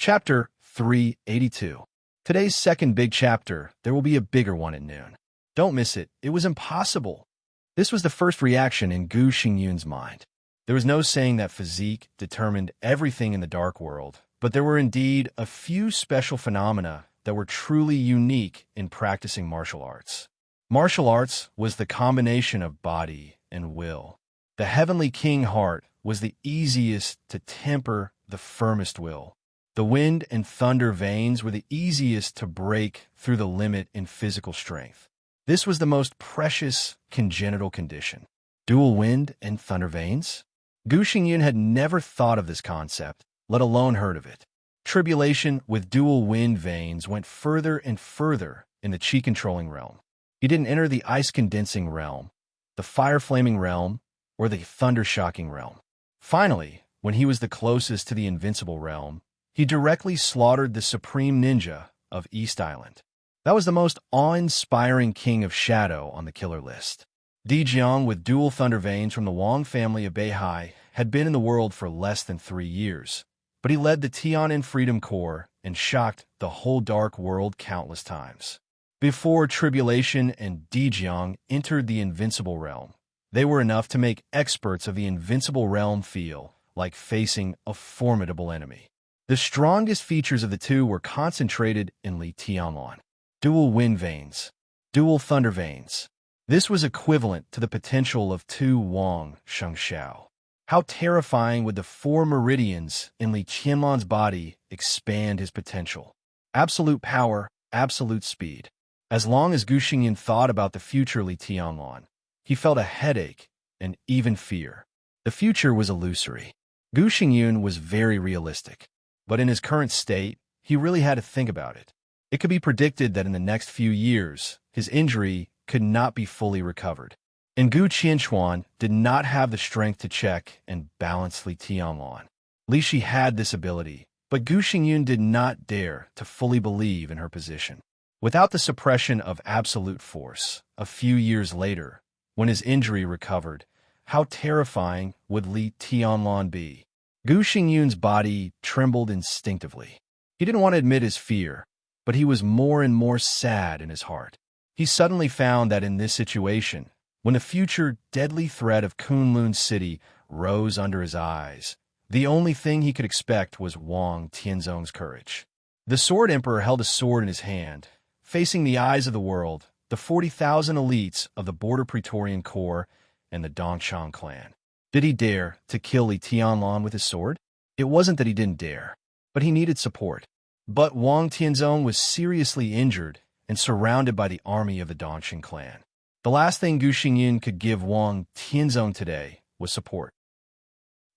Chapter 382. Today's second big chapter. There will be a bigger one at noon. Don't miss it. It was impossible. This was the first reaction in Gu Xingyun's mind. There was no saying that physique determined everything in the dark world, but there were indeed a few special phenomena that were truly unique in practicing martial arts. Martial arts was the combination of body and will. The heavenly king heart was the easiest to temper the firmest will. The wind and thunder veins were the easiest to break through the limit in physical strength. This was the most precious congenital condition. Dual wind and thunder veins? Gu Xingyun had never thought of this concept, let alone heard of it. Tribulation with dual wind veins went further and further in the chi-controlling realm. He didn't enter the ice-condensing realm, the fire-flaming realm, or the thunder-shocking realm. Finally, when he was the closest to the invincible realm, he directly slaughtered the supreme ninja of East Island. That was the most awe-inspiring king of shadow on the killer list. Di Jiang, with dual thunder veins from the Wang family of Beihai, had been in the world for less than 3 years, but he led the Tian'an Freedom Corps and shocked the whole dark world countless times. Before Tribulation and Di Jiang entered the invincible realm, they were enough to make experts of the invincible realm feel like facing a formidable enemy. The strongest features of the two were concentrated in Li Tianlan. Dual wind veins, dual thunder veins. This was equivalent to the potential of 2 Wang Shengxiao. How terrifying would the 4 meridians in Li Tianlan's body expand his potential? Absolute power, absolute speed. As long as Gu Xingyun thought about the future Li Tianlan, he felt a headache and even fear. The future was illusory. Gu Xingyun was very realistic. But in his current state, he really had to think about it. It could be predicted that in the next few years, his injury could not be fully recovered. And Gu Qianquan did not have the strength to check and balance Li Tianlan. Li Shi had this ability, but Gu Xingyun did not dare to fully believe in her position. Without the suppression of absolute force, a few years later, when his injury recovered, how terrifying would Li Tianlan be? Gu Xingyun's body trembled instinctively. He didn't want to admit his fear, but he was more and more sad in his heart. He suddenly found that in this situation, when the future deadly threat of Kunlun City rose under his eyes, the only thing he could expect was Wang Tianzong's courage. The Sword Emperor held a sword in his hand, facing the eyes of the world, the 40,000 elites of the Border Praetorian Corps and the Dongchang clan. Did he dare to kill Li Tianlan with his sword? It wasn't that he didn't dare, but he needed support. But Wang Tianzong was seriously injured and surrounded by the army of the Dongchang clan. The last thing Gu Xingyun could give Wang Tianzong today was support.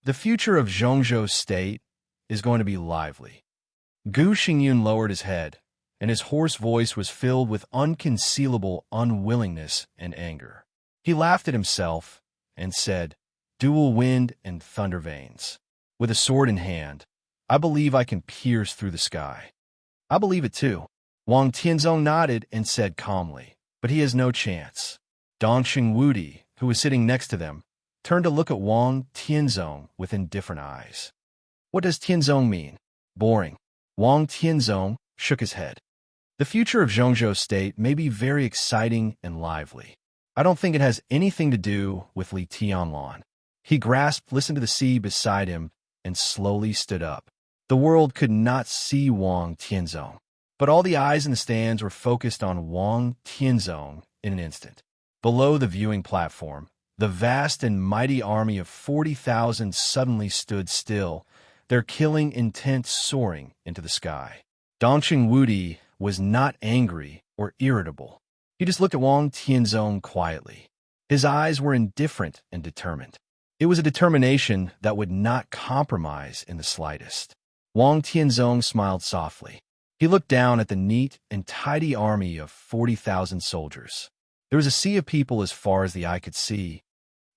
The future of Zhongzhou's state is going to be lively. Gu Xingyun lowered his head, and his hoarse voice was filled with unconcealable unwillingness and anger. He laughed at himself and said, "Dual wind and thunder veins. With a sword in hand, I believe I can pierce through the sky." "I believe it too." Wang Tianzong nodded and said calmly, "But he has no chance." Dongxing Wudi, who was sitting next to them, turned to look at Wang Tianzong with indifferent eyes. "What does Tianzong mean?" "Boring." Wang Tianzong shook his head. "The future of Zhongzhou State may be very exciting and lively. I don't think it has anything to do with Li Tianlan." He grasped, listened to the sea beside him, and slowly stood up. The world could not see Wang Tianzong, but all the eyes in the stands were focused on Wang Tianzong in an instant. Below the viewing platform, the vast and mighty army of 40,000 suddenly stood still, their killing intent soaring into the sky. Dongxing Wudi was not angry or irritable. He just looked at Wang Tianzong quietly. His eyes were indifferent and determined. It was a determination that would not compromise in the slightest. Wang Tianzong smiled softly. He looked down at the neat and tidy army of 40,000 soldiers. There was a sea of people as far as the eye could see.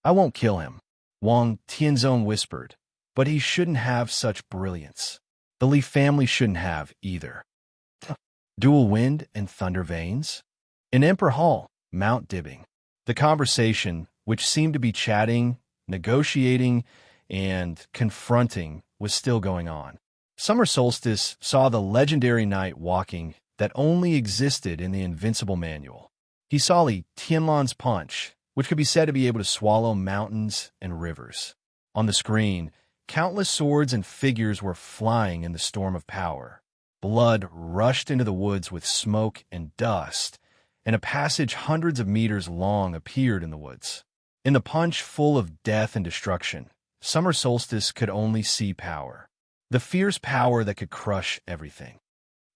"I won't kill him," Wang Tianzong whispered, "but he shouldn't have such brilliance. The Li family shouldn't have either." Dual wind and thunder veins? In Emperor Hall, Mount Dibbing. The conversation, which seemed to be chatting, negotiating, and confronting, was still going on. Summer Solstice saw the legendary knight walking that only existed in the Invincible Manual. He saw Li Tianlan's punch, which could be said to be able to swallow mountains and rivers. On the screen, countless swords and figures were flying in the storm of power. Blood rushed into the woods with smoke and dust, and a passage hundreds of meters long appeared in the woods. In the punch full of death and destruction, Summer Solstice could only see power. The fierce power that could crush everything.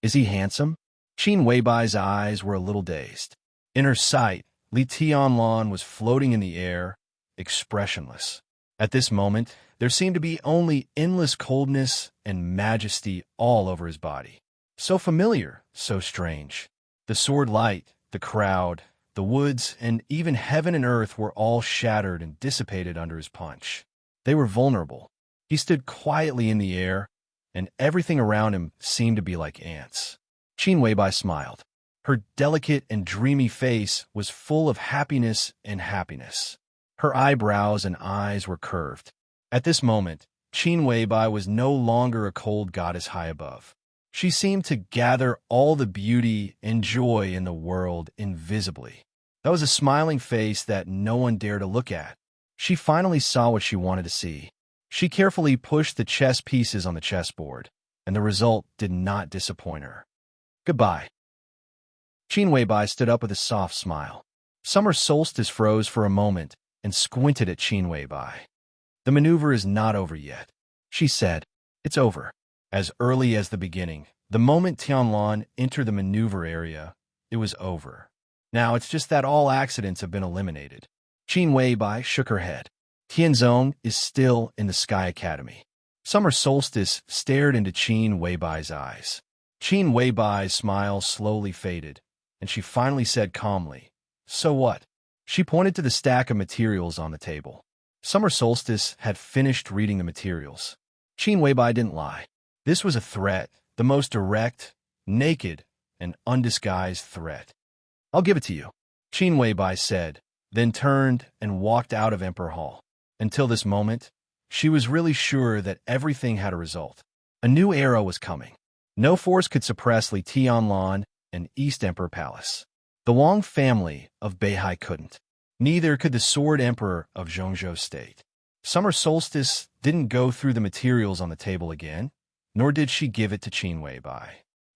Is he handsome? Qin Weibai's eyes were a little dazed. In her sight, Li Tianlan was floating in the air, expressionless. At this moment, there seemed to be only endless coldness and majesty all over his body. So familiar, so strange. The sword light, the crowd, the woods, and even heaven and earth were all shattered and dissipated under his punch. They were vulnerable. He stood quietly in the air, and everything around him seemed to be like ants. Qin Weibai smiled. Her delicate and dreamy face was full of happiness and happiness. Her eyebrows and eyes were curved. At this moment, Qin Weibai was no longer a cold goddess high above. She seemed to gather all the beauty and joy in the world invisibly. That was a smiling face that no one dared to look at. She finally saw what she wanted to see. She carefully pushed the chess pieces on the chessboard, and the result did not disappoint her. Goodbye. Qin Weibai stood up with a soft smile. Summer Solstice froze for a moment and squinted at Qin Weibai. The maneuver is not over yet, she said. It's over. As early as the beginning, the moment Tianlan entered the maneuver area, it was over. Now it's just that all accidents have been eliminated. Qin Weibai shook her head. Tianzong is still in the Sky Academy. Summer Solstice stared into Qin Weibai's eyes. Qin Weibai's smile slowly faded, and she finally said calmly, "So what?" She pointed to the stack of materials on the table. Summer Solstice had finished reading the materials. Qin Weibai didn't lie. This was a threat, the most direct, naked, and undisguised threat. "I'll give it to you," Qin Weibai said, then turned and walked out of Emperor Hall. Until this moment, she was really sure that everything had a result. A new era was coming. No force could suppress Li Tianlan and East Emperor Palace. The Wang family of Beihai couldn't. Neither could the Sword Emperor of Zhongzhou State. Summer Solstice didn't go through the materials on the table again, nor did she give it to Qin Weibai.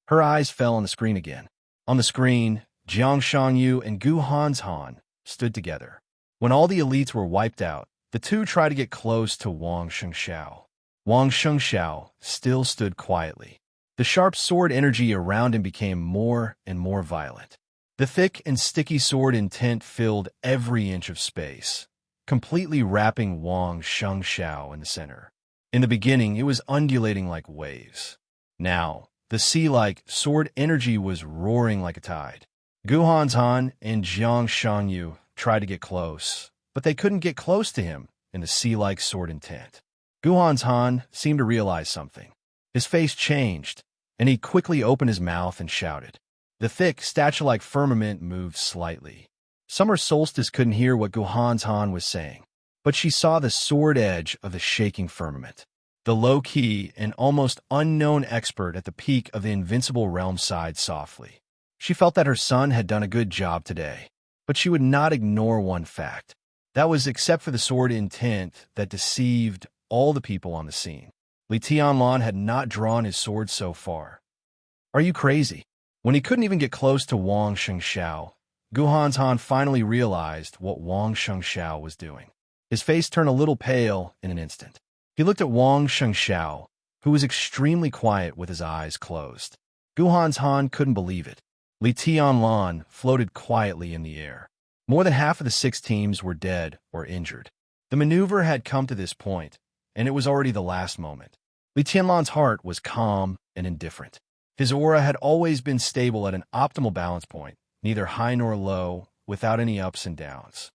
Her eyes fell on the screen again. On the screen, Jiang Shangyu and Gu Hanshan stood together. When all the elites were wiped out, the two tried to get close to Wang Shengxiao. Wang Shengxiao still stood quietly. The sharp sword energy around him became more and more violent. The thick and sticky sword intent filled every inch of space, completely wrapping Wang Shengxiao in the center. In the beginning, it was undulating like waves. Now, the sea-like sword energy was roaring like a tide. Gu Hanshan and Jiang Shangyu tried to get close, but they couldn't get close to him in the sea-like sword intent. Gu Hanshan seemed to realize something. His face changed, and he quickly opened his mouth and shouted. The thick, statue-like firmament moved slightly. Summer Solstice couldn't hear what Gu Hanshan was saying, but she saw the sword edge of the shaking firmament. The low-key and almost unknown expert at the peak of the invincible realm sighed softly. She felt that her son had done a good job today, but she would not ignore one fact. That was except for the sword intent that deceived all the people on the scene. Li Tianlan had not drawn his sword so far. Are you crazy? When he couldn't even get close to Wang Shengxiao, Gu Hanshan finally realized what Wang Shengxiao was doing. His face turned a little pale in an instant. He looked at Wang Shengxiao, who was extremely quiet with his eyes closed. Gu Hanshan couldn't believe it. Li Tianlan floated quietly in the air. More than half of the 6 teams were dead or injured. The maneuver had come to this point, and it was already the last moment. Li Tianlan's heart was calm and indifferent. His aura had always been stable at an optimal balance point, neither high nor low, without any ups and downs.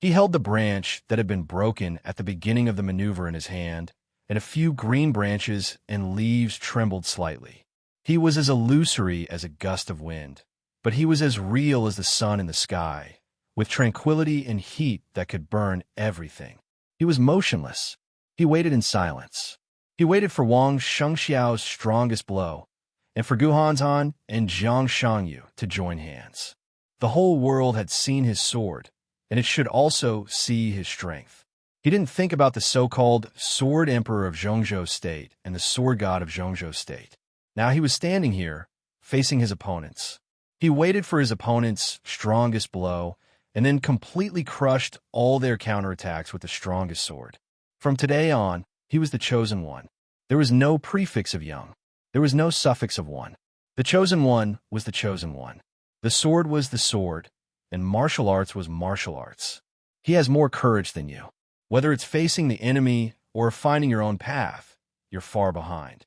He held the branch that had been broken at the beginning of the maneuver in his hand, and a few green branches and leaves trembled slightly. He was as illusory as a gust of wind, but he was as real as the sun in the sky, with tranquility and heat that could burn everything. He was motionless. He waited in silence. He waited for Wang Shengxiao's strongest blow, and for Gu Hanzhan and Jiang Shangyu to join hands. The whole world had seen his sword, and it should also see his strength. He didn't think about the so-called Sword Emperor of Zhongzhou State and the Sword God of Zhongzhou State. Now he was standing here, facing his opponents. He waited for his opponent's strongest blow, and then completely crushed all their counterattacks with the strongest sword. From today on, he was the chosen one. There was no prefix of young. There was no suffix of one. The chosen one was the chosen one. The sword was the sword, and martial arts was martial arts. He has more courage than you. Whether it's facing the enemy or finding your own path, you're far behind.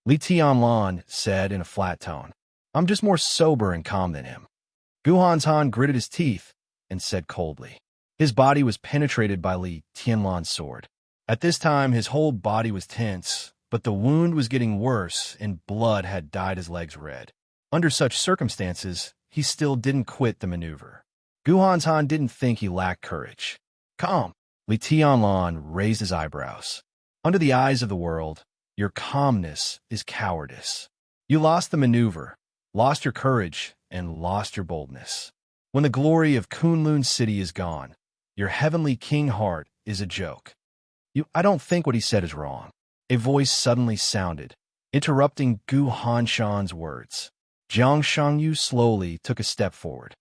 Li Tianlan said in a flat tone, I'm just more sober and calm than him. Gu Hanzhan gritted his teeth and said coldly. His body was penetrated by Li Tianlan's sword. At this time, his whole body was tense, but the wound was getting worse and blood had dyed his legs red. Under such circumstances, he still didn't quit the maneuver. Gu Hanzhan didn't think he lacked courage. Calm. Li Tianlan raised his eyebrows. Under the eyes of the world, your calmness is cowardice. You lost the maneuver, lost your courage, and lost your boldness. When the glory of Kunlun City is gone, your heavenly king heart is a joke. I don't think what he said is wrong. A voice suddenly sounded, interrupting Gu Hanzhan's words. Jiang Shangyu slowly took a step forward.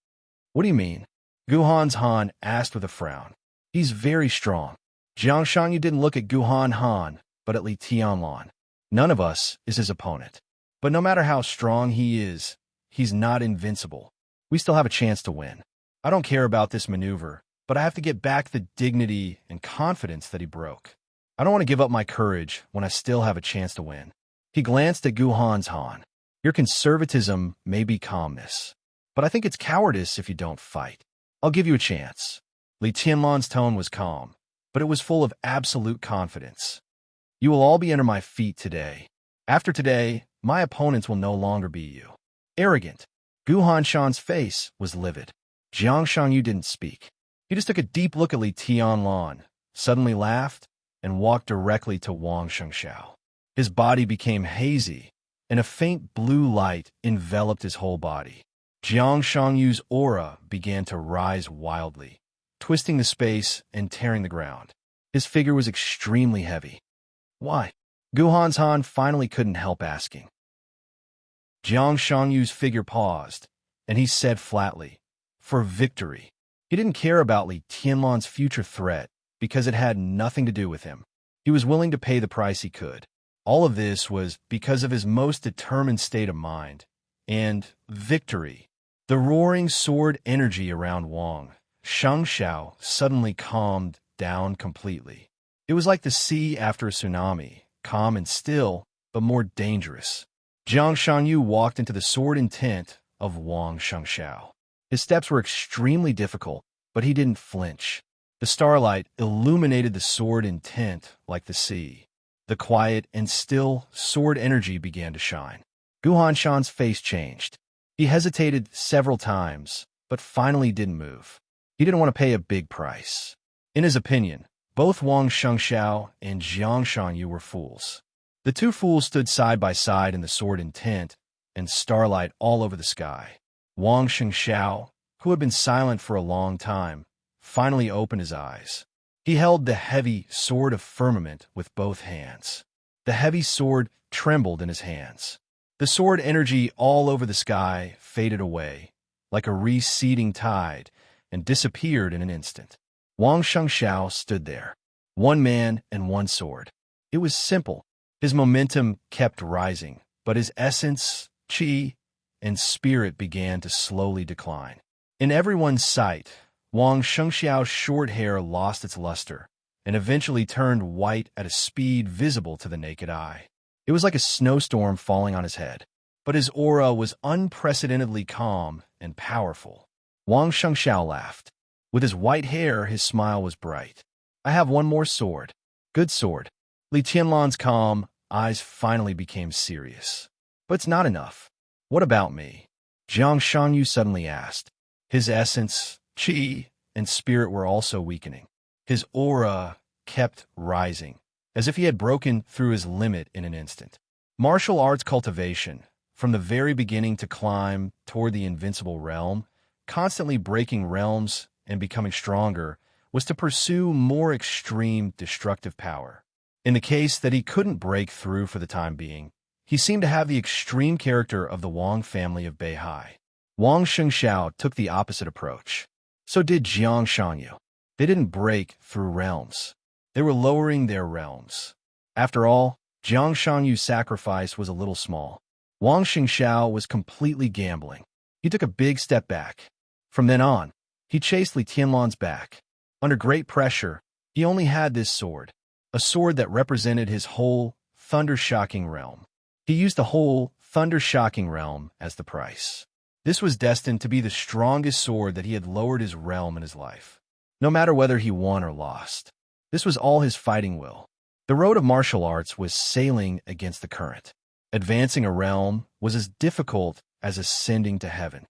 What do you mean? Gu Hanzhan asked with a frown. He's very strong. Jiang Shangyu didn't look at Gu Hanzhan, but at Li Tianlan. None of us is his opponent. But no matter how strong he is, he's not invincible. We still have a chance to win. I don't care about this maneuver, but I have to get back the dignity and confidence that he broke. I don't want to give up my courage when I still have a chance to win. He glanced at Gu Hanzhan. Your conservatism may be calmness, but I think it's cowardice if you don't fight. I'll give you a chance. Li Tianlan's tone was calm, but it was full of absolute confidence. You will all be under my feet today. After today, my opponents will no longer be you. Arrogant. Gu Hanzhan's face was livid. Jiang Shangyu didn't speak. He just took a deep look at Li Tianlan, suddenly laughed, and walked directly to Wang Shengxiao. His body became hazy, and a faint blue light enveloped his whole body. Jiang Shangyu's aura began to rise wildly, twisting the space and tearing the ground. His figure was extremely heavy. Why? Gu Hanzhan finally couldn't help asking. Jiang Shangyu's figure paused, and he said flatly, for victory. He didn't care about Li Tianlan's future threat because it had nothing to do with him. He was willing to pay the price he could. All of this was because of his most determined state of mind. And victory. The roaring sword energy around Wang Shengxiao suddenly calmed down completely. It was like the sea after a tsunami, calm and still, but more dangerous. Jiang Shangyu walked into the sword intent of Wang Shengxiao. His steps were extremely difficult, but he didn't flinch. The starlight illuminated the sword intent like the sea. The quiet and still sword energy began to shine. Gu Hanzhan's face changed. He hesitated several times, but finally didn't move. He didn't want to pay a big price. In his opinion, both Wang Shengxiao and Jiang Shangyu were fools. The two fools stood side by side in the sword intent, and starlight all over the sky. Wang Shengxiao, who had been silent for a long time, finally opened his eyes. He held the heavy sword of firmament with both hands. The heavy sword trembled in his hands. The sword energy all over the sky faded away, like a receding tide, and disappeared in an instant. Wang Shengxiao stood there, one man and one sword. It was simple. His momentum kept rising, but his essence, qi, and spirit began to slowly decline. In everyone's sight, Wang Shengxiao's short hair lost its luster and eventually turned white at a speed visible to the naked eye. It was like a snowstorm falling on his head, but his aura was unprecedentedly calm and powerful. Wang Shengxiao laughed. With his white hair, his smile was bright. I have one more sword. Good sword. Li Tianlan's calm eyes finally became serious. But it's not enough. What about me? Jiang Shangyu suddenly asked. His essence, qi, and spirit were also weakening. His aura kept rising, as if he had broken through his limit in an instant. Martial arts cultivation, from the very beginning to climb toward the invincible realm, constantly breaking realms and becoming stronger, was to pursue more extreme destructive power. In the case that he couldn't break through for the time being, he seemed to have the extreme character of the Wang family of Beihai. Wang Shengxiao took the opposite approach. So did Jiang Shangyu. They didn't break through realms. They were lowering their realms. After all, Jiang Shangyu's sacrifice was a little small. Wang Shengxiao was completely gambling. He took a big step back. From then on, he chased Li Tianlan's back. Under great pressure, he only had this sword, a sword that represented his whole thunder-shocking realm. He used the whole thunder-shocking realm as the price. This was destined to be the strongest sword that he had lowered his realm in his life. No matter whether he won or lost, this was all his fighting will. The road of martial arts was sailing against the current. Advancing a realm was as difficult as ascending to heaven.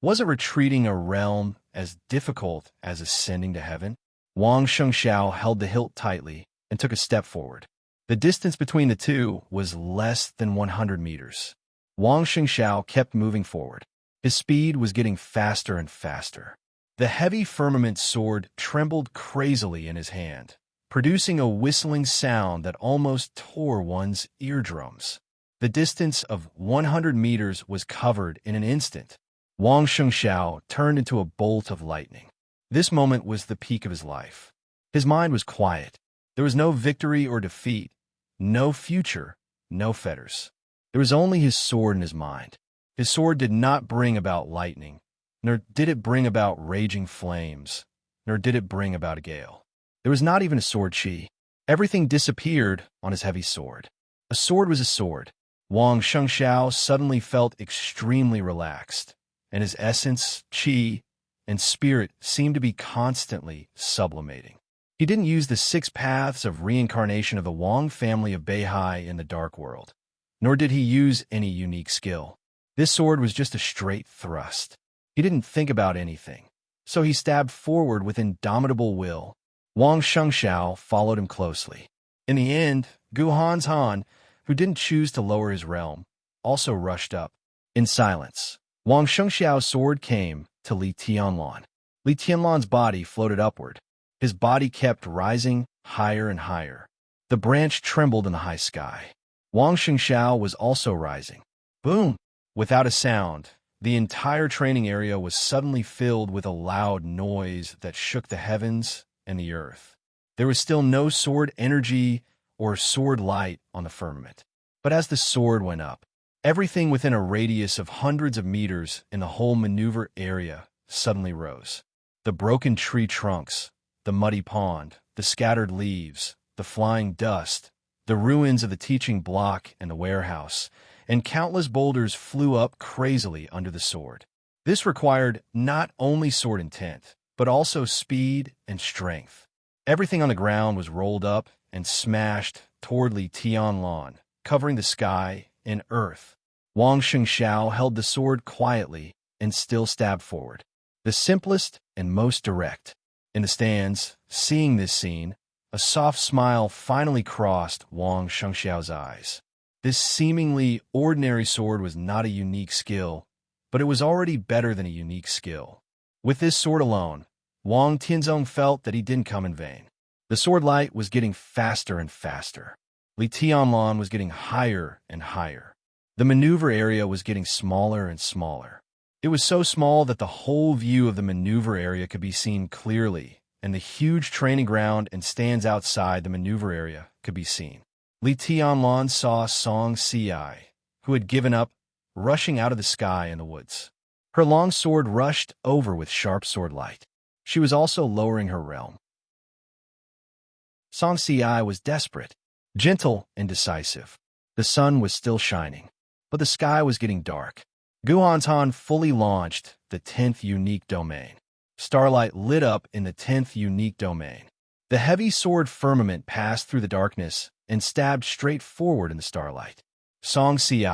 Wasn't retreating a realm as difficult as ascending to heaven? Wang Shengxiao held the hilt tightly and took a step forward. The distance between the two was less than 100 meters. Wang Shengxiao kept moving forward. His speed was getting faster and faster. The heavy firmament sword trembled crazily in his hand, producing a whistling sound that almost tore one's eardrums. The distance of 100 meters was covered in an instant. Wang Shengxiao turned into a bolt of lightning. This moment was the peak of his life. His mind was quiet. There was no victory or defeat, no future, no fetters. There was only his sword in his mind. His sword did not bring about lightning, nor did it bring about raging flames, nor did it bring about a gale. There was not even a sword chi. Everything disappeared on his heavy sword. A sword was a sword. Wang Shengxiao suddenly felt extremely relaxed, and his essence, chi, and spirit seemed to be constantly sublimating. He didn't use the 6 paths of reincarnation of the Wang family of Beihai in the dark world, nor did he use any unique skill. This sword was just a straight thrust. He didn't think about anything, so he stabbed forward with indomitable will. Wang Shengxiao followed him closely. In the end, Gu Hanzhan, who didn't choose to lower his realm, also rushed up. In silence, Wang Shengxiao's sword came to Li Tianlan. Li Tianlan's body floated upward. His body kept rising higher and higher. The branch trembled in the high sky. Wang Shengxiao was also rising. Boom! Without a sound, the entire training area was suddenly filled with a loud noise that shook the heavens and the earth. There was still no sword energy or sword light on the firmament. But as the sword went up, everything within a radius of hundreds of meters in the whole maneuver area suddenly rose. The broken tree trunks, the muddy pond, the scattered leaves, the flying dust, the ruins of the teaching block and the warehouse, and countless boulders flew up crazily under the sword. This required not only sword intent, but also speed and strength. Everything on the ground was rolled up and smashed toward Li Tianlan, covering the sky and earth. Wang Shengxiao held the sword quietly and still stabbed forward. The simplest and most direct. In the stands, seeing this scene, a soft smile finally crossed Wang Shengxiao's eyes. This seemingly ordinary sword was not a unique skill, but it was already better than a unique skill. With this sword alone, Wang Tianzong felt that he didn't come in vain. The sword light was getting faster and faster. Li Tianlan was getting higher and higher. The maneuver area was getting smaller and smaller. It was so small that the whole view of the maneuver area could be seen clearly, and the huge training ground and stands outside the maneuver area could be seen. Li Tianlan saw Song Ci, who had given up, rushing out of the sky in the woods. Her long sword rushed over with sharp sword light. She was also lowering her realm. Song Ci was desperate, gentle, and decisive. The sun was still shining, but the sky was getting dark. Gu Hanzhan fully launched the 10th unique domain. Starlight lit up in the 10th unique domain. The heavy sword firmament passed through the darkness and stabbed straight forward in the starlight. Song Ci,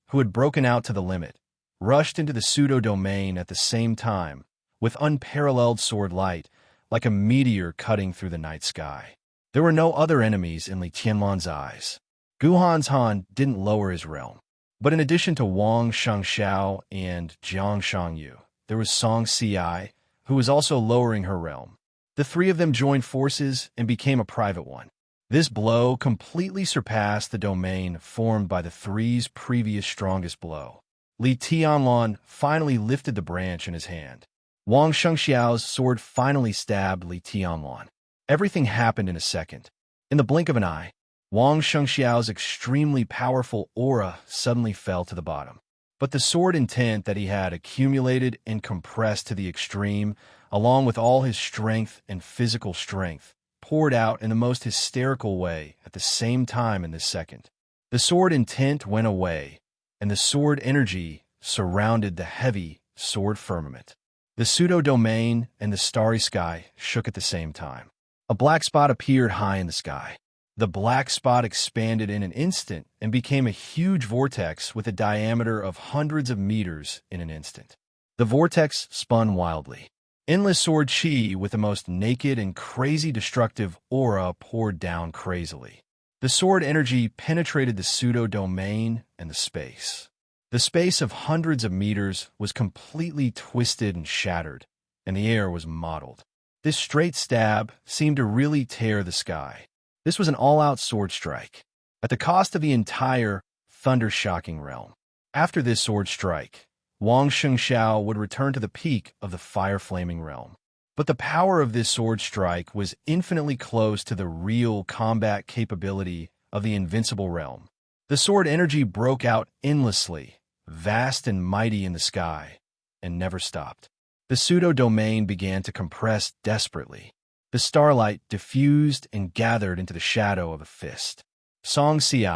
who had broken out to the limit, rushed into the pseudo-domain at the same time, with unparalleled sword light, like a meteor cutting through the night sky. There were no other enemies in Li Tianlan's eyes. Guhan's Han didn't lower his realm. But in addition to Wang Shangxiao and Jiang Shangyu, there was Song Ci, who was also lowering her realm. The three of them joined forces and became a private one. This blow completely surpassed the domain formed by the three's previous strongest blow. Li Tianlan finally lifted the branch in his hand. Wang Shengxiao's sword finally stabbed Li Tianlan. Everything happened in a second. In the blink of an eye, Wang Shengxiao's extremely powerful aura suddenly fell to the bottom. But the sword intent that he had accumulated and compressed to the extreme, along with all his strength and physical strength, poured out in the most hysterical way at the same time in this second. The sword intent went away, and the sword energy surrounded the heavy sword firmament. The pseudo-domain and the starry sky shook at the same time. A black spot appeared high in the sky. The black spot expanded in an instant and became a huge vortex with a diameter of hundreds of meters in an instant. The vortex spun wildly. Endless sword chi with the most naked and crazy destructive aura poured down crazily. The sword energy penetrated the pseudo-domain and the space. The space of hundreds of meters was completely twisted and shattered, and the air was mottled. This straight stab seemed to really tear the sky. This was an all-out sword strike, at the cost of the entire thunder-shocking realm. After this sword strike, Wang Shengxiao would return to the peak of the fire-flaming realm. But the power of this sword strike was infinitely close to the real combat capability of the invincible realm. The sword energy broke out endlessly, vast and mighty in the sky, and never stopped. The pseudo-domain began to compress desperately. The starlight diffused and gathered into the shadow of a fist. Song Ci,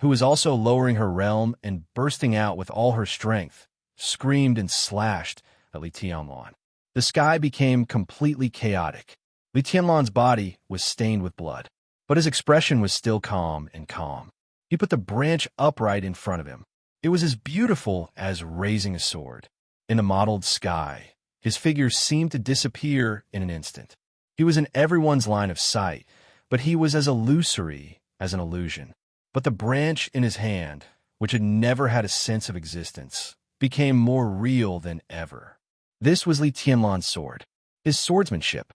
who was also lowering her realm and bursting out with all her strength, screamed and slashed at Li Tianlan. The sky became completely chaotic. Li Tianlan's body was stained with blood, but his expression was still calm and calm. He put the branch upright in front of him. It was as beautiful as raising a sword. In the mottled sky, his figure seemed to disappear in an instant. He was in everyone's line of sight, but he was as illusory as an illusion. But the branch in his hand, which had never had a sense of existence, became more real than ever. This was Li Tianlan's sword, his swordsmanship.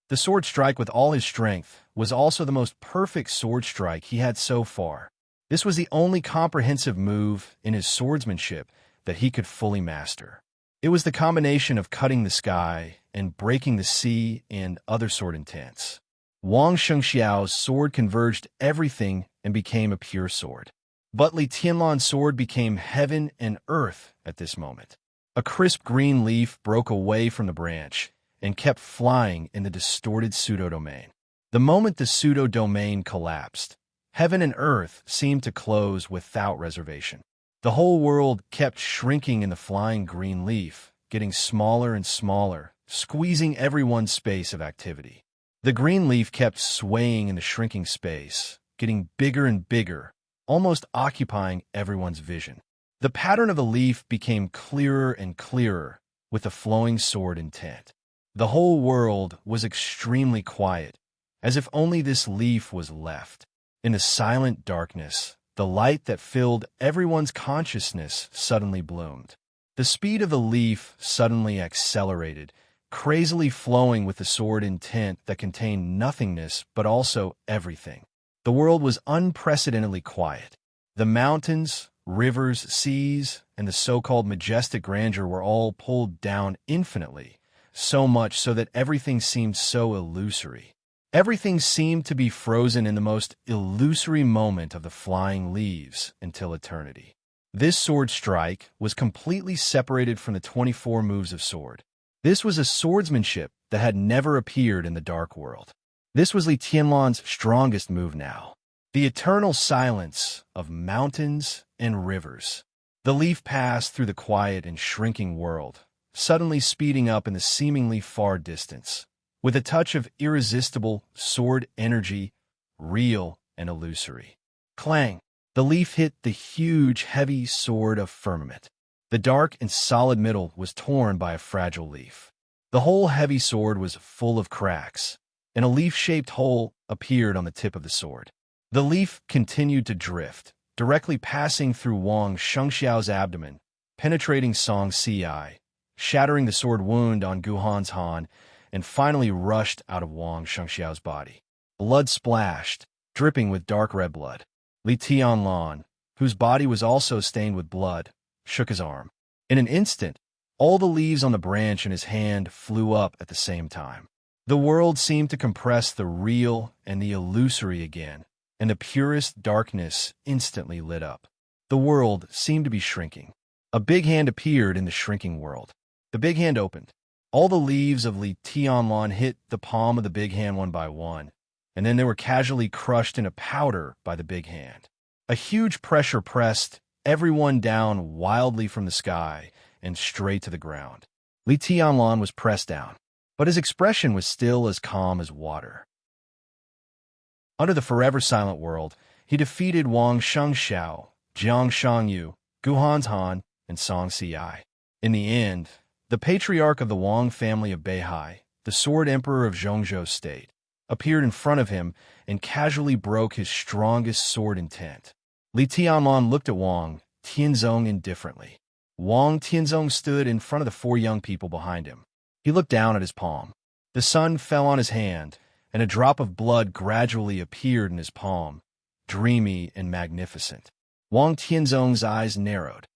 The sword strike with all his strength was also the most perfect sword strike he had so far. This was the only comprehensive move in his swordsmanship that he could fully master. It was the combination of cutting the sky and breaking the sea and other sword intents. Wang Shengxiao's sword converged everything and became a pure sword. But Li Tianlan's sword became heaven and earth at this moment. A crisp green leaf broke away from the branch and kept flying in the distorted pseudo-domain. The moment the pseudo-domain collapsed, heaven and earth seemed to close without reservation. The whole world kept shrinking in the flying green leaf, getting smaller and smaller, squeezing everyone's space of activity. The green leaf kept swaying in the shrinking space, getting bigger and bigger, almost occupying everyone's vision. The pattern of the leaf became clearer and clearer with the flowing sword intent. The whole world was extremely quiet, as if only this leaf was left. In the silent darkness, the light that filled everyone's consciousness suddenly bloomed. The speed of the leaf suddenly accelerated, crazily flowing with the sword intent that contained nothingness but also everything. The world was unprecedentedly quiet. The mountains, rivers, seas, and the so-called majestic grandeur were all pulled down infinitely, so much so that everything seemed so illusory. Everything seemed to be frozen in the most illusory moment of the flying leaves until eternity. This sword strike was completely separated from the 24 moves of sword. This was a swordsmanship that had never appeared in the dark world. This was Li Tianlan's strongest move now. The eternal silence of mountains and rivers. The leaf passed through the quiet and shrinking world, suddenly speeding up in the seemingly far distance, with a touch of irresistible sword energy, real and illusory. Clang! The leaf hit the huge, heavy sword of firmament. The dark and solid middle was torn by a fragile leaf. The whole heavy sword was full of cracks, and a leaf-shaped hole appeared on the tip of the sword. The leaf continued to drift, directly passing through Wang Shengxiao's abdomen, penetrating Song Ci, shattering the sword wound on Guhan's Han, and finally rushed out of Wang Shengxiao's body. Blood splashed, dripping with dark red blood. Li Tianlan, whose body was also stained with blood, shook his arm. In an instant, all the leaves on the branch in his hand flew up at the same time. The world seemed to compress the real and the illusory again, and the purest darkness instantly lit up. The world seemed to be shrinking. A big hand appeared in the shrinking world. The big hand opened. All the leaves of Li Tianlan hit the palm of the big hand one by one, and then they were casually crushed into powder by the big hand. A huge pressure pressed everyone down wildly from the sky and straight to the ground. Li Tianlan was pressed down, but his expression was still as calm as water. Under the forever silent world, he defeated Wang Shengxiao, Jiang Shangyu, Guhan's Han, and Song Ci. In the end, the patriarch of the Wang family of Beihai, the sword emperor of Zhongzhou State, appeared in front of him and casually broke his strongest sword intent. Li Tianlan looked at Wang Tianzong indifferently. Wang Tianzong stood in front of the four young people behind him. He looked down at his palm. The sun fell on his hand, and a drop of blood gradually appeared in his palm, dreamy and magnificent. Wang Tianzong's eyes narrowed.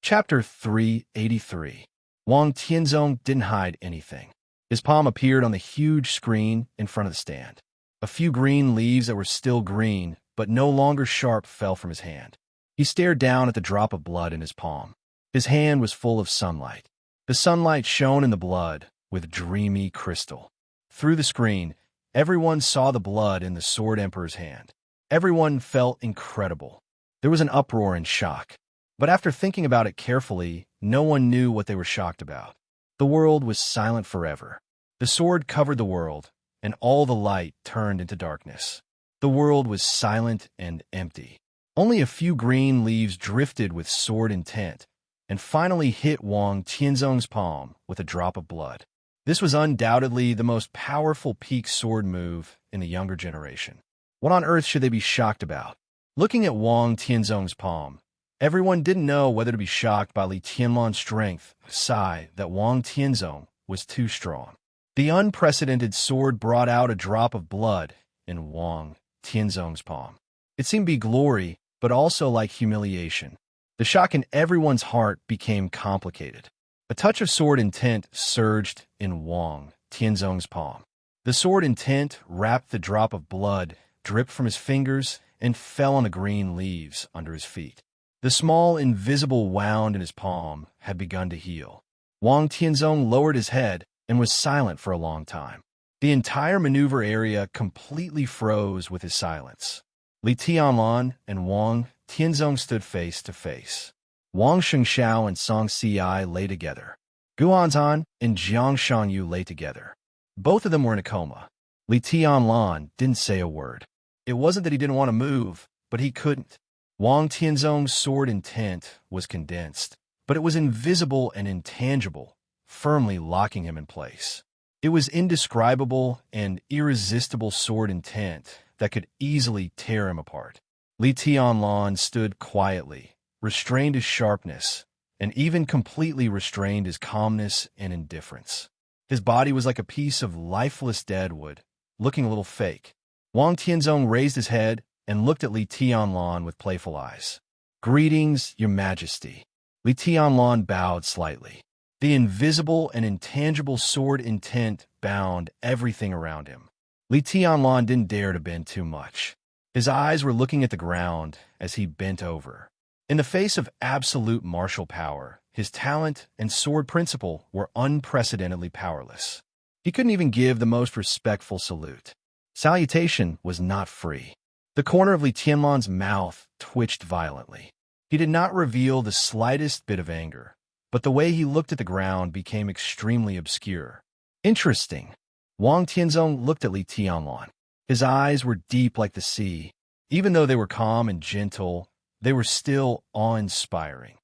Chapter 383. Wang Tianzong didn't hide anything. His palm appeared on the huge screen in front of the stand. A few green leaves that were still green, but no longer sharp, fell from his hand. He stared down at the drop of blood in his palm. His hand was full of sunlight. The sunlight shone in the blood with dreamy crystal. Through the screen, everyone saw the blood in the Sword Emperor's hand. Everyone felt incredible. There was an uproar and shock. But after thinking about it carefully, no one knew what they were shocked about. The world was silent forever. The sword covered the world, and all the light turned into darkness. The world was silent and empty. Only a few green leaves drifted with sword intent, and finally hit Wang Tianzong's palm with a drop of blood. This was undoubtedly the most powerful peak sword move in the younger generation. What on earth should they be shocked about? Looking at Wang Tianzong's palm, everyone didn't know whether to be shocked by Li Tianlan's strength, sigh that Wang Tianzong was too strong. The unprecedented sword brought out a drop of blood in Wang Tianzong's palm. It seemed to be glory, but also like humiliation. The shock in everyone's heart became complicated. A touch of sword intent surged in Wang Tianzong's palm. The sword intent wrapped the drop of blood, dripped from his fingers, and fell on the green leaves under his feet. The small, invisible wound in his palm had begun to heal. Wang Tianzong lowered his head and was silent for a long time. The entire maneuver area completely froze with his silence. Li Tianlan and Wang Tianzong stood face to face. Wang Shengxiao and Song Ci lay together. Guhan's Han and Jiang Shangyu lay together. Both of them were in a coma. Li Tianlan didn't say a word. It wasn't that he didn't want to move, but he couldn't. Wang Tianzong's sword intent was condensed, but it was invisible and intangible, firmly locking him in place. It was indescribable and irresistible sword intent that could easily tear him apart. Li Tianlan stood quietly, restrained his sharpness, and even completely restrained his calmness and indifference. His body was like a piece of lifeless deadwood, looking a little fake. Wang Tianzong raised his head and looked at Li Tianlan with playful eyes. "Greetings, Your Majesty." Li Tianlan bowed slightly. The invisible and intangible sword intent bound everything around him. Li Tianlan didn't dare to bend too much. His eyes were looking at the ground as he bent over. In the face of absolute martial power, his talent and sword principle were unprecedentedly powerless. He couldn't even give the most respectful salute. Salutation was not free. The corner of Li Tianlan's mouth twitched violently. He did not reveal the slightest bit of anger, but the way he looked at the ground became extremely obscure. Interesting. Wang Tianzong looked at Li Tianlan. His eyes were deep like the sea. Even though they were calm and gentle, they were still awe-inspiring.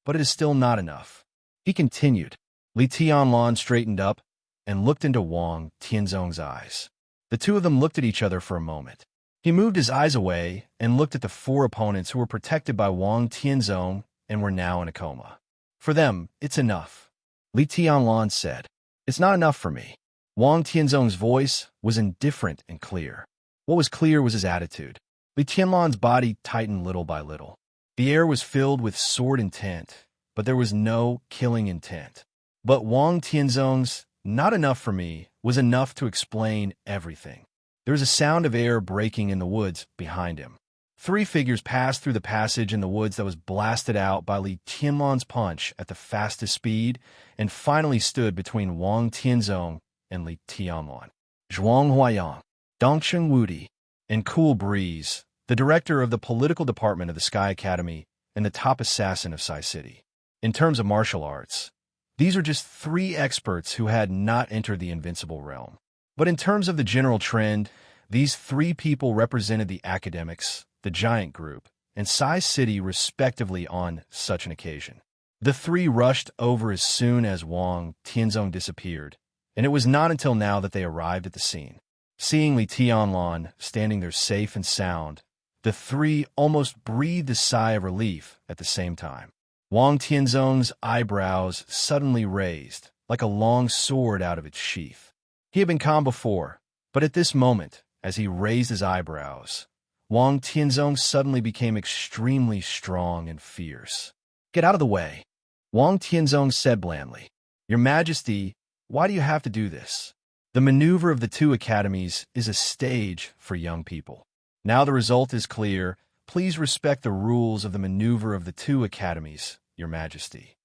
But it is still not enough. He continued. Li Tianlan straightened up and looked into Wang Tianzong's eyes. The two of them looked at each other for a moment. He moved his eyes away and looked at the four opponents who were protected by Wang Tianzong and were now in a coma. For them, it's enough. Li Tianlan said, "It's not enough for me." Wang Tianzong's voice was indifferent and clear. What was clear was his attitude. Li Tianlan's body tightened little by little. The air was filled with sword intent, but there was no killing intent. But Wang Tianzong's "not enough for me" was enough to explain everything. There was a sound of air breaking in the woods behind him. Three figures passed through the passage in the woods that was blasted out by Li Tianlan's punch at the fastest speed and finally stood between Wang Tianzong and Li Tianlan. Zhuang Huayang, Dongcheng Wudi, and Cool Breeze, the director of the political department of the Sky Academy and the top assassin of Sai City. In terms of martial arts, these are just three experts who had not entered the invincible realm. But in terms of the general trend, these three people represented the academics, the giant group, and Sai City respectively on such an occasion. The three rushed over as soon as Wang Tianzong disappeared, and it was not until now that they arrived at the scene. Seeing Li Tianlan standing there safe and sound, the three almost breathed a sigh of relief at the same time. Wang Tianzong's eyebrows suddenly raised, like a long sword out of its sheath. He had been calm before, but at this moment, as he raised his eyebrows, Wang Tianzong suddenly became extremely strong and fierce. "Get out of the way," Wang Tianzong said blandly. "Your Majesty, why do you have to do this? The maneuver of the two academies is a stage for young people. Now the result is clear. Please respect the rules of the maneuver of the two academies, Your Majesty,"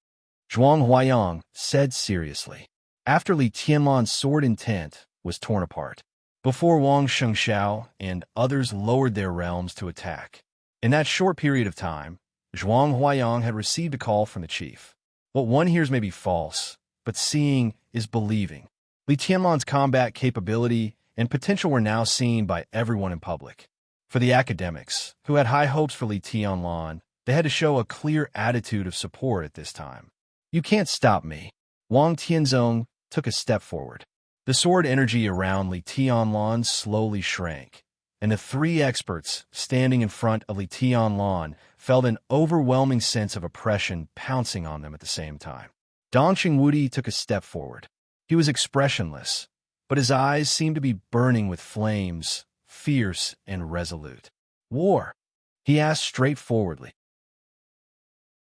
Zhuang Huayang said seriously. After Li Tianlan's sword intent was torn apart, before Wang Shengxiao and others lowered their realms to attack. In that short period of time, Zhuang Huayang had received a call from the chief. What one hears may be false, but seeing is believing. Li Tianlan's combat capability and potential were now seen by everyone in public. For the academics, who had high hopes for Li Tianlan, they had to show a clear attitude of support at this time. "You can't stop me." Wang Tianzong took a step forward. The sword energy around Li Tianlan slowly shrank, and the three experts standing in front of Li Tianlan felt an overwhelming sense of oppression pouncing on them at the same time. Dongcheng Wudi took a step forward. He was expressionless, but his eyes seemed to be burning with flames, fierce and resolute. "War?" he asked straightforwardly.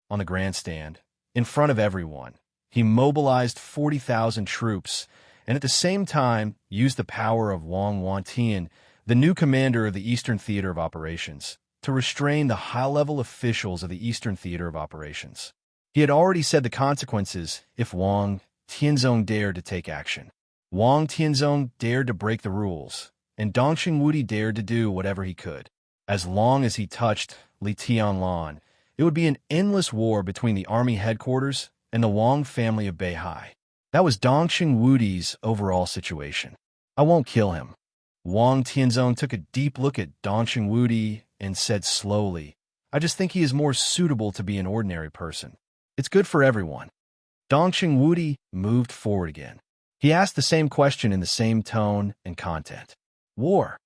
On the grandstand, in front of everyone, he mobilized 40,000 troops and at the same time used the power of Wang Wantian, the new commander of the Eastern Theater of Operations, to restrain the high-level officials of the Eastern Theater of Operations. He had already said the consequences if Wang Tianzong dared to take action. Wang Tianzong dared to break the rules, and Dongcheng Wudi dared to do whatever he could. As long as he touched Li Tianlan, it would be an endless war between the army headquarters and the Wang family of Beihai. That was Dongcheng Wudi's overall situation. "I won't kill him." Wang Tianzong took a deep look at Dongcheng Wudi and said slowly, "I just think he is more suitable to be an ordinary person. It's good for everyone." Dongcheng Wudi moved forward again. He asked the same question in the same tone and content. "War?"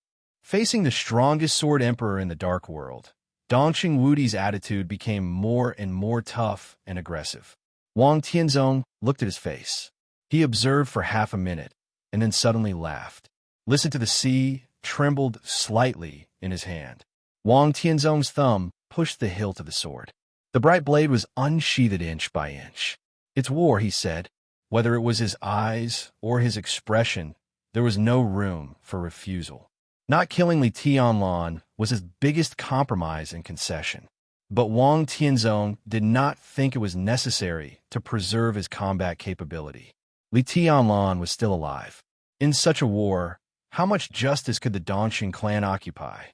Facing the strongest sword emperor in the dark world, Dongcheng Wudi's attitude became more and more tough and aggressive. Wang Tianzong looked at his face. He observed for half a minute, and then suddenly laughed. Listened to the sea, trembled slightly in his hand. Wang Tianzong's thumb pushed the hilt of the sword. The bright blade was unsheathed inch by inch. "It's war," he said. Whether it was his eyes or his expression, there was no room for refusal. Not killing Li Tianlan was his biggest compromise and concession. But Wang Tianzong did not think it was necessary to preserve his combat capability. Li Tianlan was still alive. In such a war, how much justice could the Dongcheng clan occupy?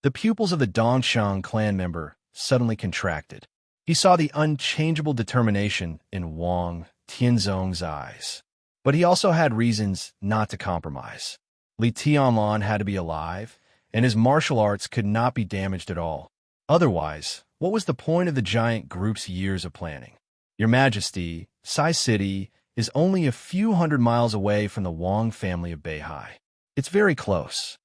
The pupils of the Dongcheng clan member suddenly contracted. He saw the unchangeable determination in Wang Tianzong's eyes. But he also had reasons not to compromise. Li Tianlan had to be alive, and his martial arts could not be damaged at all. Otherwise, what was the point of the giant group's years of planning? Your Majesty, Sai City is only a few hundred miles away from the Wang family of Beihai. It's very close.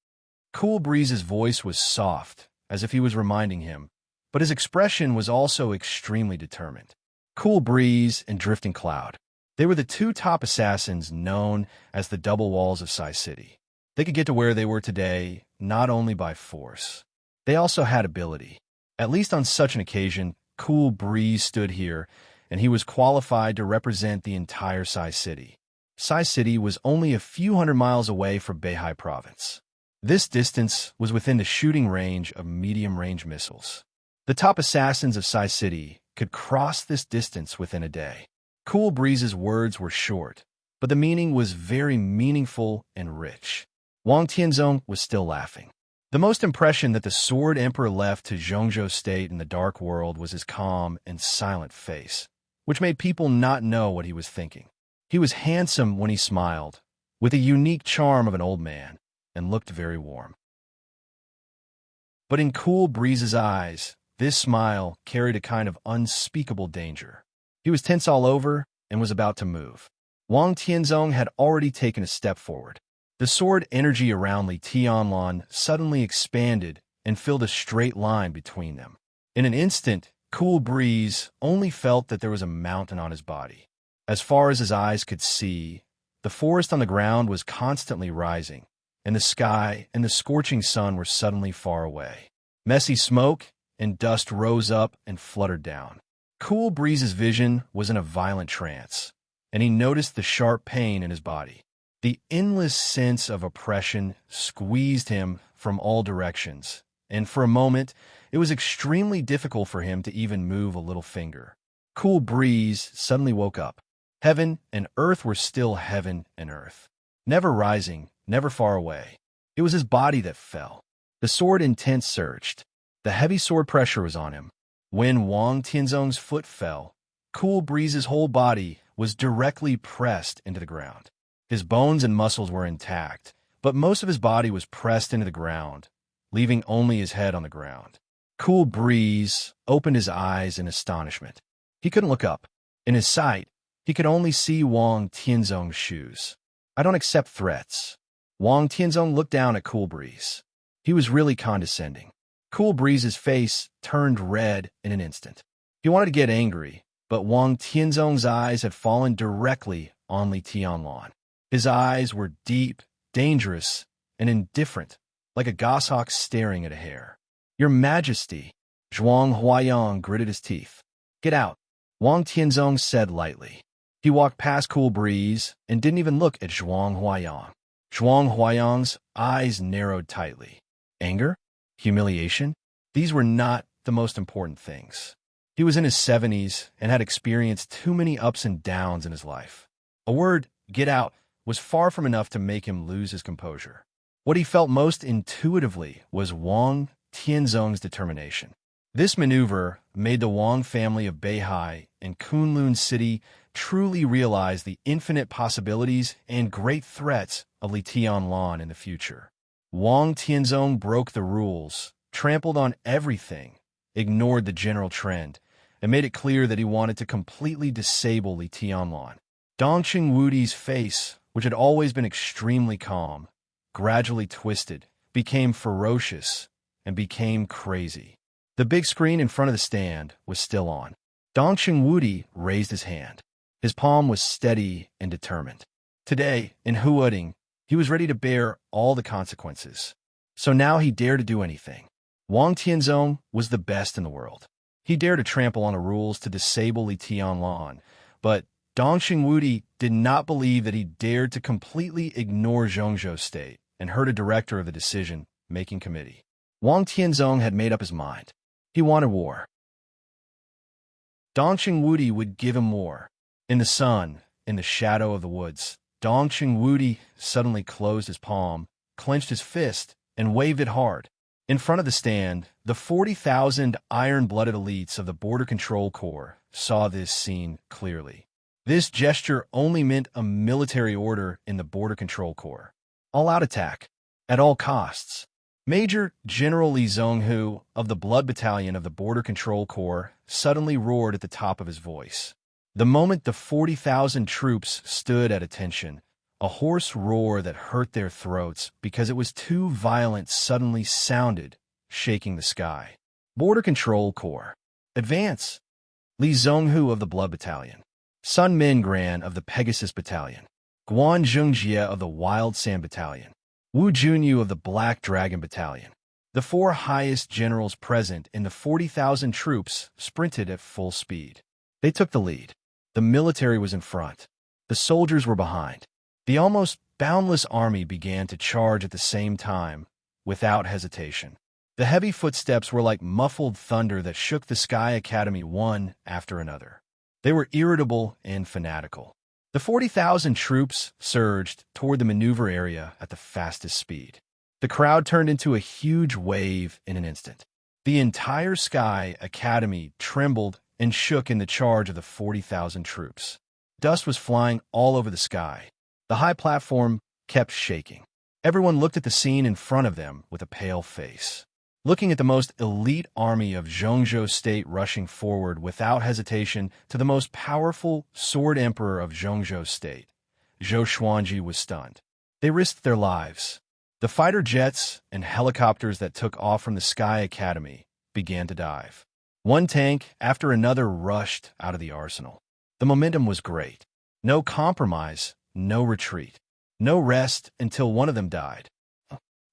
Cool Breeze's voice was soft, as if he was reminding him, but his expression was also extremely determined. Cool Breeze and Drifting Cloud. They were the two top assassins known as the Double Walls of Sai City. They could get to where they were today not only by force. They also had ability. At least on such an occasion, Cool Breeze stood here, and he was qualified to represent the entire Sai City. Sai City was only a few hundred miles away from Beihai Province. This distance was within the shooting range of medium-range missiles. The top assassins of Sai City could cross this distance within a day. Cool Breeze's words were short, but the meaning was very meaningful and rich. Wang Tianzong was still laughing. The most impression that the Sword Emperor left to Zhongzhou State in the Dark World was his calm and silent face, which made people not know what he was thinking. He was handsome when he smiled, with a unique charm of an old man, and looked very warm. But in Cool Breeze's eyes, this smile carried a kind of unspeakable danger. He was tense all over and was about to move. Wang Tianzong had already taken a step forward. The sword energy around Li Tianlan suddenly expanded and filled a straight line between them. In an instant, Cool Breeze only felt that there was a mountain on his body. As far as his eyes could see, the forest on the ground was constantly rising, and the sky and the scorching sun were suddenly far away. Messy smoke and dust rose up and fluttered down. Cool Breeze's vision was in a violent trance, and he noticed the sharp pain in his body. The endless sense of oppression squeezed him from all directions, and for a moment, it was extremely difficult for him to even move a little finger. Cool Breeze suddenly woke up. Heaven and earth were still heaven and earth, never rising, never far away. It was his body that fell. The sword intent surged. The heavy sword pressure was on him. When Wang Tianzong's foot fell, Cool Breeze's whole body was directly pressed into the ground. His bones and muscles were intact, but most of his body was pressed into the ground, leaving only his head on the ground. Cool Breeze opened his eyes in astonishment. He couldn't look up. In his sight, he could only see Wang Tianzong's shoes. I don't accept threats. Wang Tianzong looked down at Cool Breeze. He was really condescending. Cool Breeze's face turned red in an instant. He wanted to get angry, but Wang Tianzong's eyes had fallen directly on Li Tianlan. His eyes were deep, dangerous, and indifferent, like a goshawk staring at a hare. Your Majesty, Zhuang Huayang gritted his teeth. Get out, Wang Tianzong said lightly. He walked past Cool Breeze and didn't even look at Zhuang Huayang. Zhuang Huayang's eyes narrowed tightly. Anger? Humiliation? These were not the most important things. He was in his 70s and had experienced too many ups and downs in his life. A word, get out, was far from enough to make him lose his composure. What he felt most intuitively was Wang Tianzong's determination. This maneuver made the Wang family of Beihai and Kunlun City truly realize the infinite possibilities and great threats of Li Tianlan in the future. Wang Tianzong broke the rules, trampled on everything, ignored the general trend, and made it clear that he wanted to completely disable Li Tianlan. Dongqing Wudi's face, which had always been extremely calm, gradually twisted, became ferocious, and became crazy. The big screen in front of the stand was still on. Dongqing Wudi raised his hand. His palm was steady and determined. Today, in Huading, he was ready to bear all the consequences. So now he dared to do anything. Wang Tianzong was the best in the world. He dared to trample on the rules to disable Li Tianlan, but Dongqing Wudi did not believe that he dared to completely ignore Zhongzhou State and hurt a director of the decision-making committee. Wang Tianzong had made up his mind. He wanted war. Dongqing Wudi would give him war. In the sun, in the shadow of the woods, Dongqing Wudi suddenly closed his palm, clenched his fist, and waved it hard. In front of the stand, the 40,000 iron-blooded elites of the Border Control Corps saw this scene clearly. This gesture only meant a military order in the Border Control Corps. All-out attack, at all costs. Major General Li Zhonghu of the Blood Battalion of the Border Control Corps suddenly roared at the top of his voice. The moment the 40,000 troops stood at attention, a hoarse roar that hurt their throats because it was too violent suddenly sounded, shaking the sky. Border Control Corps. Advance! Li Zhonghu of the Blood Battalion. Sun Mingran of the Pegasus Battalion. Guan Zhongjie of the Wild Sand Battalion. Wu Junyu of the Black Dragon Battalion. The four highest generals present in the 40,000 troops sprinted at full speed. They took the lead. The military was in front. The soldiers were behind. The almost boundless army began to charge at the same time, without hesitation. The heavy footsteps were like muffled thunder that shook the Sky Academy one after another. They were irritable and fanatical. The 40,000 troops surged toward the maneuver area at the fastest speed. The crowd turned into a huge wave in an instant. The entire Sky Academy trembled and shook in the charge of the 40,000 troops. Dust was flying all over the sky. The high platform kept shaking. Everyone looked at the scene in front of them with a pale face. Looking at the most elite army of Zhongzhou State rushing forward without hesitation to the most powerful sword emperor of Zhongzhou State, Zhou Xuanji was stunned. They risked their lives. The fighter jets and helicopters that took off from the Sky Academy began to dive. One tank after another rushed out of the arsenal. The momentum was great. No compromise, no retreat, no rest until one of them died.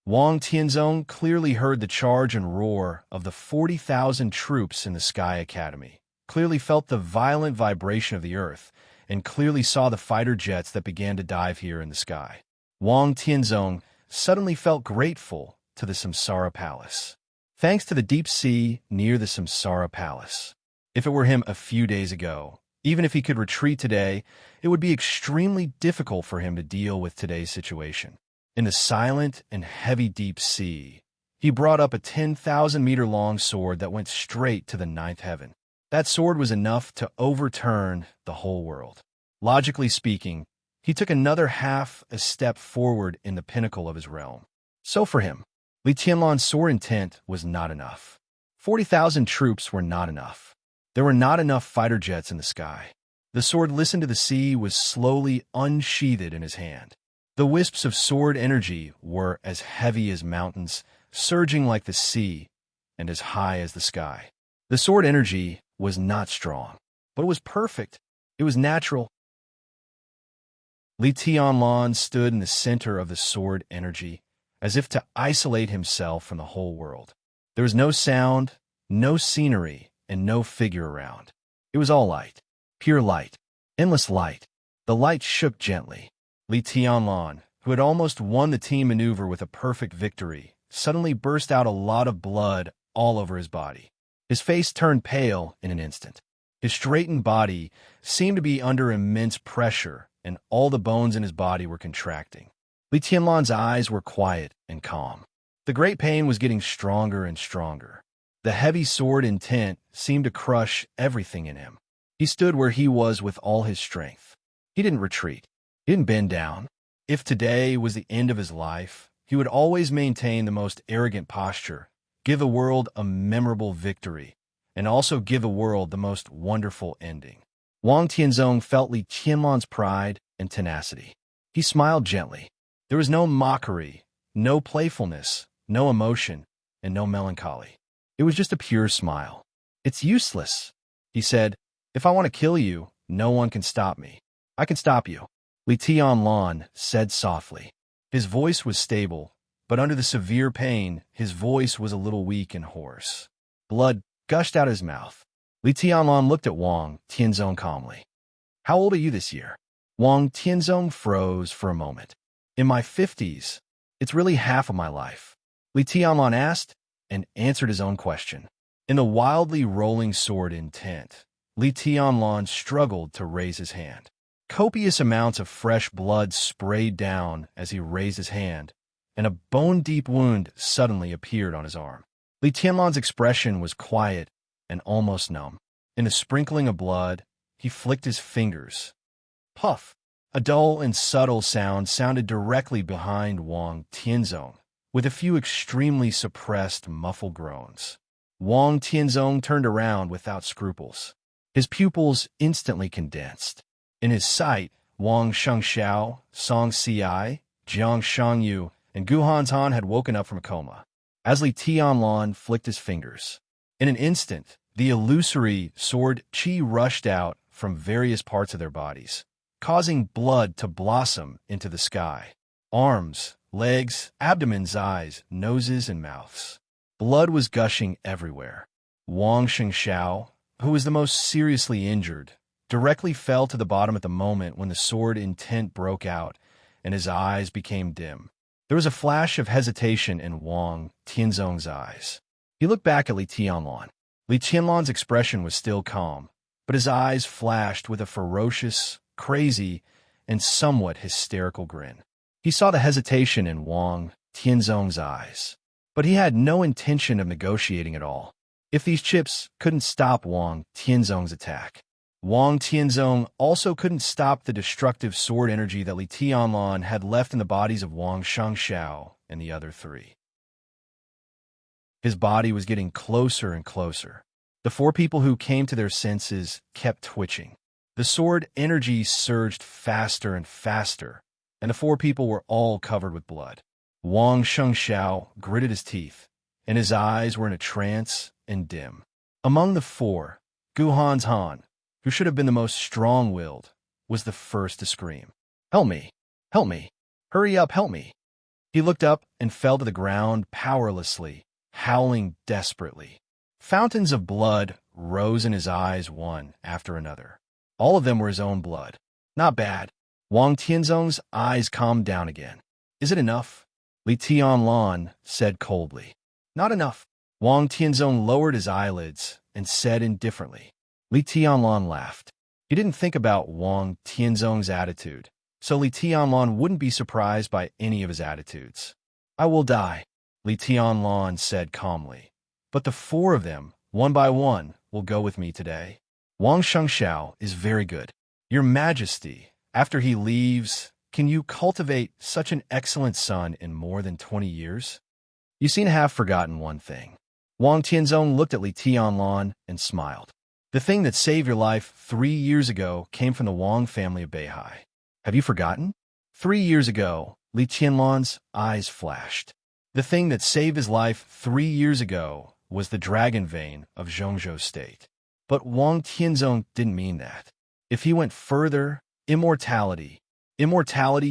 Wang Tianzong clearly heard the charge and roar of the 40,000 troops in the Sky Academy, clearly felt the violent vibration of the earth, and clearly saw the fighter jets that began to dive here in the sky. Wang Tianzong suddenly felt grateful to the Samsara Palace. Thanks to the deep sea near the Samsara Palace. If it were him a few days ago, even if he could retreat today, it would be extremely difficult for him to deal with today's situation. In the silent and heavy deep sea, he brought up a 10,000-meter-long sword that went straight to the ninth heaven. That sword was enough to overturn the whole world. Logically speaking, he took another half a step forward in the pinnacle of his realm. So for him, Li Tianlan's sword intent was not enough. 40,000 troops were not enough. There were not enough fighter jets in the sky. The sword listened to the sea was slowly unsheathed in his hand. The wisps of sword energy were as heavy as mountains, surging like the sea, and as high as the sky. The sword energy was not strong, but it was perfect. It was natural. Li Tianlan stood in the center of the sword energy, as if to isolate himself from the whole world. There was no sound, no scenery, and no figure around. It was all light, pure light, endless light. The light shook gently. Li Tianlan, who had almost won the team maneuver with a perfect victory, suddenly burst out a lot of blood all over his body. His face turned pale in an instant. His straightened body seemed to be under immense pressure, and all the bones in his body were contracting. Li Tianlan's eyes were quiet and calm. The great pain was getting stronger and stronger. The heavy sword intent seemed to crush everything in him. He stood where he was with all his strength. He didn't retreat. He didn't bend down. If today was the end of his life, he would always maintain the most arrogant posture, give the world a memorable victory, and also give the world the most wonderful ending. Wang Tianzong felt Li Tianlan's pride and tenacity. He smiled gently. There was no mockery, no playfulness, no emotion, and no melancholy. It was just a pure smile. "It's useless," he said. "If I want to kill you, no one can stop me. I can stop you." Li Tianlan said softly. His voice was stable, but under the severe pain, his voice was a little weak and hoarse. Blood gushed out of his mouth. Li Tianlan looked at Wang Tianzong calmly. "How old are you this year?" Wang Tianzong froze for a moment. "In my 50s. It's really half of my life." Li Tianlan asked and answered his own question. In the wildly rolling sword intent, Li Tianlan struggled to raise his hand. Copious amounts of fresh blood sprayed down as he raised his hand, and a bone-deep wound suddenly appeared on his arm. Li Tianlan's expression was quiet and almost numb. In the sprinkling of blood, he flicked his fingers. Puff! A dull and subtle sound sounded directly behind Wang Tianzong, with a few extremely suppressed, muffled groans. Wang Tianzong turned around without scruples. His pupils instantly condensed. In his sight, Wang Shengxiao, Song Ci, Jiang Shangyu, and Gu Hanzhan had woken up from a coma. As Li Tianlan flicked his fingers, in an instant, the illusory sword qi rushed out from various parts of their bodies, causing blood to blossom into the sky. Arms, legs, abdomens, eyes, noses, and mouths. Blood was gushing everywhere. Wang Shengxiao, who was the most seriously injured, directly fell to the bottom at the moment when the sword intent broke out and his eyes became dim. There was a flash of hesitation in Wang Tianzong's eyes. He looked back at Li Tianlan. Li Tianlan's expression was still calm, but his eyes flashed with a ferocious, crazy, and somewhat hysterical grin. He saw the hesitation in Wang Tianzong's eyes, but he had no intention of negotiating at all. If these chips couldn't stop Wang Tianzong's attack, Wang Tianzong also couldn't stop the destructive sword energy that Li Tianlan had left in the bodies of Wang Shengxiao and the other three. His body was getting closer and closer. The four people who came to their senses kept twitching. The sword energy surged faster and faster, and the four people were all covered with blood. Wang Shengxiao gritted his teeth, and his eyes were in a trance and dim. Among the four, Gu Hanzhan, who should have been the most strong-willed, was the first to scream. "Help me! Help me! Hurry up, help me!" He looked up and fell to the ground powerlessly, howling desperately. Fountains of blood rose in his eyes one after another. All of them were his own blood. Not bad. Wang Tianzong's eyes calmed down again. "Is it enough?" Li Tianlan said coldly. "Not enough." Wang Tianzong lowered his eyelids and said indifferently. Li Tianlan laughed. He didn't think about Wang Tianzong's attitude, so Li Tianlan wouldn't be surprised by any of his attitudes. "I will die," Li Tianlan said calmly. "But the four of them, one by one, will go with me today. Wang Shengxiao is very good. Your Majesty, after he leaves, can you cultivate such an excellent son in more than 20 years? You seem to have forgotten one thing." Wang Tianzong looked at Li Tianlan and smiled. "The thing that saved your life 3 years ago came from the Wang family of Beihai. Have you forgotten?" 3 years ago, Li Tianlan's eyes flashed. The thing that saved his life 3 years ago was the dragon vein of Zhongzhou State. But Wang Tianzong didn't mean that. If he went further, immortality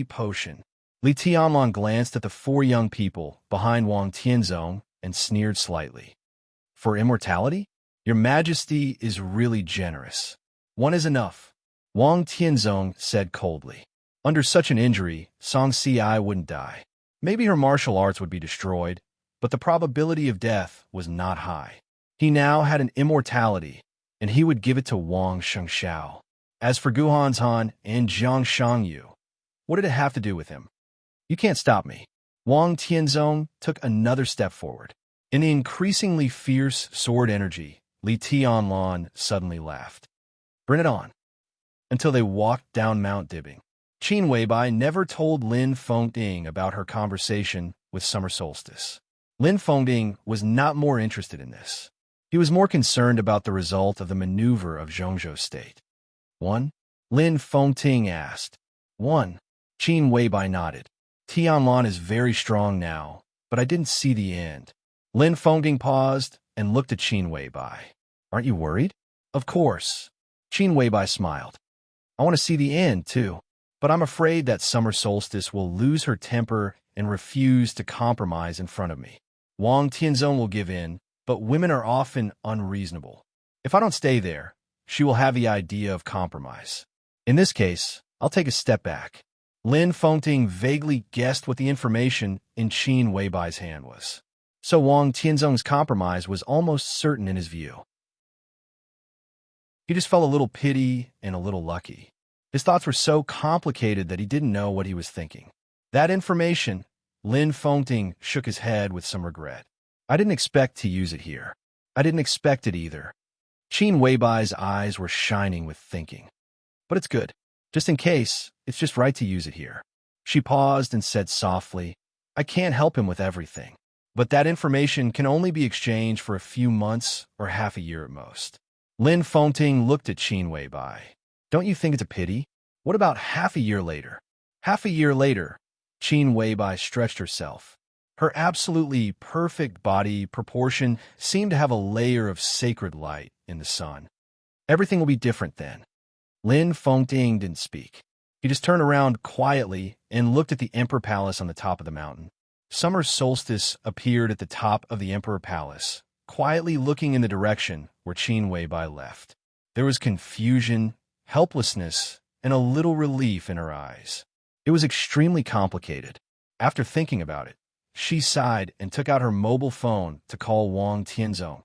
potion. Li Tianlan glanced at the four young people behind Wang Tianzong and sneered slightly. "For immortality? Your Majesty is really generous. One is enough," Wang Tianzong said coldly. Under such an injury, Song Ci wouldn't die. Maybe her martial arts would be destroyed, but the probability of death was not high. He now had an immortality, and he would give it to Wang Shengxiao. As for Gu Hanzhan and Jiang Shangyu, what did it have to do with him? "You can't stop me." Wang Tianzong took another step forward. In the increasingly fierce sword energy, Li Tianlan suddenly laughed. "Bring it on." Until they walked down Mount Dibbing. Qin Weibai never told Lin Fengding about her conversation with Summer Solstice. Lin Fengding was not more interested in this. He was more concerned about the result of the maneuver of Zhongzhou State. "One?" Lin Fengding asked. "One." Qin Weibai nodded. "Tianlan is very strong now, but I didn't see the end." Lin Fengding paused and looked at Qin Weibai. "Aren't you worried?" "Of course." Qin Weibai smiled. "I want to see the end, too. But I'm afraid that Summer Solstice will lose her temper and refuse to compromise in front of me. Wang Tianzong will give in, but women are often unreasonable. If I don't stay there, she will have the idea of compromise. In this case, I'll take a step back." Lin Fengding vaguely guessed what the information in Qin Weibai's hand was. So Wang Tianzong's compromise was almost certain in his view. He just felt a little pity and a little lucky. His thoughts were so complicated that he didn't know what he was thinking. That information, Lin Fengding shook his head with some regret. "I didn't expect to use it here. I didn't expect it either." Qin Weibai's eyes were shining with thinking. "But it's good. Just in case, it's just right to use it here." She paused and said softly, "I can't help him with everything. But that information can only be exchanged for a few months or half a year at most. Lin Fengting looked at Qin Weibai. Don't you think it's a pity? What about half a year later? Half a year later, Qin Weibai stretched herself. Her absolutely perfect body proportion seemed to have a layer of sacred light in the sun. Everything will be different then. Lin Fengting didn't speak. He just turned around quietly and looked at the Emperor Palace on the top of the mountain. Summer solstice appeared at the top of the Emperor Palace, quietly looking in the direction where Qin Weibai left. There was confusion, helplessness, and a little relief in her eyes. It was extremely complicated. After thinking about it, she sighed and took out her mobile phone to call Wang Tianzong.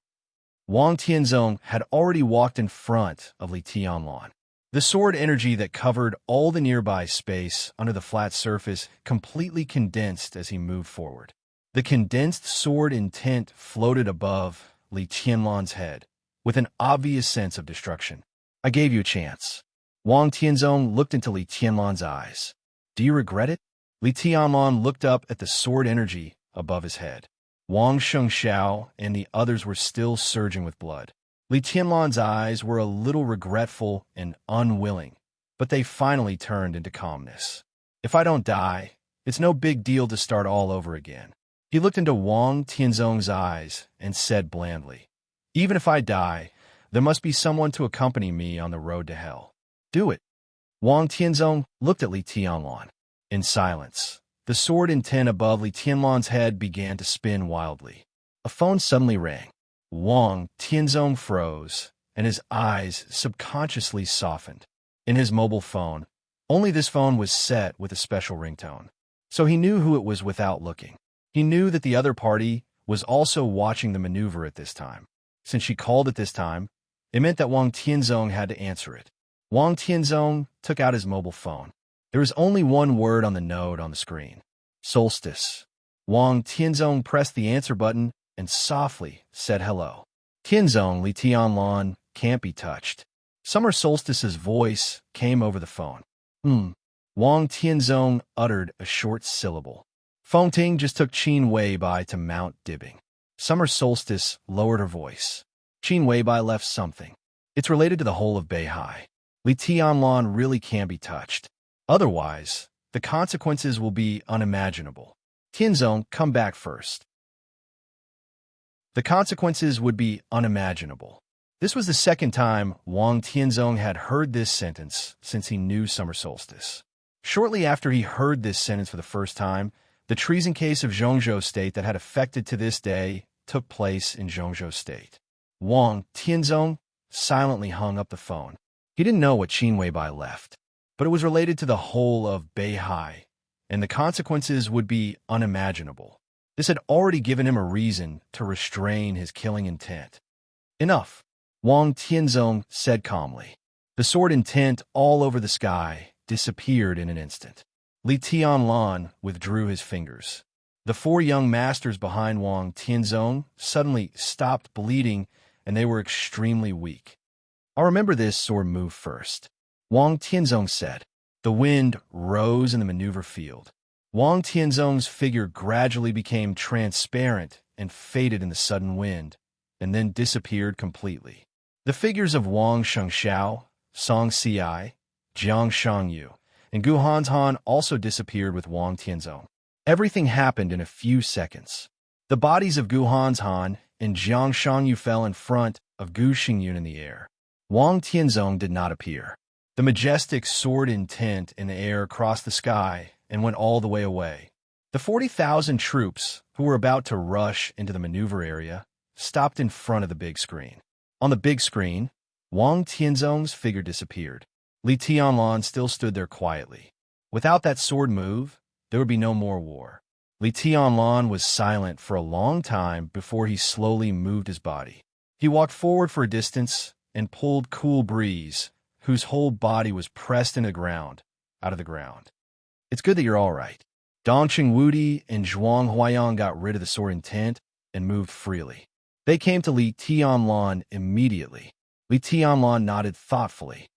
Wang Tianzong had already walked in front of Li Tianlan. The sword energy that covered all the nearby space under the flat surface completely condensed as he moved forward. The condensed sword intent floated above Li Tianlan's head, with an obvious sense of destruction. I gave you a chance. Wang Tianzong looked into Li Tianlan's eyes. Do you regret it? Li Tianlan looked up at the sword energy above his head. Wang Shengxiao and the others were still surging with blood. Li Tianlan's eyes were a little regretful and unwilling, but they finally turned into calmness. If I don't die, it's no big deal to start all over again. He looked into Wang Tianzong's eyes and said blandly, even if I die, there must be someone to accompany me on the road to hell. Do it. Wang Tianzong looked at Li Tianlan. In silence, the sword intent above Li Tianlan's head began to spin wildly. A phone suddenly rang. Wang Tianzong froze, and his eyes subconsciously softened. In his mobile phone, only this phone was set with a special ringtone, so he knew who it was without looking. He knew that the other party was also watching the maneuver at this time. Since she called at this time, it meant that Wang Tianzong had to answer it. Wang Tianzong took out his mobile phone. There was only one word on the node on the screen. Solstice. Wang Tianzong pressed the answer button and softly said hello. Tianzong, Li Tianlan can't be touched. Summer Solstice's voice came over the phone. Wang Tianzong uttered a short syllable. Fengting just took Qin Weibai to Mount Dibbing. Summer Solstice lowered her voice. Qin Weibai left something. It's related to the whole of Beihai. Li Tianlan really can't be touched. Otherwise, the consequences will be unimaginable. Tianzong, come back first. The consequences would be unimaginable. This was the second time Wang Tianzong had heard this sentence since he knew Summer Solstice. Shortly after he heard this sentence for the first time, the treason case of Zhongzhou State that had affected to this day took place in Zhongzhou State. Wang Tianzong silently hung up the phone. He didn't know what Qin Weibai left, but it was related to the whole of Beihai, and the consequences would be unimaginable. This had already given him a reason to restrain his killing intent. Enough, Wang Tianzong said calmly. The sword intent all over the sky disappeared in an instant. Li Tianlan withdrew his fingers. The four young masters behind Wang Tianzong suddenly stopped bleeding, and they were extremely weak. I'll remember this or move first, Wang Tianzong said. The wind rose in the maneuver field. Wang Tianzong's figure gradually became transparent and faded in the sudden wind, and then disappeared completely. The figures of Wang Shengxiao, Song Xiai, Jiang Shangyu, and Gu Hanzhan also disappeared with Wang Tianzong. Everything happened in a few seconds. The bodies of Gu Hanzhan and Jiang Shangyu fell in front of Gu Xingyun in the air. Wang Tianzong did not appear. The majestic sword intent in the air crossed the sky and went all the way away. The 40,000 troops who were about to rush into the maneuver area stopped in front of the big screen. On the big screen, Wang Tianzong's figure disappeared. Li Tianlan still stood there quietly. Without that sword move, there would be no more war. Li Tianlan was silent for a long time before he slowly moved his body. He walked forward for a distance and pulled cool breeze, whose whole body was pressed into the ground, out of the ground. It's good that you're all right. Dongqing Wudi and Zhuang Huaiyang got rid of the sword intent and moved freely. They came to Li Tianlan immediately. Li Tianlan nodded thoughtfully.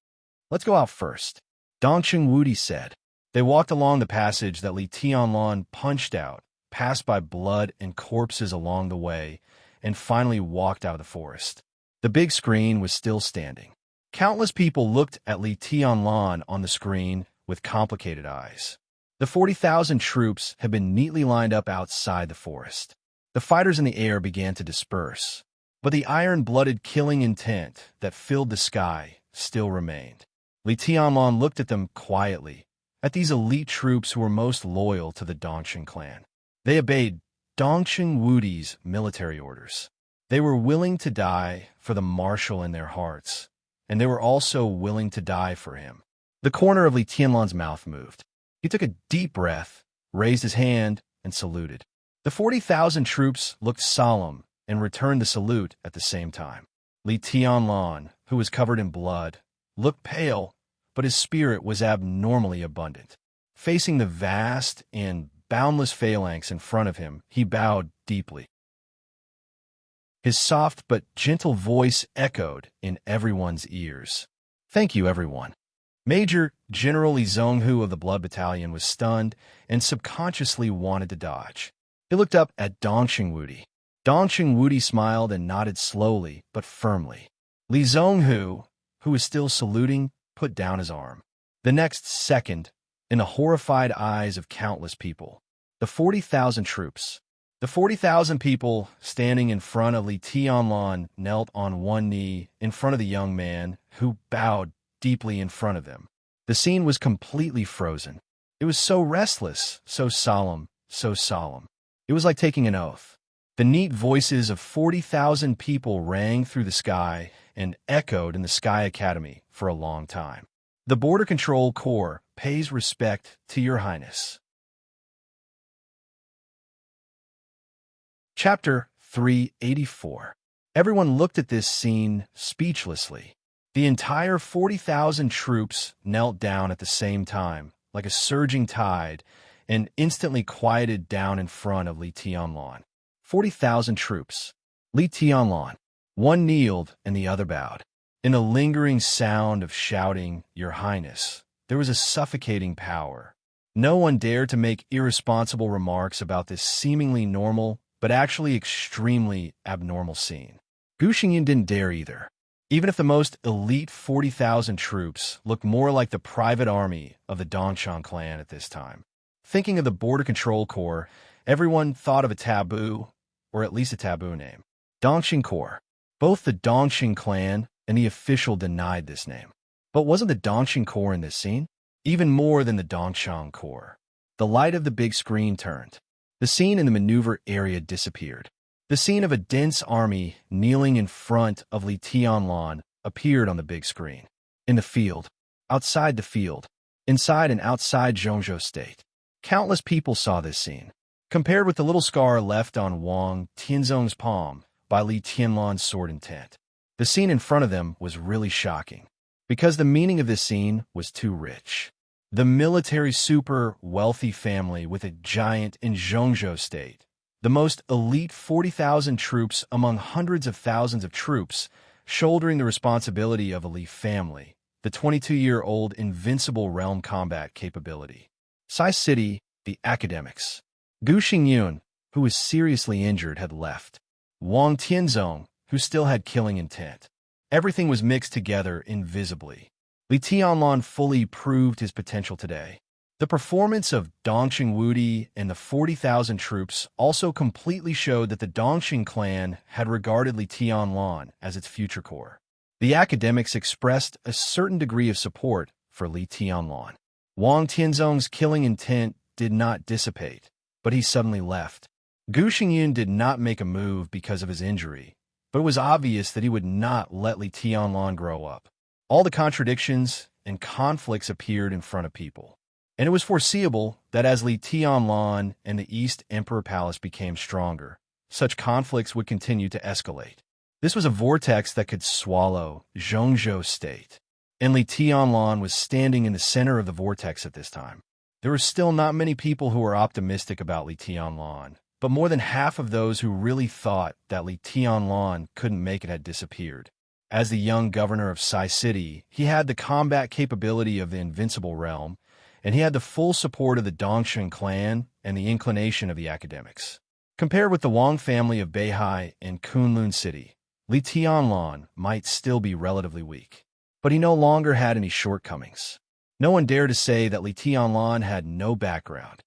Let's go out first, Dongqing Wudi said. They walked along the passage that Li Tianlan punched out, passed by blood and corpses along the way, and finally walked out of the forest. The big screen was still standing. Countless people looked at Li Tianlan on the screen with complicated eyes. The 40,000 troops had been neatly lined up outside the forest. The fighters in the air began to disperse, but the iron-blooded killing intent that filled the sky still remained. Li Tianlan looked at them quietly, at these elite troops who were most loyal to the Dongxing clan. They obeyed Dongxing Wudi's military orders. They were willing to die for the marshal in their hearts, and they were also willing to die for him. The corner of Li Tianlan's mouth moved. He took a deep breath, raised his hand, and saluted. The 40,000 troops looked solemn and returned the salute at the same time. Li Tianlan, who was covered in blood, looked pale, but his spirit was abnormally abundant. Facing the vast and boundless phalanx in front of him, he bowed deeply. His soft but gentle voice echoed in everyone's ears. "Thank you, everyone." Major General Li Zhonghu of the Blood Battalion was stunned and subconsciously wanted to dodge. He looked up at Dongxing Wudi. Dongxing Wudi smiled and nodded slowly but firmly. Li Zhonghu, who was still saluting, put down his arm. The next second, in the horrified eyes of countless people, the 40,000 troops, the 40,000 people standing in front of Li Tianlan knelt on one knee in front of the young man who bowed deeply in front of them. The scene was completely frozen. It was so restless, so solemn, so solemn. It was like taking an oath. The neat voices of 40,000 people rang through the sky and echoed in the Sky Academy for a long time. The Border Control Corps pays respect to Your Highness. Chapter 384. Everyone looked at this scene speechlessly. The entire 40,000 troops knelt down at the same time, like a surging tide, and instantly quieted down in front of Li Tianlan. 40,000 troops. Li Tianlan. One kneeled and the other bowed. In the lingering sound of shouting, "Your Highness," there was a suffocating power. No one dared to make irresponsible remarks about this seemingly normal, but actually extremely abnormal scene. Gu Xingyan didn't dare either. Even if the most elite 40,000 troops looked more like the private army of the Dongxing clan at this time. Thinking of the Border Control Corps, everyone thought of a taboo, or at least a taboo name. Dongxing Corps. Both the Dongxing clan and the official denied this name. But wasn't the Dongxing Corps in this scene? Even more than the Dongxing Corps. The light of the big screen turned. The scene in the maneuver area disappeared. The scene of a dense army kneeling in front of Li Tianlan appeared on the big screen. In the field, outside the field, inside and outside Zhongzhou State, countless people saw this scene. Compared with the little scar left on Wang Tianzong's palm by Li Tianlan's sword intent, the scene in front of them was really shocking, because the meaning of this scene was too rich. The military super wealthy family with a giant in Zhongzhou State, the most elite 40,000 troops among hundreds of thousands of troops, shouldering the responsibility of a Li family, the 22-year-old invincible realm combat capability. Sai City, the academics. Gu Xingyun, who was seriously injured, had left. Wang Tianzong, who still had killing intent. Everything was mixed together invisibly. Li Tianlan fully proved his potential today. The performance of Dongxing Wudi and the 40,000 troops also completely showed that the Dongxing clan had regarded Li Tianlan as its future core. The academics expressed a certain degree of support for Li Tianlan. Wang Tianzong's killing intent did not dissipate, but he suddenly left. Gu Xingyun did not make a move because of his injury, but it was obvious that he would not let Li Tianlan grow up. All the contradictions and conflicts appeared in front of people. And it was foreseeable that as Li Tianlan and the East Emperor Palace became stronger, such conflicts would continue to escalate. This was a vortex that could swallow Zhongzhou State, and Li Tianlan was standing in the center of the vortex at this time. There were still not many people who were optimistic about Li Tianlan, but more than half of those who really thought that Li Tianlan couldn't make it had disappeared. As the young governor of Sai City, he had the combat capability of the invincible realm, and he had the full support of the Dongxing clan and the inclination of the academics. Compared with the Wang family of Beihai and Kunlun City, Li Tianlan might still be relatively weak, but he no longer had any shortcomings. No one dared to say that Li Tianlan had no background.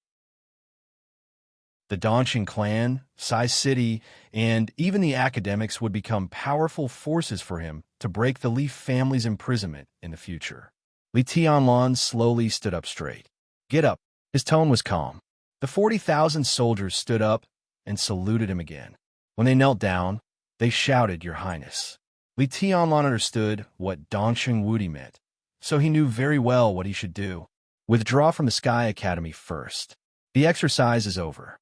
The Dongqing clan, Sai City, and even the academics would become powerful forces for him to break the Li family's imprisonment in the future. Li Tianlan slowly stood up straight. "Get up." His tone was calm. The 40,000 soldiers stood up and saluted him again. When they knelt down, they shouted, "Your Highness." Li Tianlan understood what Dongqing Wudi meant, so he knew very well what he should do. Withdraw from the Sky Academy first. The exercise is over.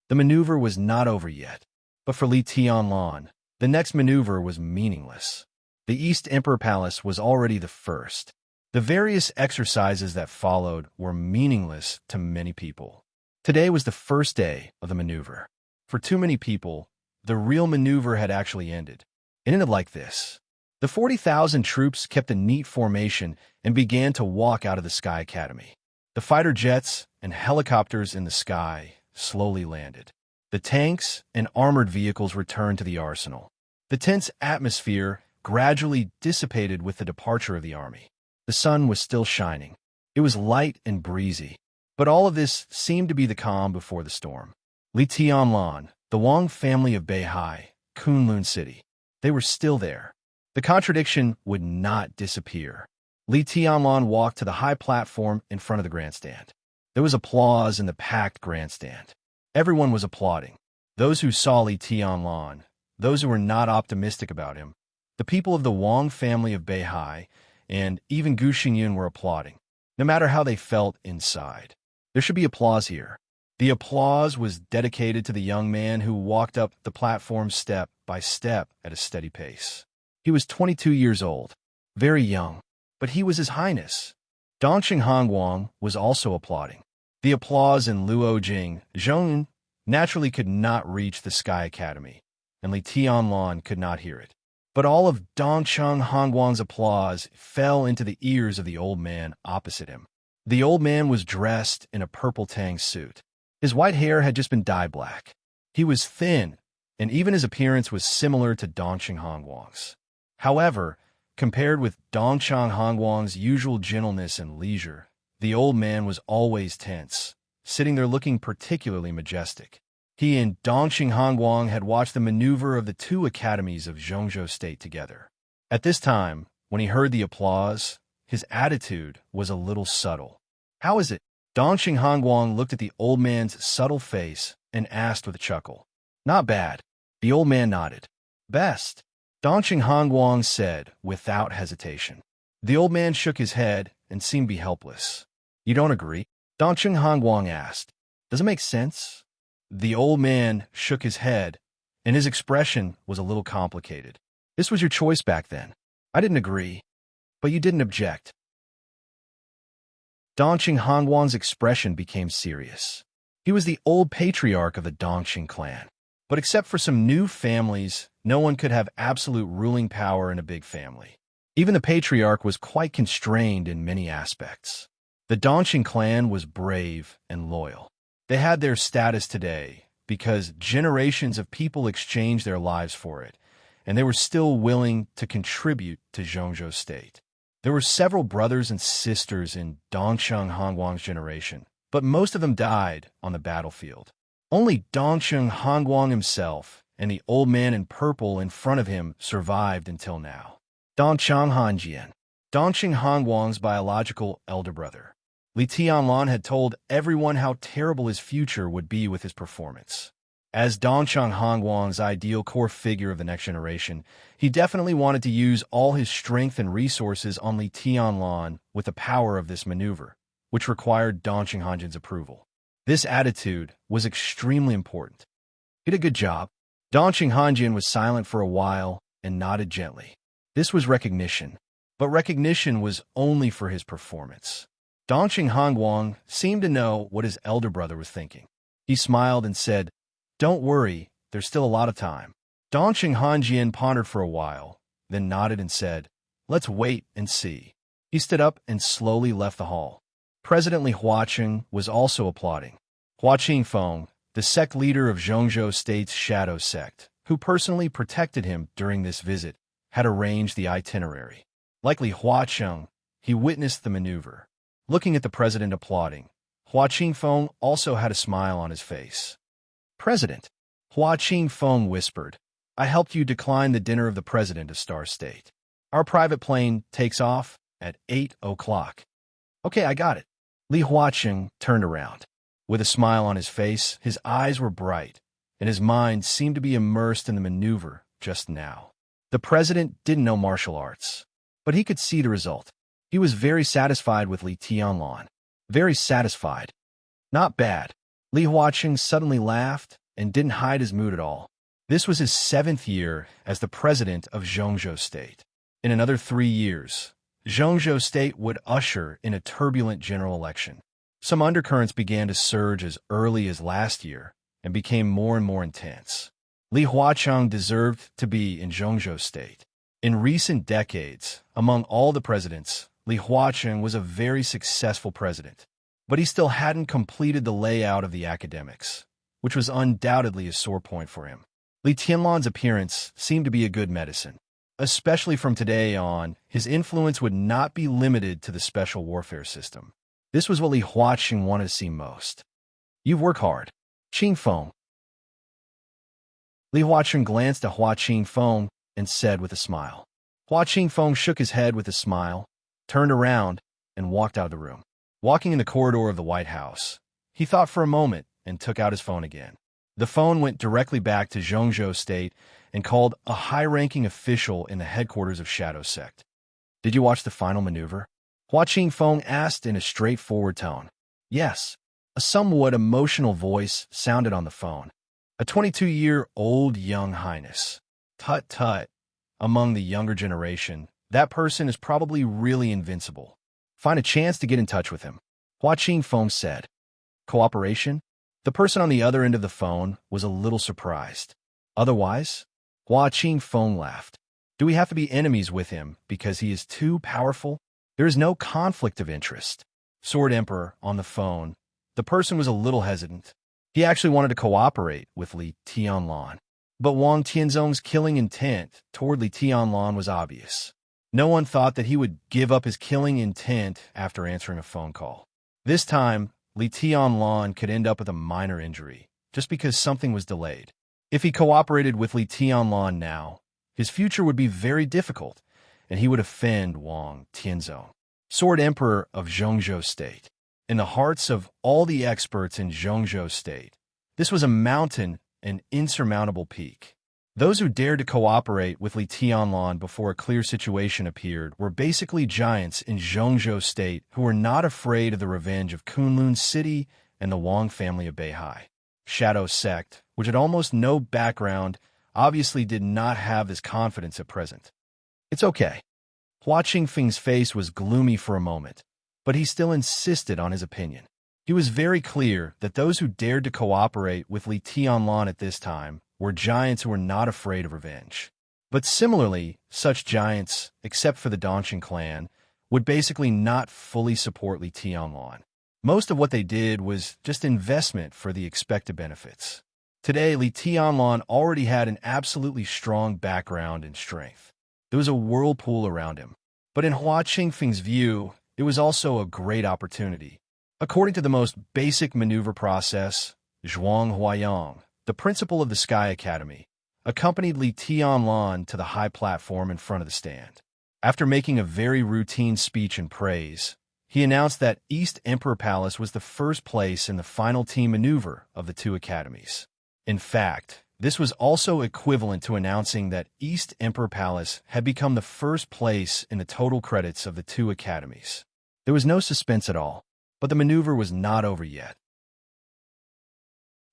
The maneuver was not over yet, but for Li Tianlan, the next maneuver was meaningless. The East Emperor Palace was already the first. The various exercises that followed were meaningless to many people. Today was the first day of the maneuver. For too many people, the real maneuver had actually ended. It ended like this. The 40,000 troops kept a neat formation and began to walk out of the Sky Academy. The fighter jets and helicopters in the sky slowly landed. The tanks and armored vehicles returned to the arsenal. The tense atmosphere gradually dissipated with the departure of the army. The sun was still shining. It was light and breezy. But all of this seemed to be the calm before the storm. Li Tianlan, the Wang family of Beihai, Kunlun City. They were still there. The contradiction would not disappear. Li Tianlan walked to the high platform in front of the grandstand. There was applause in the packed grandstand. Everyone was applauding. Those who saw Li Tianlan, those who were not optimistic about him, the people of the Wang family of Beihai, and even Gu Xingyun were applauding, no matter how they felt inside. There should be applause here. The applause was dedicated to the young man who walked up the platform step by step at a steady pace. He was 22 years old, very young, but he was His Highness. Dongqing Hongguang was also applauding. The applause in Luojing, Zhongyun, naturally could not reach the Sky Academy, and Li Tianlan could not hear it. But all of Dongqing Hongguang's applause fell into the ears of the old man opposite him. The old man was dressed in a purple tang suit. His white hair had just been dyed black. He was thin, and even his appearance was similar to Dongqing Hongguang's. However, compared with Dongqing Hongguang's usual gentleness and leisure, the old man was always tense, sitting there looking particularly majestic. He and Dongqing Hongguang had watched the maneuver of the two academies of Zhongzhou State together. At this time, when he heard the applause, his attitude was a little subtle. "How is it?" Dongqing Hongguang looked at the old man's subtle face and asked with a chuckle. "Not bad." The old man nodded. "Best," Dongqing Hongguang said without hesitation. The old man shook his head and seemed to be helpless. "You don't agree?" Dongqing Hongguang asked. "Does it make sense?" The old man shook his head, and his expression was a little complicated. "This was your choice back then. I didn't agree, but you didn't object." Dongqing Hongguang's expression became serious. He was the old patriarch of the Dongqing clan. But except for some new families, no one could have absolute ruling power in a big family. Even the patriarch was quite constrained in many aspects. The Dongqing clan was brave and loyal. They had their status today because generations of people exchanged their lives for it, and they were still willing to contribute to Zhongzhou State. There were several brothers and sisters in Dongqing Hongguang's generation, but most of them died on the battlefield. Only Dongqing Hongguang himself and the old man in purple in front of him survived until now. Dongqing Hanjian, Dongqing Hongguang's biological elder brother. Li Tianlan had told everyone how terrible his future would be with his performance. As Dongqing Hongguang's ideal core figure of the next generation, he definitely wanted to use all his strength and resources on Li Tianlan with the power of this maneuver, which required Dongqing Hanjian's approval. This attitude was extremely important. "You did a good job." Dongqing Hanjian was silent for a while and nodded gently. This was recognition, but recognition was only for his performance. Dongqing Hongguang seemed to know what his elder brother was thinking. He smiled and said, "Don't worry, there's still a lot of time." Dongqing Hanjian pondered for a while, then nodded and said, "Let's wait and see." He stood up and slowly left the hall. President Li Huaqing was also applauding. Hua Qingfeng, the sect leader of Zhongzhou State's shadow sect, who personally protected him during this visit, had arranged the itinerary. Like Li Huacheng, he witnessed the maneuver. Looking at the president applauding, Hua Qingfeng also had a smile on his face. "President," Hua Qingfeng whispered, "I helped you decline the dinner of the president of Star State. Our private plane takes off at 8 o'clock. Okay, I got it." Li Huacheng turned around. With a smile on his face, his eyes were bright, and his mind seemed to be immersed in the maneuver just now. The president didn't know martial arts, but he could see the result. He was very satisfied with Li Tianlan. Very satisfied. Not bad. Li Huacheng suddenly laughed and didn't hide his mood at all. This was his 7th year as the president of Zhongzhou State. In another 3 years, Zhongzhou State would usher in a turbulent general election. Some undercurrents began to surge as early as last year and became more and more intense. Li Huacheng deserved to be in Zhongzhou State. In recent decades, among all the presidents, Li Huacheng was a very successful president, but he still hadn't completed the layout of the academics, which was undoubtedly a sore point for him. Li Tianlan's appearance seemed to be a good medicine. Especially from today on, his influence would not be limited to the special warfare system. This was what Li Huacheng wanted to see most. "You've worked hard, Qingfeng." Li Huacheng glanced at Hua Qingfeng and said with a smile. Hua Qingfeng shook his head with a smile, turned around, and walked out of the room. Walking in the corridor of the White House, he thought for a moment and took out his phone again. The phone went directly back to Zhongzhou State and called a high-ranking official in the headquarters of Shadow Sect. "Did you watch the final maneuver?" Hua Qingfeng asked in a straightforward tone. "Yes." A somewhat emotional voice sounded on the phone. "A 22-year-old young highness." "Tut tut. Among the younger generation, that person is probably really invincible. Find a chance to get in touch with him," Hua Qingfeng said. "Cooperation?" The person on the other end of the phone was a little surprised. "Otherwise?" Hua Qingfeng laughed. "Do we have to be enemies with him because he is too powerful? There is no conflict of interest." Sword Emperor on the phone. The person was a little hesitant. He actually wanted to cooperate with Li Tianlan. But Wang Tianzong's killing intent toward Li Tianlan was obvious. No one thought that he would give up his killing intent after answering a phone call. This time, Li Tianlan could end up with a minor injury, just because something was delayed. If he cooperated with Li Tianlan now, his future would be very difficult, and he would offend Wang Tianzong, Sword Emperor of Zhongzhou State. In the hearts of all the experts in Zhongzhou State, this was a mountain, an insurmountable peak. Those who dared to cooperate with Li Tianlan before a clear situation appeared were basically giants in Zhongzhou State who were not afraid of the revenge of Kunlun City and the Wang family of Beihai. Shadow Sect, which had almost no background, obviously did not have this confidence at present. "It's okay." Hua Qingfeng's face was gloomy for a moment, but he still insisted on his opinion. He was very clear that those who dared to cooperate with Li Tianlan at this time were giants who were not afraid of revenge. But similarly, such giants, except for the Dongqing clan, would basically not fully support Li Tianlan. Most of what they did was just investment for the expected benefits. Today, Li Tianlan already had an absolutely strong background and strength. There was a whirlpool around him. But in Hua Qingfeng's view, it was also a great opportunity. According to the most basic maneuver process, Zhuang Huayang, the principal of the Sky Academy, accompanied Li Tianlan to the high platform in front of the stand. After making a very routine speech in praise, he announced that East Emperor Palace was the first place in the final team maneuver of the two academies. In fact, this was also equivalent to announcing that East Emperor Palace had become the first place in the total credits of the two academies. There was no suspense at all, but the maneuver was not over yet.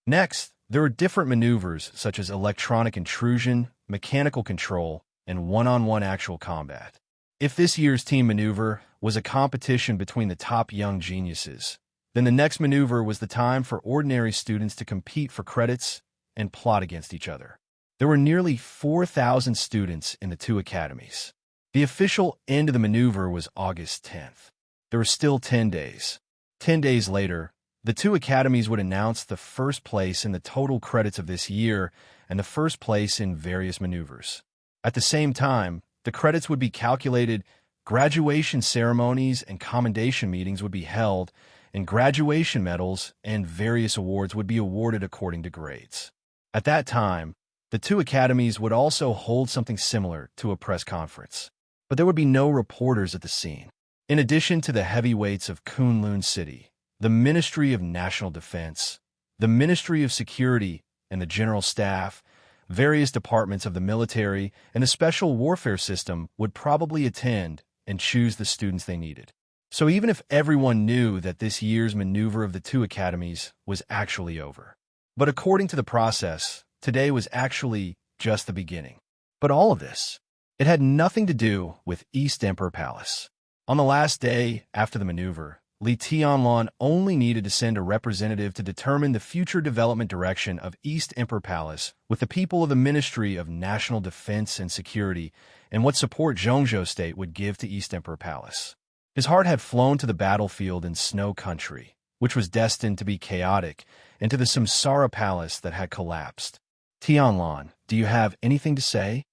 Next, there were different maneuvers such as electronic intrusion, mechanical control, and one-on-one actual combat. If this year's team maneuver was a competition between the top young geniuses, then the next maneuver was the time for ordinary students to compete for credits and plot against each other. There were nearly 4,000 students in the two academies. The official end of the maneuver was August 10th. There were still 10 days. 10 days later, the two academies would announce the first place in the total credits of this year, and the first place in various maneuvers. At the same time, the credits would be calculated, graduation ceremonies and commendation meetings would be held, and graduation medals and various awards would be awarded according to grades. At that time, the two academies would also hold something similar to a press conference, but there would be no reporters at the scene. In addition to the heavyweights of Kunlun City, the Ministry of National Defense, the Ministry of Security, and the General Staff, various departments of the military, and the Special Warfare System would probably attend and choose the students they needed. So even if everyone knew that this year's maneuver of the two academies was actually over. But according to the process, today was actually just the beginning. But all of this, it had nothing to do with East Emperor Palace. On the last day after the maneuver, Li Tianlan only needed to send a representative to determine the future development direction of East Emperor Palace with the people of the Ministry of National Defense and Security and what support Zhongzhou State would give to East Emperor Palace. His heart had flown to the battlefield in Snow Country, which was destined to be chaotic, and to the Samsara Palace that had collapsed. Tianlan, do you have anything to say?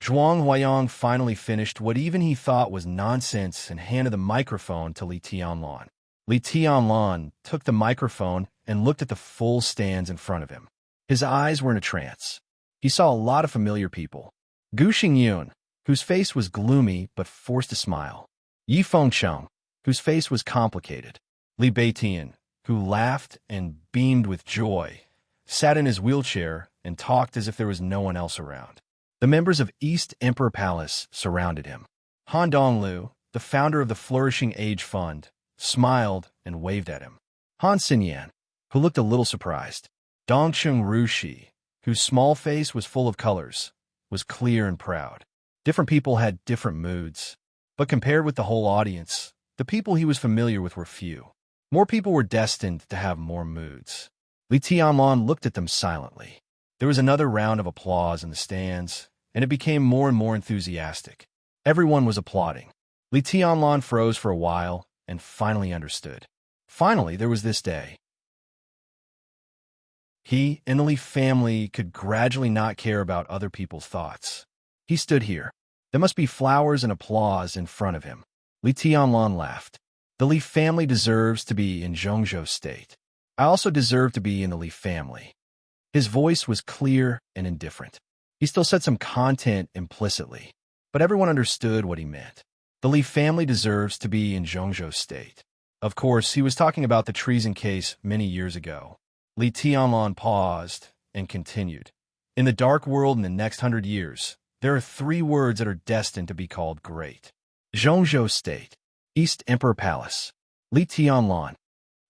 Zhuang Huayong finally finished what even he thought was nonsense and handed the microphone to Li Tianlan. Li Tianlan took the microphone and looked at the full stands in front of him. His eyes were in a trance. He saw a lot of familiar people. Gu Xingyun, whose face was gloomy but forced a smile. Yi Fengcheng, whose face was complicated. Li Beitian, who laughed and beamed with joy, sat in his wheelchair and talked as if there was no one else around. The members of East Emperor Palace surrounded him. Han Donglu, the founder of the Flourishing Age Fund, smiled and waved at him. Han Xinyan, who looked a little surprised. Dongcheng Rushi, whose small face was full of colors, was clear and proud. Different people had different moods, but compared with the whole audience, the people he was familiar with were few. More people were destined to have more moods. Li Tianlan looked at them silently. There was another round of applause in the stands, and it became more and more enthusiastic. Everyone was applauding. Li Tianlan froze for a while and finally understood. Finally, there was this day. He and the Li family could gradually not care about other people's thoughts. He stood here. There must be flowers and applause in front of him. Li Tianlan laughed. The Li family deserves to be in Zhongzhou State. I also deserve to be in the Li family. His voice was clear and indifferent. He still said some content implicitly, but everyone understood what he meant. The Li family deserves to be in Zhongzhou State. Of course, he was talking about the treason case many years ago. Li Tianlan paused and continued. In the dark world in the next 100 years, there are 3 words that are destined to be called great. Zhongzhou State, East Emperor Palace, Li Tianlan.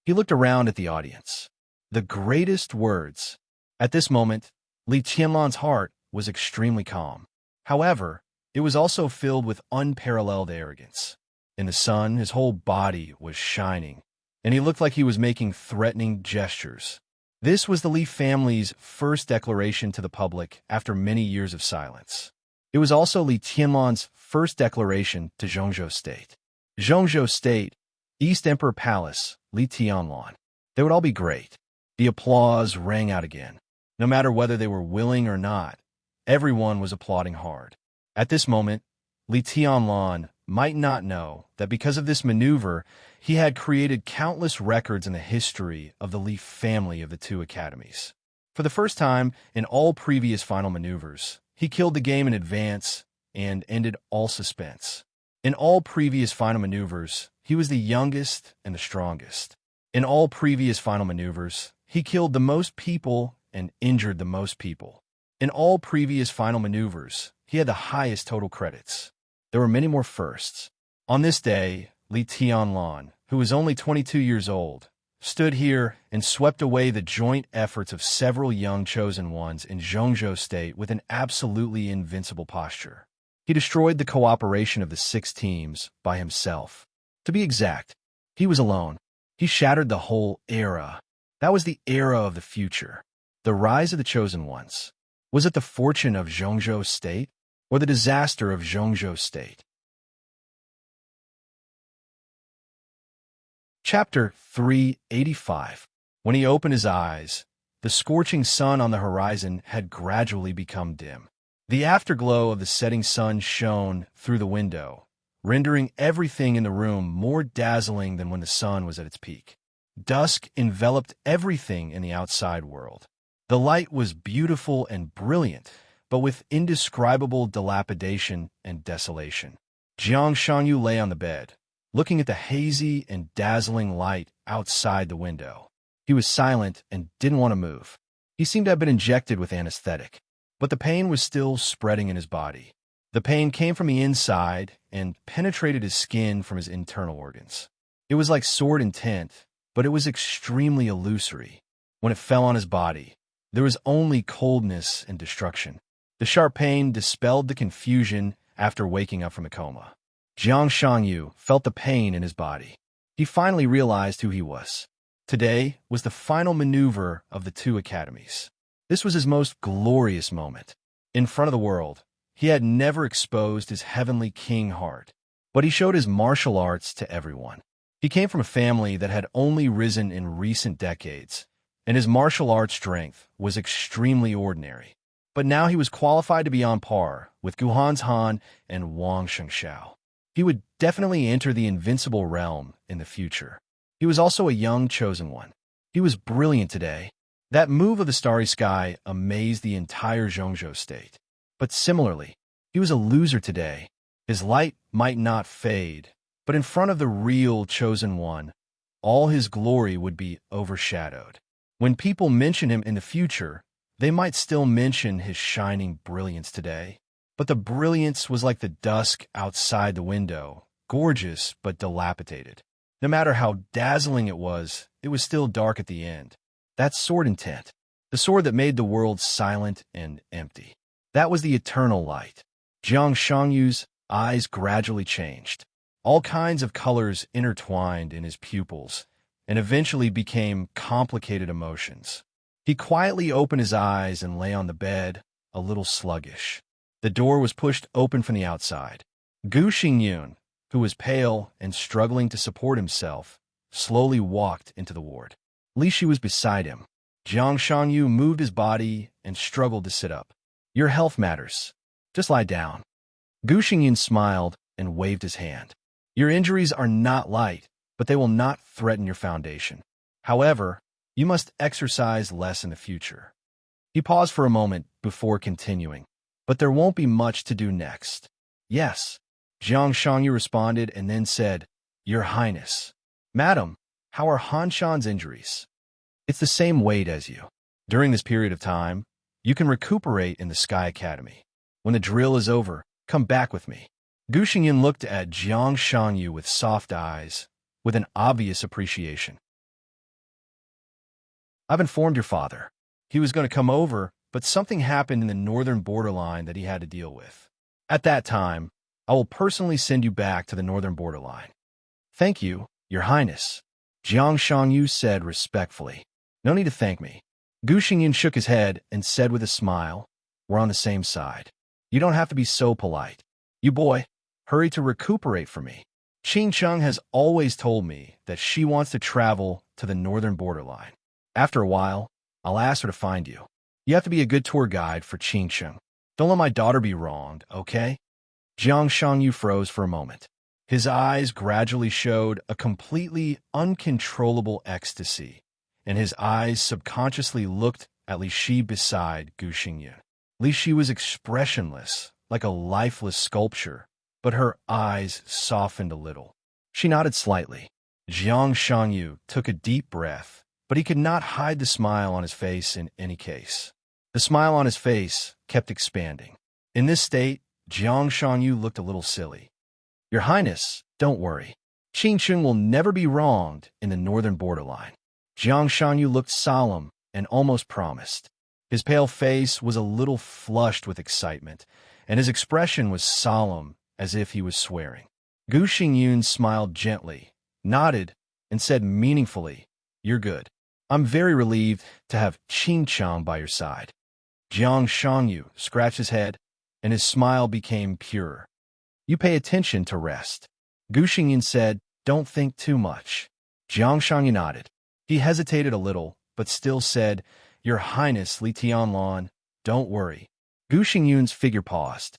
He looked around at the audience. The greatest words. At this moment, Li Tianlan's heart was extremely calm. However, it was also filled with unparalleled arrogance. In the sun, his whole body was shining, and he looked like he was making threatening gestures. This was the Li family's first declaration to the public after many years of silence. It was also Li Tianlan's first declaration to Zhongzhou State. Zhongzhou State, East Emperor Palace, Li Tianlan. They would all be great. The applause rang out again. No matter whether they were willing or not, everyone was applauding hard. At this moment, Li Tianlan might not know that because of this maneuver, he had created countless records in the history of the Li family of the 2 academies. For the first time in all previous final maneuvers, he killed the game in advance and ended all suspense. In all previous final maneuvers, he was the youngest and the strongest. In all previous final maneuvers, he killed the most people and injured the most people. In all previous final maneuvers, he had the highest total credits. There were many more firsts. On this day, Li Tianlan, who was only 22 years old, stood here and swept away the joint efforts of several young chosen ones in Zhongzhou State with an absolutely invincible posture. He destroyed the cooperation of the 6 teams by himself. To be exact, he was alone. He shattered the whole era. That was the era of the future. The rise of the chosen ones. Was it the fortune of Zhongzhou State or the disaster of Zhongzhou State? Chapter 385. When he opened his eyes, The scorching sun on the horizon had gradually become dim. The afterglow of the setting sun shone through the window, rendering everything in the room more dazzling than when the sun was at its peak. Dusk enveloped everything in the outside world. The light was beautiful and brilliant, but with indescribable dilapidation and desolation. Jiang Shanyu lay on the bed, looking at the hazy and dazzling light outside the window. He was silent and didn't want to move. He seemed to have been injected with anesthetic, but the pain was still spreading in his body. The pain came from the inside and penetrated his skin from his internal organs. It was like sword intent, but it was extremely illusory. When it fell on his body, there was only coldness and destruction. The sharp pain dispelled the confusion after waking up from a coma. Jiang Shangyu felt the pain in his body. He finally realized who he was. Today was the final maneuver of the two academies. This was his most glorious moment. In front of the world, he had never exposed his heavenly king heart, but he showed his martial arts to everyone. He came from a family that had only risen in recent decades, and his martial arts strength was extremely ordinary. But now he was qualified to be on par with Guhan's Han and Wang Shengshao. He would definitely enter the invincible realm in the future. He was also a young chosen one. He was brilliant today. That move of the starry sky amazed the entire Zhongzhou state. But similarly, he was a loser today. His light might not fade, but in front of the real chosen one, all his glory would be overshadowed. When people mention him in the future, they might still mention his shining brilliance today. But the brilliance was like the dusk outside the window, gorgeous but dilapidated. No matter how dazzling it was still dark at the end. That sword intent, the sword that made the world silent and empty. That was the eternal light. Jiang Shangyu's eyes gradually changed. All kinds of colors intertwined in his pupils and eventually became complicated emotions. He quietly opened his eyes and lay on the bed, a little sluggish. The door was pushed open from the outside. Gu Xingyun, who was pale and struggling to support himself, slowly walked into the ward. Li Shi was beside him. Jiang Shangyu moved his body and struggled to sit up. Your health matters. Just lie down. Gu Xingyun smiled and waved his hand. Your injuries are not light, but they will not threaten your foundation. However, you must exercise less in the future. He paused for a moment before continuing. But there won't be much to do next. Yes, Jiang Shangyu responded and then said, Your Highness. Madam, how are Han Shan's injuries? It's the same weight as you. During this period of time, you can recuperate in the Sky Academy. When the drill is over, come back with me. Gu Xingyan looked at Jiang Shangyu with soft eyes, with an obvious appreciation. I've informed your father. He was going to come over, but something happened in the northern borderline that he had to deal with. At that time, I will personally send you back to the northern borderline. Thank you, Your Highness, Jiang Shangyu said respectfully. No need to thank me. Gu Xingyan shook his head and said with a smile, We're on the same side. You don't have to be so polite. You boy, hurry to recuperate for me. Qing Cheng has always told me that she wants to travel to the northern borderline. After a while, I'll ask her to find you. You have to be a good tour guide for Qing Cheng. Don't let my daughter be wronged, okay? Jiang Shangyu froze for a moment. His eyes gradually showed a completely uncontrollable ecstasy, and his eyes subconsciously looked at Li Shi beside Gu Xingyan. Li Shi was expressionless, like a lifeless sculpture, but her eyes softened a little. She nodded slightly. Jiang Shangyu took a deep breath, but he could not hide the smile on his face in any case. The smile on his face kept expanding. In this state, Jiang Shangyu looked a little silly. Your Highness, don't worry. Qing Cheng will never be wronged in the northern borderline. Jiang Shangyu looked solemn and almost promised. His pale face was a little flushed with excitement, and his expression was solemn as if he was swearing. Gu Xingyun smiled gently, nodded, and said meaningfully, You're good. I'm very relieved to have Qing Cheng by your side. Jiang Shangyu scratched his head, and his smile became purer. You pay attention to rest. Gu Xingyan said, Don't think too much. Jiang Shangyu nodded. He hesitated a little, but still said, Your Highness Li Tianlan, don't worry. Gu Xingyun's figure paused.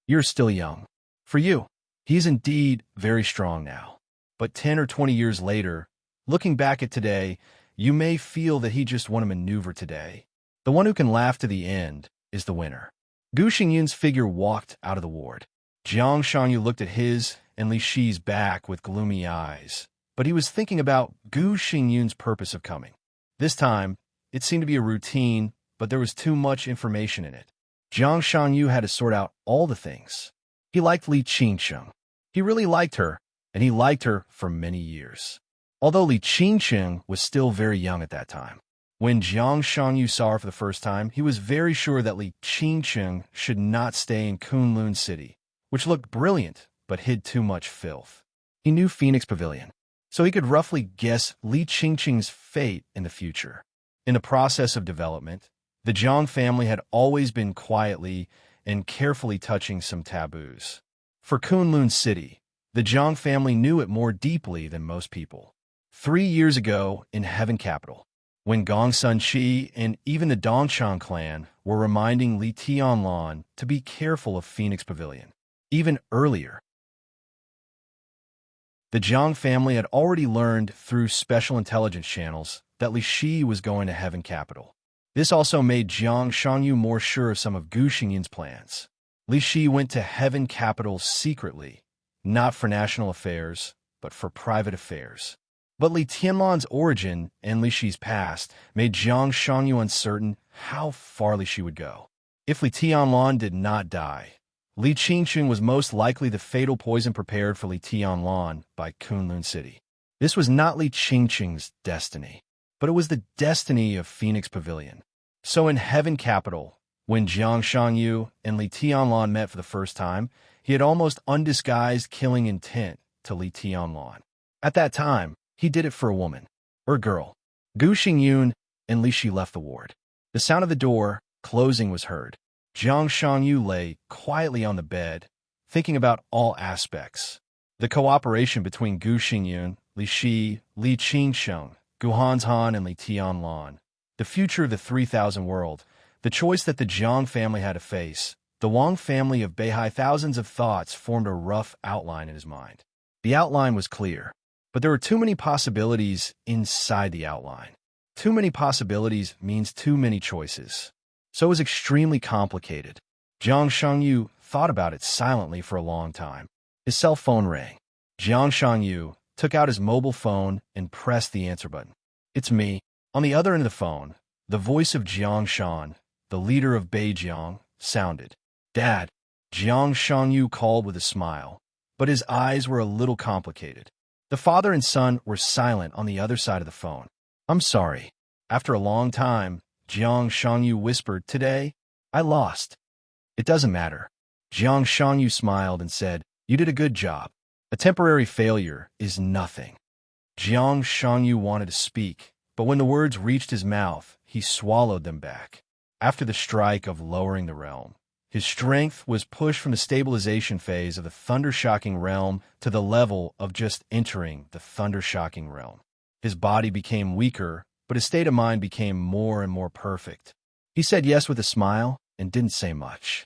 You're still young. For you, he's indeed very strong now. But 10 or 20 years later, looking back at today, you may feel that he just won a maneuver today. The one who can laugh to the end is the winner. Gu Xingyun's figure walked out of the ward. Jiang Shangyu looked at his and Li Shi's back with gloomy eyes, but he was thinking about Gu Xingyun's purpose of coming. This time, it seemed to be a routine, but there was too much information in it. Jiang Shangyu had to sort out all the things. He liked Li Qingsheng. He really liked her, and he liked her for many years. Although Li Qingsheng was still very young at that time. When Jiang Shangyu saw her for the first time, he was very sure that Li Qingsheng should not stay in Kunlun City, which looked brilliant but hid too much filth. He knew Phoenix Pavilion, so he could roughly guess Li Qingsheng's fate in the future. In the process of development, the Jiang family had always been quietly and carefully touching some taboos. For Kunlun City, the Jiang family knew it more deeply than most people. 3 years ago in Heaven Capital, when Gong Sun Qi and even the Dongchang clan were reminding Li Tianlan to be careful of Phoenix Pavilion. Even earlier, the Jiang family had already learned through special intelligence channels that Li Shi was going to Heaven Capital. This also made Jiang Shangyu more sure of some of Gu Xingyun's plans. Li Shi went to Heaven Capital secretly, not for national affairs, but for private affairs. But Li Tianlan's origin and Li Shi's past made Jiang Shangyu uncertain how far Li Shi would go. If Li Tianlan did not die, Li Qingsheng was most likely the fatal poison prepared for Li Tianlan by Kunlun City. This was not Li Qingsheng's destiny, but it was the destiny of Phoenix Pavilion. So in Heaven Capital, when Jiang Shangyu and Li Tianlan met for the first time, he had almost undisguised killing intent to Li Tianlan. At that time, he did it for a woman, or a girl. Gu Xingyun and Li Shi left the ward. The sound of the door closing was heard. Jiang Shangyu lay quietly on the bed, thinking about all aspects. The cooperation between Gu Xingyun, Li Shi, Li Qingsheng, Gu Hanzhan, and Li Tianlan, the future of the 3000 world, the choice that the Jiang family had to face, the Wang family of Beihai. Thousands of thoughts formed a rough outline in his mind. The outline was clear, but there were too many possibilities inside the outline. Too many possibilities means too many choices. So it was extremely complicated. Jiang Shangyu thought about it silently for a long time. His cell phone rang. Jiang Shangyu took out his mobile phone and pressed the answer button. It's me. On the other end of the phone, the voice of Jiang Shan, the leader of Beijiang, sounded. Dad. Jiang Shangyu called with a smile, but his eyes were a little complicated. The father and son were silent on the other side of the phone. I'm sorry. After a long time, Jiang Shangyu whispered, Today, I lost. It doesn't matter. Jiang Shangyu smiled and said, You did a good job. A temporary failure is nothing. Jiang Shangyu wanted to speak, but when the words reached his mouth, he swallowed them back. After the strike of lowering the realm, his strength was pushed from the stabilization phase of the thunder-shocking realm to the level of just entering the thunder-shocking realm. His body became weaker, but his state of mind became more and more perfect. He said yes with a smile and didn't say much.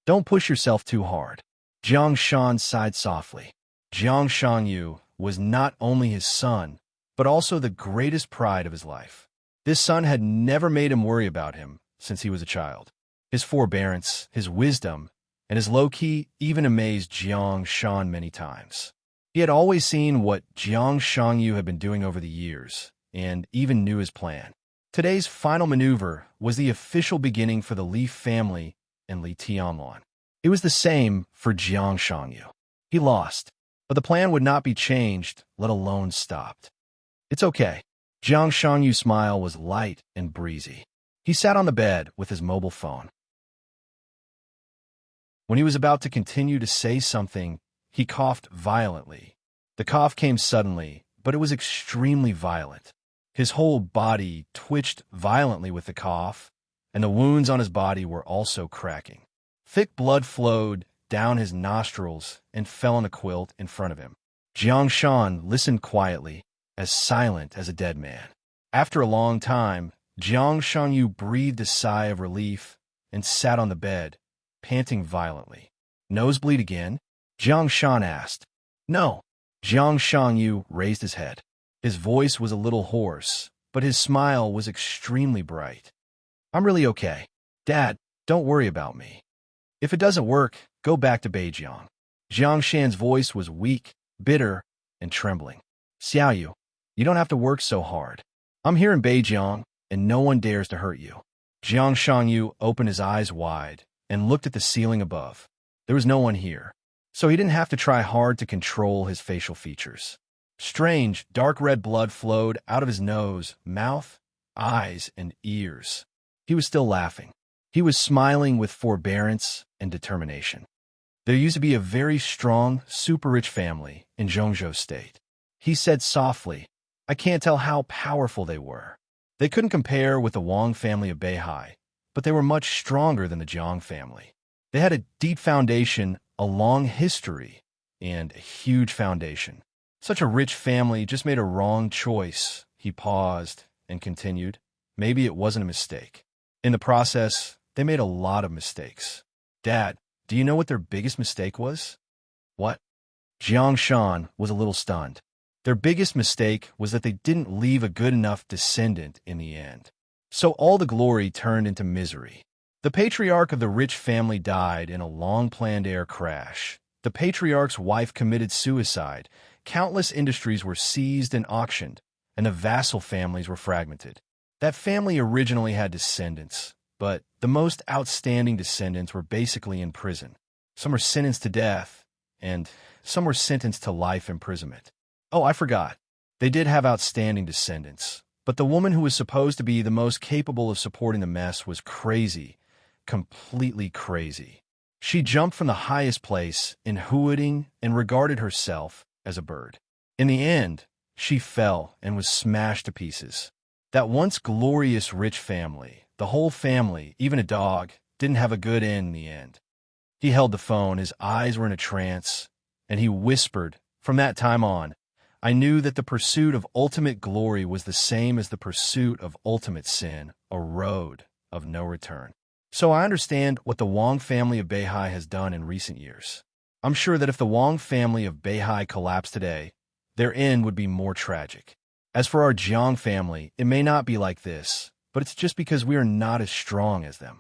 Don't push yourself too hard. Jiang Shan sighed softly. Jiang Shangyu was not only his son, but also the greatest pride of his life. This son had never made him worry about him since he was a child. His forbearance, his wisdom, and his low-key even amazed Jiang Shan many times. He had always seen what Jiang Shangyu had been doing over the years, and even knew his plan. Today's final maneuver was the official beginning for the Li family and Li Tianlan. It was the same for Jiang Shangyu. He lost, but the plan would not be changed, let alone stopped. It's okay. Jiang Shangyu's smile was light and breezy. He sat on the bed with his mobile phone. When he was about to continue to say something, he coughed violently. The cough came suddenly, but it was extremely violent. His whole body twitched violently with the cough, and the wounds on his body were also cracking. Thick blood flowed down his nostrils and fell on a quilt in front of him. Jiang Shan listened quietly, as silent as a dead man. After a long time, Jiang Shanyu breathed a sigh of relief and sat on the bed, panting violently. Nosebleed again? Jiang Shan asked. No. Jiang Shanyu raised his head. His voice was a little hoarse, but his smile was extremely bright. I'm really okay. Dad, don't worry about me. If it doesn't work, go back to Beijiang. Jiang Shan's voice was weak, bitter, and trembling. Xiaoyu, you don't have to work so hard. I'm here in Beijiang, and no one dares to hurt you. Jiang Shanyu opened his eyes wide and looked at the ceiling above. There was no one here, so he didn't have to try hard to control his facial features. Strange, dark red blood flowed out of his nose, mouth, eyes, and ears. He was still laughing. He was smiling with forbearance and determination. There used to be a very strong, super-rich family in Zhongzhou State. He said softly, I can't tell how powerful they were. They couldn't compare with the Wang family of Beihai, but they were much stronger than the Jiang family. They had a deep foundation, a long history, and a huge foundation. Such a rich family just made a wrong choice. He paused and continued. Maybe it wasn't a mistake. In the process, they made a lot of mistakes. Dad, do you know what their biggest mistake was? What? Jiang Shan was a little stunned. Their biggest mistake was that they didn't leave a good enough descendant in the end. So all the glory turned into misery. The patriarch of the rich family died in a long-planned air crash. The patriarch's wife committed suicide. Countless industries were seized and auctioned, and the vassal families were fragmented. That family originally had descendants, but the most outstanding descendants were basically in prison. Some were sentenced to death, and some were sentenced to life imprisonment. Oh, I forgot. They did have outstanding descendants, but the woman who was supposed to be the most capable of supporting the mess was crazy, completely crazy. She jumped from the highest place in hooting and regarded herself as a bird. In the end, she fell and was smashed to pieces. That once glorious rich family, the whole family, even a dog, didn't have a good end in the end. He held the phone, his eyes were in a trance, and he whispered, from that time on, I knew that the pursuit of ultimate glory was the same as the pursuit of ultimate sin, a road of no return. So I understand what the Wang family of Beihai has done in recent years. I'm sure that if the Wang family of Beihai collapsed today, their end would be more tragic. As for our Jiang family, it may not be like this, but it's just because we are not as strong as them.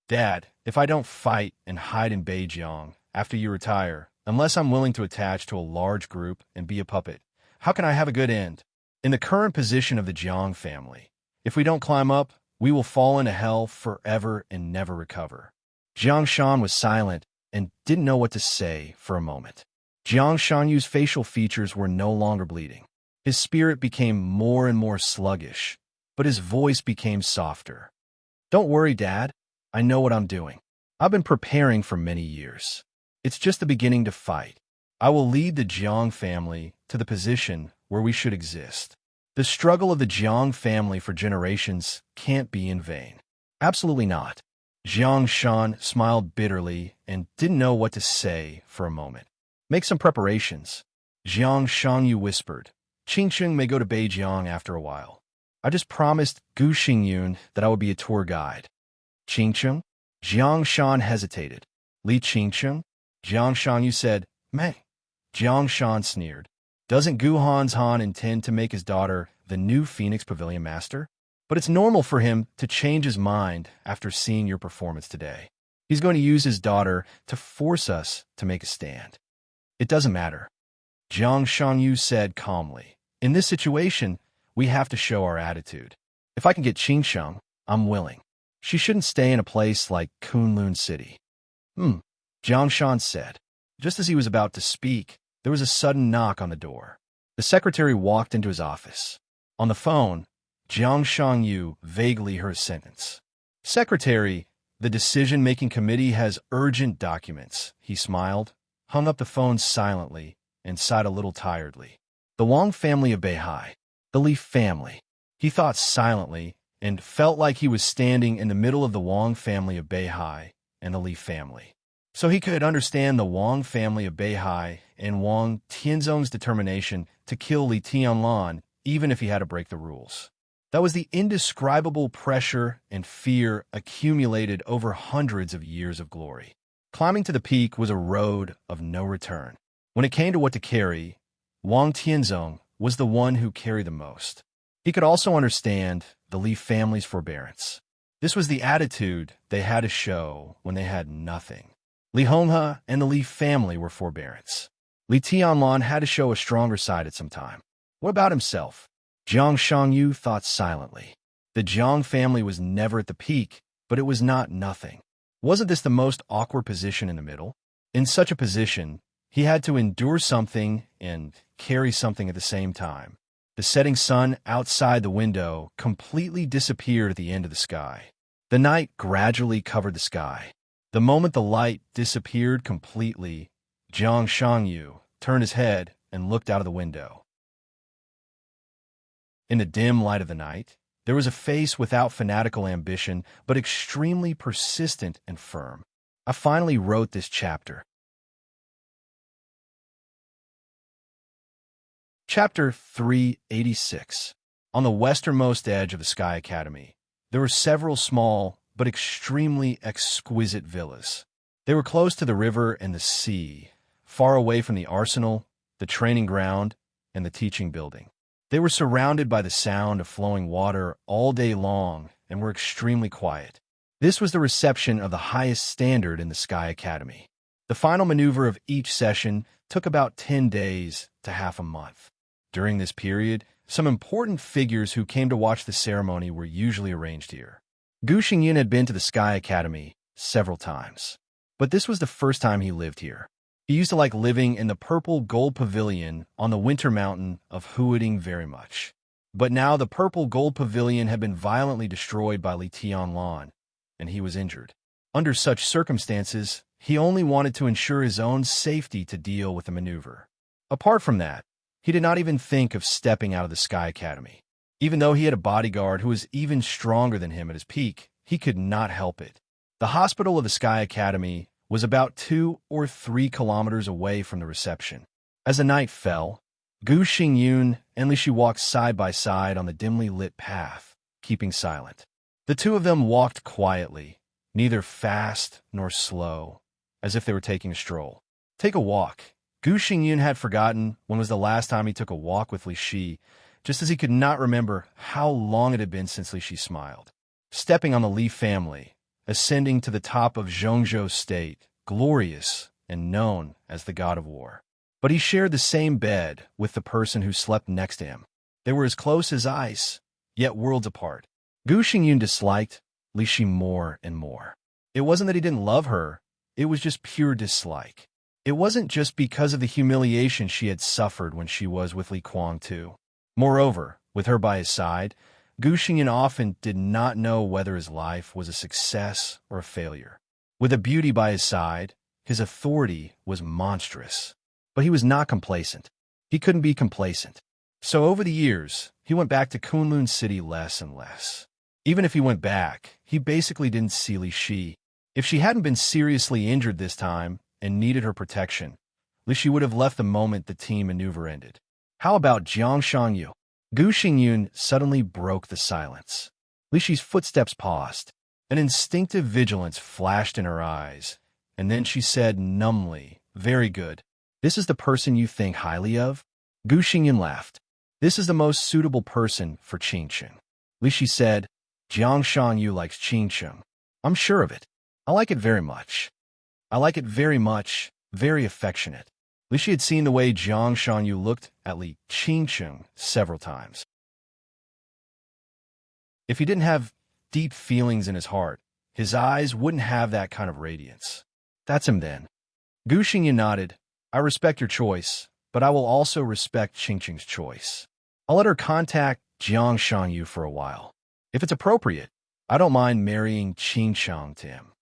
Dad, if I don't fight and hide in Beijiang after you retire, unless I'm willing to attach to a large group and be a puppet, how can I have a good end? In the current position of the Jiang family, if we don't climb up, we will fall into hell forever and never recover. Jiang Shan was silent and didn't know what to say for a moment. Jiang Shanyu's facial features were no longer bleeding. His spirit became more and more sluggish, but his voice became softer. Don't worry, Dad. I know what I'm doing. I've been preparing for many years. It's just the beginning to fight. I will lead the Jiang family to the position where we should exist. The struggle of the Jiang family for generations can't be in vain. Absolutely not. Jiang Shan smiled bitterly and didn't know what to say for a moment. Make some preparations. Jiang Shanyu whispered. Qingsheng may go to Beijiang after a while. I just promised Gu Xingyun that I would be a tour guide. Qingsheng? Jiang Shan hesitated. Li Qingsheng? Jiang Shanyu said, May. Jiang Shan sneered. Doesn't Gu Han intend to make his daughter the new Phoenix Pavilion Master? But it's normal for him to change his mind after seeing your performance today. He's going to use his daughter to force us to make a stand. It doesn't matter. Jiang Shanyu said calmly. In this situation, we have to show our attitude. If I can get Qingsheng, I'm willing. She shouldn't stay in a place like Kunlun City. Jiang Shan said. Just as he was about to speak, there was a sudden knock on the door. The secretary walked into his office. On the phone, Jiang Shanyu vaguely heard a sentence. Secretary, the decision-making committee has urgent documents. He smiled, hung up the phone silently, and sighed a little tiredly. The Wang family of Beihai, the Li family. He thought silently and felt like he was standing in the middle of the Wang family of Beihai and the Li family. So he could understand the Wang family of Beihai and Wang Tianzong's determination to kill Li Tianlan even if he had to break the rules. That was the indescribable pressure and fear accumulated over hundreds of years of glory. Climbing to the peak was a road of no return. When it came to what to carry, Wang Tianzong was the one who carried the most. He could also understand the Li family's forbearance. This was the attitude they had to show when they had nothing. Li Honghe and the Li family were forbearance. Li Tianlan had to show a stronger side at some time. What about himself? Jiang Shangyu thought silently. The Jiang family was never at the peak, but it was not nothing. Wasn't this the most awkward position in the middle? In such a position, he had to endure something and carry something at the same time. The setting sun outside the window completely disappeared at the end of the sky. The night gradually covered the sky. The moment the light disappeared completely, Jiang Shangyu turned his head and looked out of the window. In the dim light of the night, there was a face without fanatical ambition, but extremely persistent and firm. I finally wrote this chapter. Chapter 386. On the westernmost edge of the Sky Academy, there were several small but extremely exquisite villas. They were close to the river and the sea, far away from the arsenal, the training ground, and the teaching building. They were surrounded by the sound of flowing water all day long and were extremely quiet. This was the reception of the highest standard in the Sky Academy. The final maneuver of each session took about 10 days to half a month. During this period, some important figures who came to watch the ceremony were usually arranged here. Gu Xingyin had been to the Sky Academy several times, but this was the first time he lived here. He used to like living in the purple gold pavilion on the winter mountain of Huading very much. But now the purple gold pavilion had been violently destroyed by Li Tianlan, and he was injured. Under such circumstances, he only wanted to ensure his own safety to deal with the maneuver. Apart from that, he did not even think of stepping out of the Sky Academy. Even though he had a bodyguard who was even stronger than him at his peak, he could not help it. The hospital of the Sky Academy was about 2 or 3 kilometers away from the reception. As the night fell, Gu Xingyun and Li Shi walked side by side on the dimly lit path, keeping silent. The two of them walked quietly, neither fast nor slow, as if they were taking a stroll. Take a walk. Gu Xingyun had forgotten when was the last time he took a walk with Li Shi, just as he could not remember how long it had been since Li Shi smiled. Stepping on the Li family, ascending to the top of Zhongzhou State, glorious and known as the god of war. But he shared the same bed with the person who slept next to him. They were as close as ice, yet worlds apart. Gu Xingyun disliked Li Shi more and more. It wasn't that he didn't love her, it was just pure dislike. It wasn't just because of the humiliation she had suffered when she was with Li Kuang too. Moreover, with her by his side, Gu Xingyan often did not know whether his life was a success or a failure. With a beauty by his side, his authority was monstrous. But he was not complacent. He couldn't be complacent. So over the years, he went back to Kunlun City less and less. Even if he went back, he basically didn't see Li Shi. If she hadn't been seriously injured this time and needed her protection, Li Shi would have left the moment the team maneuver ended. How about Jiang Shangyu? Gu Xingyun suddenly broke the silence. Li Shi's footsteps paused. An instinctive vigilance flashed in her eyes, and then she said numbly, "Very good. This is the person you think highly of?" Gu Xingyan laughed. "This is the most suitable person for Qingcheng." Li Shi said, "Jiang Shangyu likes Qingcheng. I'm sure of it. I like it very much. I like it very much, very affectionate." Li Shi had seen the way Jiang Shangyu looked at Li Qingcheng several times. If he didn't have deep feelings in his heart, his eyes wouldn't have that kind of radiance. That's him then. Gu Xingyan nodded. "I respect your choice, but I will also respect Qingcheng's choice. I'll let her contact Jiang Shangyu for a while. If it's appropriate, I don't mind marrying Qingcheng to him."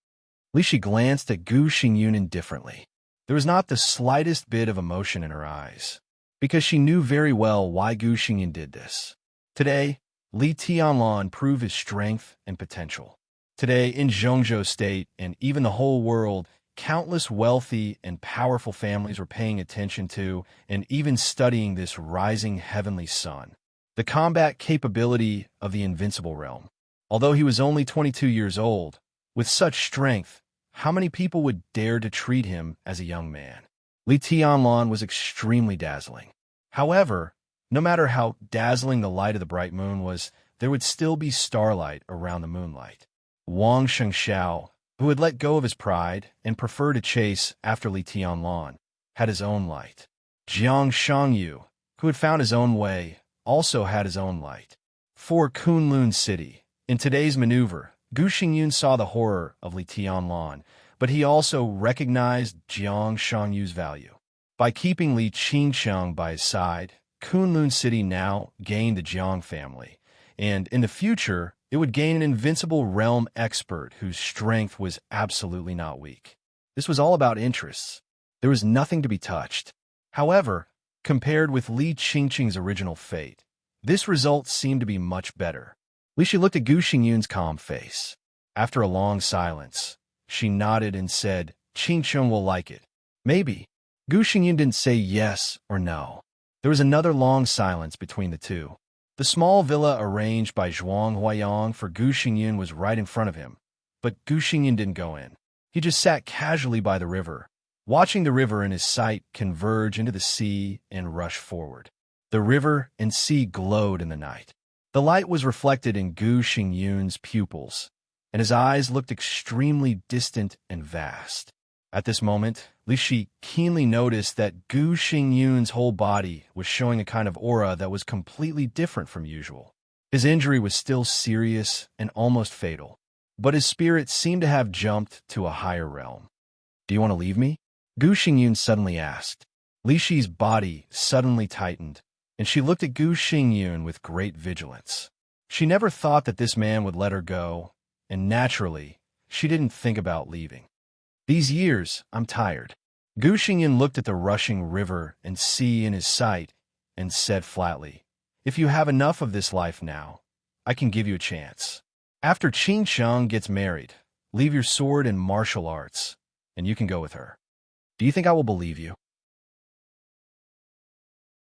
Li Shi glanced at Gu Xingyun indifferently. There was not the slightest bit of emotion in her eyes, because she knew very well why Gu Xingyan did this. Today, Li Tianlan proved his strength and potential. Today, in Zhongzhou State and even the whole world, countless wealthy and powerful families were paying attention to and even studying this rising heavenly sun. the combat capability of the invincible realm. Although he was only 22 years old, with such strength, how many people would dare to treat him as a young man? Li Tianlan was extremely dazzling. However, no matter how dazzling the light of the bright moon was, there would still be starlight around the moonlight. Wang Shengxiao, who had let go of his pride and preferred to chase after Li Tianlan, had his own light. Jiang Shangyu, who had found his own way, also had his own light. For Kunlun City, in today's maneuver, Gu Xingyun saw the horror of Li Tianlan, but he also recognized Jiang Shangyu's value. By keeping Li Qingxiang by his side, Kunlun City now gained the Jiang family, and in the future, it would gain an invincible realm expert whose strength was absolutely not weak. This was all about interests. There was nothing to be touched. However, compared with Li Qingqing's original fate, this result seemed to be much better. Li Shi looked at Gu Xingyun's calm face. After a long silence, she nodded and said, Qingqiang will like it. Maybe. Gu Xingyun didn't say yes or no. There was another long silence between the two. The small villa arranged by Zhuang Huayang for Gu Xingyun was right in front of him, but Gu Xingyun didn't go in. He just sat casually by the river, watching the river and his sight converge into the sea and rush forward. The river and sea glowed in the night. The light was reflected in Gu Xingyun's pupils, and his eyes looked extremely distant and vast. At this moment, Li Shi keenly noticed that Gu Xingyun's whole body was showing a kind of aura that was completely different from usual. His injury was still serious and almost fatal, but his spirit seemed to have jumped to a higher realm. Do you want to leave me? Gu Xingyun suddenly asked. Li Shi's body suddenly tightened, and she looked at Gu Xingyun with great vigilance. She never thought that this man would let her go, and naturally, she didn't think about leaving. These years, I'm tired. Gu Xingyun looked at the rushing river and sea in his sight and said flatly, if you have enough of this life now, I can give you a chance. After Qingqiang gets married, leave your sword and martial arts, and you can go with her. Do you think I will believe you?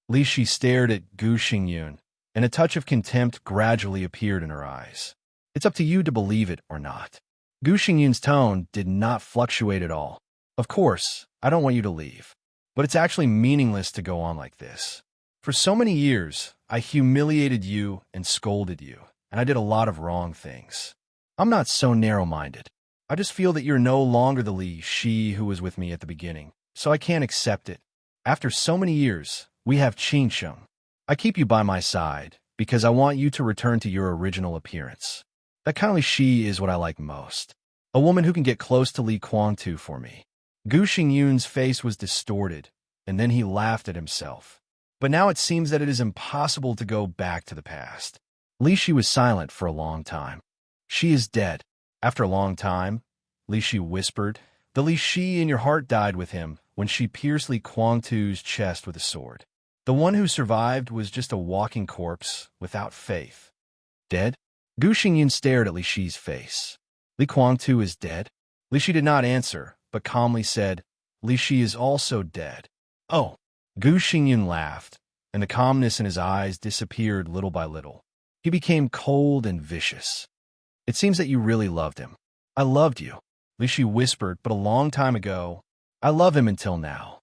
Li Shi stared at Gu Xingyun, and a touch of contempt gradually appeared in her eyes. It's up to you to believe it or not. Gu Xingyun's tone did not fluctuate at all. Of course, I don't want you to leave, but it's actually meaningless to go on like this. For so many years, I humiliated you and scolded you, and I did a lot of wrong things. I'm not so narrow-minded. I just feel that you're no longer the Li Shi who was with me at the beginning, so I can't accept it. After so many years, we have Qingqiang. I keep you by my side because I want you to return to your original appearance. That kind of Li Shi is what I like most. A woman who can get close to Li Guangtu for me. Gu Xingyun's face was distorted, and then he laughed at himself. But now it seems that it is impossible to go back to the past. Li Shi was silent for a long time. She is dead. After a long time, Li Shi whispered, the Li Shi in your heart died with him when she pierced Li Guangtu's chest with a sword. The one who survived was just a walking corpse without faith. Dead? Gu Xingyun stared at Li Shi's face. Li Guangtu is dead? Li Shi did not answer, but calmly said, Li Shi is also dead. Oh! Gu Xingyun laughed, and the calmness in his eyes disappeared little by little. He became cold and vicious. It seems that you really loved him. I loved you, Li Shi whispered, but a long time ago. I love him until now.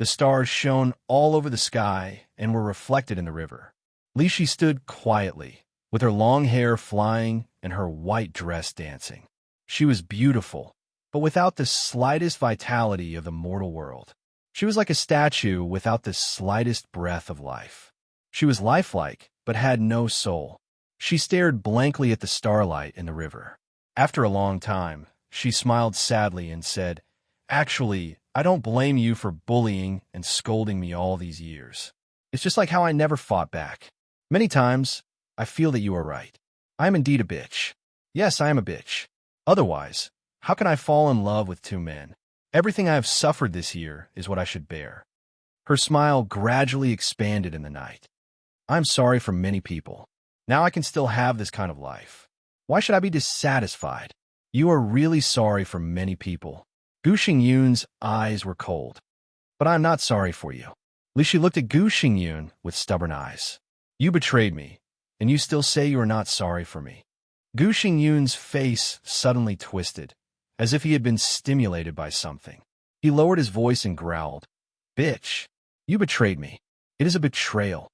The stars shone all over the sky and were reflected in the river. Li Shi stood quietly, with her long hair flying and her white dress dancing. She was beautiful, but without the slightest vitality of the mortal world. She was like a statue without the slightest breath of life. She was lifelike, but had no soul. She stared blankly at the starlight in the river. After a long time, she smiled sadly and said, Actually, I don't blame you for bullying and scolding me all these years. It's just like how I never fought back. Many times, I feel that you are right. I am indeed a bitch. Yes, I am a bitch. Otherwise, how can I fall in love with two men? Everything I have suffered this year is what I should bear. Her smile gradually expanded in the night. I'm sorry for many people. Now I can still have this kind of life. Why should I be dissatisfied? You are really sorry for many people. Gu Xingyun's eyes were cold. But I am not sorry for you. Li Shi looked at Gu Xingyun with stubborn eyes. You betrayed me, and you still say you are not sorry for me. Gu Xingyun's face suddenly twisted, as if he had been stimulated by something. He lowered his voice and growled, "Bitch, you betrayed me. It is a betrayal.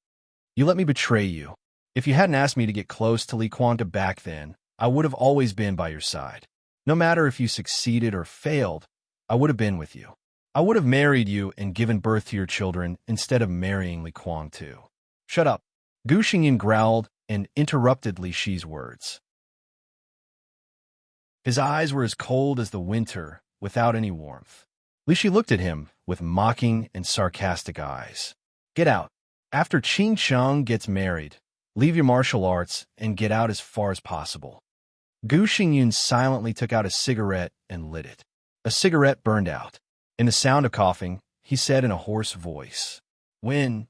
You let me betray you. If you hadn't asked me to get close to Li Quanta back then, I would have always been by your side. No matter if you succeeded or failed, I would have been with you. I would have married you and given birth to your children instead of marrying Li Kuang too." "Shut up." Gu Xingyin growled and interrupted Li Shi's words. His eyes were as cold as the winter, without any warmth. Li Shi looked at him with mocking and sarcastic eyes. "Get out. After Qing Sheng gets married, leave your martial arts and get out as far as possible." Gu Xingyun silently took out a cigarette and lit it. A cigarette burned out. In the sound of coughing, he said in a hoarse voice, "When?"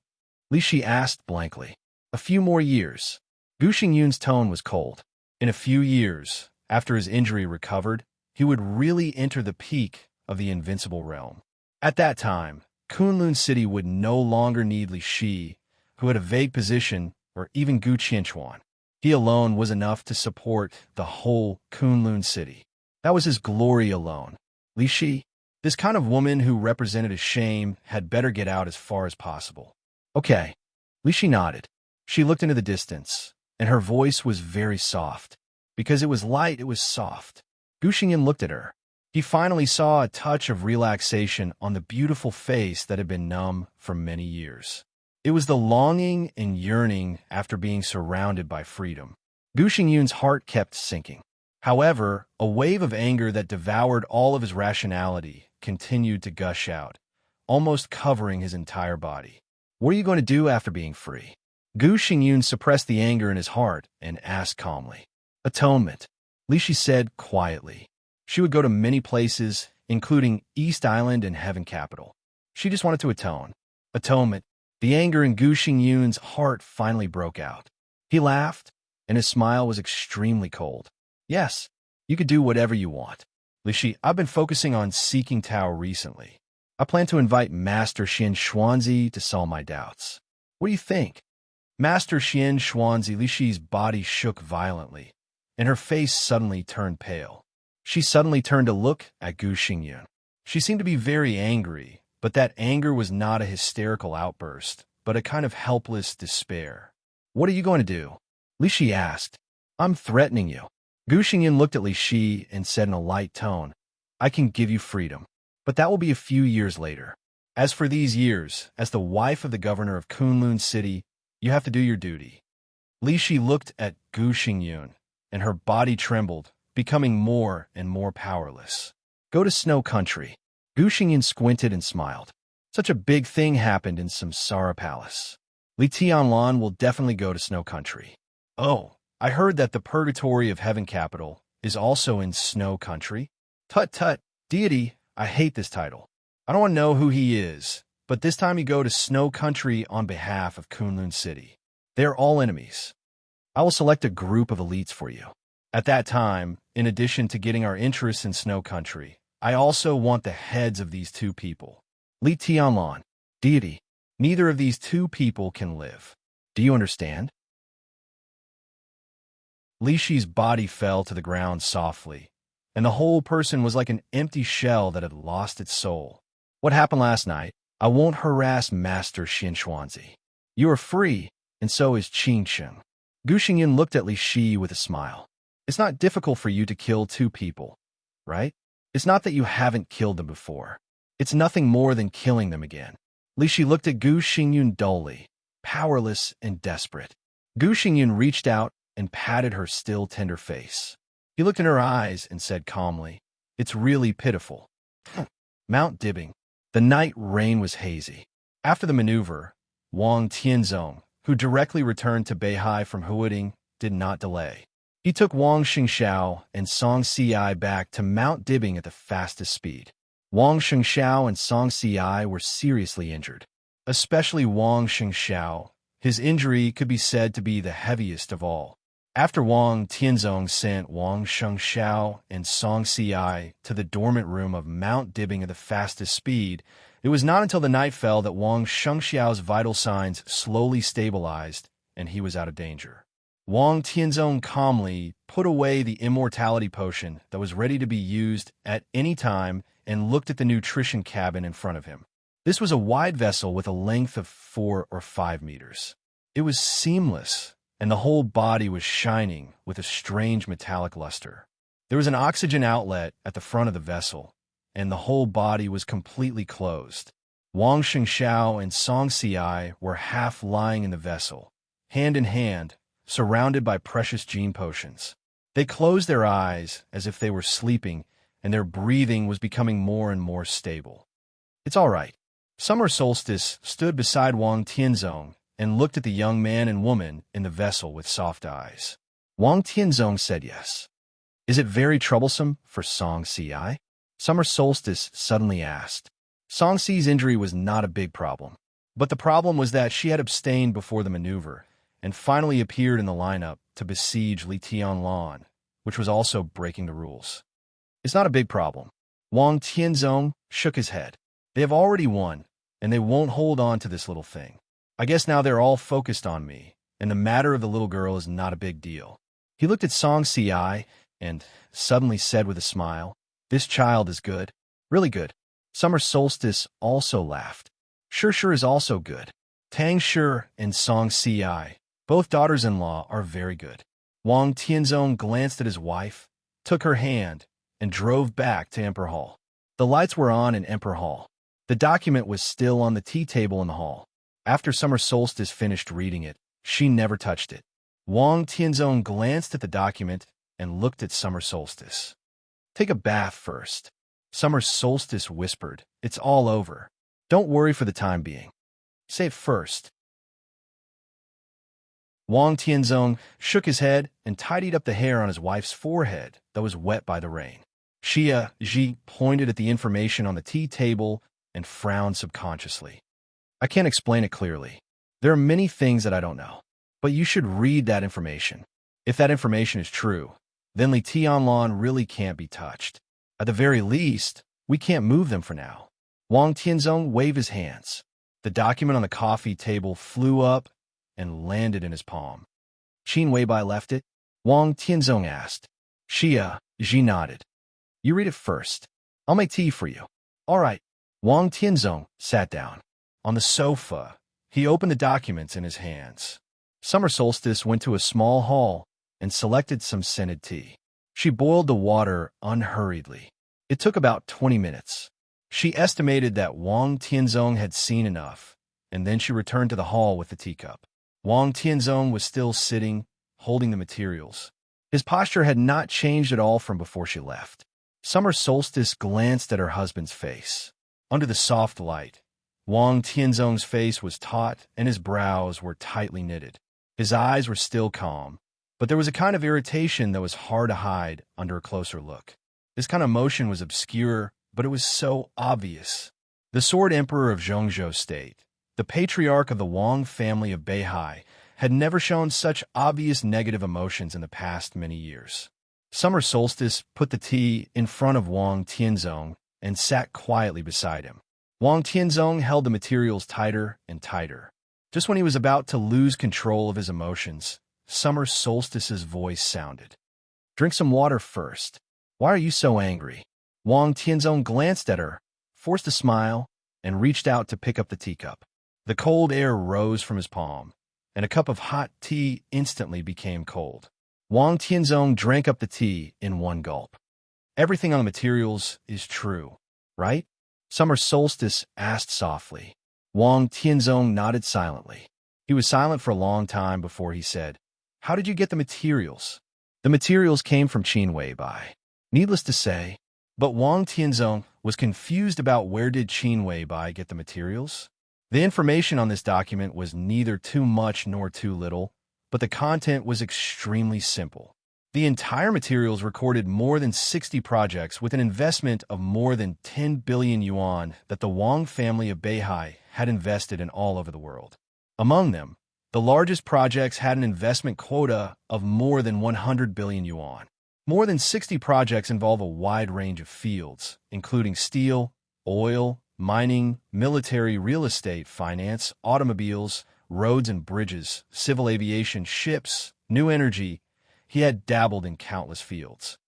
Li Shi asked blankly. "A few more years." Gu Xingyun's tone was cold. In a few years, after his injury recovered, he would really enter the peak of the invincible realm. At that time, Kunlun City would no longer need Li Shi, who had a vague position, or even Gu Qianchuan. He alone was enough to support the whole Kunlun City. That was his glory alone. Li Shi, this kind of woman who represented his shame, had better get out as far as possible. "Okay." Li Shi nodded. She looked into the distance, and her voice was very soft. Because it was light, it was soft. Gu Xingyin looked at her. He finally saw a touch of relaxation on the beautiful face that had been numb for many years. It was the longing and yearning after being surrounded by freedom. Gu Xingyun's heart kept sinking. However, a wave of anger that devoured all of his rationality continued to gush out, almost covering his entire body. "What are you going to do after being free?" Gu Xingyun suppressed the anger in his heart and asked calmly. "Atonement," Li Shi said quietly. She would go to many places, including East Island and Heaven Capital. She just wanted to atone. Atonement. The anger in Gu Xingyun's heart finally broke out. He laughed, and his smile was extremely cold. "Yes, you could do whatever you want. Li Shi, I've been focusing on seeking Tao recently. I plan to invite Master Xian Xuanzi to solve my doubts. What do you think?" Master Xian Xuanzi, Li Shi's body shook violently, and her face suddenly turned pale. She suddenly turned to look at Gu Xingyun. She seemed to be very angry, but that anger was not a hysterical outburst, but a kind of helpless despair. "What are you going to do?" Li Shi asked. "I'm threatening you." Gu Xingyin looked at Li Shi and said in a light tone, "I can give you freedom, but that will be a few years later. As for these years, as the wife of the governor of Kunlun City, you have to do your duty." Li Shi looked at Gu Xingyun, and her body trembled, becoming more and more powerless. "Go to Snow Country." Gu Xingyin squinted and smiled. Such a big thing happened in Samsara Palace. Li Tianlan will definitely go to Snow Country. "Oh, I heard that the Purgatory of Heaven Capital is also in Snow Country." "Tut tut, deity, I hate this title. I don't want to know who he is, but this time you go to Snow Country on behalf of Kunlun City. They are all enemies. I will select a group of elites for you. At that time, in addition to getting our interests in Snow Country, I also want the heads of these two people. Li Tianlan, deity, neither of these two people can live. Do you understand?" Li Shi's body fell to the ground softly, and the whole person was like an empty shell that had lost its soul. "What happened last night? I won't harass Master Xian Xuanzi. You are free, and so is Qing Sheng." Gu Xingyin looked at Li Shi with a smile. "It's not difficult for you to kill two people, right? It's not that you haven't killed them before. It's nothing more than killing them again." Li Shi looked at Gu Xingyun dully, powerless and desperate. Gu Xingyun reached out and patted her still tender face. He looked in her eyes and said calmly, "It's really pitiful." Mount Dibbing. The night rain was hazy. After the maneuver, Wang Tianzong, who directly returned to Beihai from Huading, did not delay. He took Wang Xingxiao and Song Ci back to Mount Dibbing at the fastest speed. Wang Xingxiao and Song Ci were seriously injured. Especially Wang Xingxiao. His injury could be said to be the heaviest of all. After Wang Tianzong sent Wang Shengxiao and Song Ci to the dormant room of Mount Dibbing at the fastest speed, it was not until the night fell that Wang Shengxiao's vital signs slowly stabilized and he was out of danger. Wang Tianzong calmly put away the immortality potion that was ready to be used at any time and looked at the nutrition cabin in front of him. This was a wide vessel with a length of 4 or 5 meters. It was seamless, and the whole body was shining with a strange metallic luster. There was an oxygen outlet at the front of the vessel, and the whole body was completely closed. Wang Xingxiao and Song Xiai were half lying in the vessel, hand in hand, surrounded by precious gene potions. They closed their eyes as if they were sleeping, and their breathing was becoming more and more stable. "It's all right." Summer Solstice stood beside Wang Tianzong and looked at the young man and woman in the vessel with soft eyes. Wang Tianzong said yes. "Is it very troublesome for Song Xiai?" Summer Solstice suddenly asked. Song Xi's injury was not a big problem, but the problem was that she had abstained before the maneuver and finally appeared in the lineup to besiege Li Tianlan, which was also breaking the rules. "It's not a big problem." Wang Tianzong shook his head. "They have already won, and they won't hold on to this little thing. I guess now they're all focused on me, and the matter of the little girl is not a big deal." He looked at Song Xiai and suddenly said with a smile, "This child is good, really good." Summer Solstice also laughed. Sure is also good. Tang Shi and Song Xiai, both daughters-in-law, are very good." Wang Tianzong glanced at his wife, took her hand, and drove back to Emperor Hall. The lights were on in Emperor Hall. The document was still on the tea table in the hall. After Summer Solstice finished reading it, she never touched it. Wang Tianzong glanced at the document and looked at Summer Solstice. "Take a bath first." Summer Solstice whispered, "It's all over. Don't worry for the time being. Say it first." Wang Tianzong shook his head and tidied up the hair on his wife's forehead that was wet by the rain. Xia Ji pointed at the information on the tea table and frowned subconsciously. "I can't explain it clearly. There are many things that I don't know. But you should read that information. If that information is true, then Li Tianlan really can't be touched. At the very least, we can't move them for now." Wang Tianzong waved his hands. The document on the coffee table flew up and landed in his palm. "Qin Weibai left it?" Wang Tianzong asked. Xia Ji nodded. "You read it first. I'll make tea for you." "All right." Wang Tianzong sat down. On the sofa, he opened the documents in his hands. Summer Solstice went to a small hall and selected some scented tea. She boiled the water unhurriedly. It took about 20 minutes. She estimated that Wang Tianzong had seen enough, and then she returned to the hall with the teacup. Wang Tianzong was still sitting, holding the materials. His posture had not changed at all from before she left. Summer Solstice glanced at her husband's face. Under the soft light, Wang Tianzong's face was taut and his brows were tightly knitted. His eyes were still calm, but there was a kind of irritation that was hard to hide under a closer look. This kind of emotion was obscure, but it was so obvious. The Sword Emperor of Zhongzhou State, the patriarch of the Wang family of Beihai, had never shown such obvious negative emotions in the past many years. Summer Solstice put the tea in front of Wang Tianzong and sat quietly beside him. Wang Tianzong held the materials tighter and tighter. Just when he was about to lose control of his emotions, Summer Solstice's voice sounded. "Drink some water first. Why are you so angry?" Wang Tianzong glanced at her, forced a smile, and reached out to pick up the teacup. The cold air rose from his palm, and a cup of hot tea instantly became cold. Wang Tianzong drank up the tea in one gulp. "Everything on the materials is true, right?" Summer Solstice asked softly. Wang Tianzong nodded silently. He was silent for a long time before he said, "How did you get the materials?" "The materials came from Qin Weibai." Needless to say, but Wang Tianzong was confused about where did Qin Weibai get the materials. The information on this document was neither too much nor too little, but the content was extremely simple. The entire materials recorded more than 60 projects with an investment of more than 10 billion yuan that the Wang family of Beihai had invested in all over the world. Among them, the largest projects had an investment quota of more than 100 billion yuan. More than 60 projects involve a wide range of fields, including steel, oil, mining, military, real estate, finance, automobiles, roads and bridges, civil aviation, ships, new energy. He had dabbled in countless fields.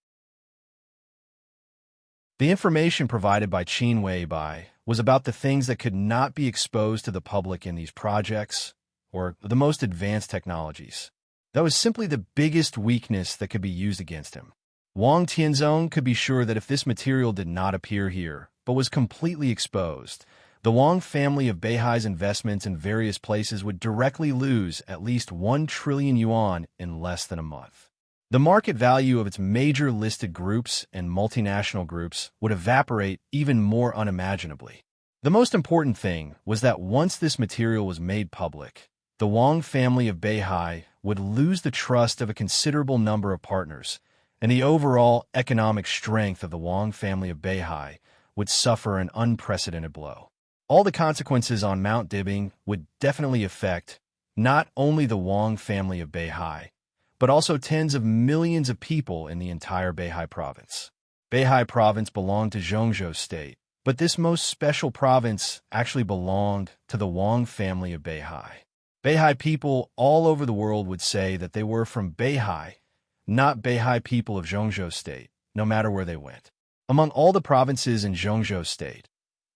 The information provided by Qin Weibai was about the things that could not be exposed to the public in these projects, or the most advanced technologies. That was simply the biggest weakness that could be used against him. Wang Tianzong could be sure that if this material did not appear here, but was completely exposed, the Wang family of Beihai's investments in various places would directly lose at least 1 trillion yuan in less than a month. The market value of its major listed groups and multinational groups would evaporate even more unimaginably. The most important thing was that once this material was made public, the Wang family of Beihai would lose the trust of a considerable number of partners, and the overall economic strength of the Wang family of Beihai would suffer an unprecedented blow. All the consequences on Mount Dibbing would definitely affect not only the Wang family of Beihai, but also tens of millions of people in the entire Beihai province. Beihai province belonged to Zhongzhou state, but this most special province actually belonged to the Wang family of Beihai. Beihai people all over the world would say that they were from Beihai, not Beihai people of Zhongzhou state, no matter where they went. Among all the provinces in Zhongzhou state,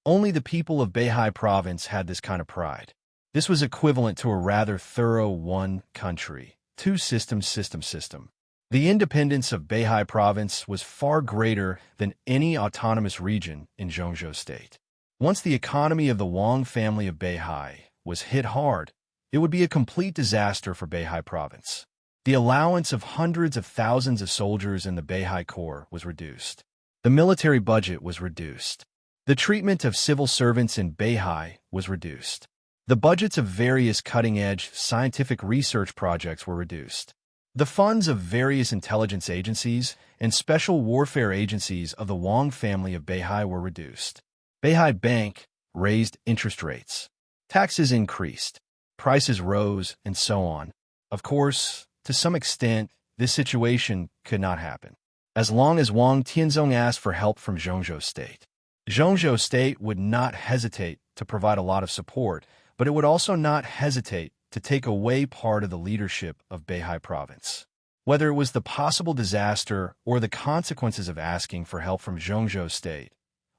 only the people of Beihai province had this kind of pride. This was equivalent to a rather thorough one country, two systems system. The independence of Beihai province was far greater than any autonomous region in Zhongzhou state. Once the economy of the Wang family of Beihai was hit hard, it would be a complete disaster for Beihai province. The allowance of hundreds of thousands of soldiers in the Beihai Corps was reduced. The military budget was reduced. The treatment of civil servants in Beihai was reduced. The budgets of various cutting-edge scientific research projects were reduced. The funds of various intelligence agencies and special warfare agencies of the Wang family of Beihai were reduced. Beihai Bank raised interest rates. Taxes increased. Prices rose, and so on. Of course, to some extent, this situation could not happen. As long as Wang Tianzong asked for help from Zhongzhou state. Zhongzhou state would not hesitate to provide a lot of support, but it would also not hesitate to take away part of the leadership of Beihai province. Whether it was the possible disaster or the consequences of asking for help from Zhongzhou state,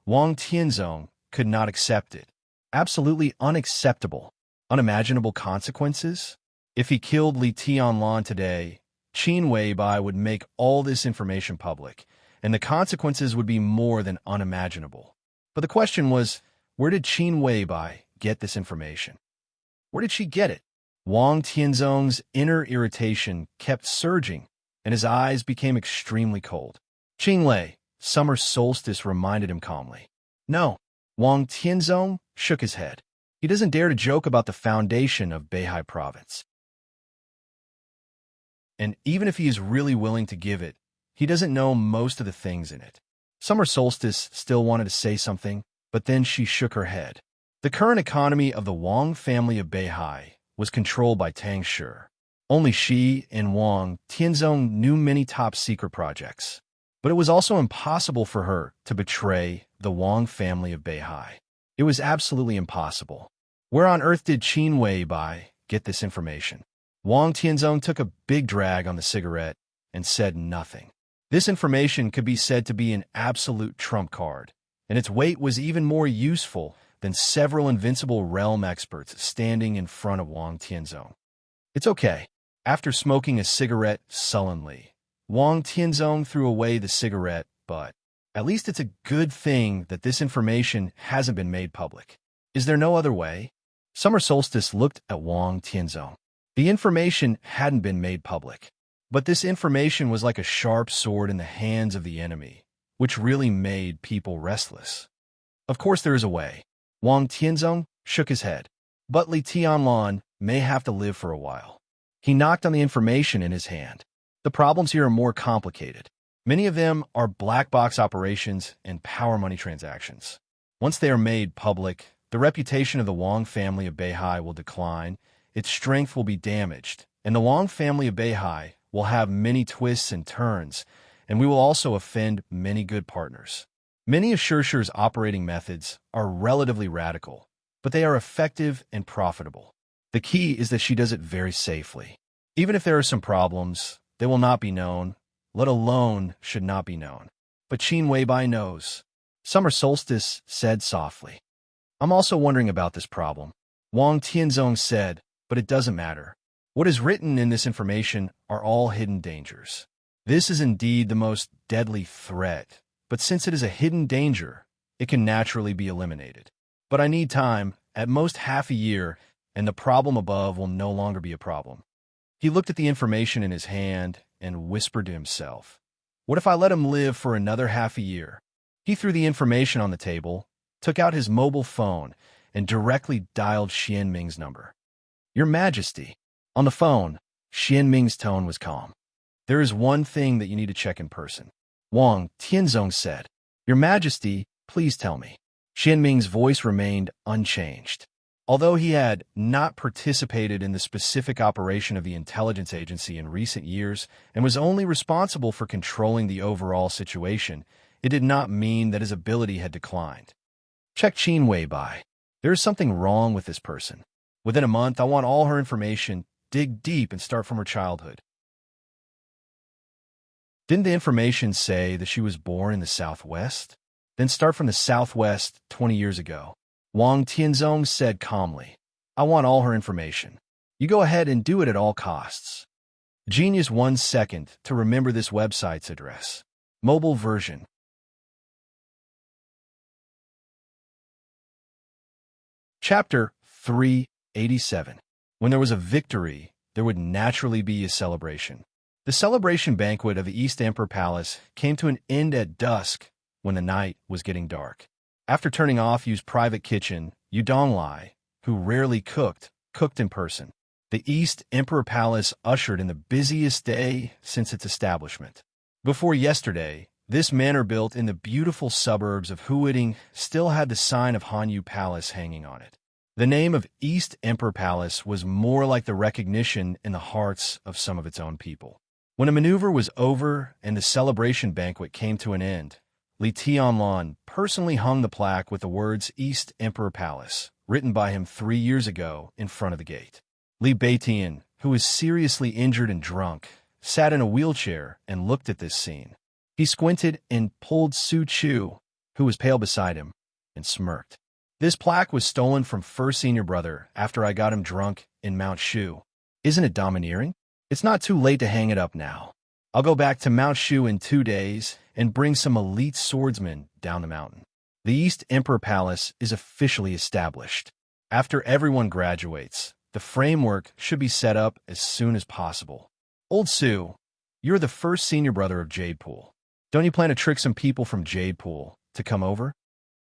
Wang Tianzong could not accept it. Absolutely unacceptable. Unimaginable consequences? If he killed Li Tianlan today, Qin Weibai would make all this information public, and the consequences would be more than unimaginable. But the question was, where did Qin Weibai get this information? Where did she get it? Wang Tianzong's inner irritation kept surging, and his eyes became extremely cold. Qinglei, summer solstice reminded him calmly. No, Wang Tianzong shook his head. He doesn't dare to joke about the foundation of Beihai province. And even if he is really willing to give it, he doesn't know most of the things in it. Summer Solstice still wanted to say something, but then she shook her head. The current economy of the Wang family of Beihai was controlled by Tang Shi. Only she and Wang Tianzong knew many top-secret projects. But it was also impossible for her to betray the Wang family of Beihai. It was absolutely impossible. Where on earth did Qin Weibai get this information? Wang Tianzong took a big drag on the cigarette and said nothing. This information could be said to be an absolute trump card, and its weight was even more useful than several invincible realm experts standing in front of Wang Tianzong. It's okay. After smoking a cigarette sullenly, Wang Tianzong threw away the cigarette, but at least it's a good thing that this information hasn't been made public. Is there no other way? Summer Solstice looked at Wang Tianzong. The information hadn't been made public, but this information was like a sharp sword in the hands of the enemy, which really made people restless. Of course there is a way. Wang Tianzong shook his head. But Li Tianlan may have to live for a while. He knocked on the information in his hand. The problems here are more complicated. Many of them are black box operations and power money transactions. Once they are made public, the reputation of the Wang family of Beihai will decline, its strength will be damaged, and the Wang family of Beihai will have many twists and turns, and we will also offend many good partners. Many of Shirshi's operating methods are relatively radical, but they are effective and profitable. The key is that she does it very safely. Even if there are some problems, they will not be known, let alone should not be known. But Qin Weibai knows. Summer Solstice said softly. I'm also wondering about this problem. Wang Tianzong said, but it doesn't matter. What is written in this information are all hidden dangers. This is indeed the most deadly threat, but since it is a hidden danger, it can naturally be eliminated. But I need time, at most half a year, and the problem above will no longer be a problem. He looked at the information in his hand and whispered to himself, what if I let him live for another half a year? He threw the information on the table, took out his mobile phone, and directly dialed Xianming's number. Your Majesty. On the phone, Xianming's tone was calm. There is one thing that you need to check in person. Wang Tianzong said, Your Majesty, please tell me. Xianming's voice remained unchanged. Although he had not participated in the specific operation of the intelligence agency in recent years and was only responsible for controlling the overall situation, it did not mean that his ability had declined. Check Qin Weibai. There is something wrong with this person. Within a month, I want all her information, dig deep, and start from her childhood. Didn't the information say that she was born in the Southwest? Then start from the Southwest 20 years ago. Wang Tianzong said calmly, I want all her information. You go ahead and do it at all costs. Genius 1 second to remember this website's address. Mobile version. Chapter 387. When there was a victory, there would naturally be a celebration. The celebration banquet of the East Emperor Palace came to an end at dusk when the night was getting dark. After turning off Yu's private kitchen, Yu Donglai, who rarely cooked in person. The East Emperor Palace ushered in the busiest day since its establishment. Before yesterday, this manor built in the beautiful suburbs of Huiting still had the sign of Hanyu Palace hanging on it. The name of East Emperor Palace was more like the recognition in the hearts of some of its own people. When a maneuver was over and the celebration banquet came to an end, Li Tianlan personally hung the plaque with the words East Emperor Palace, written by him 3 years ago, in front of the gate. Li Beitian, who was seriously injured and drunk, sat in a wheelchair and looked at this scene. He squinted and pulled Su Chu, who was pale beside him, and smirked. This plaque was stolen from first senior brother after I got him drunk in Mount Shu. Isn't it domineering? It's not too late to hang it up now. I'll go back to Mount Shu in 2 days and bring some elite swordsmen down the mountain. The East Emperor Palace is officially established. After everyone graduates, the framework should be set up as soon as possible. Old Su, you're the first senior brother of Jadepool. Don't you plan to trick some people from Jadepool to come over?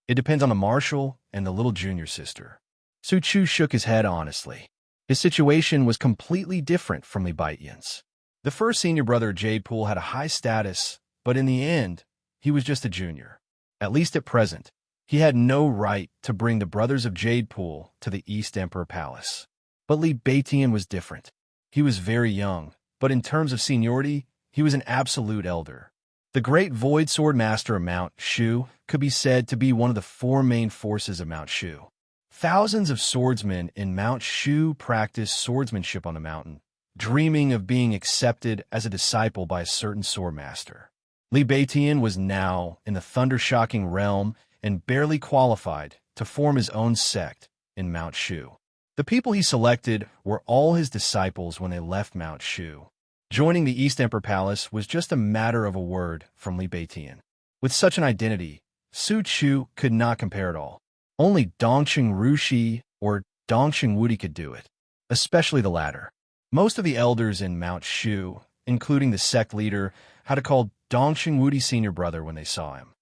It depends on the marshal and the little junior sister. Su Chu shook his head honestly. His situation was completely different from Li Baitian's. The first senior brother of Jadepool had a high status, but in the end, he was just a junior. At least at present, he had no right to bring the brothers of Jadepool to the East Emperor Palace. But Li Baitian was different. He was very young, but in terms of seniority, he was an absolute elder. The great Void Sword Master of Mount Shu could be said to be one of the 4 main forces of Mount Shu. Thousands of swordsmen in Mount Shu practice swordsmanship on the mountain, dreaming of being accepted as a disciple by a certain swordmaster. Li Baitian was now in the thunder-shocking realm and barely qualified to form his own sect in Mount Shu. The people he selected were all his disciples when they left Mount Shu. Joining the East Emperor Palace was just a matter of a word from Li Baitian. With such an identity, Su Chu could not compare at all. Only Dongqing Rushi or Dongqing Wudi could do it, especially the latter. Most of the elders in Mount Shu, including the sect leader, had to call Dongqing Wudi senior brother when they saw him.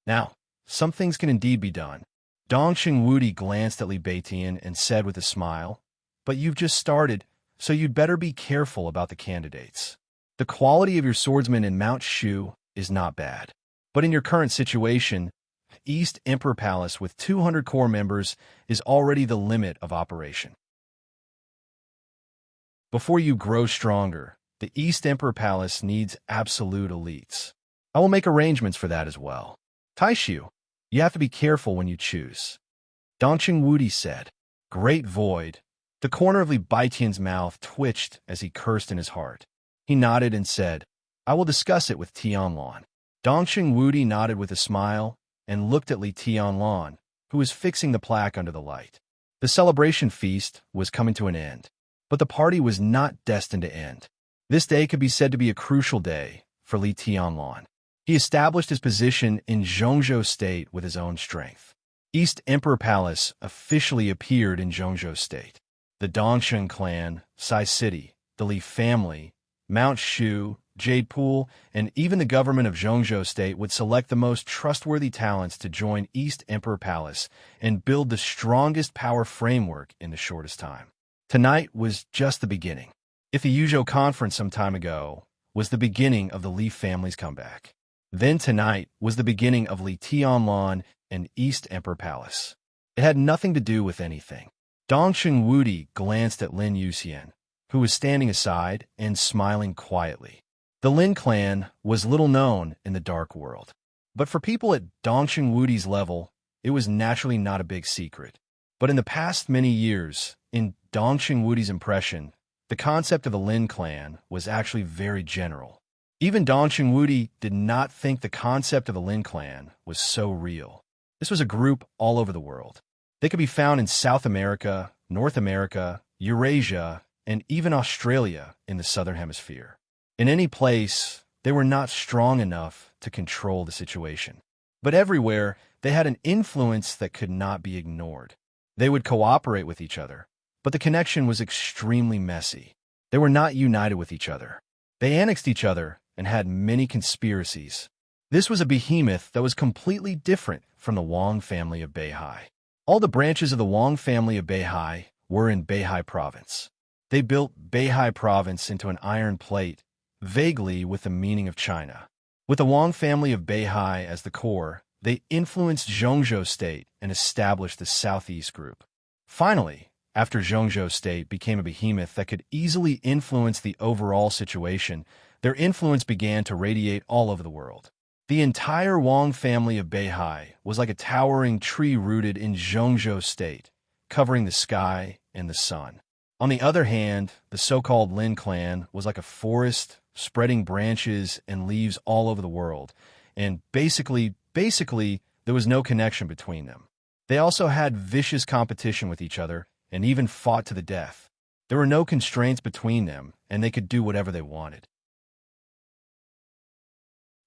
Now, some things can indeed be done. Dongqing Wudi glanced at Li Baitian and said with a smile, but you've just started, so you'd better be careful about the candidates. The quality of your swordsmen in Mount Shu is not bad. But in your current situation, East Emperor Palace with 200 core members is already the limit of operation. Before you grow stronger, the East Emperor Palace needs absolute elites. I will make arrangements for that as well. Taishu, you have to be careful when you choose. Dongqing Wudi said, Great Void, The corner of Li Baitian's mouth twitched as he cursed in his heart. He nodded and said, "I will discuss it with Tianlan." Dongxing Wudi nodded with a smile and looked at Li Tianlan, who was fixing the plaque under the light. The celebration feast was coming to an end, but the party was not destined to end. This day could be said to be a crucial day for Li Tianlan. He established his position in Zhongzhou State with his own strength. East Emperor Palace officially appeared in Zhongzhou State. The Dongsheng clan, Sai City, the Li family, Mount Shu, Jade Pool, and even the government of Zhongzhou State would select the most trustworthy talents to join East Emperor Palace and build the strongest power framework in the shortest time. Tonight was just the beginning. If the Yuzhou conference some time ago was the beginning of the Li family's comeback, then tonight was the beginning of Li Tianlan and East Emperor Palace. It had nothing to do with anything. Dongxing Wudi glanced at Lin Yuxian, who was standing aside and smiling quietly. The Lin clan was little known in the dark world, but for people at Dongxing Wudi's level, it was naturally not a big secret. But in the past many years, in Dongxing Wudi's impression, the concept of the Lin clan was actually very general. Even Dongxing Wudi did not think the concept of the Lin clan was so real. This was a group all over the world. They could be found in South America, North America, Eurasia, and even Australia in the Southern Hemisphere. In any place, they were not strong enough to control the situation. But everywhere, they had an influence that could not be ignored. They would cooperate with each other, but the connection was extremely messy. They were not united with each other. They annexed each other and had many conspiracies. This was a behemoth that was completely different from the Wang family of Beihai. All the branches of the Wang family of Beihai were in Beihai province. They built Beihai province into an iron plate, vaguely with the meaning of China. With the Wang family of Beihai as the core, they influenced Zhongzhou State and established the Southeast Group. Finally, after Zhongzhou State became a behemoth that could easily influence the overall situation, their influence began to radiate all over the world. The entire Wang family of Beihai was like a towering tree rooted in Zhongzhou State, covering the sky and the sun. On the other hand, the so-called Lin clan was like a forest, spreading branches and leaves all over the world, and basically, there was no connection between them. They also had vicious competition with each other and even fought to the death. There were no constraints between them, and they could do whatever they wanted.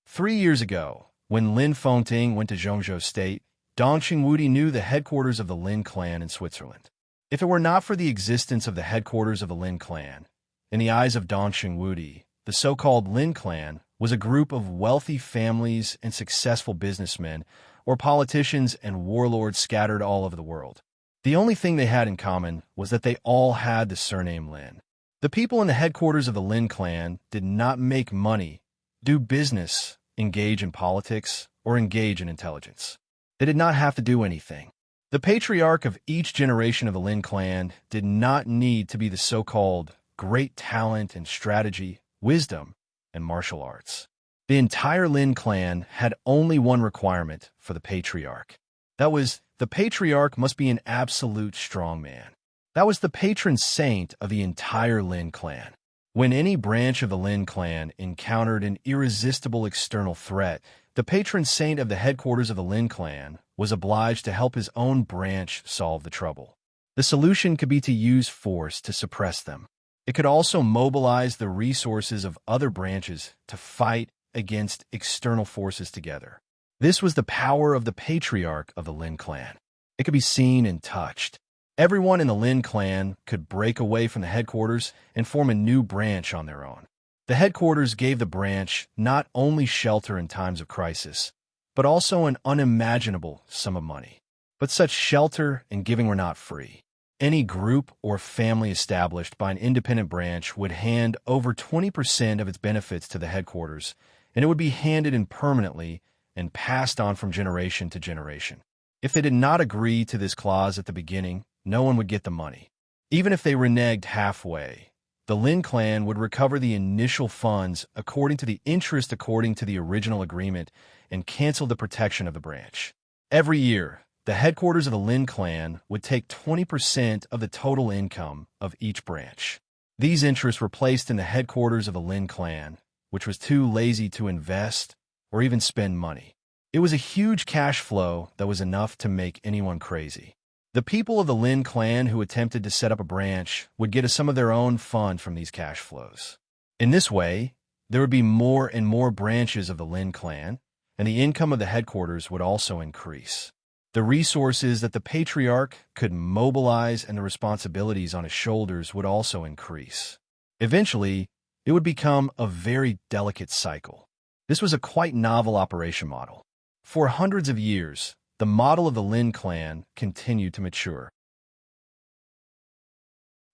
3 years ago, when Lin Fengting went to Zhongzhou State, Dongxing Wudi knew the headquarters of the Lin clan in Switzerland. If it were not for the existence of the headquarters of the Lin clan, in the eyes of Dongxing Wudi, the so-called Lin clan was a group of wealthy families and successful businessmen or politicians and warlords scattered all over the world. The only thing they had in common was that they all had the surname Lin. The people in the headquarters of the Lin clan did not make money, do business, engage in politics, or engage in intelligence. They did not have to do anything. The patriarch of each generation of the Lin clan did not need to be the so-called great talent and strategy, wisdom, and martial arts. The entire Lin clan had only one requirement for the patriarch. That was, the patriarch must be an absolute strongman. That was the patron saint of the entire Lin clan. When any branch of the Lin clan encountered an irresistible external threat, the patron saint of the headquarters of the Lin clan was obliged to help his own branch solve the trouble. The solution could be to use force to suppress them. It could also mobilize the resources of other branches to fight against external forces together. This was the power of the patriarch of the Lin clan. It could be seen and touched. Everyone in the Lin clan could break away from the headquarters and form a new branch on their own. The headquarters gave the branch not only shelter in times of crisis, but also an unimaginable sum of money. But such shelter and giving were not free. Any group or family established by an independent branch would hand over 20% of its benefits to the headquarters, and it would be handed in permanently and passed on from generation to generation. If they did not agree to this clause at the beginning, no one would get the money. Even if they reneged halfway, the Lin clan would recover the initial funds according to the interest according to the original agreement and cancel the protection of the branch. Every year, the headquarters of the Lin clan would take 20% of the total income of each branch. These interests were placed in the headquarters of the Lin clan, which was too lazy to invest or even spend money. It was a huge cash flow that was enough to make anyone crazy. The people of the Lin clan who attempted to set up a branch would get some of their own fund from these cash flows. In this way, there would be more and more branches of the Lin clan, and the income of the headquarters would also increase. The resources that the patriarch could mobilize and the responsibilities on his shoulders would also increase. Eventually, it would become a very delicate cycle. This was a quite novel operation model. For hundreds of years, the model of the Lin clan continued to mature.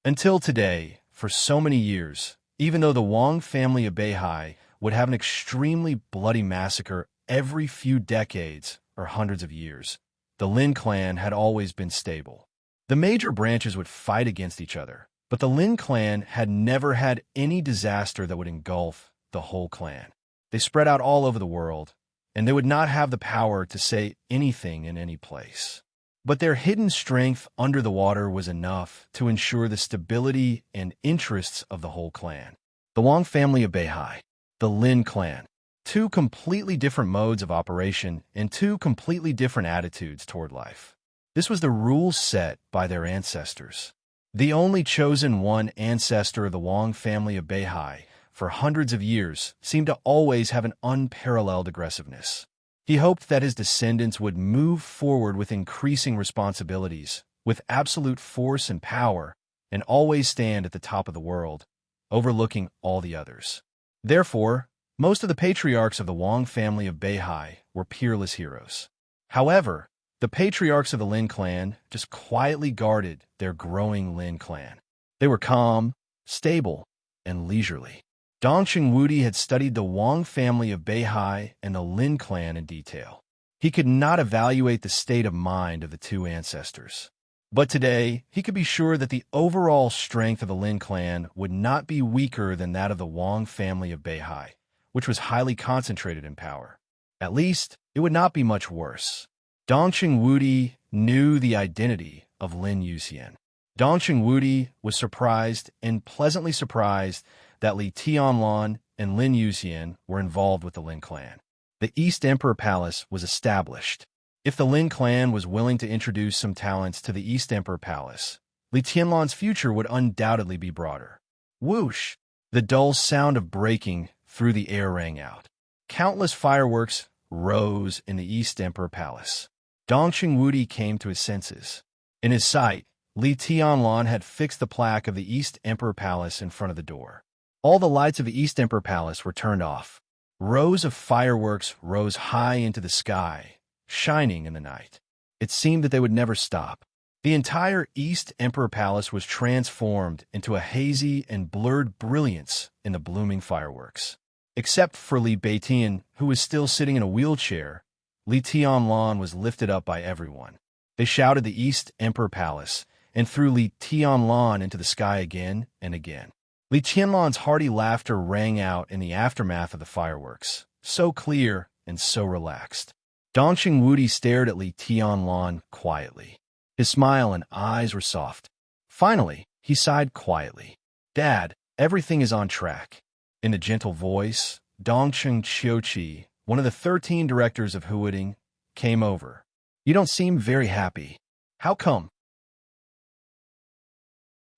Until today, for so many years, even though the Wang family of Beihai would have an extremely bloody massacre every few decades or hundreds of years, the Lin clan had always been stable. The major branches would fight against each other, but the Lin clan had never had any disaster that would engulf the whole clan. They spread out all over the world, and they would not have the power to say anything in any place. But their hidden strength under the water was enough to ensure the stability and interests of the whole clan. The Wang family of Beihai, the Lin clan, two completely different modes of operation and two completely different attitudes toward life. This was the rule set by their ancestors. The only chosen one ancestor of the Wang family of Beihai for hundreds of years seemed to always have an unparalleled aggressiveness. He hoped that his descendants would move forward with increasing responsibilities, with absolute force and power, and always stand at the top of the world, overlooking all the others. Therefore, most of the patriarchs of the Wang family of Beihai were peerless heroes. However, the patriarchs of the Lin clan just quietly guarded their growing Lin clan. They were calm, stable, and leisurely. Dongqing Wudi had studied the Wang family of Beihai and the Lin clan in detail. He could not evaluate the state of mind of the two ancestors. But today, he could be sure that the overall strength of the Lin clan would not be weaker than that of the Wang family of Beihai, which was highly concentrated in power. At least, it would not be much worse. Dongqing Wudi knew the identity of Lin Yuxian. Dongqing Wudi was surprised and pleasantly surprised that Li Tianlan and Lin Yuxian were involved with the Lin clan. The East Emperor Palace was established. If the Lin clan was willing to introduce some talents to the East Emperor Palace, Li Tianlan's future would undoubtedly be broader. Whoosh! The dull sound of breaking through the air rang out. Countless fireworks rose in the East Emperor Palace. Dongqing Wudi came to his senses. In his sight, Li Tianlan had fixed the plaque of the East Emperor Palace in front of the door. All the lights of the East Emperor Palace were turned off. Rows of fireworks rose high into the sky, shining in the night. It seemed that they would never stop. The entire East Emperor Palace was transformed into a hazy and blurred brilliance in the blooming fireworks. Except for Li Beitian, who was still sitting in a wheelchair, Li Tianlan was lifted up by everyone. They shouted the East Emperor Palace and threw Li Tianlan into the sky again and again. Li Tianlan's hearty laughter rang out in the aftermath of the fireworks, so clear and so relaxed. Dongqing Wudi stared at Li Tianlan quietly. His smile and eyes were soft. Finally, he sighed quietly. "Dad, everything is on track." In a gentle voice, Dongqing Qiuqi, one of the 13 directors of Huading, came over. "You don't seem very happy. How come?"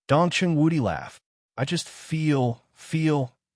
Dongqing Wudi laughed. "I just feel.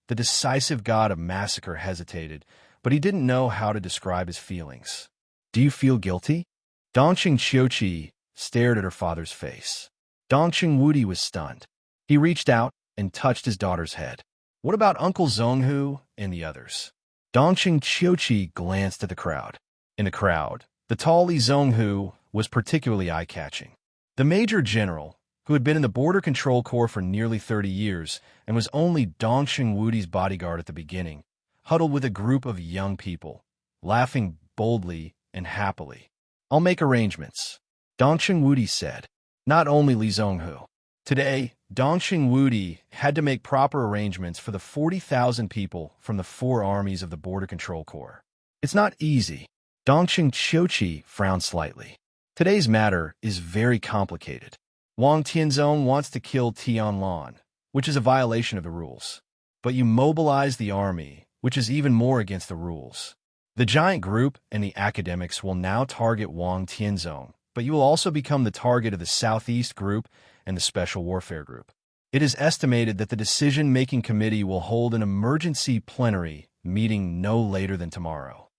The decisive god of massacre hesitated, but he didn't know how to describe his feelings. "Do you feel guilty?" Dongqing Qiuqi stared at her father's face. Dongqing Wudi was stunned. He reached out and touched his daughter's head. "What about Uncle Zhonghu and the others?" Dongqing Qiuqi glanced at the crowd. In the crowd, the tall Li Zhonghu was particularly eye-catching. The Major General, who had been in the Border Control Corps for nearly 30 years and was only Dongqing Wudi's bodyguard at the beginning, huddled with a group of young people, laughing boldly and happily. "I'll make arrangements," Dongqing Wudi said. Not only Li Zhonghu. Today, Dongqing Wudi had to make proper arrangements for the 40,000 people from the 4 armies of the Border Control Corps. It's not easy. Dongqing Qiuqi frowned slightly. Today's matter is very complicated. Wang Tianzong wants to kill Tianlan, which is a violation of the rules. But you mobilize the army, which is even more against the rules. The giant group and the academics will now target Wang Tianzong, but you will also become the target of the Southeast Group and the Special Warfare Group. It is estimated that the decision-making committee will hold an emergency plenary meeting no later than tomorrow.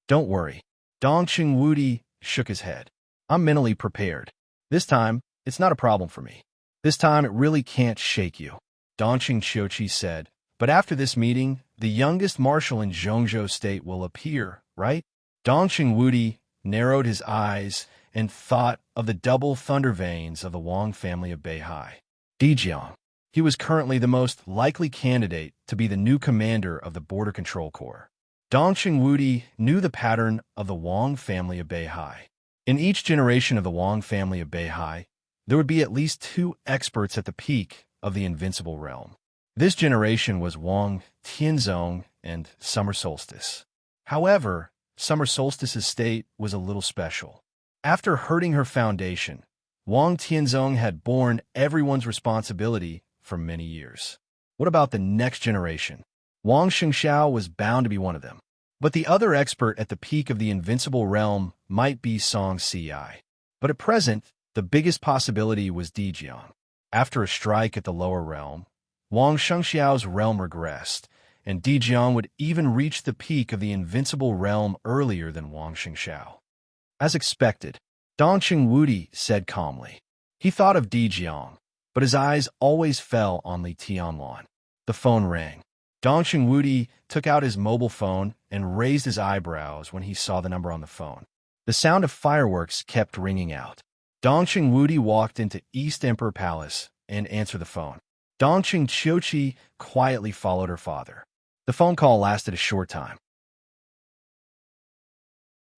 Don't worry. Dong Qingwudi shook his head. I'm mentally prepared. This time, it's not a problem for me. This time, it really can't shake you. Dong Qingqiuqi said, but after this meeting, the youngest marshal in Zhongzhou State will appear, right? Dong Qingwudi narrowed his eyes and thought of the double thunder veins of the Wang family of Beihai. Dijiang. He was currently the most likely candidate to be the new commander of the Border Control Corps. Dong Qingwudi knew the pattern of the Wang family of Beihai. In each generation of the Wang family of Beihai, there would be at least 2 experts at the peak of the invincible realm. This generation was Wang Tianzong and Summer Solstice. However, Summer Solstice's state was a little special. After hurting her foundation, Wang Tianzong had borne everyone's responsibility for many years. What about the next generation? Wang Xingxiao was bound to be one of them. But the other expert at the peak of the invincible realm might be Song Ci. But at present, the biggest possibility was Dijiang. After a strike at the lower realm, Wang Xingxiao's realm regressed, and Dijiang would even reach the peak of the invincible realm earlier than Wang Xingxiao. As expected, Dong Qingwudi said calmly. He thought of Dijiang, but his eyes always fell on Li Tianlan. The phone rang. Dong Qingwudi took out his mobile phone and raised his eyebrows when he saw the number on the phone. The sound of fireworks kept ringing out. Dong Qingwudi walked into East Emperor Palace and answered the phone. Dong Qingqiuqi quietly followed her father. The phone call lasted a short time.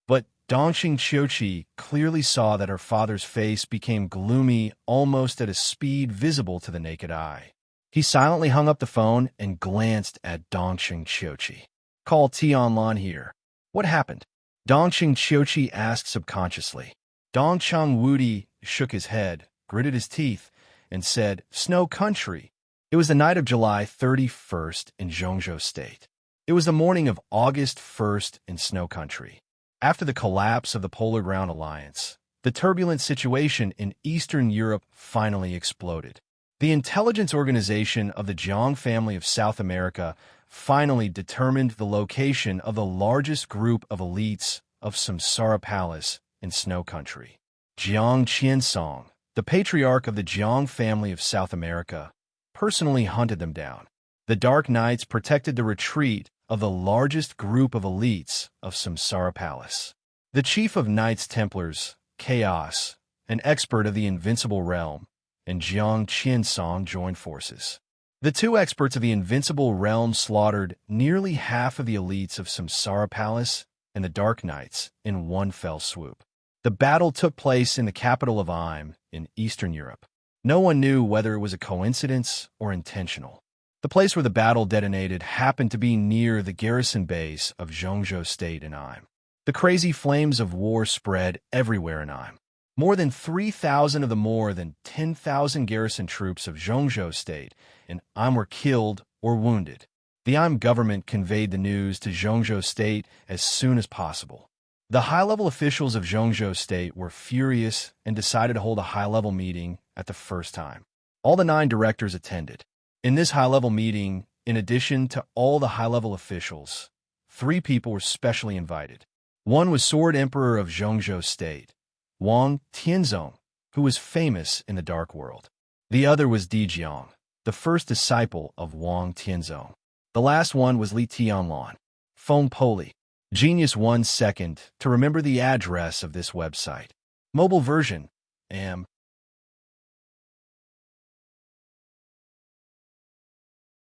But Dong Qingqiuqi clearly saw that her father's face became gloomy almost at a speed visible to the naked eye. He silently hung up the phone and glanced at Dong Qingqiuqi. Call Tianlan here. What happened? Dong Qingqiuqi asked subconsciously. Dong Qingwudi shook his head, gritted his teeth, and said, Snow Country. It was the night of July 31st in Zhongzhou State. It was the morning of August 1st in Snow Country. After the collapse of the Polar Ground Alliance, the turbulent situation in Eastern Europe finally exploded. The intelligence organization of the Jiang family of South America finally determined the location of the largest group of elites of Samsara Palace in Snow Country. Jiang Qiansong, the patriarch of the Jiang family of South America, personally hunted them down. The Dark Knights protected the retreat of the largest group of elites of Samsara Palace. The chief of Knights Templars, Chaos, an expert of the Invincible Realm, and Jiang Qiansong joined forces. The 2 experts of the Invincible Realm slaughtered nearly half of the elites of Samsara Palace and the Dark Knights in one fell swoop. The battle took place in the capital of Im in Eastern Europe. No one knew whether it was a coincidence or intentional. The place where the battle detonated happened to be near the garrison base of Zhongzhou State in Im. The crazy flames of war spread everywhere in Im. More than 3,000 of the more than 10,000 garrison troops of Zhongzhou State in Im were killed or wounded. The Im government conveyed the news to Zhongzhou State as soon as possible. The high-level officials of Zhongzhou State were furious and decided to hold a high-level meeting at the first time. All the 9 directors attended. In this high-level meeting, in addition to all the high-level officials, 3 people were specially invited. One was Sword Emperor of Zhongzhou State, Wang Tianzong, who was famous in the Dark World. The other was Dijiang, the first disciple of Wang Tianzong. The last one was Li Tianlan. Phone Poli. Genius 1 second to remember the address of this website. Mobile version, am.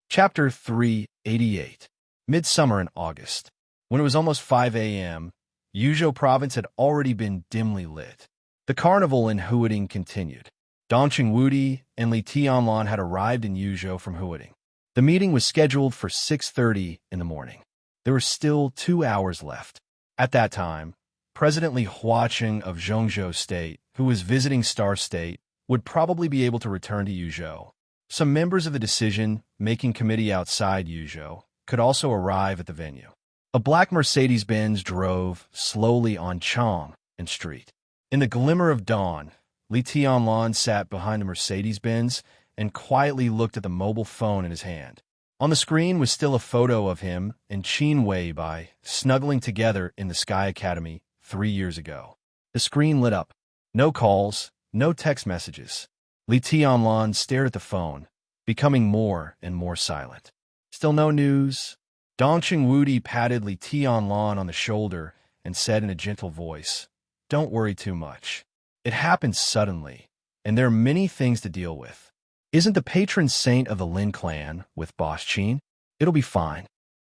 Chapter 388. Midsummer in August. When it was almost 5 a.m., Yuzhou province had already been dimly lit. The carnival in Huading continued. Dong Qingwudi and Li Tianlan had arrived in Yuzhou from Huading. The meeting was scheduled for 6:30 in the morning. There were still 2 hours left. At that time, President Li Huaqing of Zhongzhou State, who was visiting Star State, would probably be able to return to Yuzhou. Some members of the decision-making committee outside Yuzhou could also arrive at the venue. A black Mercedes-Benz drove slowly on Chong and Street. In the glimmer of dawn, Li Tianlan sat behind the Mercedes-Benz and quietly looked at the mobile phone in his hand. On the screen was still a photo of him and Qin Weibai snuggling together in the Sky Academy 3 years ago. The screen lit up. No calls, no text messages. Li Tianlan stared at the phone, becoming more and more silent. Still no news. Dongqing Wudi patted Li Tianlan on the shoulder and said in a gentle voice, "Don't worry too much. It happened suddenly, and there are many things to deal with. Isn't the patron saint of the Lin clan with Boss Qin? It'll be fine."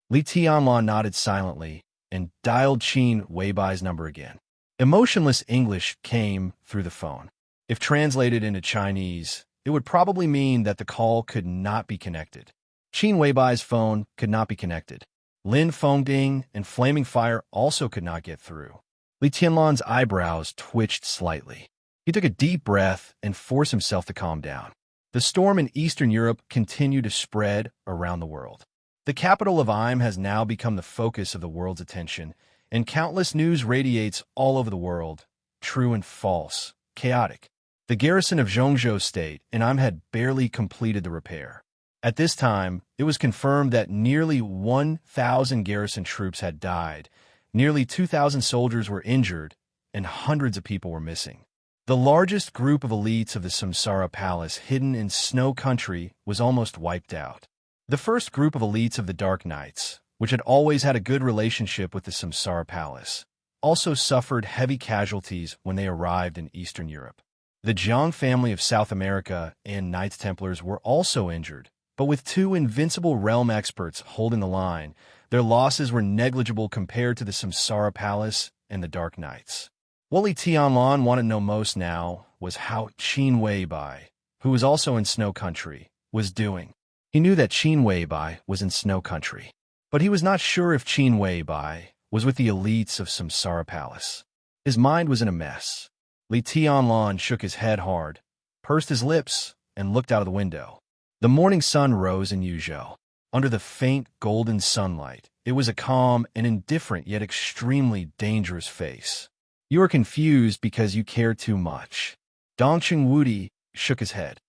Li Tianlan nodded silently and dialed Qin Weibai's number again. Emotionless English came through the phone. If translated into Chinese, it would probably mean that the call could not be connected. Qin Weibai's phone could not be connected. Lin Fengding and Flaming Fire also could not get through. Li Tianlan's eyebrows twitched slightly. He took a deep breath and forced himself to calm down. The storm in Eastern Europe continued to spread around the world. The capital of Im has now become the focus of the world's attention, and countless news radiates all over the world, true and false, chaotic. The garrison of Zhongzhou State in Im had barely completed the repair. At this time, it was confirmed that nearly 1,000 garrison troops had died, nearly 2,000 soldiers were injured, and hundreds of people were missing. The largest group of elites of the Samsara Palace hidden in Snow Country was almost wiped out. The first group of elites of the Dark Knights, which had always had a good relationship with the Samsara Palace, also suffered heavy casualties when they arrived in Eastern Europe. The Jiang family of South America and Knights Templars were also injured, but with 2 invincible realm experts holding the line, their losses were negligible compared to the Samsara Palace and the Dark Knights. What Li Tianlan wanted to know most now was how Qin Weibai, who was also in Snow Country, was doing. He knew that Qin Weibai was in Snow Country, but he was not sure if Qin Weibai was with the elites of Samsara Palace. His mind was in a mess. Li Tianlan shook his head hard, pursed his lips, and looked out of the window. The morning sun rose in Yuzhou. Under the faint golden sunlight, it was a calm and indifferent yet extremely dangerous face. "You are confused because you care too much." Dongqing Wudi shook his head.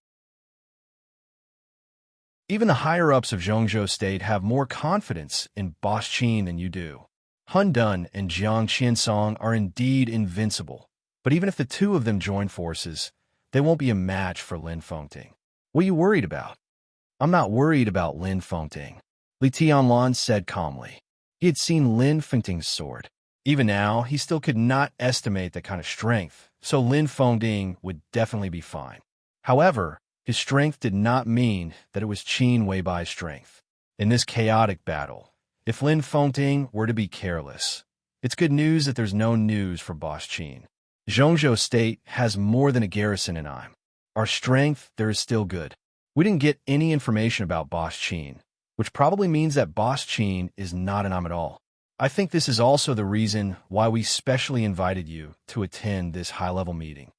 "Even the higher-ups of Zhongzhou State have more confidence in Boss Qin than you do. Hun Dun and Jiang Qiansong are indeed invincible, but even if the 2 of them join forces, they won't be a match for Lin Fengding. What are you worried about?" "I'm not worried about Lin Fengding," Li Tianlan said calmly. He had seen Lin Fengding's sword. Even now, he still could not estimate that kind of strength, so Lin Fengding would definitely be fine. However, his strength did not mean that it was Qin Weibai's strength. In this chaotic battle, if Lin Fengding were to be careless, it's good news that there's no news for Boss Qin. Zhongzhou State has more than a garrison in Im. Our strength there is still good. We didn't get any information about Boss Qin, which probably means that Boss Qin is not in Im at all. I think this is also the reason why we specially invited you to attend this high-level meeting,"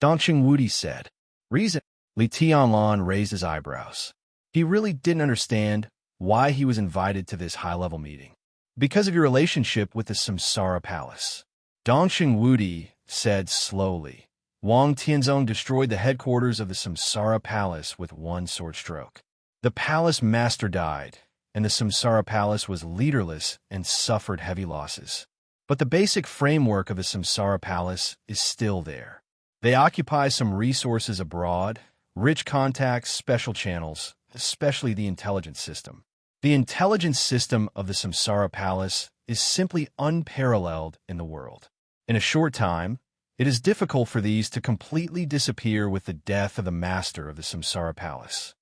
Dongqing Wudi said. "Reason?" Li Tianlan raised his eyebrows. He really didn't understand why he was invited to this high-level meeting. "Because of your relationship with the Samsara Palace," Dongqing Wudi said slowly. "Wang Tianzong destroyed the headquarters of the Samsara Palace with one sword stroke. The palace master died, and the Samsara Palace was leaderless and suffered heavy losses. But the basic framework of the Samsara Palace is still there. They occupy some resources abroad, rich contacts, special channels, especially the intelligence system. The intelligence system of the Samsara Palace is simply unparalleled in the world. In a short time, it is difficult for these to completely disappear with the death of the master of the Samsara Palace."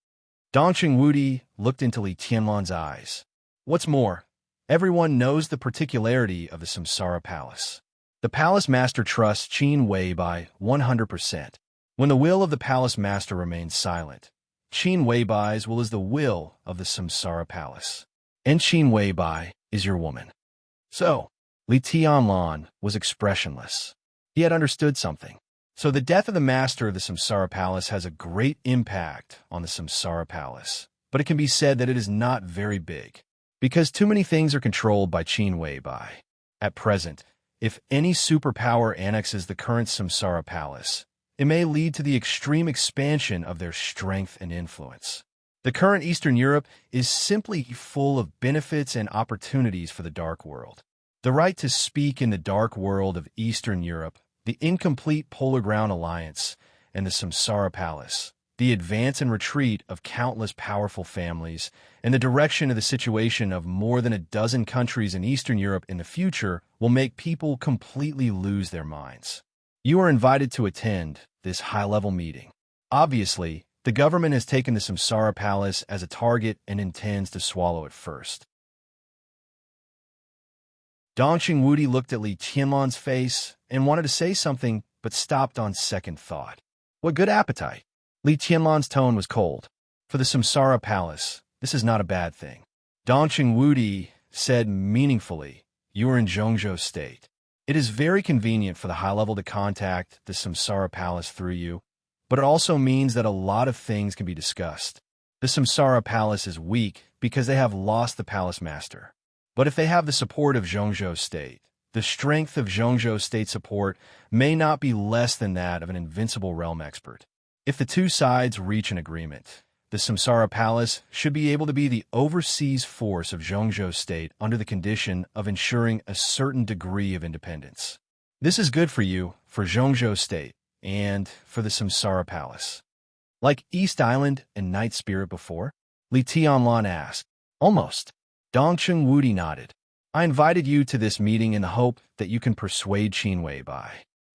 Dongqing Wudi looked into Li Tianlan's eyes. "What's more, everyone knows the particularity of the Samsara Palace. The palace master trusts Qin Weibai 100%. When the will of the palace master remains silent, Qin Weibai's will is the will of the Samsara Palace. And Qin Weibai is your woman. So, Li Tianlan was expressionless. He had understood something. So the death of the master of the Samsara Palace has a great impact on the Samsara Palace, but it can be said that it is not very big, because too many things are controlled by Qin Weibai. At present, if any superpower annexes the current Samsara Palace, it may lead to the extreme expansion of their strength and influence. The current Eastern Europe is simply full of benefits and opportunities for the Dark World. The right to speak in the Dark World of Eastern Europe, the incomplete Polar Ground Alliance, and the Samsara Palace, the advance and retreat of countless powerful families, and the direction of the situation of more than a dozen countries in Eastern Europe in the future will make people completely lose their minds. You are invited to attend this high-level meeting. Obviously, the government has taken the Samsara Palace as a target and intends to swallow it first. Dong Qingwudi looked at Li Tianlan's face and wanted to say something, but stopped on second thought. What good appetite! Li Tianlan's tone was cold. For the Samsara Palace, this is not a bad thing. Dong Qingwudi said meaningfully, "You are in Zhongzhou State. It is very convenient for the high level to contact the Samsara Palace through you, but it also means that a lot of things can be discussed. The Samsara Palace is weak because they have lost the Palace Master. But if they have the support of Zhongzhou State, the strength of Zhongzhou State support may not be less than that of an invincible realm expert. If the two sides reach an agreement, the Samsara Palace should be able to be the overseas force of Zhongzhou State under the condition of ensuring a certain degree of independence. This is good for you, for Zhongzhou State, and for the Samsara Palace." "Like East Island and Night Spirit before?" Li Tianlan asked. "Almost." Dong Qingwudi nodded. "I invited you to this meeting in the hope that you can persuade Qin Weibai.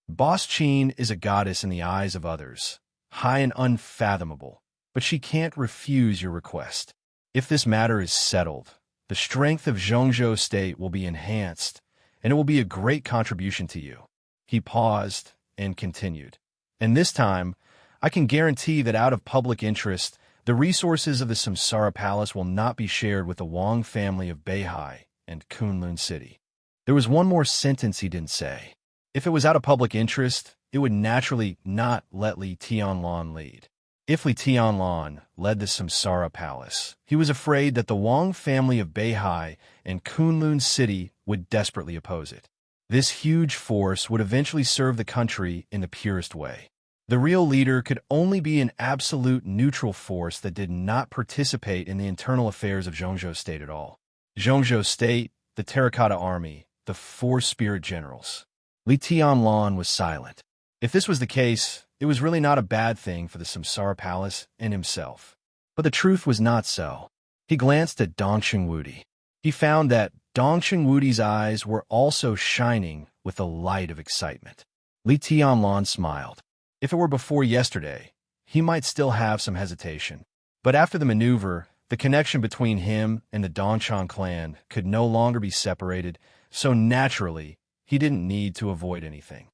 Boss Qin is a goddess in the eyes of others, high and unfathomable, but she can't refuse your request. If this matter is settled, the strength of Zhongzhou State will be enhanced, and it will be a great contribution to you." He paused and continued. "And this time, I can guarantee that out of public interest, the resources of the Samsara Palace will not be shared with the Wang family of Beihai and Kunlun City." There was one more sentence he didn't say. If it was out of public interest, it would naturally not let Li Tianlan lead. If Li Tianlan led the Samsara Palace, he was afraid that the Wang family of Beihai and Kunlun City would desperately oppose it. This huge force would eventually serve the country in the purest way. The real leader could only be an absolute neutral force that did not participate in the internal affairs of Zhongzhou State at all. Zhongzhou State, the Terracotta Army, the 4 spirit generals. Li Tianlan was silent. If this was the case, it was really not a bad thing for the Samsara Palace and himself. But the truth was not so. He glanced at Dong Qingwudi. He found that Dong Qingwudi's eyes were also shining with the light of excitement. Li Tianlan smiled. If it were before yesterday, he might still have some hesitation. But after the maneuver, the connection between him and the Dongchang clan could no longer be separated, so naturally, he didn't need to avoid anything.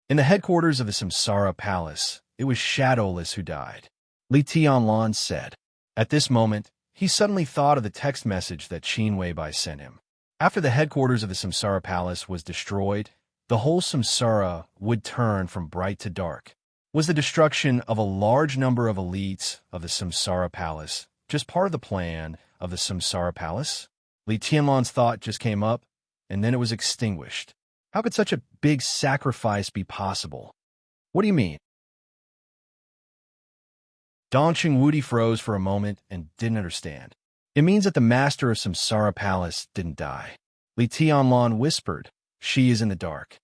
In the headquarters of the Samsara Palace, it was Shadowless who died. Li Tianlan said. At this moment, he suddenly thought of the text message that Qin Weibai sent him. After the headquarters of the Samsara Palace was destroyed, the whole Samsara would turn from bright to dark. Was the destruction of a large number of elites of the Samsara Palace just part of the plan of the Samsara Palace? Li Tianlan's thought just came up, and then it was extinguished. How could such a big sacrifice be possible? What do you mean? Dong Qingwudi froze for a moment and didn't understand. It means that the master of Samsara Palace didn't die. Li Tianlan whispered, "She is in the dark."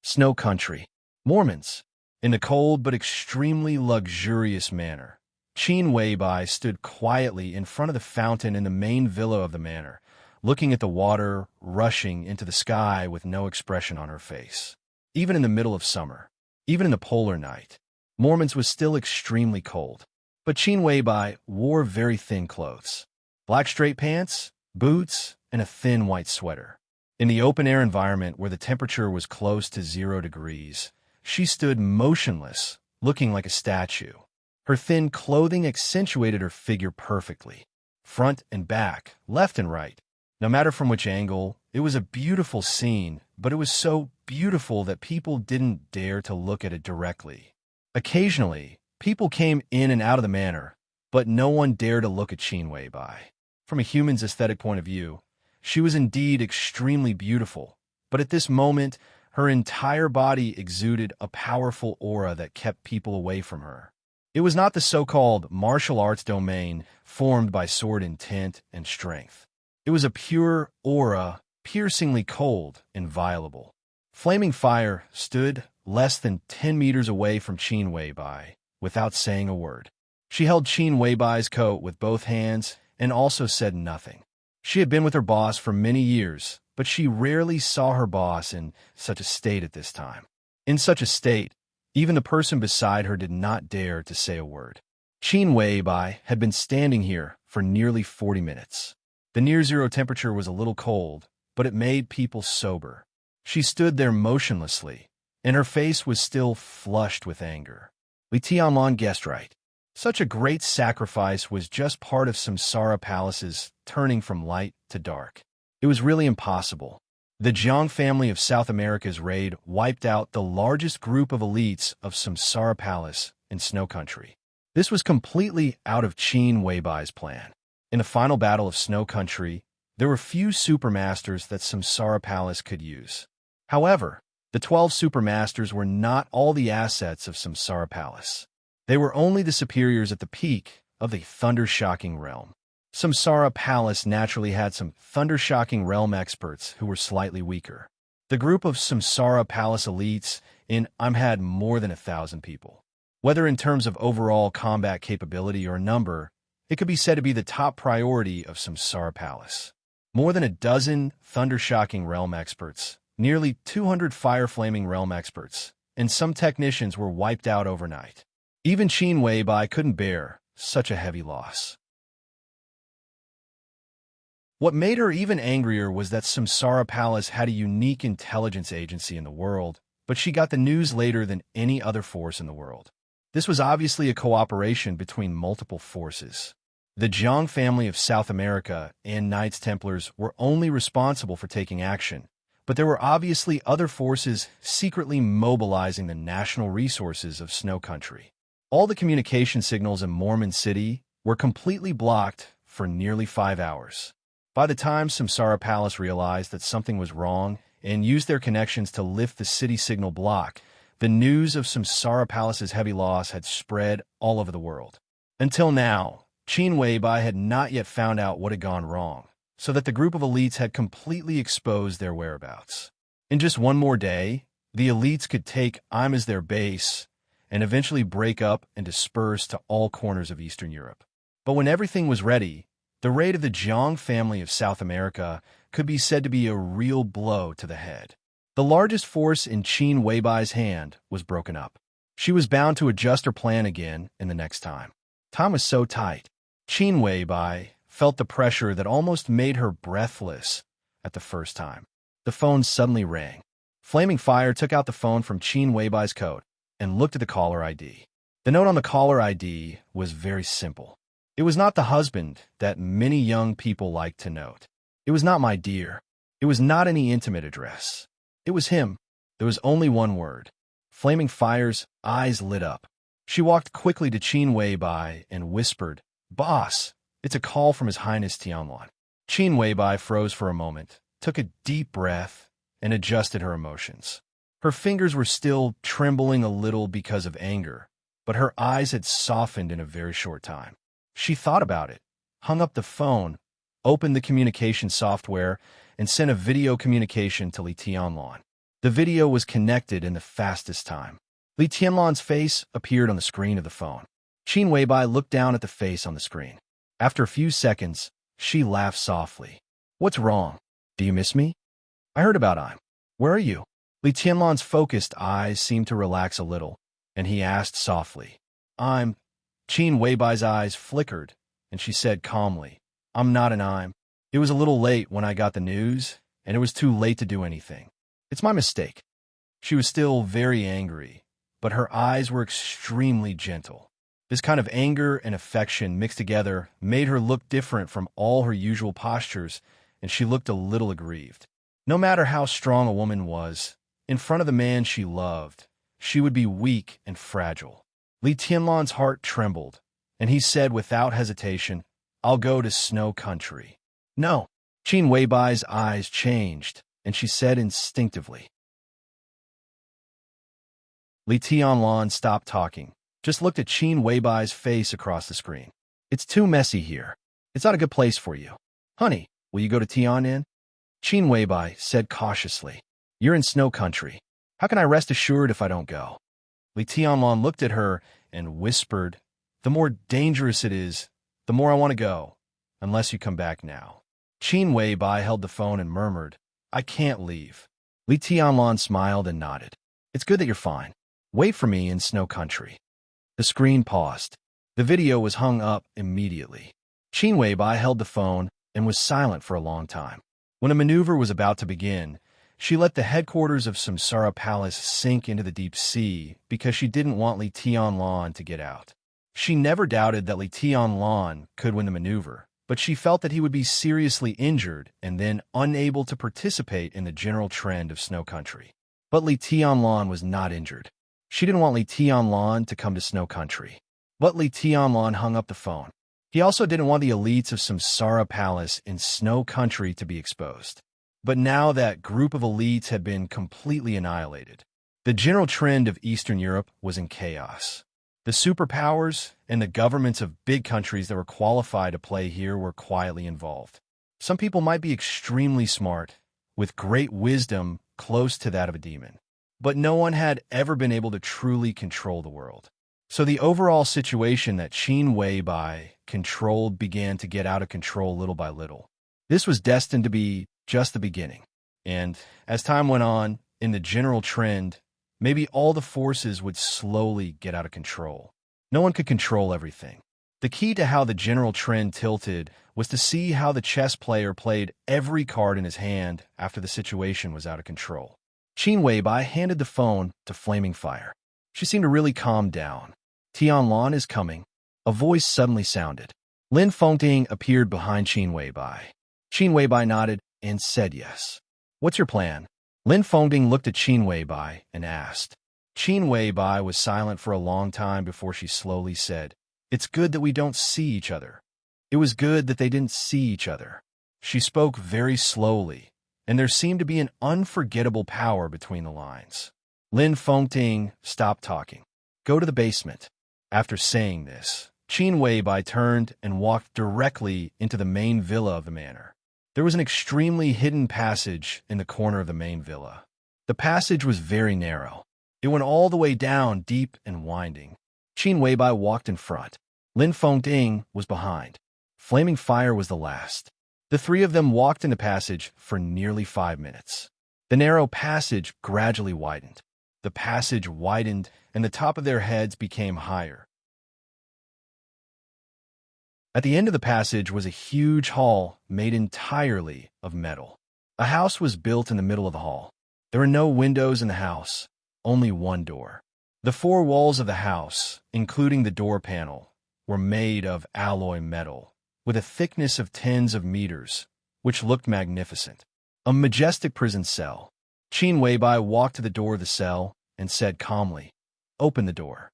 Snow country. Mormons. In a cold but extremely luxurious manner, Qin Weibai stood quietly in front of the fountain in the main villa of the manor, looking at the water rushing into the sky with no expression on her face. Even in the middle of summer, even in the polar night, Mormon's was still extremely cold. But Qin Weibai wore very thin clothes. Black straight pants, boots, and a thin white sweater. In the open-air environment where the temperature was close to 0 degrees, she stood motionless, looking like a statue. Her thin clothing accentuated her figure perfectly. Front and back, left and right. No matter from which angle It was a beautiful scene, but it was so beautiful that people didn't dare to look at it directly. Occasionally, people came in and out of the manor, but no one dared to look at Qin Weibai. From a human's aesthetic point of view, she was indeed extremely beautiful, but at this moment, her entire body exuded a powerful aura that kept people away from her. It was not the so-called martial arts domain formed by sword intent and strength. It was a pure aura, piercingly cold, inviolable. Flaming Fire stood less than 10 meters away from Qin Weibai, without saying a word. She held Qin Weibai's coat with both hands and also said nothing. She had been with her boss for many years, but she rarely saw her boss in such a state at this time. In such a state, even the person beside her did not dare to say a word. Qin Weibai had been standing here for nearly 40 minutes. The near-zero temperature was a little cold, but it made people sober. She stood there motionlessly, and her face was still flushed with anger. Li Tianlan guessed right. Such a great sacrifice was just part of Samsara Palace's turning from light to dark. It was really impossible. The Jiang family of South America's raid wiped out the largest group of elites of Samsara Palace in Snow Country. This was completely out of Qin Weibai's plan. In the final battle of Snow Country, there were few supermasters that Samsara Palace could use. However, the 12 supermasters were not all the assets of Samsara Palace. They were only the superiors at the peak of the thunder-shocking realm. Samsara Palace naturally had some thunder-shocking realm experts who were slightly weaker. The group of Samsara Palace elites in had more than 1,000 people. Whether in terms of overall combat capability or number, it could be said to be the top priority of Samsara Palace. More than a dozen thunder-shocking realm experts, nearly 200 fire-flaming realm experts, and some technicians were wiped out overnight. Even Qin Weibai couldn't bear such a heavy loss. What made her even angrier was that Samsara Palace had a unique intelligence agency in the world, but she got the news later than any other force in the world. This was obviously a cooperation between multiple forces. The Jiang family of South America and Knights Templars were only responsible for taking action, but there were obviously other forces secretly mobilizing the national resources of Snow Country. All the communication signals in Mormon City were completely blocked for nearly 5 hours. By the time Samsara Palace realized that something was wrong and used their connections to lift the city signal block, the news of Samsara Palace's heavy loss had spread all over the world. Until now, Qin Weibai had not yet found out what had gone wrong, so that the group of elites had completely exposed their whereabouts. In just one more day, the elites could take as their base and eventually break up and disperse to all corners of Eastern Europe. But when everything was ready, the raid of the Jiang family of South America could be said to be a real blow to the head. The largest force in Qin Weibai's hand was broken up. She was bound to adjust her plan again in the next time. Time was so tight. Qin Weibai felt the pressure that almost made her breathless at the first time. The phone suddenly rang. Flaming Fire took out the phone from Qin Weibai's coat and looked at the caller ID. The note on the caller ID was very simple. It was not the husband that many young people like to note. It was not my dear. It was not any intimate address. It was him. There was only one word. Flaming Fire's eyes lit up. She walked quickly to Qin Weibai and whispered, "Boss, it's a call from His Highness Tianlan." Qin Weibai froze for a moment, took a deep breath, and adjusted her emotions. Her fingers were still trembling a little because of anger, but her eyes had softened in a very short time. She thought about it, hung up the phone, opened the communication software, and sent a video communication to Li Tianlan. The video was connected in the fastest time. Li Tianlan's face appeared on the screen of the phone. Qin Weibai looked down at the face on the screen. After a few seconds, she laughed softly. "What's wrong? Do you miss me? I heard about Where are you?" Li Tianlan's focused eyes seemed to relax a little, and he asked softly, "I'm..." Qin Weibai's eyes flickered, and she said calmly, "I'm not an. It was a little late when I got the news, and it was too late to do anything. It's my mistake." She was still very angry, but her eyes were extremely gentle. This kind of anger and affection mixed together made her look different from all her usual postures, and she looked a little aggrieved. No matter how strong a woman was, in front of the man she loved, she would be weak and fragile. Li Tianlan's heart trembled, and he said without hesitation, "I'll go to Snow Country." "No." Qin Weibai's eyes changed, and she said instinctively. Li Tianlan stopped talking, just looked at Qin Weibai's face across the screen. "It's too messy here. It's not a good place for you. Honey, will you go to Tianan?" Qin Weibai said cautiously. "You're in Snow Country. How can I rest assured if I don't go?" Li Tianlan looked at her and whispered, "The more dangerous it is, the more I want to go, unless you come back now." Qin Weibai held the phone and murmured, "I can't leave." Li Tianlan smiled and nodded. "It's good that you're fine. Wait for me in Snow Country." The screen paused. The video was hung up immediately. Qin Weibai held the phone and was silent for a long time. When a maneuver was about to begin, she let the headquarters of Samsara Palace sink into the deep sea because she didn't want Li Tianlan to get out. She never doubted that Li Tianlan could win the maneuver, but she felt that he would be seriously injured and then unable to participate in the general trend of Snow Country. But Li Tianlan was not injured. She didn't want Li Tianlan to come to Snow Country. But Li Tianlan hung up the phone. He also didn't want the elites of Samsara Palace in Snow Country to be exposed. But now that group of elites had been completely annihilated, the general trend of Eastern Europe was in chaos. The superpowers and the governments of big countries that were qualified to play here were quietly involved. Some people might be extremely smart, with great wisdom close to that of a demon. But no one had ever been able to truly control the world. So the overall situation that Qin Weibai controlled began to get out of control little by little. This was destined to be just the beginning. And as time went on, in the general trend, maybe all the forces would slowly get out of control. No one could control everything. The key to how the general trend tilted was to see how the chess player played every card in his hand after the situation was out of control. Qin Weibai handed the phone to Flaming Fire. She seemed to really calm down. "Tianlan is coming." A voice suddenly sounded. Lin Fengting appeared behind Qin Weibai. Qin Weibai nodded and said yes. "What's your plan?" Lin Fengting looked at Qin Weibai and asked. Qin Weibai was silent for a long time before she slowly said, "It's good that we don't see each other." It was good that they didn't see each other. She spoke very slowly, and there seemed to be an unforgettable power between the lines. Lin Fengting stopped talking. "Go to the basement." After saying this, Qin Weibai turned and walked directly into the main villa of the manor. There was an extremely hidden passage in the corner of the main villa. The passage was very narrow. It went all the way down, deep and winding. Qin Weibai walked in front. Lin Fengting was behind. Flaming Fire was the last. The three of them walked in the passage for nearly 5 minutes. The narrow passage gradually widened. The passage widened, and the top of their heads became higher. At the end of the passage was a huge hall made entirely of metal. A house was built in the middle of the hall. There were no windows in the house, only one door. The 4 walls of the house, including the door panel, were made of alloy metal, with a thickness of tens of meters, which looked magnificent. A majestic prison cell. Qin Weibai walked to the door of the cell and said calmly, "Open the door."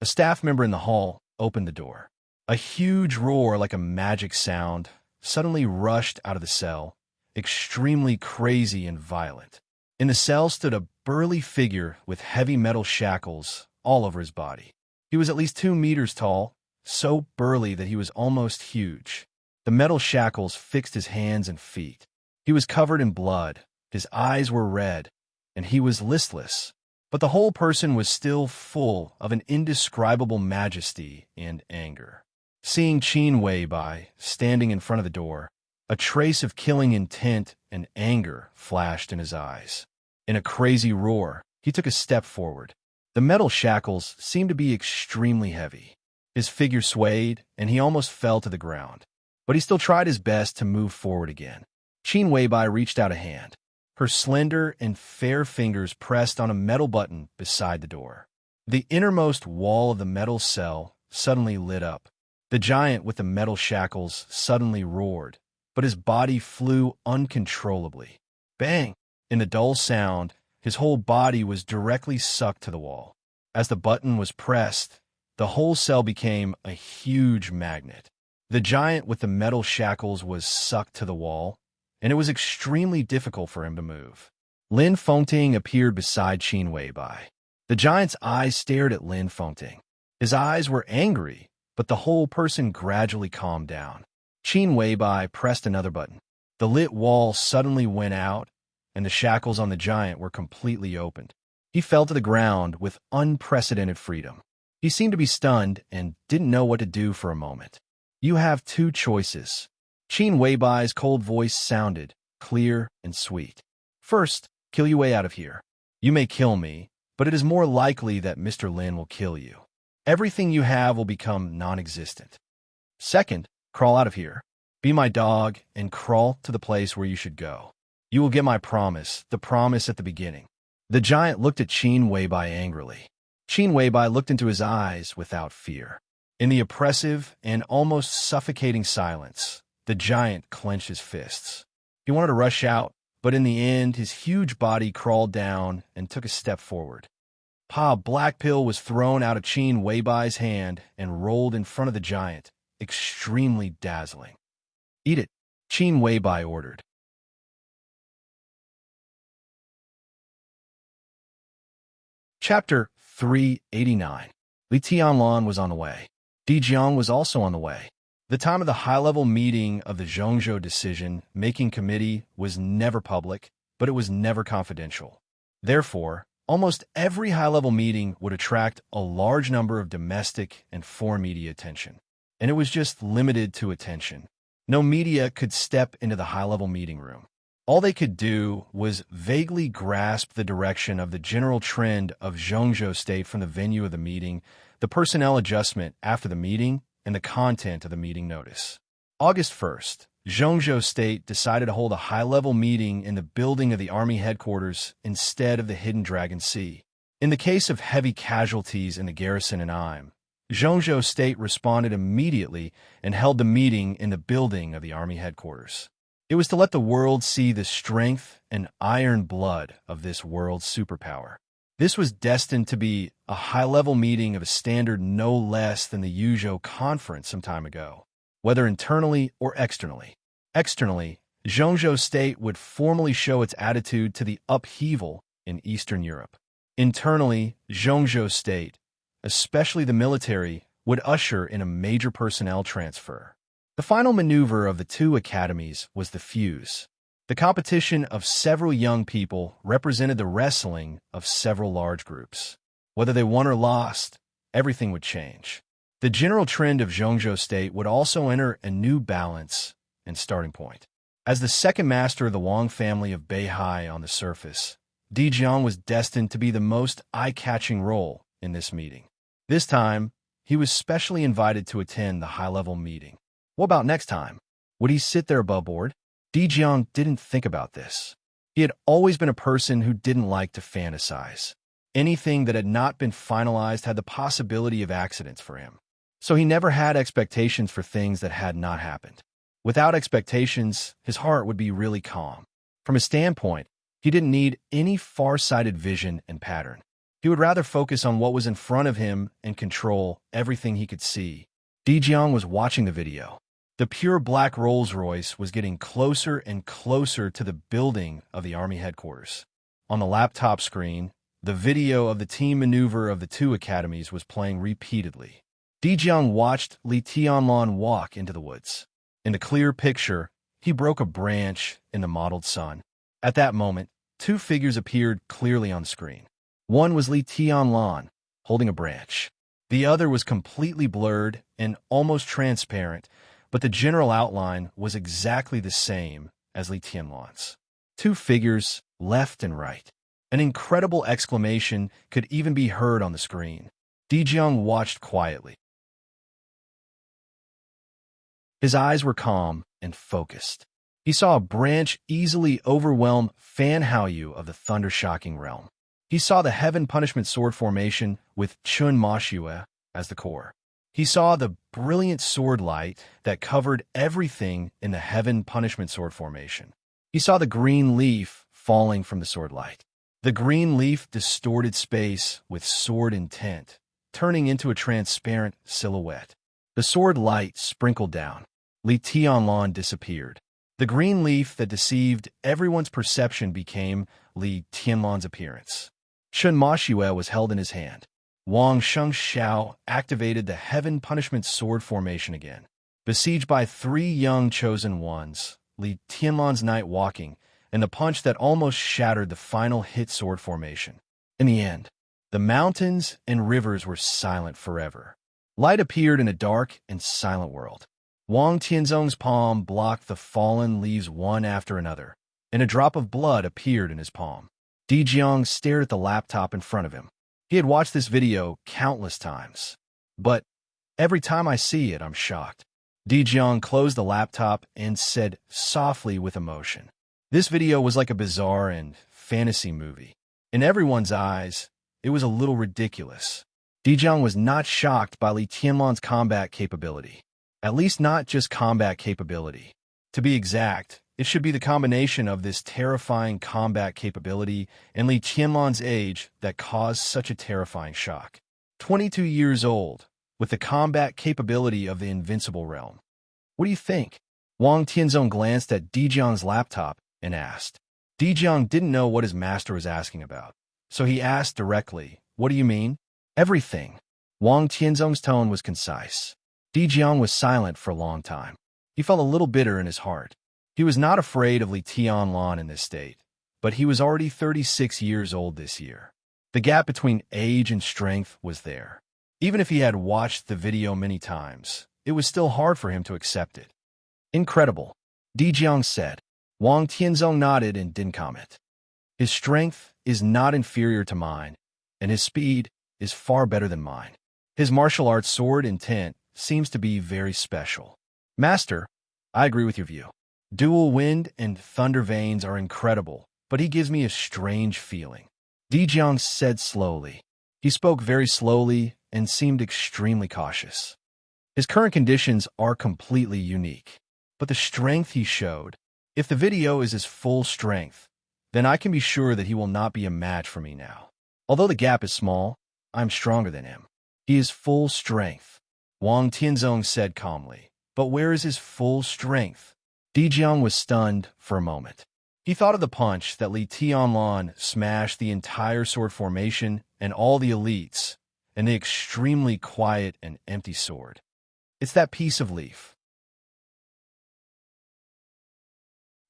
A staff member in the hall opened the door. A huge roar like a magic sound suddenly rushed out of the cell, extremely crazy and violent. In the cell stood a burly figure with heavy metal shackles all over his body. He was at least 2 meters tall, so burly that he was almost huge. The metal shackles fixed his hands and feet. He was covered in blood, his eyes were red, and he was listless. But the whole person was still full of an indescribable majesty and anger. Seeing Qin Weibai standing in front of the door, a trace of killing intent and anger flashed in his eyes. In a crazy roar, he took a step forward. The metal shackles seemed to be extremely heavy. His figure swayed, and he almost fell to the ground. But he still tried his best to move forward again. Qin Weibai reached out a hand. Her slender and fair fingers pressed on a metal button beside the door. The innermost wall of the metal cell suddenly lit up. The giant with the metal shackles suddenly roared, but his body flew uncontrollably. Bang! In the dull sound, his whole body was directly sucked to the wall. As the button was pressed, the whole cell became a huge magnet. The giant with the metal shackles was sucked to the wall, and it was extremely difficult for him to move. Lin Fengting appeared beside Qin Weibai. The giant's eyes stared at Lin Fengting. His eyes were angry, but the whole person gradually calmed down. Qin Weibai pressed another button. The lit wall suddenly went out, and the shackles on the giant were completely opened. He fell to the ground with unprecedented freedom. He seemed to be stunned and didn't know what to do for a moment. You have two choices. Qin Weibai's cold voice sounded clear and sweet. First, kill your way out of here. You may kill me, but it is more likely that Mr. Lin will kill you. Everything you have will become non-existent. Second, crawl out of here. Be my dog and crawl to the place where you should go. You will get my promise, the promise at the beginning. The giant looked at Qin Weibai angrily. Qin Weibai looked into his eyes without fear. In the oppressive and almost suffocating silence, the giant clenched his fists. He wanted to rush out, but in the end, his huge body crawled down and took a step forward. Black Pill was thrown out of Qin Weibai's hand and rolled in front of the giant, extremely dazzling. Eat it, Qin Weibai ordered. Chapter 389. Li Tianlan was on the way. Di Jiang was also on the way. The time of the high-level meeting of the Zhongzhou decision-making committee was never public, but it was never confidential. Therefore, almost every high-level meeting would attract a large number of domestic and foreign media attention. And it was just limited to attention. No media could step into the high-level meeting room. All they could do was vaguely grasp the direction of the general trend of Zhongzhou State from the venue of the meeting, the personnel adjustment after the meeting, and the content of the meeting notice. August 1st, Zhongzhou State decided to hold a high-level meeting in the building of the Army headquarters instead of the Hidden Dragon Sea. In the case of heavy casualties in the garrison in Im, Zhongzhou State responded immediately and held the meeting in the building of the Army headquarters. It was to let the world see the strength and iron blood of this world superpower. This was destined to be a high-level meeting of a standard no less than the Yuzhou Conference some time ago, whether internally or externally. Externally, Zhongzhou State would formally show its attitude to the upheaval in Eastern Europe. Internally, Zhongzhou State, especially the military, would usher in a major personnel transfer. The final maneuver of the two academies was the fuse. The competition of several young people represented the wrestling of several large groups. Whether they won or lost, everything would change. The general trend of Zhongzhou State would also enter a new balance and starting point. As the second master of the Wang family of Beihai on the surface, Di Jiang was destined to be the most eye-catching role in this meeting. This time, he was specially invited to attend the high-level meeting. What about next time? Would he sit there above board? Di Jiang didn't think about this. He had always been a person who didn't like to fantasize. Anything that had not been finalized had the possibility of accidents for him. So he never had expectations for things that had not happened. Without expectations, his heart would be really calm. From his standpoint, he didn't need any far-sighted vision and pattern. He would rather focus on what was in front of him and control everything he could see. Di Jiang was watching the video. The pure black Rolls-Royce was getting closer and closer to the building of the Army headquarters. On the laptop screen, the video of the team maneuver of the two academies was playing repeatedly. Di Jiang watched Li Tianlan walk into the woods. In the clear picture, he broke a branch in the mottled sun. At that moment, two figures appeared clearly on the screen. One was Li Tianlan, holding a branch. The other was completely blurred and almost transparent, but the general outline was exactly the same as Li Tianlan's. Two figures, left and right. An incredible exclamation could even be heard on the screen. Di Jiang watched quietly. His eyes were calm and focused. He saw a branch easily overwhelm Fan Haoyu of the thunder-shocking realm. He saw the Heaven Punishment Sword formation with Chun Ma Xue as the core. He saw the brilliant sword light that covered everything in the Heaven Punishment Sword formation. He saw the green leaf falling from the sword light. The green leaf distorted space with sword intent, turning into a transparent silhouette. The sword light sprinkled down. Li Tianlan disappeared. The green leaf that deceived everyone's perception became Li Tianlan's appearance. Shun Mashue was held in his hand. Wang Shengxiao activated the Heaven Punishment Sword formation again. Besieged by 3 young chosen ones, Li Tianlan's night walking, and the punch that almost shattered the final hit sword formation. In the end, the mountains and rivers were silent forever. Light appeared in a dark and silent world. Wang Tianzong's palm blocked the fallen leaves one after another, and a drop of blood appeared in his palm. Di Jiang stared at the laptop in front of him. He had watched this video countless times. But every time I see it, I'm shocked. Di Jiang closed the laptop and said softly with emotion, "This video was like a bizarre and fantasy movie. In everyone's eyes, it was a little ridiculous." Di Jiang was not shocked by Li Tianlan's combat capability. At least not just combat capability. To be exact, it should be the combination of this terrifying combat capability and Li Tianlan's age that caused such a terrifying shock. 22 years old, with the combat capability of the invincible realm. What do you think? Wang Tianzong glanced at Di Jiang's laptop and asked. Di Jiang didn't know what his master was asking about, so he asked directly, "What do you mean?" "Everything." Wang Tianzong's tone was concise. Di Jiang was silent for a long time. He felt a little bitter in his heart. He was not afraid of Li Tianlan in this state, but he was already 36 years old this year. The gap between age and strength was there. Even if he had watched the video many times, it was still hard for him to accept it. "Incredible," Di Jiang said. Wang Tianzong nodded and didn't comment. "His strength is not inferior to mine, and his speed is far better than mine. His martial arts sword intent seems to be very special." "Master, I agree with your view. Dual wind and thunder veins are incredible, but he gives me a strange feeling," Di Jiang said slowly. He spoke very slowly and seemed extremely cautious. His current conditions are completely unique, but the strength he showed, if the video is his full strength, then I can be sure that he will not be a match for me now. Although the gap is small, I'm stronger than him. He is full strength, Wang Tianzong said calmly. But where is his full strength? Di Jiang was stunned for a moment. He thought of the punch that Li Tianlan smashed the entire sword formation and all the elites, and the extremely quiet and empty sword. It's that piece of leaf.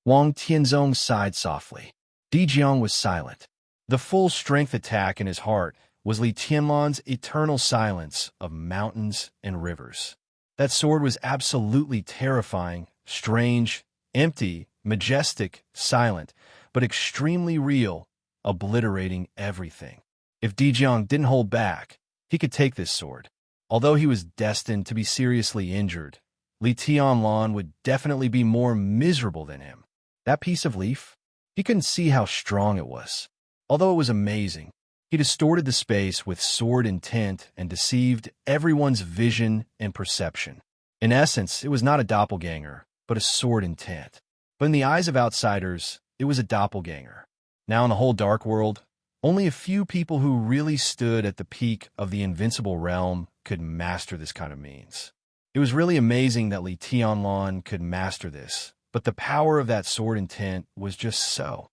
Wang Tianzong sighed softly. Di Jiang was silent. The full strength attack in his heart was Li Tianlan's eternal silence of mountains and rivers. That sword was absolutely terrifying, strange, empty, majestic, silent, but extremely real, obliterating everything. If Di Jiang didn't hold back, he could take this sword. Although he was destined to be seriously injured, Li Tianlan would definitely be more miserable than him. That piece of leaf? He couldn't see how strong it was. Although it was amazing, he distorted the space with sword intent and deceived everyone's vision and perception. In essence, it was not a doppelganger, but a sword intent. But in the eyes of outsiders, it was a doppelganger. Now in the whole dark world, only a few people who really stood at the peak of the invincible realm could master this kind of means. It was really amazing that Li Tianlan could master this, but the power of that sword intent was just so.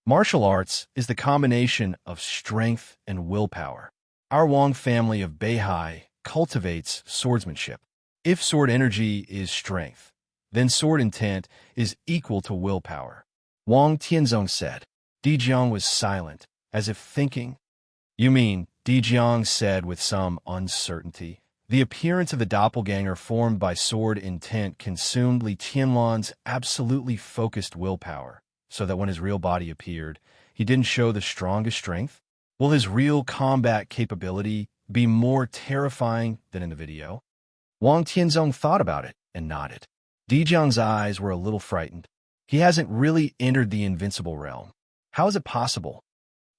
Martial arts is the combination of strength and willpower. Our Wang family of Beihai cultivates swordsmanship. If sword energy is strength, then sword intent is equal to willpower, Wang Tianzong said. Di Jiang was silent, as if thinking. "You mean," Di Jiang said with some uncertainty, "the appearance of the doppelganger formed by sword intent consumed Li Tianlan's absolutely focused willpower, so that when his real body appeared, he didn't show the strongest strength? Will his real combat capability be more terrifying than in the video?" Wang Tianzong thought about it and nodded. Di Jiang's eyes were a little frightened. He hasn't really entered the invincible realm. How is it possible?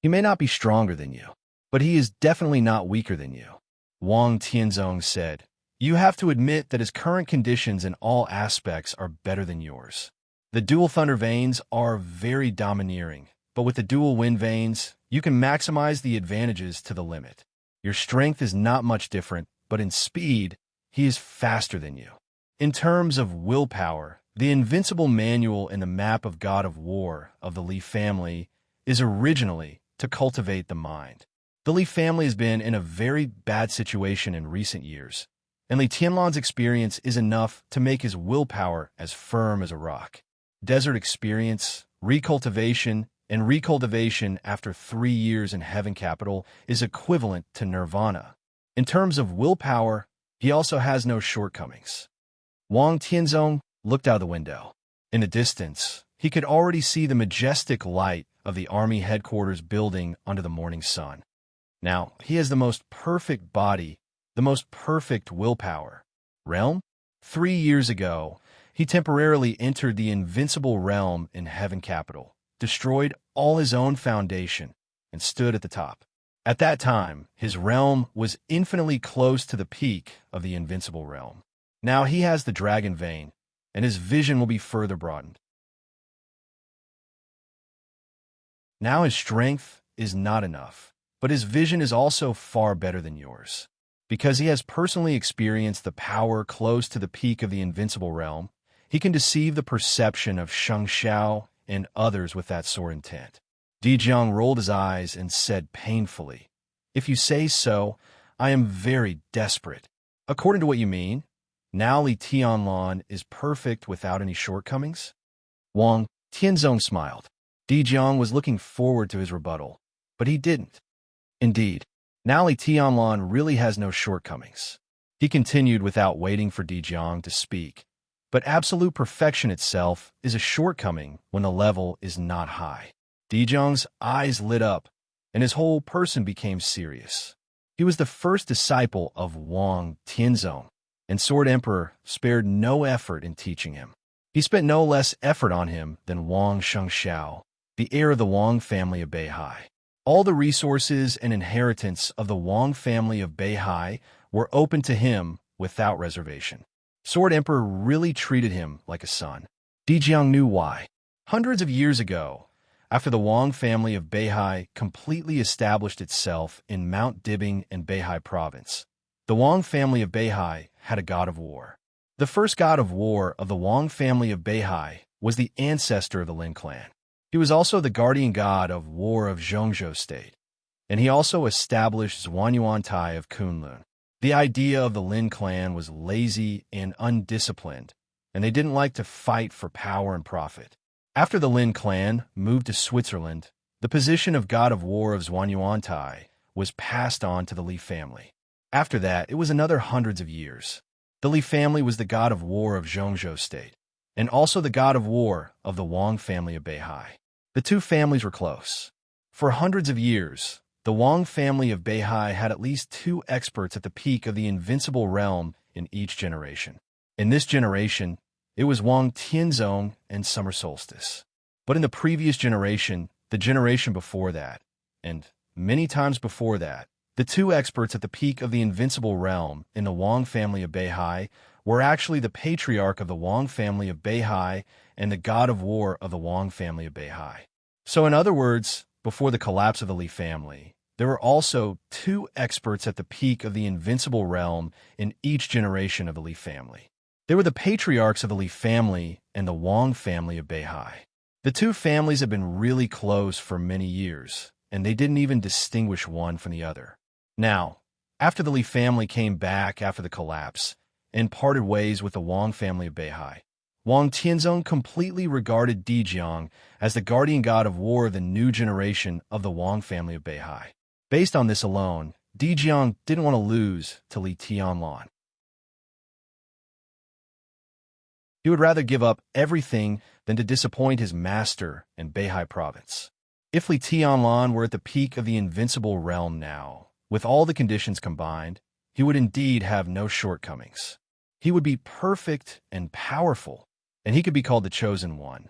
He may not be stronger than you, but he is definitely not weaker than you, Wang Tianzong said. You have to admit that his current conditions in all aspects are better than yours. The dual thunder veins are very domineering, but with the dual wind veins, you can maximize the advantages to the limit. Your strength is not much different, but in speed, he is faster than you. In terms of willpower, the invincible manual in the map of God of War of the Li family is originally to cultivate the mind. The Li family has been in a very bad situation in recent years, and Li Tianlan's experience is enough to make his willpower as firm as a rock. Desert experience, recultivation, and recultivation after 3 years in Heaven Capital is equivalent to nirvana. In terms of willpower, he also has no shortcomings. Wang Tianzong looked out the window. In the distance, he could already see the majestic light of the army headquarters building under the morning sun. Now, he has the most perfect body, the most perfect willpower. Realm? 3 years ago, he temporarily entered the invincible realm in Heaven Capital, destroyed all his own foundation, and stood at the top. At that time, his realm was infinitely close to the peak of the invincible realm. Now he has the dragon vein, and his vision will be further broadened. Now his strength is not enough, but his vision is also far better than yours. Because he has personally experienced the power close to the peak of the invincible realm, he can deceive the perception of Sheng Xiao and others with that sore intent. Di Jiang rolled his eyes and said painfully, "If you say so, I am very desperate." According to what you mean, now Li Tianlan is perfect without any shortcomings? Wang Tianzong smiled. Di Jiang was looking forward to his rebuttal, but he didn't. Indeed, now Li Tianlan really has no shortcomings. He continued without waiting for Di Jiang to speak. But absolute perfection itself is a shortcoming when the level is not high. Di Jiang's eyes lit up, and his whole person became serious. He was the first disciple of Wang Tianzong, and Sword Emperor spared no effort in teaching him. He spent no less effort on him than Wang Shengxiao, the heir of the Wang family of Beihai. All the resources and inheritance of the Wang family of Beihai were open to him without reservation. Sword Emperor really treated him like a son. Di Jiang knew why. Hundreds of years ago, after the Wang family of Beihai completely established itself in Mount Dibing and Beihai province, the Wang family of Beihai had a god of war. The first god of war of the Wang family of Beihai was the ancestor of the Lin clan. He was also the guardian god of war of Zhongzhou state, and he also established Zhuanyuantai of Kunlun. The idea of the Lin clan was lazy and undisciplined, and they didn't like to fight for power and profit. After the Lin clan moved to Switzerland, the position of god of war of Zhuanyuantai was passed on to the Li family. After that, it was another hundreds of years. The Li family was the god of war of Zhongzhou state, and also the god of war of the Wang family of Beihai. The two families were close. For hundreds of years, the Wang family of Beihai had at least 2 experts at the peak of the invincible realm in each generation. In this generation, it was Wang Tianzong and Summer Solstice. But in the previous generation, the generation before that, and many times before that, the 2 experts at the peak of the invincible realm in the Wang family of Beihai were actually the patriarch of the Wang family of Beihai and the god of war of the Wang family of Beihai. So in other words, before the collapse of the Li family, there were also 2 experts at the peak of the invincible realm in each generation of the Li family. They were the patriarchs of the Li family and the Wang family of Beihai. The 2 families had been really close for many years, and they didn't even distinguish one from the other. Now, after the Li family came back after the collapse and parted ways with the Wang family of Beihai, Wang Tianzong completely regarded Di Jiang as the guardian god of war of the new generation of the Wang family of Beihai. Based on this alone, Di Jiang didn't want to lose to Li Tianlan. He would rather give up everything than to disappoint his master in Beihai province. If Li Tianlan were at the peak of the invincible realm now, with all the conditions combined, he would indeed have no shortcomings. He would be perfect and powerful, and he could be called the Chosen One.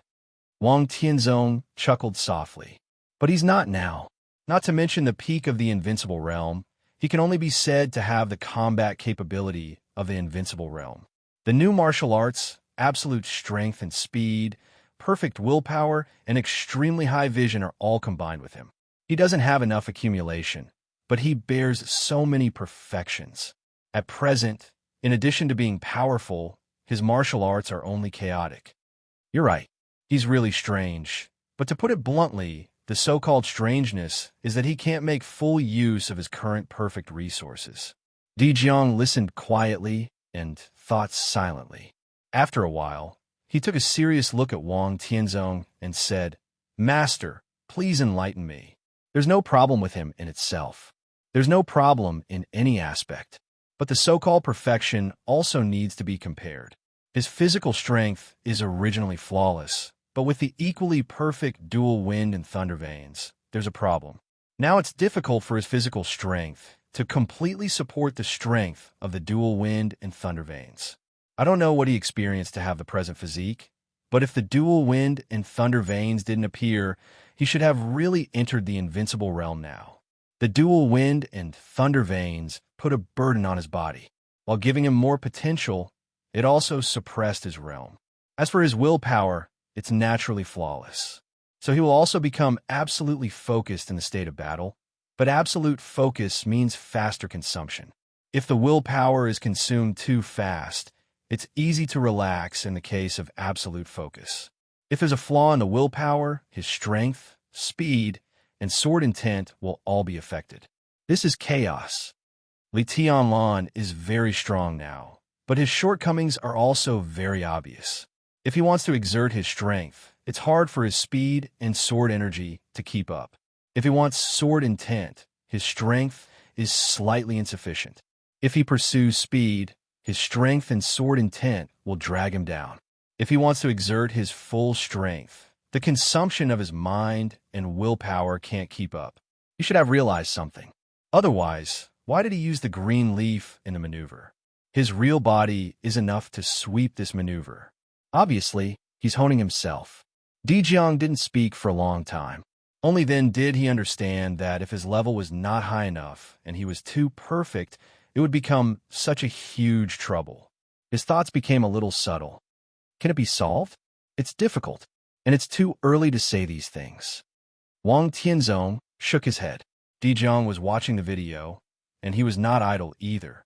Wang Tianzong chuckled softly. But he's not now. Not to mention the peak of the invincible realm, he can only be said to have the combat capability of the invincible realm. The new martial arts, absolute strength and speed, perfect willpower, and extremely high vision are all combined with him. He doesn't have enough accumulation, but he bears so many perfections. At present, in addition to being powerful, his martial arts are only chaotic. You're right, he's really strange. But to put it bluntly, the so-called strangeness is that he can't make full use of his current perfect resources. Di Jiang listened quietly and thought silently. After a while, he took a serious look at Wang Tianzong and said, "Master, please enlighten me. There's no problem with him in itself. There's no problem in any aspect. But the so-called perfection also needs to be compared. His physical strength is originally flawless, but with the equally perfect dual wind and thunder veins, there's a problem. Now it's difficult for his physical strength to completely support the strength of the dual wind and thunder veins. I don't know what he experienced to have the present physique, but if the dual wind and thunder veins didn't appear, he should have really entered the invincible realm now. The dual wind and thunder veins put a burden on his body. While giving him more potential, it also suppressed his realm. As for his willpower, it's naturally flawless. So he will also become absolutely focused in the state of battle, but absolute focus means faster consumption. If the willpower is consumed too fast, it's easy to relax in the case of absolute focus. If there's a flaw in the willpower, his strength, speed, and sword intent will all be affected. This is chaos. Li Tianlan is very strong now, but his shortcomings are also very obvious. If he wants to exert his strength, it's hard for his speed and sword energy to keep up. If he wants sword intent, his strength is slightly insufficient. If he pursues speed, his strength and sword intent will drag him down. If he wants to exert his full strength, the consumption of his mind and willpower can't keep up. He should have realized something. Otherwise, why did he use the green leaf in the maneuver? His real body is enough to sweep this maneuver. Obviously, he's honing himself. Di Jiang didn't speak for a long time. Only then did he understand that if his level was not high enough and he was too perfect, it would become such a huge trouble. His thoughts became a little subtle. Can it be solved? It's difficult, and it's too early to say these things. Wang Tianzong shook his head. Di Jiang was watching the video, and he was not idle either.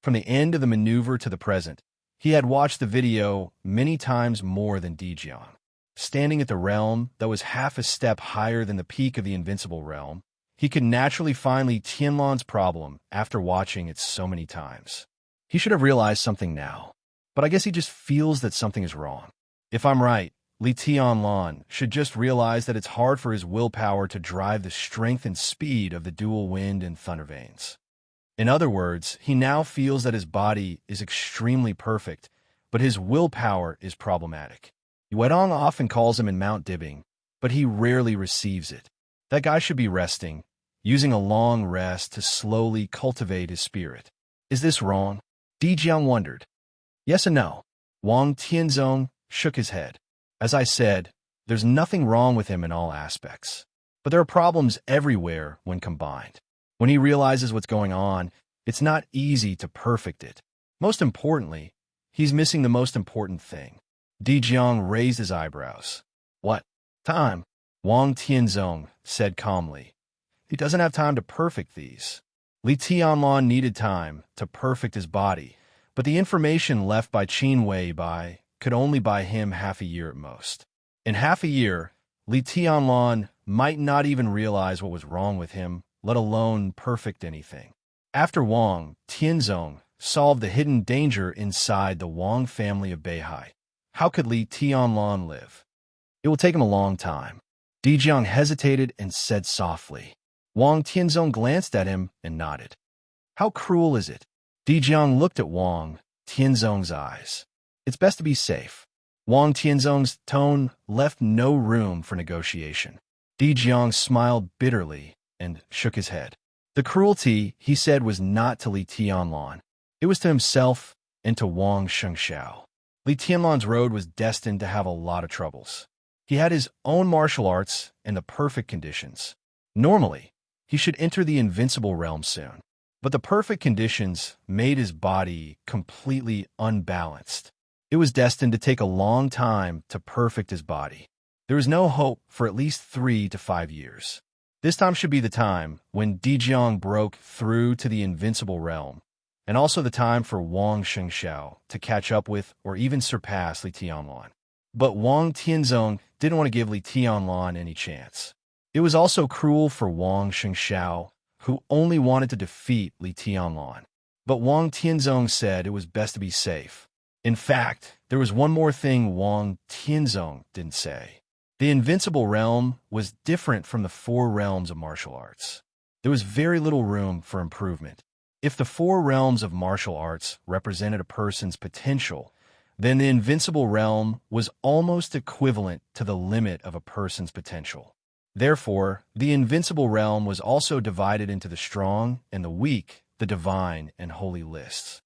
From the end of the maneuver to the present, he had watched the video many times more than Di Jiang. Standing at the realm that was half a step higher than the peak of the invincible realm, he could naturally find Li Tianlan's problem after watching it so many times. He should have realized something now, but I guess he just feels that something is wrong. If I'm right, Li Tianlan should just realize that it's hard for his willpower to drive the strength and speed of the dual wind and thunder veins. In other words, he now feels that his body is extremely perfect, but his willpower is problematic. Yuedong often calls him in Mount Dibbing, but he rarely receives it. That guy should be resting, using a long rest to slowly cultivate his spirit. Is this wrong? Di Jiang wondered. Yes and no. Wang Tianzong shook his head. As I said, there's nothing wrong with him in all aspects. But there are problems everywhere when combined. When he realizes what's going on, it's not easy to perfect it. Most importantly, he's missing the most important thing. Di Jiang raised his eyebrows. What? Time. Wang Tianzong said calmly. He doesn't have time to perfect these. Li Tianlan needed time to perfect his body, but the information left by Qin Weibai could only buy him half a year at most. In half a year, Li Tianlan might not even realize what was wrong with him, let alone perfect anything. After Wang Tianzong solved the hidden danger inside the Wang family of Beihai, how could Li Tianlan live? It will take him a long time. Di Jiang hesitated and said softly. Wang Tianzong glanced at him and nodded. How cruel is it? Di Jiang looked at Wang Tianzong's eyes. It's best to be safe. Wang Tianzong's tone left no room for negotiation. Di Jiang smiled bitterly and shook his head. The cruelty, he said, was not to Li Tianlan. It was to himself and to Wang Shengxiao. Li Tianlan's road was destined to have a lot of troubles. He had his own martial arts and the perfect conditions. Normally, he should enter the invincible realm soon. But the perfect conditions made his body completely unbalanced. It was destined to take a long time to perfect his body. There was no hope for at least 3 to 5 years. This time should be the time when Dijiang broke through to the invincible realm, and also the time for Wang Shengxiao to catch up with or even surpass Li Tianlan. But Wang Tianzong didn't want to give Li Tianlan any chance. It was also cruel for Wang Shengxiao, who only wanted to defeat Li Tianlan. But Wang Tianzong said it was best to be safe. In fact, there was one more thing Wang Tianzong didn't say. The invincible realm was different from the 4 realms of martial arts. There was very little room for improvement. If the 4 realms of martial arts represented a person's potential, then the invincible realm was almost equivalent to the limit of a person's potential. Therefore, the invincible realm was also divided into the strong and the weak, the divine and holy lists.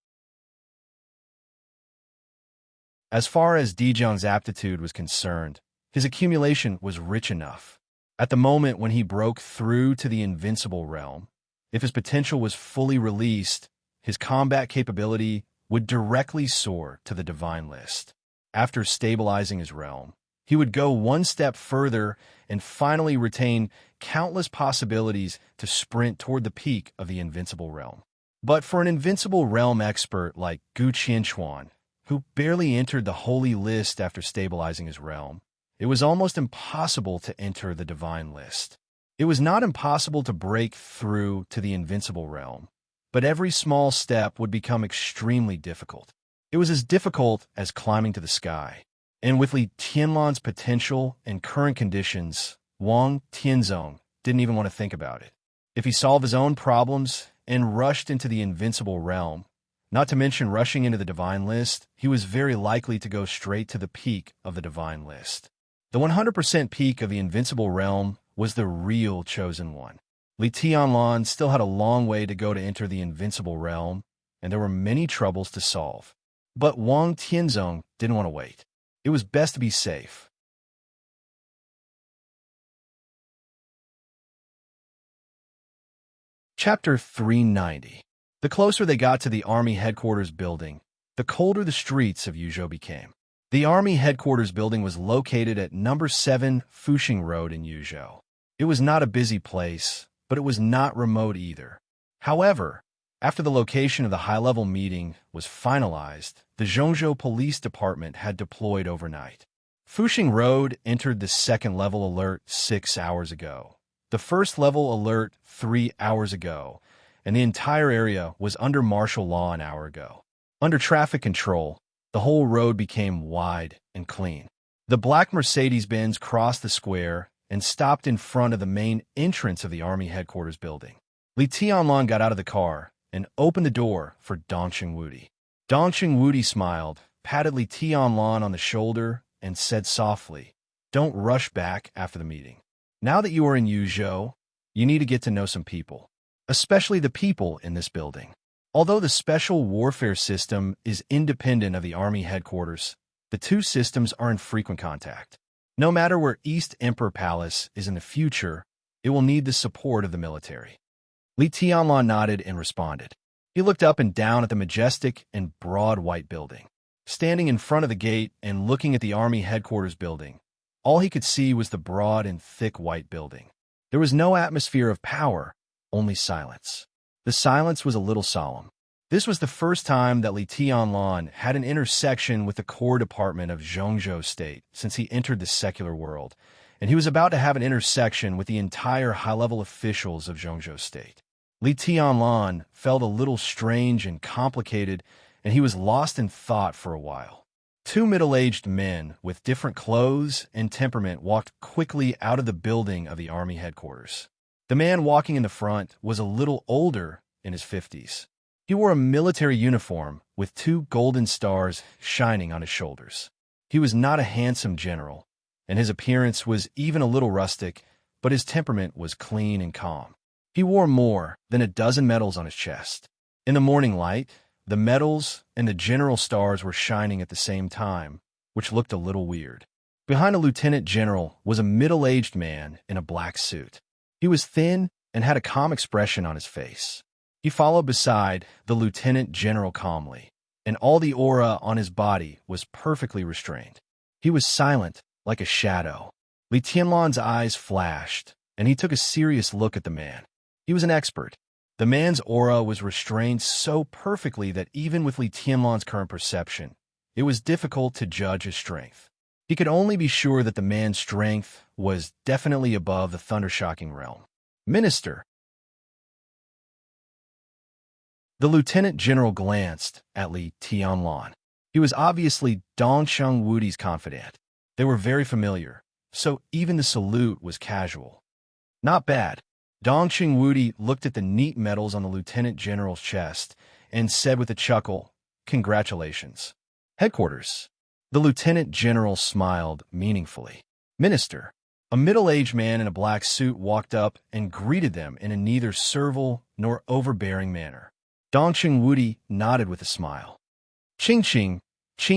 As far as Dijiang's aptitude was concerned, his accumulation was rich enough. At the moment when he broke through to the invincible realm, if his potential was fully released, his combat capability would directly soar to the divine list. After stabilizing his realm, he would go one step further and finally retain countless possibilities to sprint toward the peak of the invincible realm. But for an invincible realm expert like Gu Qianchuan, who barely entered the holy list after stabilizing his realm, it was almost impossible to enter the divine list. It was not impossible to break through to the invincible realm, but every small step would become extremely difficult. It was as difficult as climbing to the sky. And with Li Tianlan's potential and current conditions, Wang Tianzong didn't even want to think about it. If he solved his own problems and rushed into the invincible realm, not to mention rushing into the divine list, he was very likely to go straight to the peak of the divine list. The 100% peak of the invincible realm was the real chosen one. Li Tianlan still had a long way to go to enter the invincible realm, and there were many troubles to solve. But Wang Tianzong didn't want to wait. It was best to be safe. Chapter 390. The closer they got to the army headquarters building, the colder the streets of Yuzhou became. The army headquarters building was located at number 7 Fuxing Road in Yuzhou. It was not a busy place, but it was not remote either. However, after the location of the high-level meeting was finalized, the Zhongzhou Police Department had deployed overnight. Fuxing Road entered the 2nd level alert 6 hours ago, the 1st level alert 3 hours ago, and the entire area was under martial law an hour ago. Under traffic control, the whole road became wide and clean. The black Mercedes-Benz crossed the square and stopped in front of the main entrance of the army headquarters building. Li Tianlan got out of the car and opened the door for Dong Xingwudi. Dong Xingwudi smiled, patted Li Tianlan on the shoulder, and said softly, "Don't rush back after the meeting. Now that you are in Yuzhou, you need to get to know some people, especially the people in this building." Although the special warfare system is independent of the army headquarters, the 2 systems are in frequent contact. No matter where East Emperor Palace is in the future, it will need the support of the military. Li Tianlan nodded and responded. He looked up and down at the majestic and broad white building. Standing in front of the gate and looking at the army headquarters building, all he could see was the broad and thick white building. There was no atmosphere of power, only silence. The silence was a little solemn. This was the first time that Li Tianlan had an intersection with the core department of Zhongzhou State since he entered the secular world, and he was about to have an intersection with the entire high-level officials of Zhongzhou State. Li Tianlan felt a little strange and complicated, and he was lost in thought for a while. 2 middle-aged men with different clothes and temperament walked quickly out of the building of the army headquarters. The man walking in the front was a little older, in his 50s. He wore a military uniform with 2 golden stars shining on his shoulders. He was not a handsome general, and his appearance was even a little rustic, but his temperament was clean and calm. He wore more than a dozen medals on his chest. In the morning light, the medals and the general stars were shining at the same time, which looked a little weird. Behind a lieutenant general was a middle-aged man in a black suit. He was thin and had a calm expression on his face. He followed beside the lieutenant general calmly, and all the aura on his body was perfectly restrained. He was silent, like a shadow. Li Tianlan's eyes flashed, and he took a serious look at the man. He was an expert. The man's aura was restrained so perfectly that even with Li Tianlan's current perception, it was difficult to judge his strength. He could only be sure that the man's strength was definitely above the thundershocking realm. Minister. The lieutenant general glanced at Li Tianlan. He was obviously Dongsheng Wudi's confidant. They were very familiar, so even the salute was casual. Not bad. Dongsheng Wudi looked at the neat medals on the lieutenant general's chest and said with a chuckle, "Congratulations." Headquarters. The lieutenant general smiled meaningfully. Minister. A middle-aged man in a black suit walked up and greeted them in a neither servile nor overbearing manner. Dongsheng Wudi nodded with a smile. Qing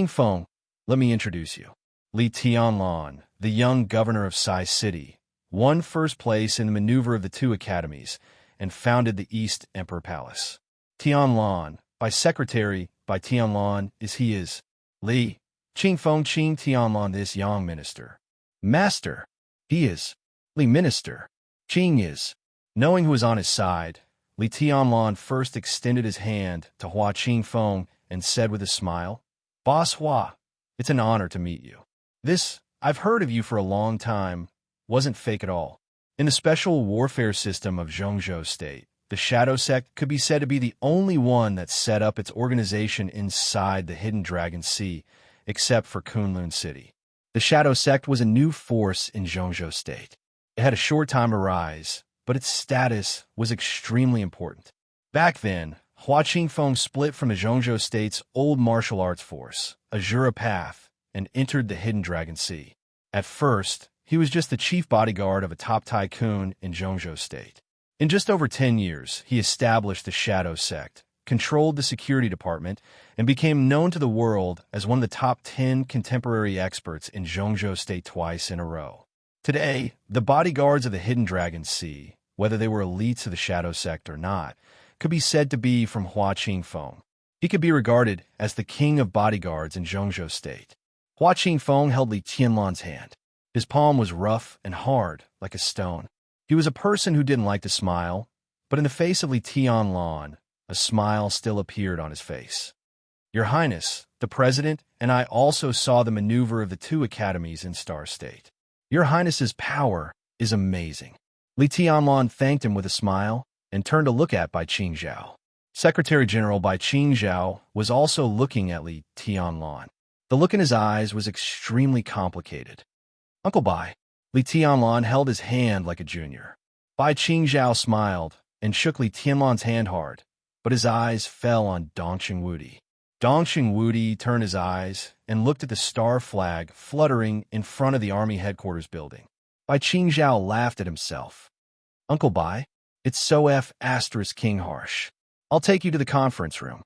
Feng, let me introduce you. Li Tianlan, the young governor of Sai City, won first place in the maneuver of the two academies and founded the East Emperor Palace. Tianlan, by Tianlan is he is. Li Qing Tianlan, this young minister. Master, he is. Li Minister, Qing is. Knowing who was on his side, Li Tianlan first extended his hand to Hua Qingfeng and said with a smile, "Boss Hua, it's an honor to meet you. This, I've heard of you for a long time, wasn't fake at all." In the special warfare system of Zhongzhou State, the Shadow Sect could be said to be the only one that set up its organization inside the Hidden Dragon Sea, except for Kunlun City. The Shadow Sect was a new force in Zhongzhou State. It had a short time to rise, but its status was extremely important. Back then, Hua Qingfeng split from the Zhongzhou State's old martial arts force, Azura Path, and entered the Hidden Dragon Sea. At first, he was just the chief bodyguard of a top tycoon in Zhongzhou State. In just over 10 years, he established the Shadow Sect, controlled the security department, and became known to the world as one of the top 10 contemporary experts in Zhongzhou State twice in a row. Today, the bodyguards of the Hidden Dragon Sea, whether they were elites of the Shadow Sect or not, could be said to be from Hua Qingfeng. He could be regarded as the king of bodyguards in Zhongzhou State. Hua Qingfeng held Li Tianlan's hand. His palm was rough and hard, like a stone. He was a person who didn't like to smile, but in the face of Li Tianlan, a smile still appeared on his face. "Your Highness, the President, and I also saw the maneuver of the two academies in Star State. Your Highness's power is amazing." Li Tianlan thanked him with a smile and turned to look at Bai Qingzhao. Secretary General Bai Qingzhao was also looking at Li Tianlan. The look in his eyes was extremely complicated. "Uncle Bai." Li Tianlan held his hand like a junior. Bai Qingzhao smiled and shook Li Tianlan's hand hard, but his eyes fell on Dongsheng Wudi. Dongsheng Wudi turned his eyes and looked at the star flag fluttering in front of the army headquarters building. Bai Qingzhao laughed at himself. "Uncle Bai, it's so King harsh. I'll take you to the conference room."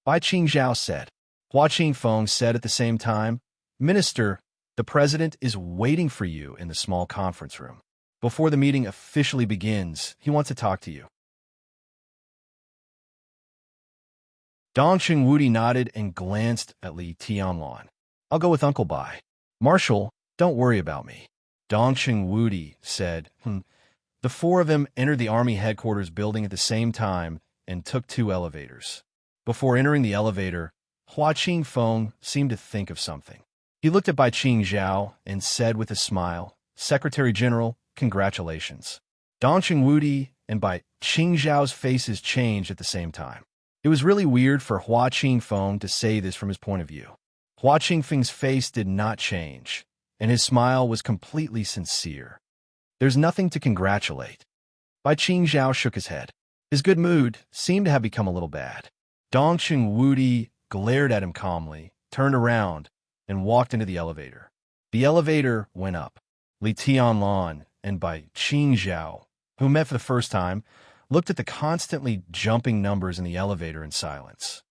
Bai Qingzhao said. Hua Qingfeng said at the same time, "Minister, the president is waiting for you in the small conference room. Before the meeting officially begins, he wants to talk to you." Dongsheng Wudi nodded and glanced at Li Tianlan. "I'll go with Uncle Bai. Marshal, don't worry about me." Dongsheng Wudi said. The four of them entered the army headquarters building at the same time and took 2 elevators. Before entering the elevator, Hua Qingfeng seemed to think of something. He looked at Bai Qingzhao and said with a smile, "Secretary General, congratulations." Dongsheng Wudi and Bai Qingzhao's faces changed at the same time. It was really weird for Hua Qingfeng to say this from his point of view. Hua Qingfeng's face did not change, and his smile was completely sincere. "There's nothing to congratulate." Bai Qingzhao shook his head. His good mood seemed to have become a little bad. Dongsheng Wudi glared at him calmly, turned around, and walked into the elevator. The elevator went up. Li Tianlan and Bai Qingzhao, who met for the first time, looked at the constantly jumping numbers in the elevator in silence.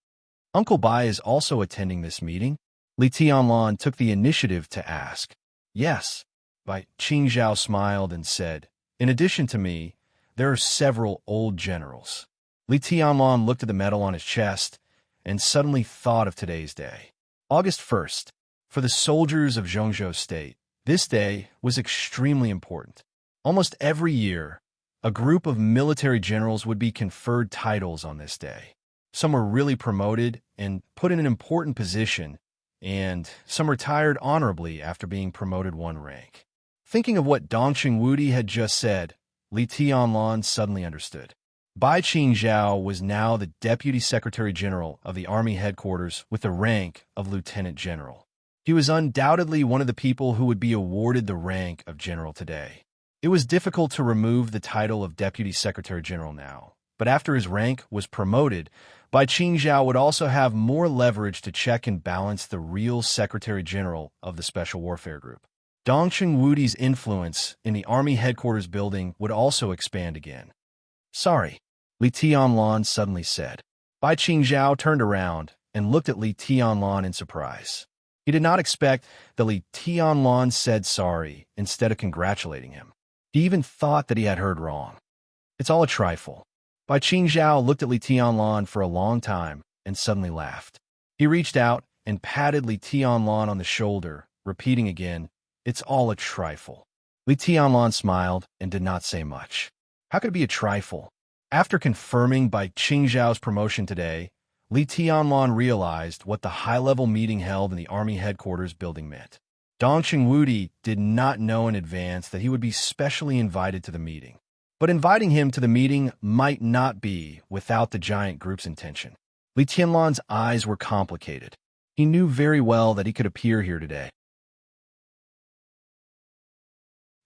"Uncle Bai is also attending this meeting?" Li Tianlan took the initiative to ask. "Yes." Bai Qingzhao smiled and said, "In addition to me, there are several old generals." Li Tianlan looked at the medal on his chest and suddenly thought of today's day. August 1st. For the soldiers of Zhongzhou State, this day was extremely important. Almost every year, a group of military generals would be conferred titles on this day. Some were really promoted and put in an important position, and some retired honorably after being promoted one rank. Thinking of what Dong Wudi had just said, Li Tianlan suddenly understood. Bai Qingzhao was now the Deputy Secretary General of the Army Headquarters with the rank of Lieutenant General. He was undoubtedly one of the people who would be awarded the rank of General today. It was difficult to remove the title of Deputy Secretary General now, but after his rank was promoted, Bai Qingzhao would also have more leverage to check and balance the real Secretary General of the Special Warfare Group. Dong Wudi's influence in the Army Headquarters building would also expand again. Sorry, Li Tianlan suddenly said. Bai Qingzhao turned around and looked at Li Tianlan in surprise. He did not expect that Li Tianlan said sorry instead of congratulating him. He even thought that he had heard wrong. It's all a trifle. Bai Qingzhao looked at Li Tianlan for a long time and suddenly laughed. He reached out and patted Li Tianlan on the shoulder, repeating again, "It's all a trifle." Li Tianlan smiled and did not say much. How could it be a trifle? After confirming Bai Qingzhao's promotion today, Li Tianlan realized what the high-level meeting held in the Army Headquarters building meant. Dong Wudi did not know in advance that he would be specially invited to the meeting. But inviting him to the meeting might not be without the giant group's intention. Li Tianlan's eyes were complicated. He knew very well that he could appear here today.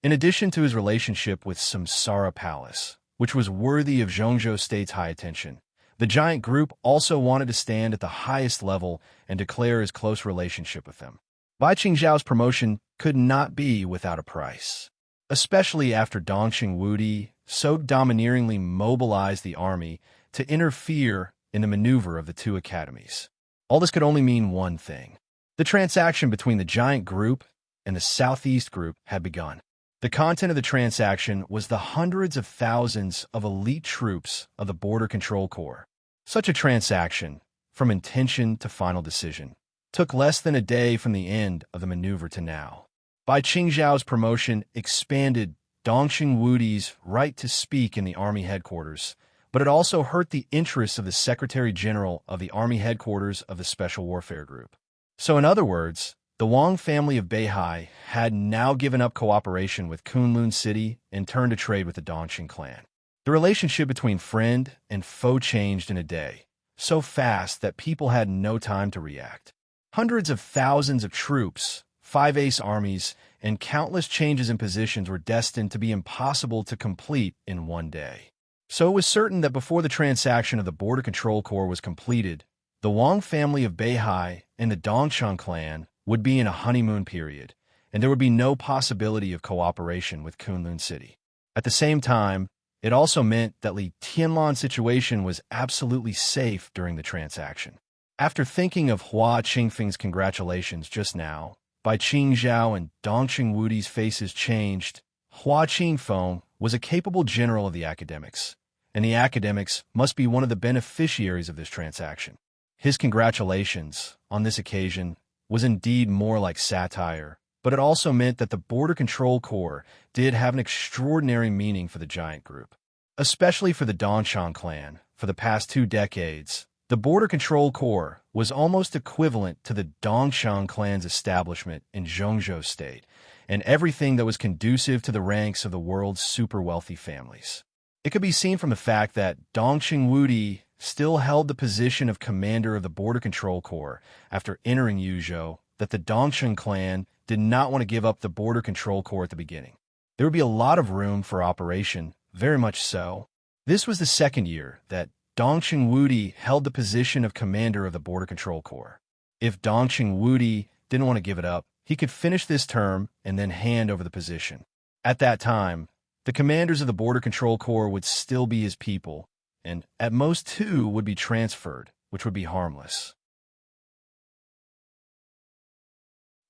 In addition to his relationship with Samsara Palace, which was worthy of Zhongzhou State's high attention, the giant group also wanted to stand at the highest level and declare his close relationship with them. Bai Qingzhao's promotion could not be without a price, especially after Dong Wudi so domineeringly mobilized the army to interfere in the maneuver of the two academies. All this could only mean one thing. The transaction between the giant group and the Southeast group had begun. The content of the transaction was the hundreds of thousands of elite troops of the Border Control Corps. Such a transaction, from intention to final decision, took less than a day from the end of the maneuver to now. Bai Qingzhao's promotion expanded Dong Wudi's right to speak in the Army Headquarters, but it also hurt the interests of the Secretary General of the Army Headquarters of the Special Warfare Group. So in other words, the Wang family of Beihai had now given up cooperation with Kunlun City and turned to trade with the Dongqing clan. The relationship between friend and foe changed in a day, so fast that people had no time to react. Hundreds of thousands of troops, 5 ace armies, and countless changes in positions were destined to be impossible to complete in one day. So it was certain that before the transaction of the Border Control Corps was completed, the Wang family of Beihai and the Dongqing clan would be in a honeymoon period, and there would be no possibility of cooperation with Kunlun City. At the same time, it also meant that Li Tianlan's situation was absolutely safe during the transaction. After thinking of Hua Qingfeng's congratulations just now, Bai Qingzhao and Dong Wudi's faces changed. Hua Qingfeng was a capable general of the academics, and the academics must be one of the beneficiaries of this transaction. His congratulations, on this occasion, was indeed more like satire, but it also meant that the Border Control Corps did have an extraordinary meaning for the giant group. Especially for the Dongqing clan, for the past 2 decades, the Border Control Corps was almost equivalent to the Dongqing clan's establishment in Zhongzhou State, and everything that was conducive to the ranks of the world's super-wealthy families. It could be seen from the fact that Dong Wudi still held the position of commander of the Border Control Corps after entering Yuzhou, that the Dongqing clan did not want to give up the Border Control Corps at the beginning. There would be a lot of room for operation, very much so. This was the second year that Dong Wudi held the position of commander of the Border Control Corps. If Dong Wudi didn't want to give it up, he could finish this term and then hand over the position. At that time, the commanders of the Border Control Corps would still be his people, and at most 2 would be transferred, which would be harmless.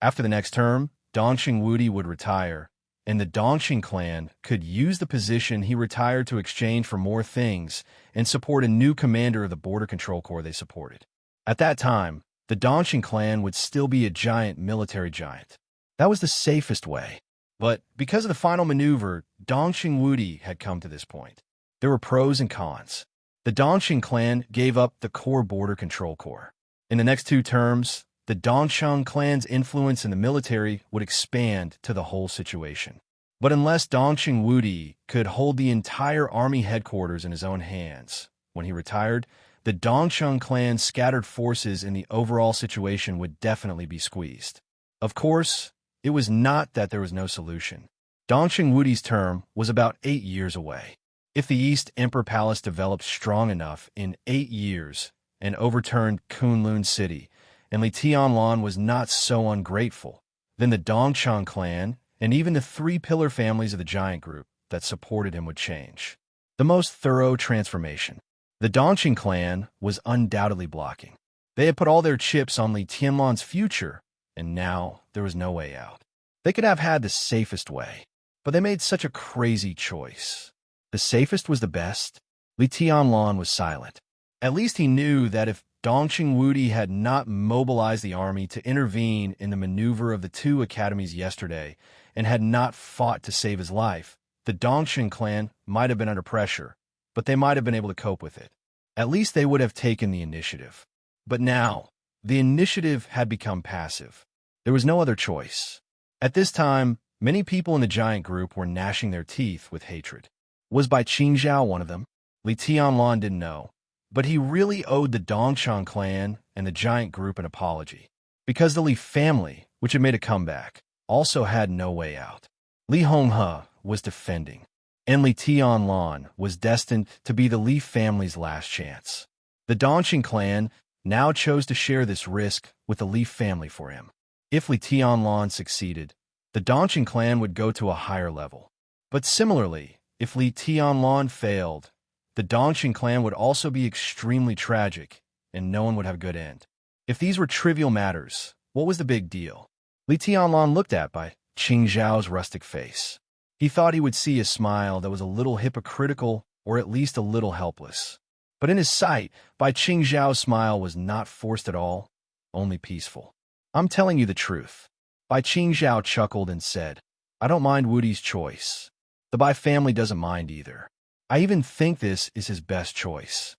After the next term, Dong Wudi would retire, and the Dongqing clan could use the position he retired to exchange for more things and support a new commander of the Border Control Corps they supported. At that time, the Dongxing clan would still be a giant military giant. That was the safest way. But because of the final maneuver, Dongxing Wudi had come to this point. There were pros and cons. The Dongxing clan gave up the core border control corps. In the next 2 terms, the Dongxing clan's influence in the military would expand to the whole situation. But unless Dongxing Wudi could hold the entire army headquarters in his own hands, when he retired, the Dongxing clan's scattered forces in the overall situation would definitely be squeezed. Of course, it was not that there was no solution. Dongxing Wudi's term was about 8 years away. If the East Emperor Palace developed strong enough in 8 years and overturned Kunlun City, and Li Tianlan was not so ungrateful, then the Dongxing clan and even the 3 pillar families of the giant group that supported him would change. The most thorough transformation. The Dongxing clan was undoubtedly blocking. They had put all their chips on Li Tianlan's future, and now there was no way out. They could have had the safest way, but they made such a crazy choice. The safest was the best. Li Tianlan was silent. At least he knew that if Dongxing Wudi had not mobilized the army to intervene in the maneuver of the 2 academies yesterday and had not fought to save his life, the Dongxing clan might have been under pressure, but they might have been able to cope with it. At least they would have taken the initiative. But now, the initiative had become passive. There was no other choice. At this time, many people in the giant group were gnashing their teeth with hatred. Was Bai Qingzhao one of them? Li Tianlan didn't know, but he really owed the Dongxing clan and the giant group an apology. Because the Li family, which had made a comeback, also had no way out. Li Honghe was defending, and Li Tianlan was destined to be the Li family's last chance. The Dongxing clan now chose to share this risk with the Li family for him. If Li Tianlan succeeded, the Dongxing clan would go to a higher level. But similarly, if Li Tianlan failed, the Dongxing clan would also be extremely tragic, and no one would have a good end. If these were trivial matters, what was the big deal? Li Tianlan looked at Bai Qingzhao's rustic face. He thought he would see a smile that was a little hypocritical or at least a little helpless. But in his sight, Bai Qingzhao's smile was not forced at all, only peaceful. I'm telling you the truth. Bai Qingzhao chuckled and said, I don't mind Wudi's choice. The Bai family doesn't mind either. I even think this is his best choice.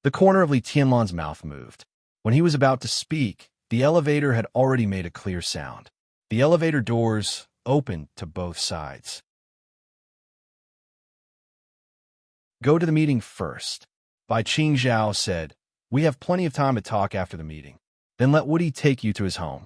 The corner of Li Tianlan's mouth moved. When he was about to speak, the elevator had already made a clear sound. The elevator doors opened to both sides. Go to the meeting first. Bai Qingzhao said, we have plenty of time to talk after the meeting. Then let Wudi take you to his home.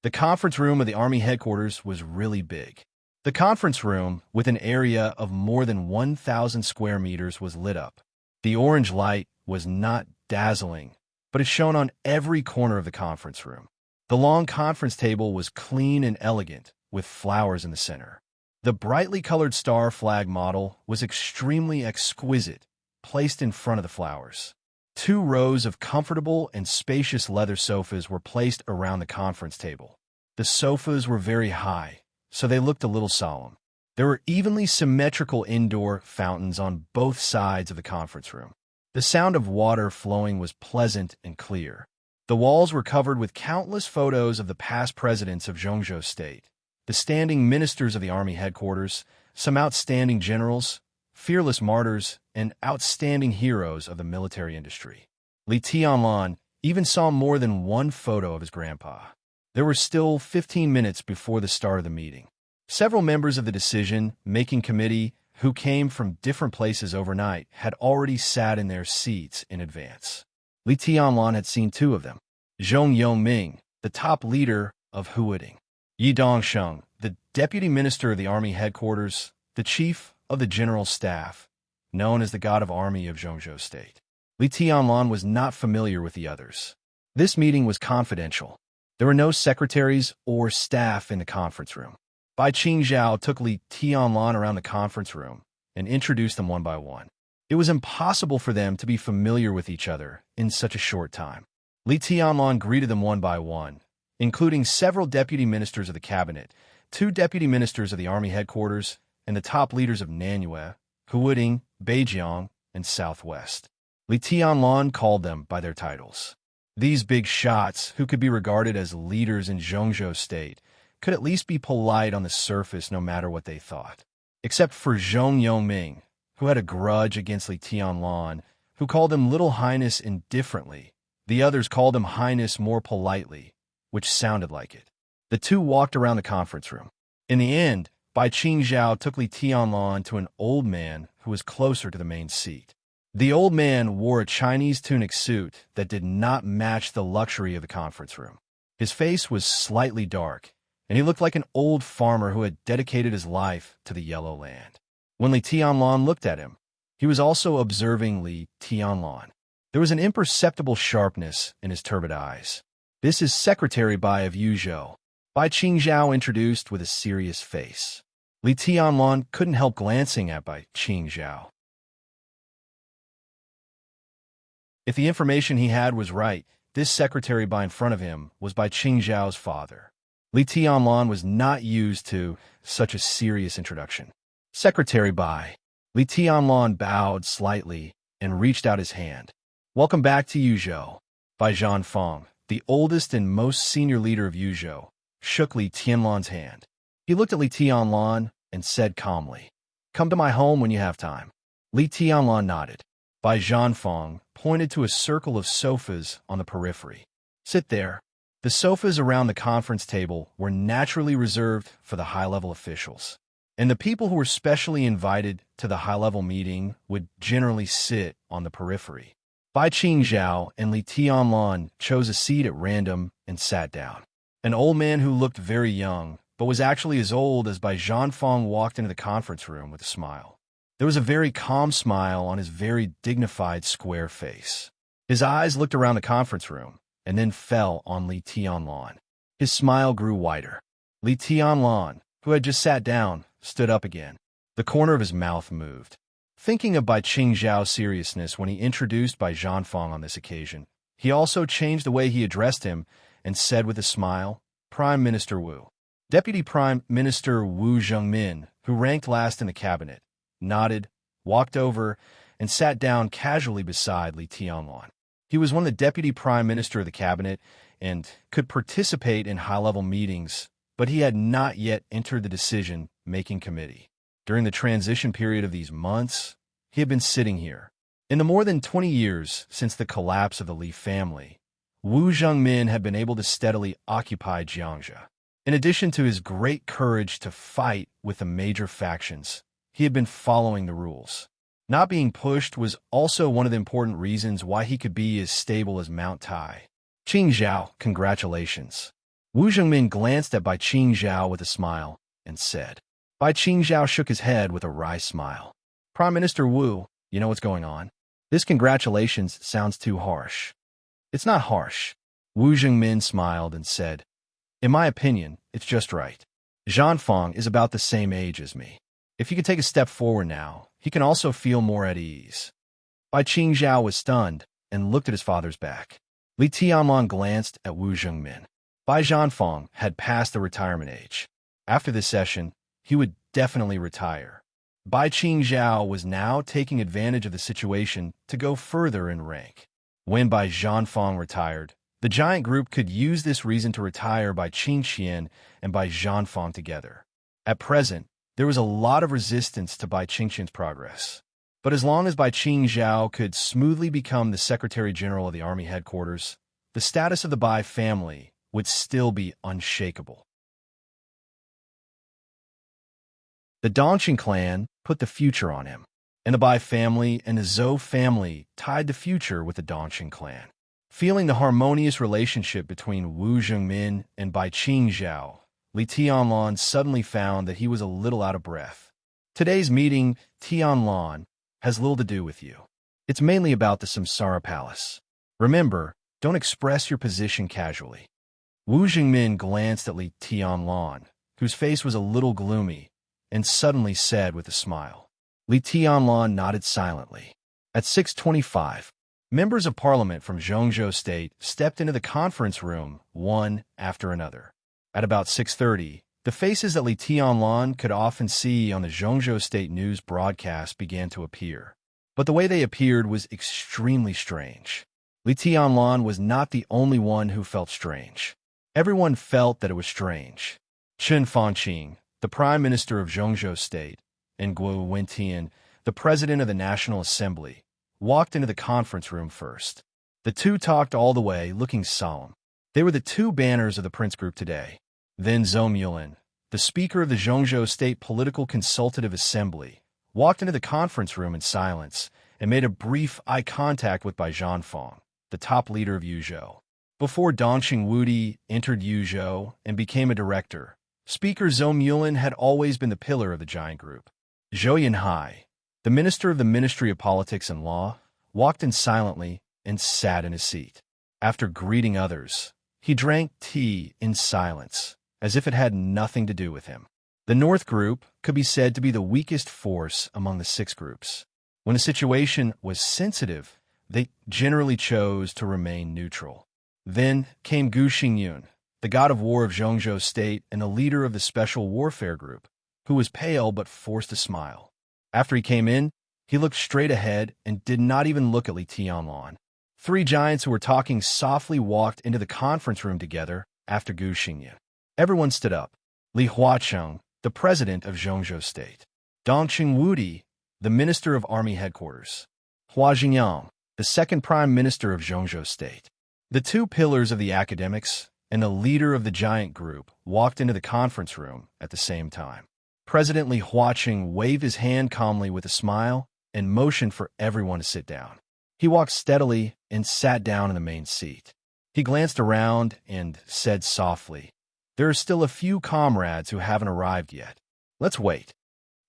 The conference room of the army headquarters was really big. The conference room, with an area of more than 1,000 square meters, was lit up. The orange light was not dazzling, but it shone on every corner of the conference room. The long conference table was clean and elegant, with flowers in the center. The brightly colored star flag model was extremely exquisite, placed in front of the flowers. 2 rows of comfortable and spacious leather sofas were placed around the conference table. The sofas were very high, so they looked a little solemn. There were evenly symmetrical indoor fountains on both sides of the conference room. The sound of water flowing was pleasant and clear. The walls were covered with countless photos of the past presidents of Zhongzhou State, the standing ministers of the army headquarters, some outstanding generals, fearless martyrs, and outstanding heroes of the military industry. Li Tianlan even saw more than one photo of his grandpa. There were still 15 minutes before the start of the meeting. Several members of the decision-making committee who came from different places overnight had already sat in their seats in advance. Li Tianlan had seen 2 of them. Zhong Yongming, the top leader of Huading. Yi Dongsheng, the deputy minister of the army headquarters, the chief of the general staff, known as the god of army of Zhongzhou State. Li Tianlan was not familiar with the others. This meeting was confidential. There were no secretaries or staff in the conference room. Bai Qingzhao took Li Tianlan around the conference room and introduced them one by one. It was impossible for them to be familiar with each other in such a short time. Li Tianlan greeted them one by one, including several deputy ministers of the cabinet, 2 deputy ministers of the army headquarters, and the top leaders of Nanyue, Huading, Beijiang, and Southwest. Li Tianlan called them by their titles. These big shots, who could be regarded as leaders in Zhongzhou state, could at least be polite on the surface no matter what they thought. Except for Zhong Yongming, who had a grudge against Li Tianlan, who called him Little Highness indifferently. The others called him Highness more politely, which sounded like it. The two walked around the conference room. In the end, Bai Qingzhao took Li Tianlan to an old man who was closer to the main seat. The old man wore a Chinese tunic suit that did not match the luxury of the conference room. His face was slightly dark, and he looked like an old farmer who had dedicated his life to the Yellow Land. When Li Tianlan looked at him, he was also observing Li Tianlan. There was an imperceptible sharpness in his turbid eyes. "This is Secretary Bai of Yuzhou," Bai Qingzhao introduced with a serious face. Li Tianlan couldn't help glancing at Bai Qingzhao. If the information he had was right, this Secretary Bai in front of him was Bai Qingzhao's father. Li Tianlan was not used to such a serious introduction. "Secretary Bai." Li Tianlan bowed slightly and reached out his hand. "Welcome back to Yuzhou." Bai Zhanfeng, the oldest and most senior leader of Yuzhou, shook Li Tianlan's hand. He looked at Li Tianlan and said calmly, "Come to my home when you have time." Li Tianlan nodded. Bai Zhanfeng pointed to a circle of sofas on the periphery. "Sit there." The sofas around the conference table were naturally reserved for the high-level officials, and the people who were specially invited to the high-level meeting would generally sit on the periphery. Bai Qingzhao and Li Tianlan chose a seat at random and sat down. An old man who looked very young, but was actually as old as Bai Zhanfeng, walked into the conference room with a smile. There was a very calm smile on his very dignified square face. His eyes looked around the conference room and then fell on Li Tianlan. His smile grew wider. Li Tianlan, who had just sat down, stood up again. The corner of his mouth moved. Thinking of Bai Qingzhao's seriousness when he introduced Bai Zhanfeng on this occasion, he also changed the way he addressed him and said with a smile, "Prime Minister Wu." Deputy Prime Minister Wu Zhengmin, who ranked last in the cabinet, nodded, walked over, and sat down casually beside Li Tianlan. He was one of the deputy prime minister of the cabinet and could participate in high-level meetings, but he had not yet entered the decision-making committee. During the transition period of these months, he had been sitting here. In the more than 20 years since the collapse of the Li family, Wu Zhengmin had been able to steadily occupy Jiangxia. In addition to his great courage to fight with the major factions, he had been following the rules. Not being pushed was also one of the important reasons why he could be as stable as Mount Tai. "Qingzhao, congratulations." Wu Zhengmin glanced at Bai Qingzhao with a smile and said. Bai Qingzhao shook his head with a wry smile. "Prime Minister Wu, you know what's going on? This congratulations sounds too harsh." "It's not harsh." Wu Zhengmin smiled and said, "In my opinion, it's just right. Zhanfeng is about the same age as me. If he could take a step forward now, he can also feel more at ease." Bai Qingzhao was stunned and looked at his father's back. Li Tianlan glanced at Wu Zhengmin. Bai Zhanfeng had passed the retirement age. After this session, he would definitely retire. Bai Qingzhao was now taking advantage of the situation to go further in rank. When Bai Zhanfeng retired, the giant group could use this reason to retire Bai Qingqian and Bai Zhanfeng together. At present, there was a lot of resistance to Bai Qingqian's progress. But as long as Bai Qingzhao could smoothly become the Secretary General of the Army headquarters, the status of the Bai family would still be unshakable. The Dongqing clan put the future on him, and the Bai family and the Zhou family tied the future with the Dongqing clan. Feeling the harmonious relationship between Wu Zhengmin and Bai Qingzhao, Li Tianlan suddenly found that he was a little out of breath. "Today's meeting, Tianlan, has little to do with you. It's mainly about the Samsara Palace. Remember, don't express your position casually." Wu Zhengmin glanced at Li Tianlan, whose face was a little gloomy, and suddenly said with a smile. Li Tianlan nodded silently. At 6:25, members of parliament from Zhongzhou State stepped into the conference room one after another. At about 6:30, the faces that Li Tianlan could often see on the Zhongzhou State news broadcast began to appear. But the way they appeared was extremely strange. Li Tianlan was not the only one who felt strange. Everyone felt that it was strange. Chen Fanqing, the Prime Minister of Zhongzhou State, and Guo Wentian, the President of the National Assembly, walked into the conference room first. The two talked all the way, looking solemn. They were the two banners of the Prince Group today. Then Zhou Mulin, the Speaker of the Zhongzhou State Political Consultative Assembly, walked into the conference room in silence and made a brief eye contact with Bai Zhanfeng, the top leader of Yuzhou. Before Dongqing Wudi entered Yuzhou and became a director, Speaker Zhou Mulin had always been the pillar of the giant group. Zhou Yanhai, the Minister of the Ministry of Politics and Law, walked in silently and sat in his seat. After greeting others, he drank tea in silence, as if it had nothing to do with him. The North Group could be said to be the weakest force among the six groups. When a situation was sensitive, they generally chose to remain neutral. Then came Gu Xingyun, the god of war of Zhongzhou State and the leader of the Special Warfare Group, who was pale but forced a smile. After he came in, he looked straight ahead and did not even look at Li Tianlan. Three giants who were talking softly walked into the conference room together after Gu Xingyun. Everyone stood up. Li Huacheng, the president of Zhongzhou State. Dongqing Wudi, the minister of army headquarters. Hua Jingyang, the second prime minister of Zhongzhou State. The two pillars of the academics and the leader of the giant group walked into the conference room at the same time. President Li Huacheng waved his hand calmly with a smile and motioned for everyone to sit down. He walked steadily and sat down in the main seat. He glanced around and said softly, "There are still a few comrades who haven't arrived yet. Let's wait."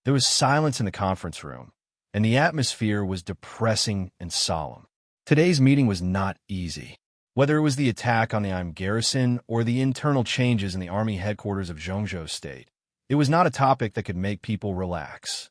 There was silence in the conference room, and the atmosphere was depressing and solemn. Today's meeting was not easy. Whether it was the attack on the Im garrison or the internal changes in the army headquarters of Zhongzhou State, it was not a topic that could make people relax.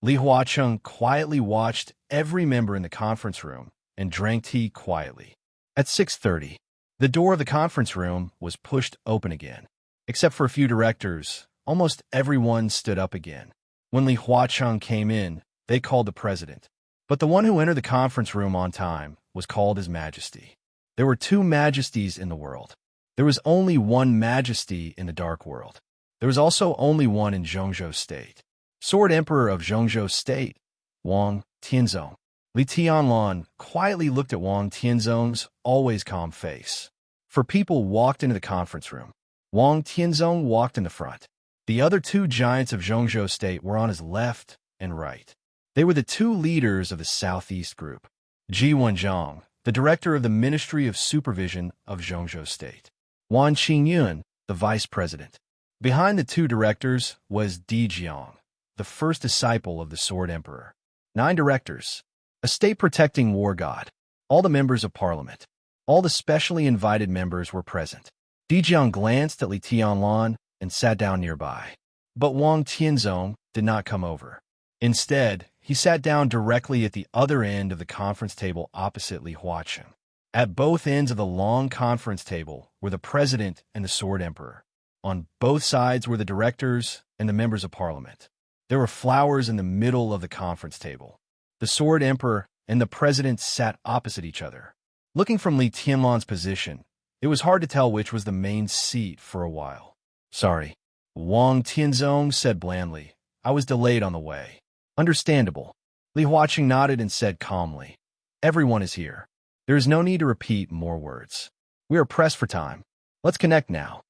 Li Huacheng quietly watched every member in the conference room and drank tea quietly. At 6:30, the door of the conference room was pushed open again. Except for a few directors, almost everyone stood up again. When Li Huacheng came in, they called the president. But the one who entered the conference room on time was called His Majesty. There were two majesties in the world. There was only one majesty in the dark world. There was also only one in Zhongzhou State. Sword Emperor of Zhongzhou State, Wang Tianzong. Li Tianlan quietly looked at Wang Tianzong's always calm face. Four people walked into the conference room. Wang Tianzong walked in the front. The other two giants of Zhongzhou State were on his left and right. They were the two leaders of the Southeast Group. Ji Wenjiang, the director of the Ministry of Supervision of Zhongzhou State. Wan Qingyun, the vice president. Behind the two directors was Di Jiang, the first disciple of the Sword Emperor. 9 directors. A state-protecting war god. All the members of parliament. All the specially invited members were present. Di Jiang glanced at Li Tianlan and sat down nearby. But Wang Tianzong did not come over. Instead, he sat down directly at the other end of the conference table opposite Li Huacheng. At both ends of the long conference table were the president and the Sword Emperor. On both sides were the directors and the members of parliament. There were flowers in the middle of the conference table. The Sword Emperor and the president sat opposite each other. Looking from Li Tianlan's position, it was hard to tell which was the main seat for a while. "Sorry," Wang Tianzong said blandly. "I was delayed on the way." "Understandable." Li Huacheng nodded and said calmly, "Everyone is here. There is no need to repeat more words. We are pressed for time. Let's connect now."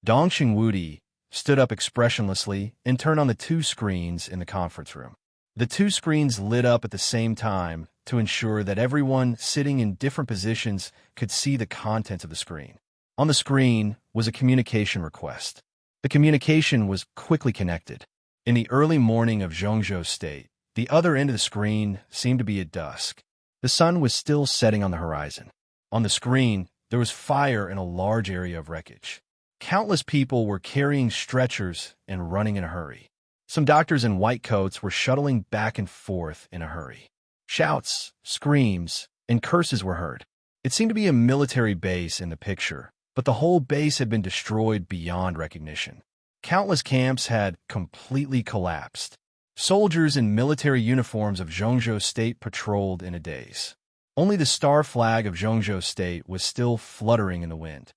Dongqing Wudi stood up expressionlessly and turned on the 2 screens in the conference room. The 2 screens lit up at the same time to ensure that everyone sitting in different positions could see the contents of the screen. On the screen was a communication request. The communication was quickly connected. In the early morning of Zhongzhou State, the other end of the screen seemed to be at dusk. The sun was still setting on the horizon. On the screen, there was fire in a large area of wreckage. Countless people were carrying stretchers and running in a hurry. Some doctors in white coats were shuttling back and forth in a hurry. Shouts, screams, and curses were heard. It seemed to be a military base in the picture, but the whole base had been destroyed beyond recognition. Countless camps had completely collapsed. Soldiers in military uniforms of Zhongzhou State patrolled in a daze. Only the star flag of Zhongzhou State was still fluttering in the wind.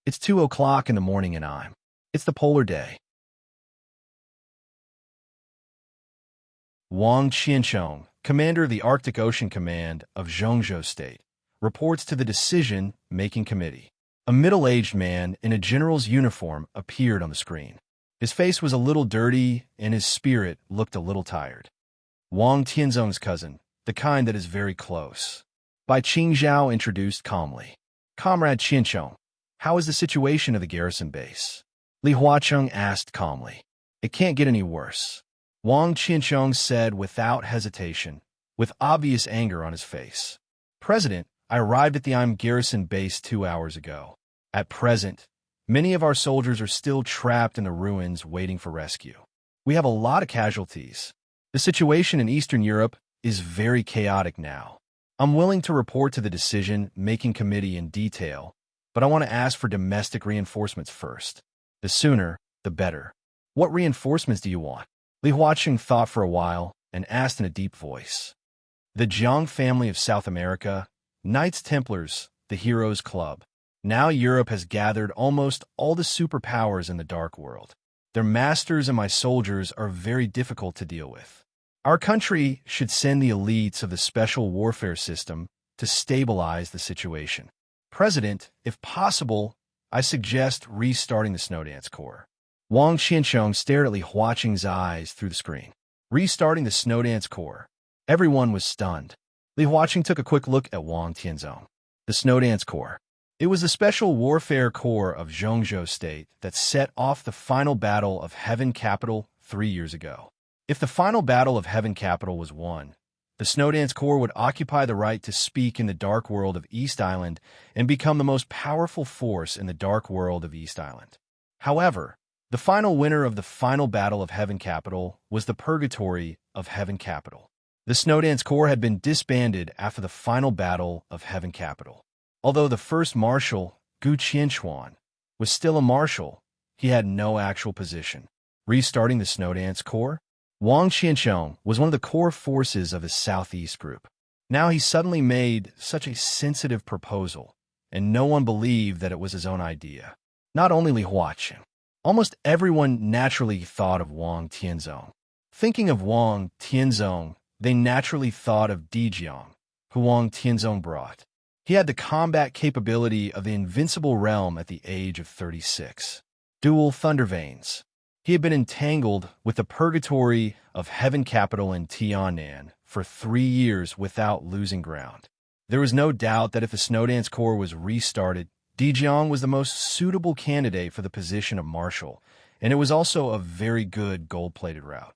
It's 2 o'clock in the morning and it's the polar day. Wang Qianchong, commander of the Arctic Ocean Command of Zhongzhou State, reports to the decision-making committee. A middle-aged man in a general's uniform appeared on the screen. His face was a little dirty, and his spirit looked a little tired. Wang Tianzong's cousin, the kind that is very close. Bai Qingzhao introduced calmly. Comrade Qianchong, how is the situation of the garrison base? Li Huacheng asked calmly. It can't get any worse. Wang Qianchong said without hesitation, with obvious anger on his face. President, I arrived at the garrison base 2 hours ago. At present, many of our soldiers are still trapped in the ruins waiting for rescue. We have a lot of casualties. The situation in Eastern Europe is very chaotic now. I'm willing to report to the decision-making committee in detail, but I want to ask for domestic reinforcements first. The sooner, the better. What reinforcements do you want? Li Huacheng thought for a while and asked in a deep voice. The Jiang family of South America, Knights Templars, the Heroes Club. Now Europe has gathered almost all the superpowers in the Dark World. Their masters and my soldiers are very difficult to deal with. Our country should send the elites of the special warfare system to stabilize the situation. President, if possible, I suggest restarting the Snowdance Corps. Wang Qianchong stared at Li Huacheng's eyes through the screen. Restarting the Snowdance Corps. Everyone was stunned. Li Huacheng took a quick look at Wang Tianzong. The Snowdance Corps. It was the Special Warfare Corps of Zhongzhou State that set off the final battle of Heaven Capital 3 years ago. If the final battle of Heaven Capital was won, the Snowdance Corps would occupy the right to speak in the Dark World of East Island and become the most powerful force in the Dark World of East Island. However, the final winner of the final battle of Heaven Capital was the Purgatory of Heaven Capital. The Snowdance Corps had been disbanded after the final battle of Heaven Capital. Although the first marshal, Gu Qianchuan, was still a marshal, he had no actual position. Restarting the Snowdance Corps? Wang Qianchong was one of the core forces of his Southeast group. Now he suddenly made such a sensitive proposal, and no one believed that it was his own idea. Not only Li Huacheng. Almost everyone naturally thought of Wang Tianzong. Thinking of Wang Tianzong, they naturally thought of Dijiang, who Wang Tianzong brought. He had the combat capability of the invincible realm at the age of 36. Dual thunder veins. He had been entangled with the Purgatory of Heaven Capital in Tiannan for 3 years without losing ground. There was no doubt that if the Snowdance Corps was restarted, Dijiang was the most suitable candidate for the position of marshal, and it was also a very good gold-plated route.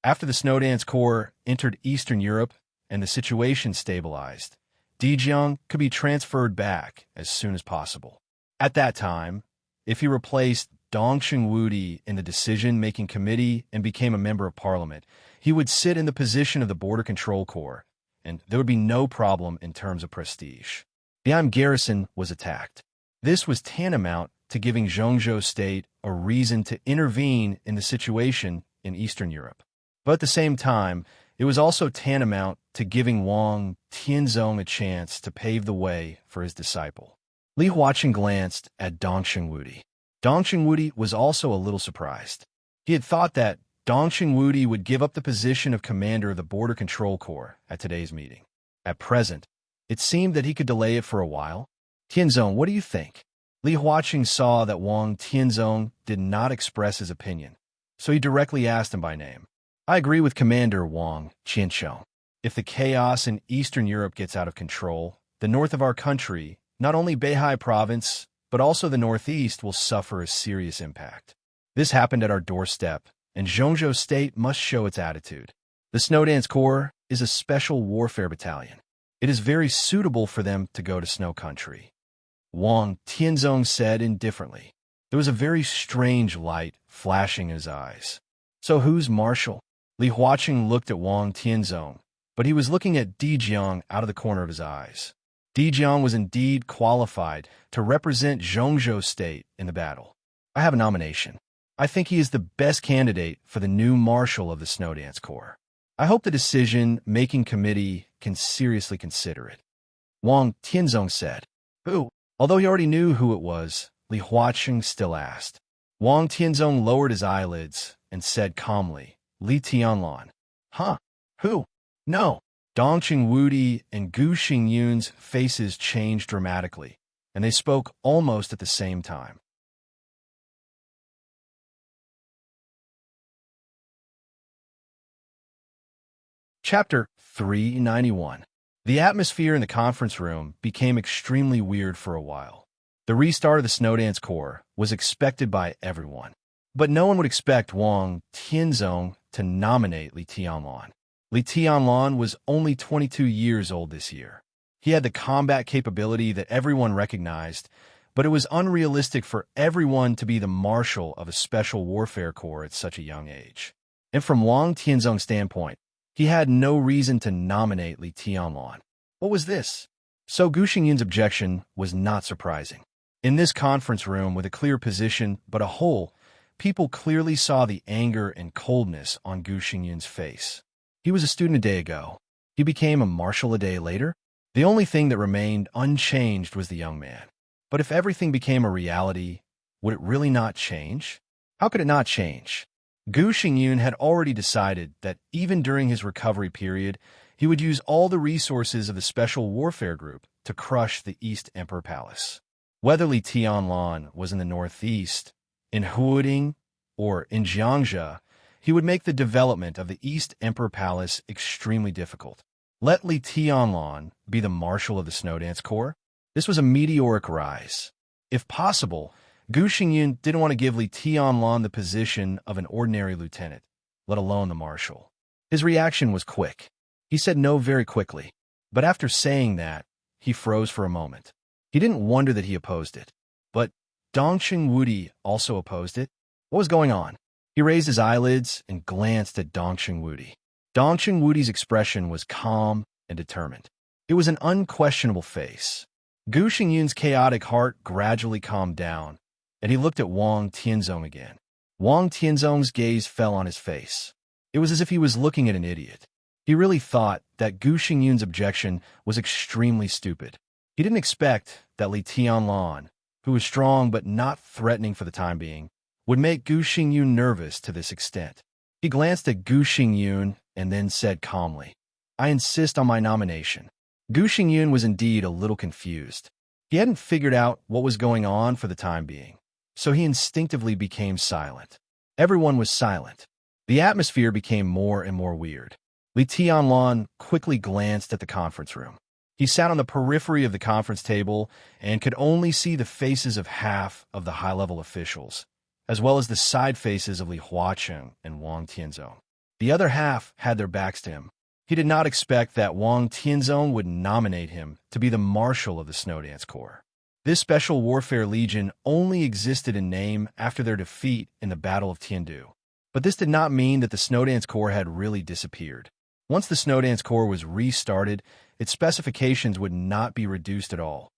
After the Snowdance Corps entered Eastern Europe and the situation stabilized, Dijiang could be transferred back as soon as possible. At that time, if he replaced Dong Xingwudi in the decision-making committee and became a member of parliament, he would sit in the position of the Border Control Corps, and there would be no problem in terms of prestige. The garrison was attacked. This was tantamount to giving Zhongzhou State a reason to intervene in the situation in Eastern Europe. But at the same time, it was also tantamount to giving Wang Tianzong a chance to pave the way for his disciple. Li Huacheng glanced at Dong Xingwudi. Dong Xingwudi was also a little surprised. He had thought that Dong Xingwudi would give up the position of commander of the Border Control Corps at today's meeting. At present, it seemed that he could delay it for a while. Tianzong, what do you think? Li Huacheng saw that Wang Tianzong did not express his opinion, so he directly asked him by name. I agree with Commander Wang Qianchong. If the chaos in Eastern Europe gets out of control, the north of our country, not only Beihai province, but also the northeast will suffer a serious impact. This happened at our doorstep, and Zhongzhou State must show its attitude. The Snowdance Corps is a special warfare battalion. It is very suitable for them to go to Snow Country. Wang Tianzong said indifferently. There was a very strange light flashing in his eyes. So who's marshal? Li Huacheng looked at Wang Tianzong, but he was looking at Dijiang out of the corner of his eyes. Dijiang was indeed qualified to represent Zhongzhou State in the battle. I have a nomination. I think he is the best candidate for the new marshal of the Snowdance Corps. I hope the decision-making committee can seriously consider it. Wang Tianzong said. Who? Although he already knew who it was, Li Huaqing still asked. Wang Tianzong lowered his eyelids and said calmly, Li Tianlan. Huh? Who? No. Dongqing Wudi and Gu Xingyun's faces changed dramatically, and they spoke almost at the same time. Chapter 391. The atmosphere in the conference room became extremely weird for a while. The restart of the Snowdance Corps was expected by everyone, but no one would expect Wang Tianzong to nominate Li Tianlan. Li Tianlan was only 22 years old this year. He had the combat capability that everyone recognized, but it was unrealistic for everyone to be the marshal of a special warfare corps at such a young age. And from Wang Tianzong's standpoint, he had no reason to nominate Li Tianlan. What was this? So Gu Xingyun's objection was not surprising. In this conference room with a clear position but a hole, people clearly saw the anger and coldness on Gu Xingyun's face. He was a student a day ago. He became a marshal a day later. The only thing that remained unchanged was the young man. But if everything became a reality, would it really not change? How could it not change? Gu Xingyun had already decided that even during his recovery period, he would use all the resources of the Special Warfare Group to crush the East Emperor Palace. Whether Li Tianlan was in the northeast, in Huading, or in Jiangxia, he would make the development of the East Emperor Palace extremely difficult. Let Li Tianlan be the marshal of the Snowdance Corps? This was a meteoric rise. If possible, Gu Xingyun didn't want to give Li Tianlan the position of an ordinary lieutenant, let alone the marshal. His reaction was quick. He said no very quickly, but after saying that, he froze for a moment. He didn't wonder that he opposed it. But Dongqing Wudi also opposed it? What was going on? He raised his eyelids and glanced at Dongqing Wudi. Dongqing Wudi's expression was calm and determined. It was an unquestionable face. Gu Xingyun's chaotic heart gradually calmed down, and he looked at Wang Tianzong again. Wang Tianzong's gaze fell on his face. It was as if he was looking at an idiot. He really thought that Gu Xingyun's objection was extremely stupid. He didn't expect that Li Tianlan, who was strong but not threatening for the time being, would make Gu Xingyun nervous to this extent. He glanced at Gu Xingyun and then said calmly, I insist on my nomination. Gu Xingyun was indeed a little confused. He hadn't figured out what was going on for the time being, so he instinctively became silent. Everyone was silent. The atmosphere became more and more weird. Li Tianlan quickly glanced at the conference room. He sat on the periphery of the conference table and could only see the faces of half of the high-level officials, as well as the side faces of Li Huaqing and Wang Tianzong. The other half had their backs to him. He did not expect that Wang Tianzong would nominate him to be the marshal of the Snowdance Corps. This Special Warfare Legion only existed in name after their defeat in the Battle of Tiandu. But this did not mean that the Snowdance Corps had really disappeared. Once the Snowdance Corps was restarted, its specifications would not be reduced at all.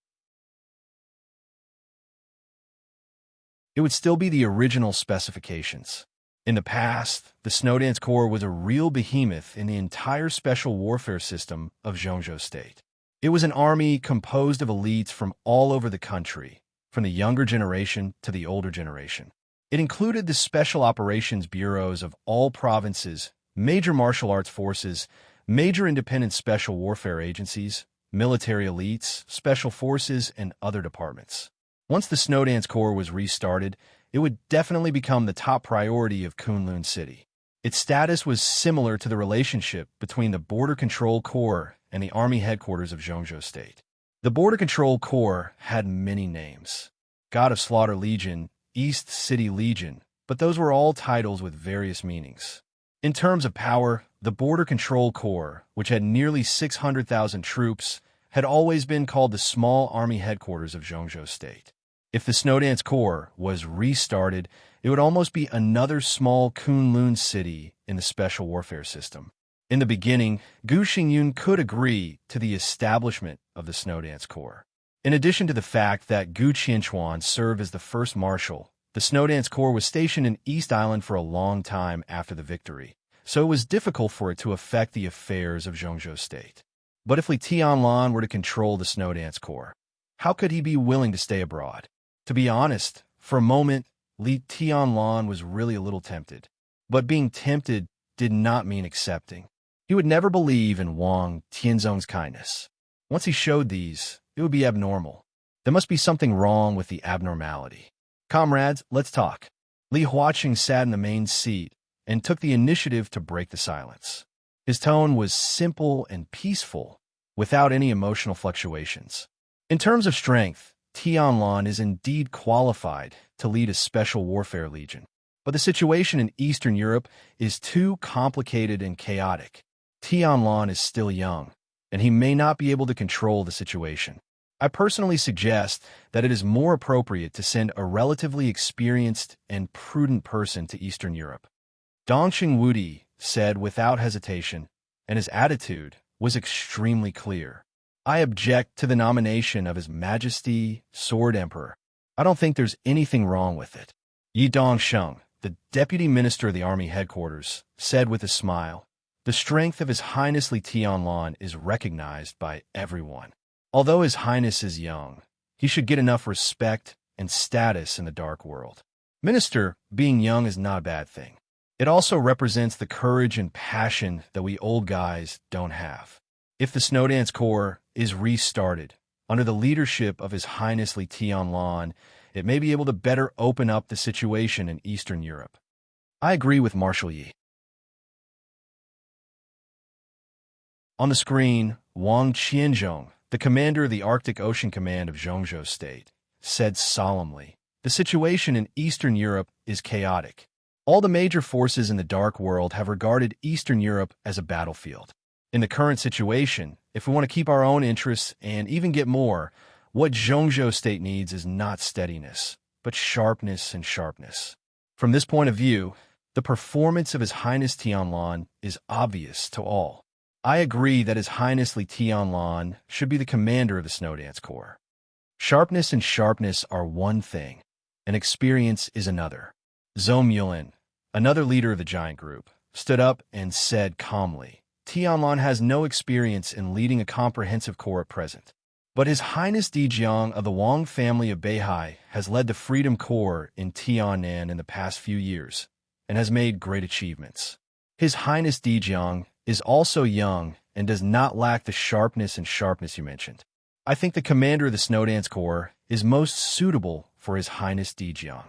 It would still be the original specifications. In the past, the Snowdance Corps was a real behemoth in the entire special warfare system of Zhongzhou State. It was an army composed of elites from all over the country, from the younger generation to the older generation. It included the special operations bureaus of all provinces, major martial arts forces, major independent special warfare agencies, military elites, special forces, and other departments. Once the Snowdance Corps was restarted, it would definitely become the top priority of Kunlun City. Its status was similar to the relationship between the Border Control Corps and the Army headquarters of Zhongzhou State. The Border Control Corps had many names: God of Slaughter Legion, East City Legion, but those were all titles with various meanings. In terms of power, the Border Control Corps, which had nearly 600,000 troops, had always been called the small army headquarters of Zhongzhou State. If the Snowdance Corps was restarted, it would almost be another small Kunlun city in the special warfare system. In the beginning, Gu Xingyun could agree to the establishment of the Snowdance Corps. In addition to the fact that Gu Qianchuan served as the first marshal, The Snowdance Corps was stationed in East Island for a long time after the victory, so it was difficult for it to affect the affairs of Zhongzhou State. But if Li Tianlan were to control the Snowdance Corps, how could he be willing to stay abroad? To be honest, for a moment, Li Tianlan was really a little tempted. But being tempted did not mean accepting. He would never believe in Wang Tianzong's kindness. Once he showed these, it would be abnormal. There must be something wrong with the abnormality. Comrades, let's talk. Li Huaqing sat in the main seat and took the initiative to break the silence. His tone was simple and peaceful, without any emotional fluctuations. In terms of strength, Tianlan is indeed qualified to lead a special warfare legion. But the situation in Eastern Europe is too complicated and chaotic. Tianlan is still young, and he may not be able to control the situation. I personally suggest that it is more appropriate to send a relatively experienced and prudent person to Eastern Europe. Dongqing Wudi said without hesitation, and his attitude was extremely clear. I object to the nomination of His Majesty Sword Emperor. I don't think there's anything wrong with it. Yi Dongsheng, the Deputy Minister of the Army Headquarters, said with a smile, the strength of His Highness Li Tianlan is recognized by everyone. Although His Highness is young, he should get enough respect and status in the dark world. Minister, being young is not a bad thing. It also represents the courage and passion that we old guys don't have. If the Snowdance Corps is restarted under the leadership of His Highness Li Tianlan, it may be able to better open up the situation in Eastern Europe. I agree with Marshal Yi. On the screen, Wang Qianzhong, the commander of the Arctic Ocean Command of Zhongzhou State, said solemnly, the situation in Eastern Europe is chaotic. All the major forces in the Dark World have regarded Eastern Europe as a battlefield. In the current situation, if we want to keep our own interests and even get more, what Zhongzhou State needs is not steadiness, but sharpness and sharpness. From this point of view, the performance of His Highness Tianlan is obvious to all. I agree that His Highness Li Tianlan should be the commander of the Snowdance Corps. Sharpness and sharpness are one thing, and experience is another. Zhou Mulin, another leader of the giant group, stood up and said calmly, Tianlan has no experience in leading a comprehensive corps at present. But His Highness Dijiang of the Wang family of Beihai has led the Freedom Corps in Tiannan in the past few years, and has made great achievements. His Highness Dijiang is also young and does not lack the sharpness and sharpness you mentioned. I think the commander of the Snowdance Corps is most suitable for His Highness Dijiang.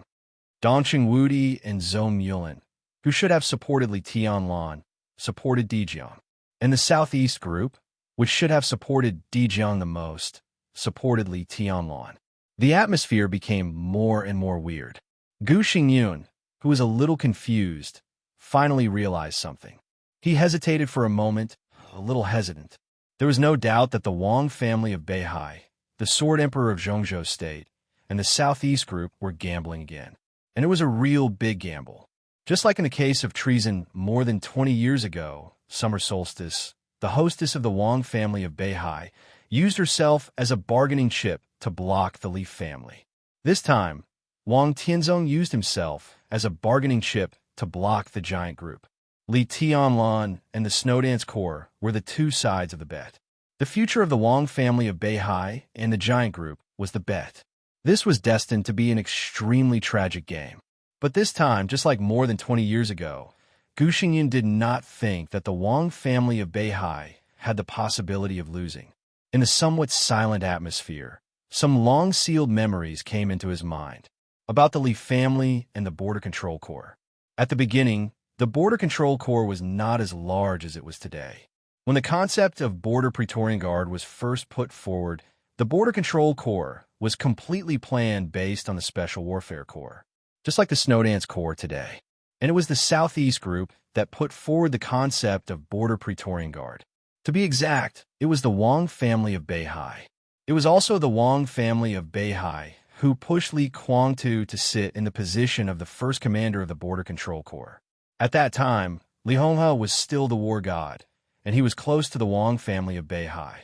Dongqing Wudi and Zhou Mulin, who should have supported Li Tianlan, supported Dijiang. And the Southeast Group, which should have supported Dijiang the most, supported Li Tianlan. The atmosphere became more and more weird. Gu Xingyun, who was a little confused, finally realized something. He hesitated for a moment, a little hesitant. There was no doubt that the Wang family of Beihai, the Sword Emperor of Zhongzhou State, and the Southeast Group were gambling again. And it was a real big gamble. Just like in the case of treason more than 20 years ago, Summer Solstice, the hostess of the Wang family of Beihai, used herself as a bargaining chip to block the Li family. This time, Wang Tianzong used himself as a bargaining chip to block the giant group. Li Tianlan and the Snowdance Corps were the two sides of the bet. The future of the Wang family of Beihai and the giant group was the bet. This was destined to be an extremely tragic game. But this time, just like more than 20 years ago, Gu Xingyin did not think that the Wang family of Beihai had the possibility of losing. In the somewhat silent atmosphere, some long-sealed memories came into his mind about the Li family and the Border Control Corps. At the beginning, the Border Control Corps was not as large as it was today. When the concept of Border Praetorian Guard was first put forward, the Border Control Corps was completely planned based on the Special Warfare Corps, just like the Snowdance Corps today. And it was the Southeast Group that put forward the concept of Border Praetorian Guard. To be exact, it was the Wang family of Beihai. It was also the Wang family of Beihai who pushed Li Guangtu to sit in the position of the first commander of the Border Control Corps. At that time, Li Honghe was still the war god, and he was close to the Wang family of Beihai.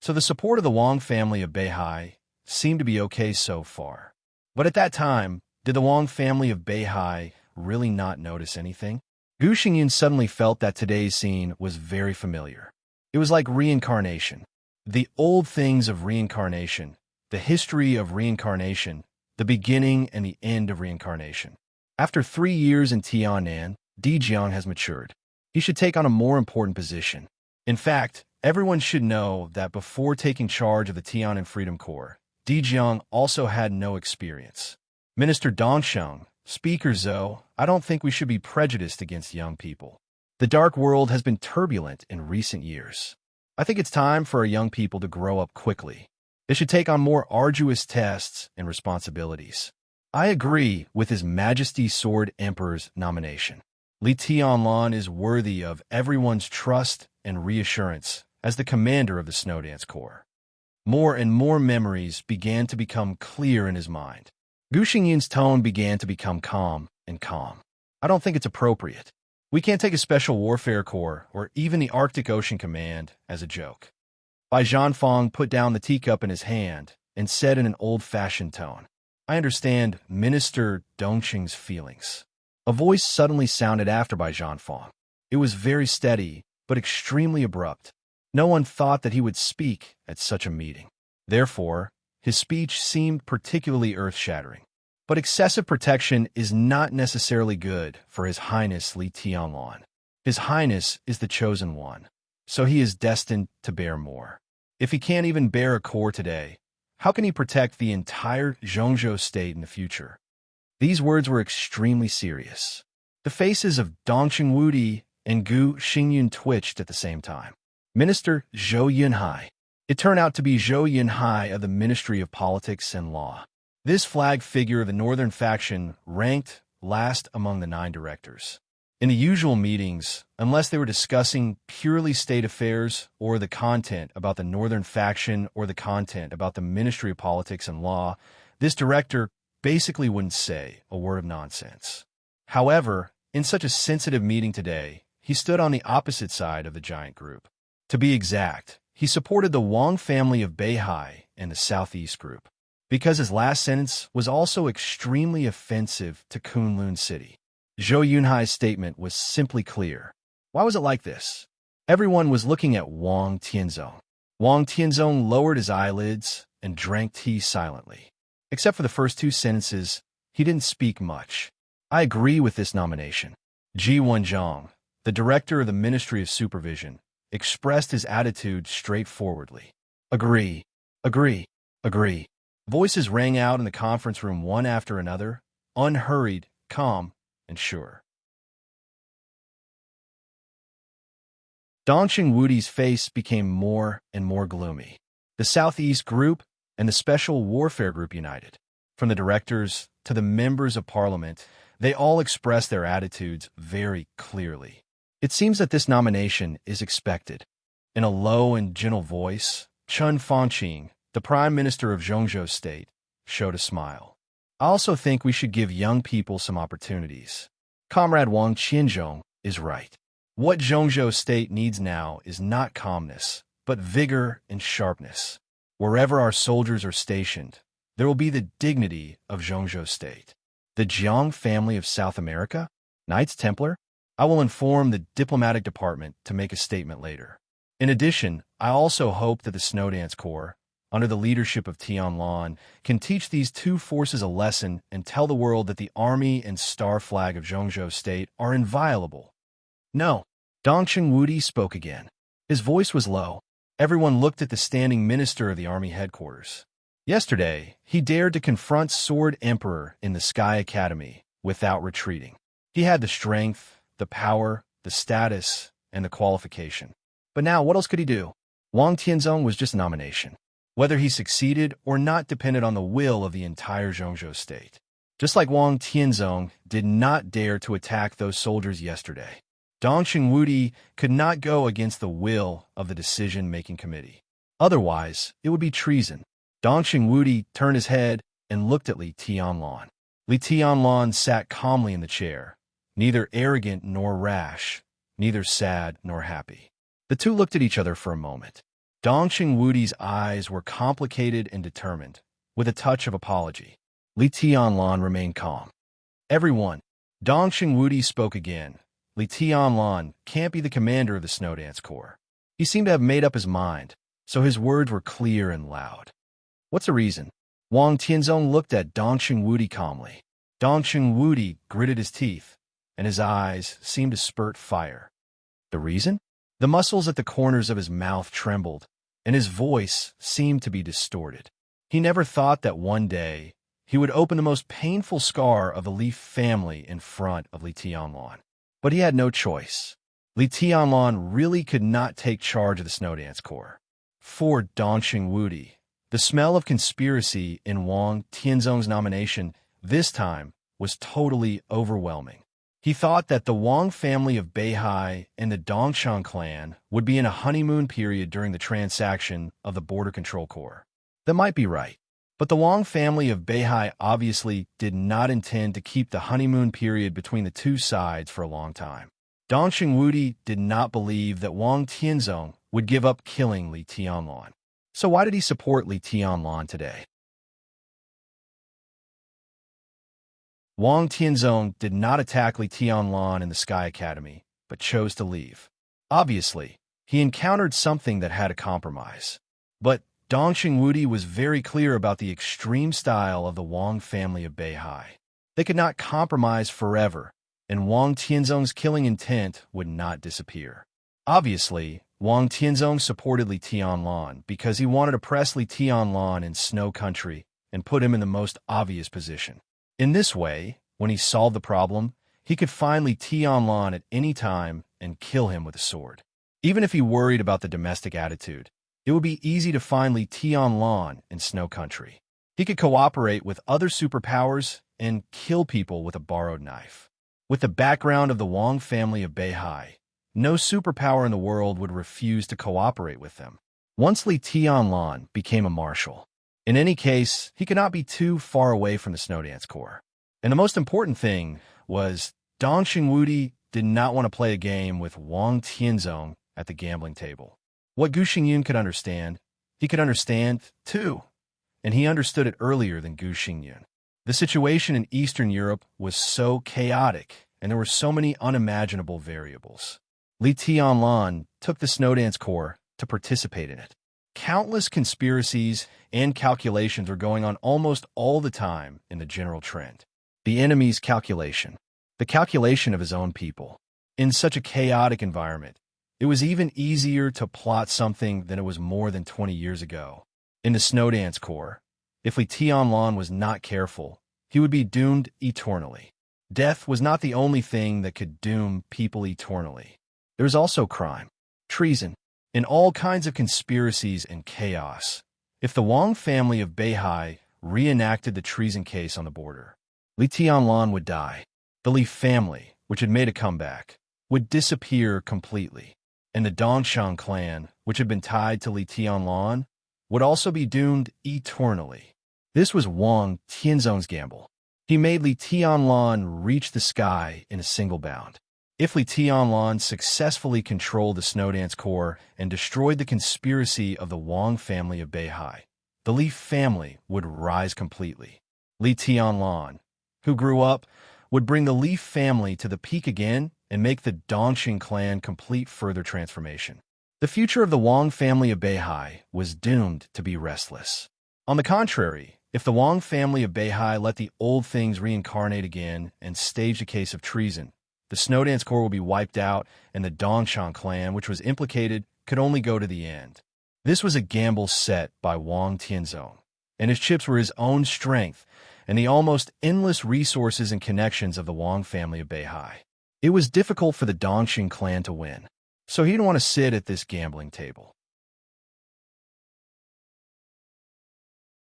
So the support of the Wang family of Beihai seemed to be okay so far. But at that time, did the Wang family of Beihai really not notice anything? Gu Xingyun suddenly felt that today's scene was very familiar. It was like reincarnation. The old things of reincarnation, the history of reincarnation, the beginning and the end of reincarnation. After 3 years in Tianan, Di Jiang has matured. He should take on a more important position. In fact, everyone should know that before taking charge of the Tianan Freedom Corps, Di Jiang also had no experience. Minister Dongsheng, Speaker Zhou, I don't think we should be prejudiced against young people. The dark world has been turbulent in recent years. I think it's time for our young people to grow up quickly. They should take on more arduous tests and responsibilities. I agree with His Majesty's Sword Emperor's nomination. Li Tianlan is worthy of everyone's trust and reassurance as the commander of the Snowdance Corps. More and more memories began to become clear in his mind. Gu Xingyun's tone began to become calm and calm. I don't think it's appropriate. We can't take a Special Warfare Corps or even the Arctic Ocean Command as a joke. Bai Zhanfang put down the teacup in his hand and said in an old-fashioned tone, I understand Minister Dongqing's feelings. A voice suddenly sounded after Bai Zhanfang. It was very steady, but extremely abrupt. No one thought that he would speak at such a meeting. Therefore, his speech seemed particularly earth-shattering. But excessive protection is not necessarily good for His Highness Li Tianlan. His Highness is the chosen one, so he is destined to bear more. If he can't even bear a corps today, how can he protect the entire Zhongzhou state in the future? These words were extremely serious. The faces of Dongqing Wudi and Gu Xingyun twitched at the same time. Minister Zhou Yunhai. It turned out to be Zhou Yunhai of the Ministry of Politics and Law. This flag figure of the northern faction ranked last among the 9 directors. In the usual meetings, unless they were discussing purely state affairs or the content about the northern faction or the content about the Ministry of Politics and Law, this director basically wouldn't say a word of nonsense. However, in such a sensitive meeting today, he stood on the opposite side of the giant group. To be exact, he supported the Wang family of Beihai and the Southeast Group, because his last sentence was also extremely offensive to Kunlun City. Zhou Yunhai's statement was simply clear. Why was it like this? Everyone was looking at Wang Tianzong. Wang Tianzong lowered his eyelids and drank tea silently. Except for the first 2 sentences, he didn't speak much. I agree with this nomination. Ji Wenzhong, the director of the Ministry of Supervision, expressed his attitude straightforwardly. Agree, agree, agree. Voices rang out in the conference room one after another, unhurried, calm, and sure. Dongqing Wudi's face became more and more gloomy. The Southeast Group and the Special Warfare Group united. From the directors to the members of parliament, they all expressed their attitudes very clearly. It seems that this nomination is expected. In a low and gentle voice, Chen Fangqing, the Prime Minister of Zhongzhou State, showed a smile. I also think we should give young people some opportunities. Comrade Wang Qianzhong is right. What Zhongzhou State needs now is not calmness, but vigor and sharpness. Wherever our soldiers are stationed, there will be the dignity of Zhongzhou State. The Jiang family of South America? Knights Templar? I will inform the diplomatic department to make a statement later. In addition, I also hope that the Snowdance Corps, under the leadership of Tianlan, can teach these 2 forces a lesson and tell the world that the army and star flag of Zhongzhou State are inviolable. No. Dongqing Wudi spoke again. His voice was low. Everyone looked at the standing minister of the army headquarters. Yesterday, he dared to confront Sword Emperor in the Sky Academy without retreating. He had the strength, the power, the status, and the qualification. But now, what else could he do? Wang Tianzong was just a nomination. Whether he succeeded or not depended on the will of the entire Zhongzhou state. Just like Wang Tianzong did not dare to attack those soldiers yesterday. Dongqing Wudi could not go against the will of the decision-making committee. Otherwise, it would be treason. Dongqing Wudi turned his head and looked at Li Tianlan. Li Tianlan sat calmly in the chair, neither arrogant nor rash, neither sad nor happy. The two looked at each other for a moment. Dongqing Wudi's eyes were complicated and determined, with a touch of apology. Li Tianlan remained calm. Everyone, Dong Xingwudi spoke again. Li Tianlan can't be the commander of the Snowdance Corps. He seemed to have made up his mind, so his words were clear and loud. What's the reason? Wang Tianzong looked at Dong Xingwudi calmly. Dong Xingwudi gritted his teeth, and his eyes seemed to spurt fire. The reason? The muscles at the corners of his mouth trembled, and his voice seemed to be distorted. He never thought that one day he would open the most painful scar of the Li family in front of Li Tianlan. But he had no choice. Li Tianlan really could not take charge of the Snowdance Corps. For Dong Xingwudi, the smell of conspiracy in Wang Tianzong's nomination this time was totally overwhelming. He thought that the Wang family of Beihai and the Dongshan clan would be in a honeymoon period during the transaction of the Border Control Corps. That might be right, but the Wang family of Beihai obviously did not intend to keep the honeymoon period between the two sides for a long time. Dong Xingwudi did not believe that Wang Tianzong would give up killing Li Tianlan. So why did he support Li Tianlan today? Wang Tianzong did not attack Li Tianlan in the Sky Academy, but chose to leave. Obviously, he encountered something that had a compromise. But Dong Xingwudi was very clear about the extreme style of the Wang family of Beihai. They could not compromise forever, and Wang Tianzong's killing intent would not disappear. Obviously, Wang Tianzong supported Li Tianlan because he wanted to press Li Tianlan in Snow Country and put him in the most obvious position. In this way, when he solved the problem, he could find Li Tianlan at any time and kill him with a sword. Even if he worried about the domestic attitude, it would be easy to find Li Tianlan in Snow Country. He could cooperate with other superpowers and kill people with a borrowed knife. With the background of the Wang family of Beihai, no superpower in the world would refuse to cooperate with them. Once Li Tianlan became a marshal, in any case, he could not be too far away from the Snowdance Corps. And the most important thing was Dong Xingwudi did not want to play a game with Wang Tianzong at the gambling table. What Gu Xingyun could understand, he could understand too, and he understood it earlier than Gu Xingyun. The situation in Eastern Europe was so chaotic, and there were so many unimaginable variables. Li Tianlan took the Snowdance Corps to participate in it. Countless conspiracies and calculations were going on almost all the time in the general trend. The enemy's calculation, the calculation of his own people. In such a chaotic environment, it was even easier to plot something than it was more than 20 years ago. In the Snowdance Corps, if Li Tianlan was not careful, he would be doomed eternally. Death was not the only thing that could doom people eternally. There was also crime, treason, and all kinds of conspiracies and chaos. If the Wang family of Beihai reenacted the treason case on the border, Li Tianlan would die. The Li family, which had made a comeback, would disappear completely. And the Dongshan clan, which had been tied to Li Tianlan, would also be doomed eternally. This was Wang Tianzong's gamble. He made Li Tianlan reach the sky in a single bound. If Li Tianlan successfully controlled the Snowdance Corps and destroyed the conspiracy of the Wang family of Beihai, the Li family would rise completely. Li Tianlan, who grew up, would bring the Li family to the peak again and make the Dongshan clan complete further transformation. The future of the Wang family of Beihai was doomed to be restless. On the contrary, if the Wang family of Beihai let the old things reincarnate again and staged a case of treason, the Snowdance Corps would be wiped out, and the Dongshan clan, which was implicated, could only go to the end. This was a gamble set by Wang Tianzong, and his chips were his own strength and the almost endless resources and connections of the Wang family of Beihai. It was difficult for the Dongshan clan to win, so he didn't want to sit at this gambling table.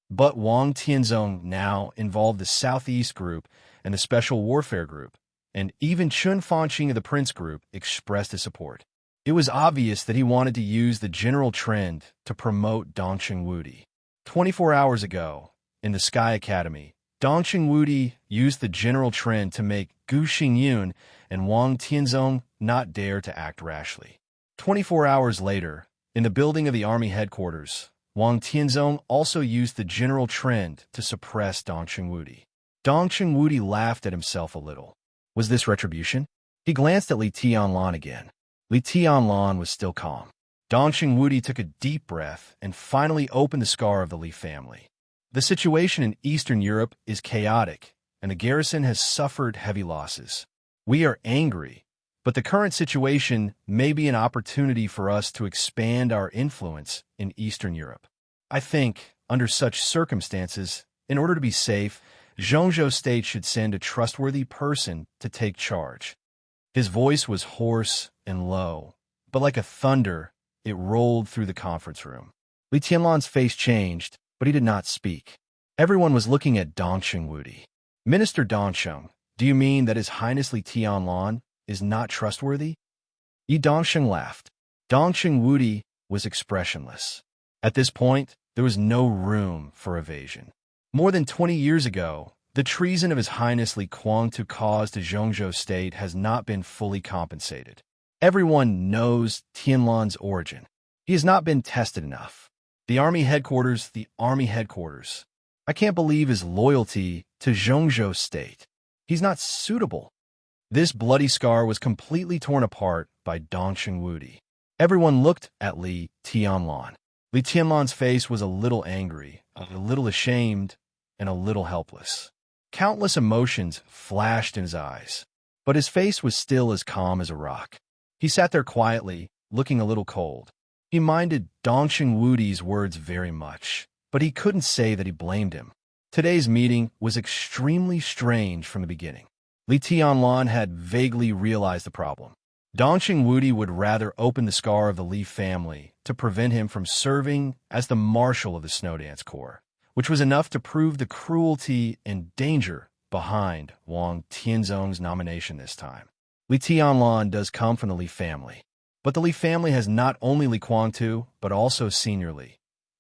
But Wang Tianzong now involved the Southeast Group and the Special Warfare Group, and even Chun Fanqing of the Prince Group expressed his support. It was obvious that he wanted to use the general trend to promote Dong Xingwudi. 24 hours ago, in the Sky Academy, Dong Xingwudi used the general trend to make Gu Xingyun and Wang Tianzong not dare to act rashly. 24 hours later, in the building of the army headquarters, Wang Tianzong also used the general trend to suppress Dong Chengwudi. Dong Chengwudi laughed at himself a little. Was this retribution? He glanced at Li Tianlan again. Li Tianlan was still calm. Dong Chengwudi took a deep breath and finally opened the scar of the Li family. The situation in Eastern Europe is chaotic, and the garrison has suffered heavy losses. We are angry, but the current situation may be an opportunity for us to expand our influence in Eastern Europe. I think, under such circumstances, in order to be safe, Zhongzhou State should send a trustworthy person to take charge. His voice was hoarse and low, but like a thunder, it rolled through the conference room. Li Tianlan's face changed, but he did not speak. Everyone was looking at Dong Chengwudi. Minister Dongsheng, do you mean that His Highness Li Tianlan is not trustworthy? Yi Dongsheng laughed. Dong Chengwudi was expressionless. At this point, there was no room for evasion. More than 20 years ago, the treason of His Highness Li Kuang to cause to Zhongzhou State has not been fully compensated. Everyone knows Tianlan's origin. He has not been tested enough. The army headquarters. I can't believe his loyalty to Zhongzhou State. He's not suitable. This bloody scar was completely torn apart by Dong Chengwudi. Everyone looked at Li Tianlan. Li Tianlan's face was a little angry, a little ashamed, and a little helpless. Countless emotions flashed in his eyes, but his face was still as calm as a rock. He sat there quietly, looking a little cold. He minded Dong Chengwudi's words very much, but he couldn't say that he blamed him. Today's meeting was extremely strange from the beginning. Li Tianlan had vaguely realized the problem. Dong Chengwudi would rather open the scar of the Li family to prevent him from serving as the marshal of the Snowdance Corps, which was enough to prove the cruelty and danger behind Wang Tianzong's nomination this time. Li Tianlan does come from the Li family, but the Li family has not only Li Kuang-tu, but also Senior Li.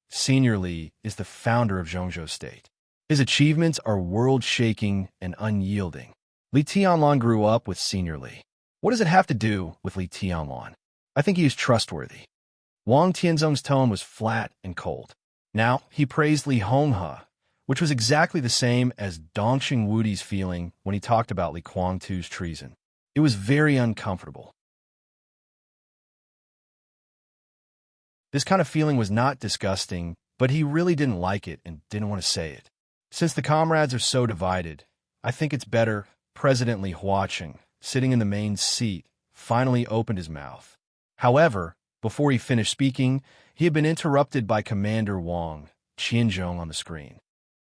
Senior Li is the founder of Zhongzhou State. His achievements are world-shaking and unyielding. Li Tianlan grew up with Senior Li. What does it have to do with Li Tianlan? I think he is trustworthy. Wang Tianzong's tone was flat and cold. Now, he praised Li Honghe, which was exactly the same as Dong Chengwudi's feeling when he talked about Li Kuang-tu's treason. It was very uncomfortable. This kind of feeling was not disgusting, but he really didn't like it and didn't want to say it. Since the comrades are so divided, I think it's better. President Li Huaqing, sitting in the main seat, finally opened his mouth. However, before he finished speaking, he had been interrupted by Commander Wang Qianzhong on the screen.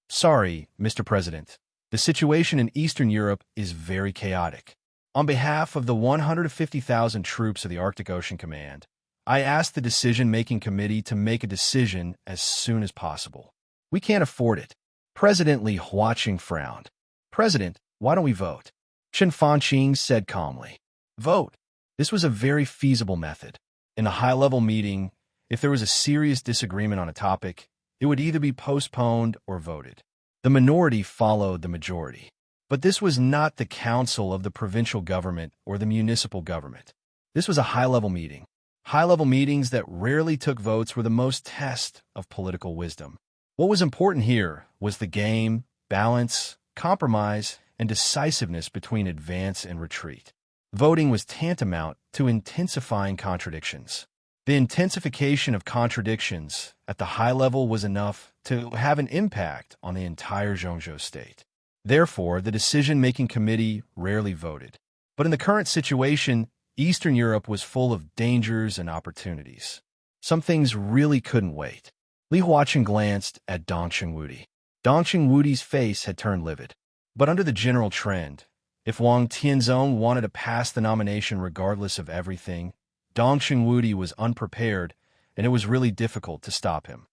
Sorry, Mr. President. The situation in Eastern Europe is very chaotic. On behalf of the 150,000 troops of the Arctic Ocean Command, I asked the decision-making committee to make a decision as soon as possible. We can't afford it. President Li Huaqing frowned. President, why don't we vote? Chen Fanqing said calmly. Vote. This was a very feasible method. In a high-level meeting, if there was a serious disagreement on a topic, it would either be postponed or voted. The minority followed the majority. But this was not the council of the provincial government or the municipal government. This was a high-level meeting. High-level meetings that rarely took votes were the most test of political wisdom. What was important here was the game, balance, compromise, and decisiveness between advance and retreat. Voting was tantamount to intensifying contradictions. The intensification of contradictions at the high level was enough to have an impact on the entire Zhongzhou State. Therefore, the decision-making committee rarely voted. But in the current situation, Eastern Europe was full of dangers and opportunities. Some things really couldn't wait. Li Huaqing glanced at Dong Chengwudi. Dong Chengwudi's face had turned livid. But under the general trend, if Wang Tianzong wanted to pass the nomination regardless of everything, Dong Chengwudi was unprepared, and it was really difficult to stop him.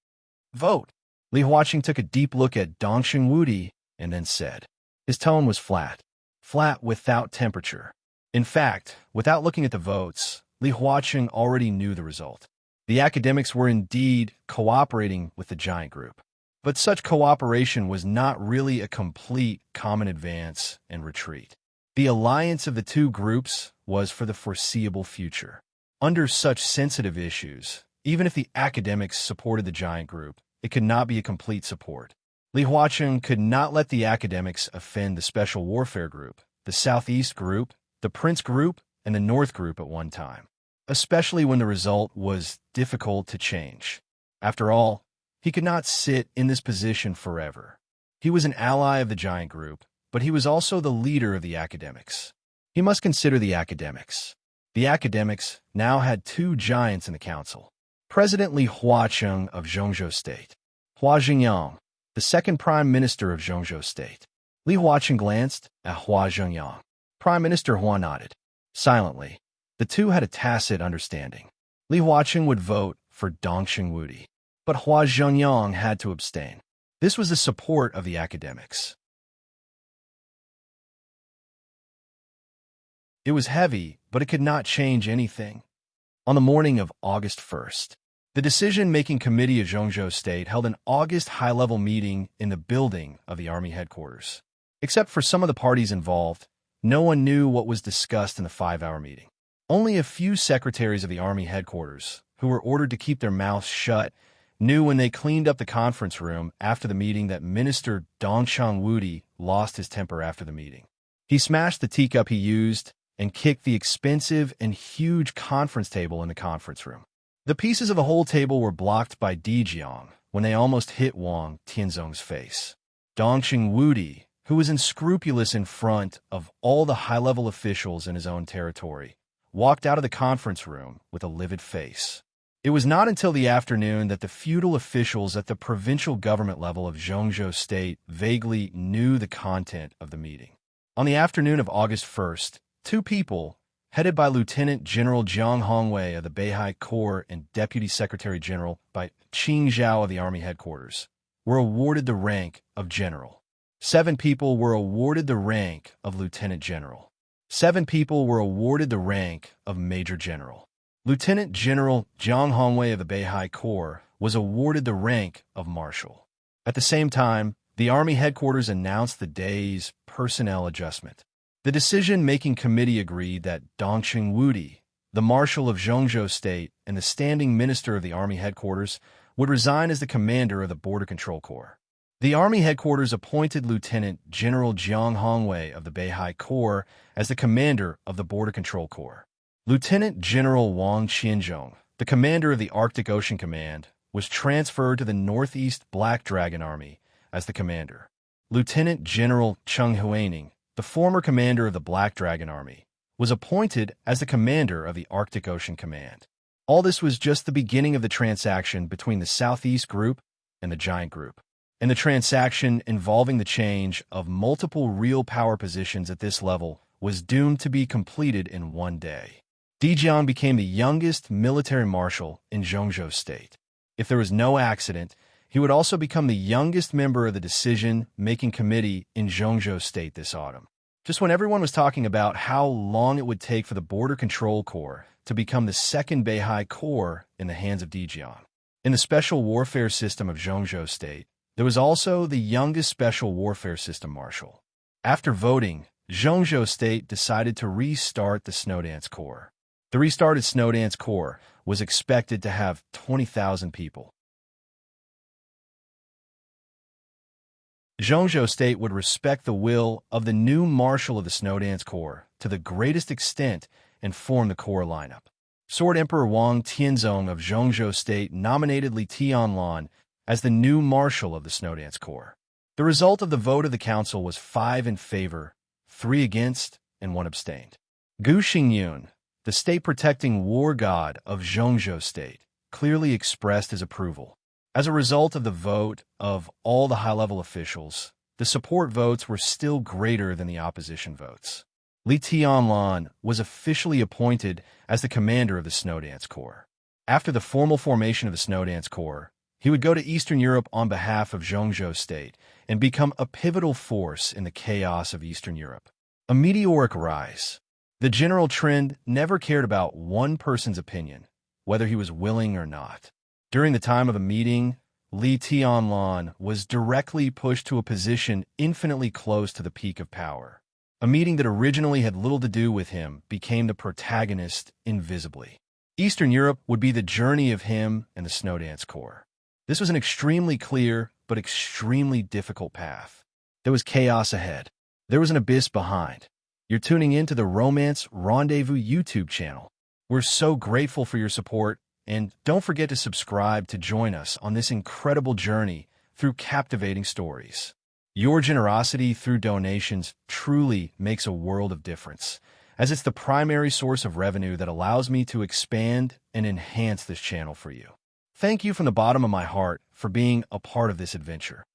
Vote! Li Huaqing took a deep look at Dong Chengwudi and then said. His tone was flat without temperature. In fact, without looking at the votes, Li Huaqing already knew the result. The academics were indeed cooperating with the giant group. But such cooperation was not really a complete common advance and retreat. The alliance of the two groups was for the foreseeable future. Under such sensitive issues, Even if the academics supported the giant group, it could not be a complete support. Li Huacheng could not let the academics offend the Special Warfare Group, the Southeast Group, the Prince Group, and the North Group at one time, especially when the result was difficult to change. After all, he could not sit in this position forever. He was an ally of the giant group, but he was also the leader of the academics. He must consider the academics. The academics now had two giants in the council. President Li Huacheng of Zhongzhou State, Hua Zhengyang, the second Prime Minister of Zhongzhou State. Li Huacheng glanced at Hua Zhengyang. Prime Minister Hua nodded. Silently, the two had a tacit understanding. Li Huacheng would vote for Dongxing Wudi, but Hua Zhengyang had to abstain. This was the support of the academics. It was heavy, but it could not change anything. On the morning of August 1st, the Decision-Making Committee of Zhongzhou State held an August high-level meeting in the building of the Army headquarters. Except for some of the parties involved, no one knew what was discussed in the 5-hour meeting. Only a few secretaries of the Army headquarters, who were ordered to keep their mouths shut, knew when they cleaned up the conference room after the meeting that Minister Dongxing Wudi lost his temper after the meeting. He smashed the teacup he used and kicked the expensive and huge conference table in the conference room. The pieces of the whole table were blocked by Dijiang when they almost hit Wang Tianzong's face. Dongxing Wudi, who was unscrupulous in front of all the high-level officials in his own territory, walked out of the conference room with a livid face. It was not until the afternoon that the feudal officials at the provincial government level of Zhongzhou State vaguely knew the content of the meeting. On the afternoon of August 1st, two people, headed by Lieutenant General Jiang Hongwei of the Beihai Corps and Deputy Secretary General by Qing Zhao of the Army headquarters, were awarded the rank of general. 7 people were awarded the rank of lieutenant general. 7 people were awarded the rank of major general. Lieutenant General Jiang Hongwei of the Beihai Corps was awarded the rank of marshal. At the same time, the Army headquarters announced the day's personnel adjustment. The Decision-Making Committee agreed that Dongxing Wudi, the Marshal of Zhongzhou State and the Standing Minister of the Army headquarters, would resign as the commander of the Border Control Corps. The Army headquarters appointed Lieutenant General Jiang Hongwei of the Beihai Corps as the commander of the Border Control Corps. Lieutenant General Wang Qianzhong, the commander of the Arctic Ocean Command, was transferred to the Northeast Black Dragon Army as the commander. Lieutenant General Cheng Huaining, the former commander of the Black Dragon Army, was appointed as the commander of the Arctic Ocean Command. All this was just the beginning of the transaction between the Southeast Group and the Giant Group. And the transaction involving the change of multiple real power positions at this level was doomed to be completed in one day. Dijiang became the youngest military marshal in Zhongzhou State. If there was no accident, he would also become the youngest member of the Decision-Making Committee in Zhongzhou State this autumn. Just when everyone was talking about how long it would take for the Border Control Corps to become the second Beihai Corps in the hands of Dijiang. In the Special Warfare System of Zhongzhou State, there was also the youngest Special Warfare System Marshal. After voting, Zhongzhou State decided to restart the Snowdance Corps. The restarted Snowdance Corps was expected to have 20,000 people. Zhongzhou State would respect the will of the new Marshal of the Snowdance Corps to the greatest extent and form the Corps lineup. Sword Emperor Wang Tianzong of Zhongzhou State nominated Li Tianlan as the new Marshal of the Snowdance Corps. The result of the vote of the council was 5 in favor, 3 against, and 1 abstained. Gu Xingyun, the state-protecting war god of Zhongzhou State, clearly expressed his approval. As a result of the vote of all the high-level officials, the support votes were still greater than the opposition votes. Li Tianlan was officially appointed as the commander of the Snowdance Corps. After the formal formation of the Snowdance Corps, he would go to Eastern Europe on behalf of Zhongzhou State and become a pivotal force in the chaos of Eastern Europe. A meteoric rise. The general trend never cared about one person's opinion, whether he was willing or not. During the time of the meeting, Li Tianlan was directly pushed to a position infinitely close to the peak of power. A meeting that originally had little to do with him became the protagonist invisibly. Eastern Europe would be the journey of him and the Snowdance Corps. This was an extremely clear but extremely difficult path. There was chaos ahead. There was an abyss behind. You're tuning into the Romance Rendezvous YouTube channel. We're so grateful for your support, and don't forget to subscribe to join us on this incredible journey through captivating stories. Your generosity through donations truly makes a world of difference, as it's the primary source of revenue that allows me to expand and enhance this channel for you. Thank you from the bottom of my heart for being a part of this adventure.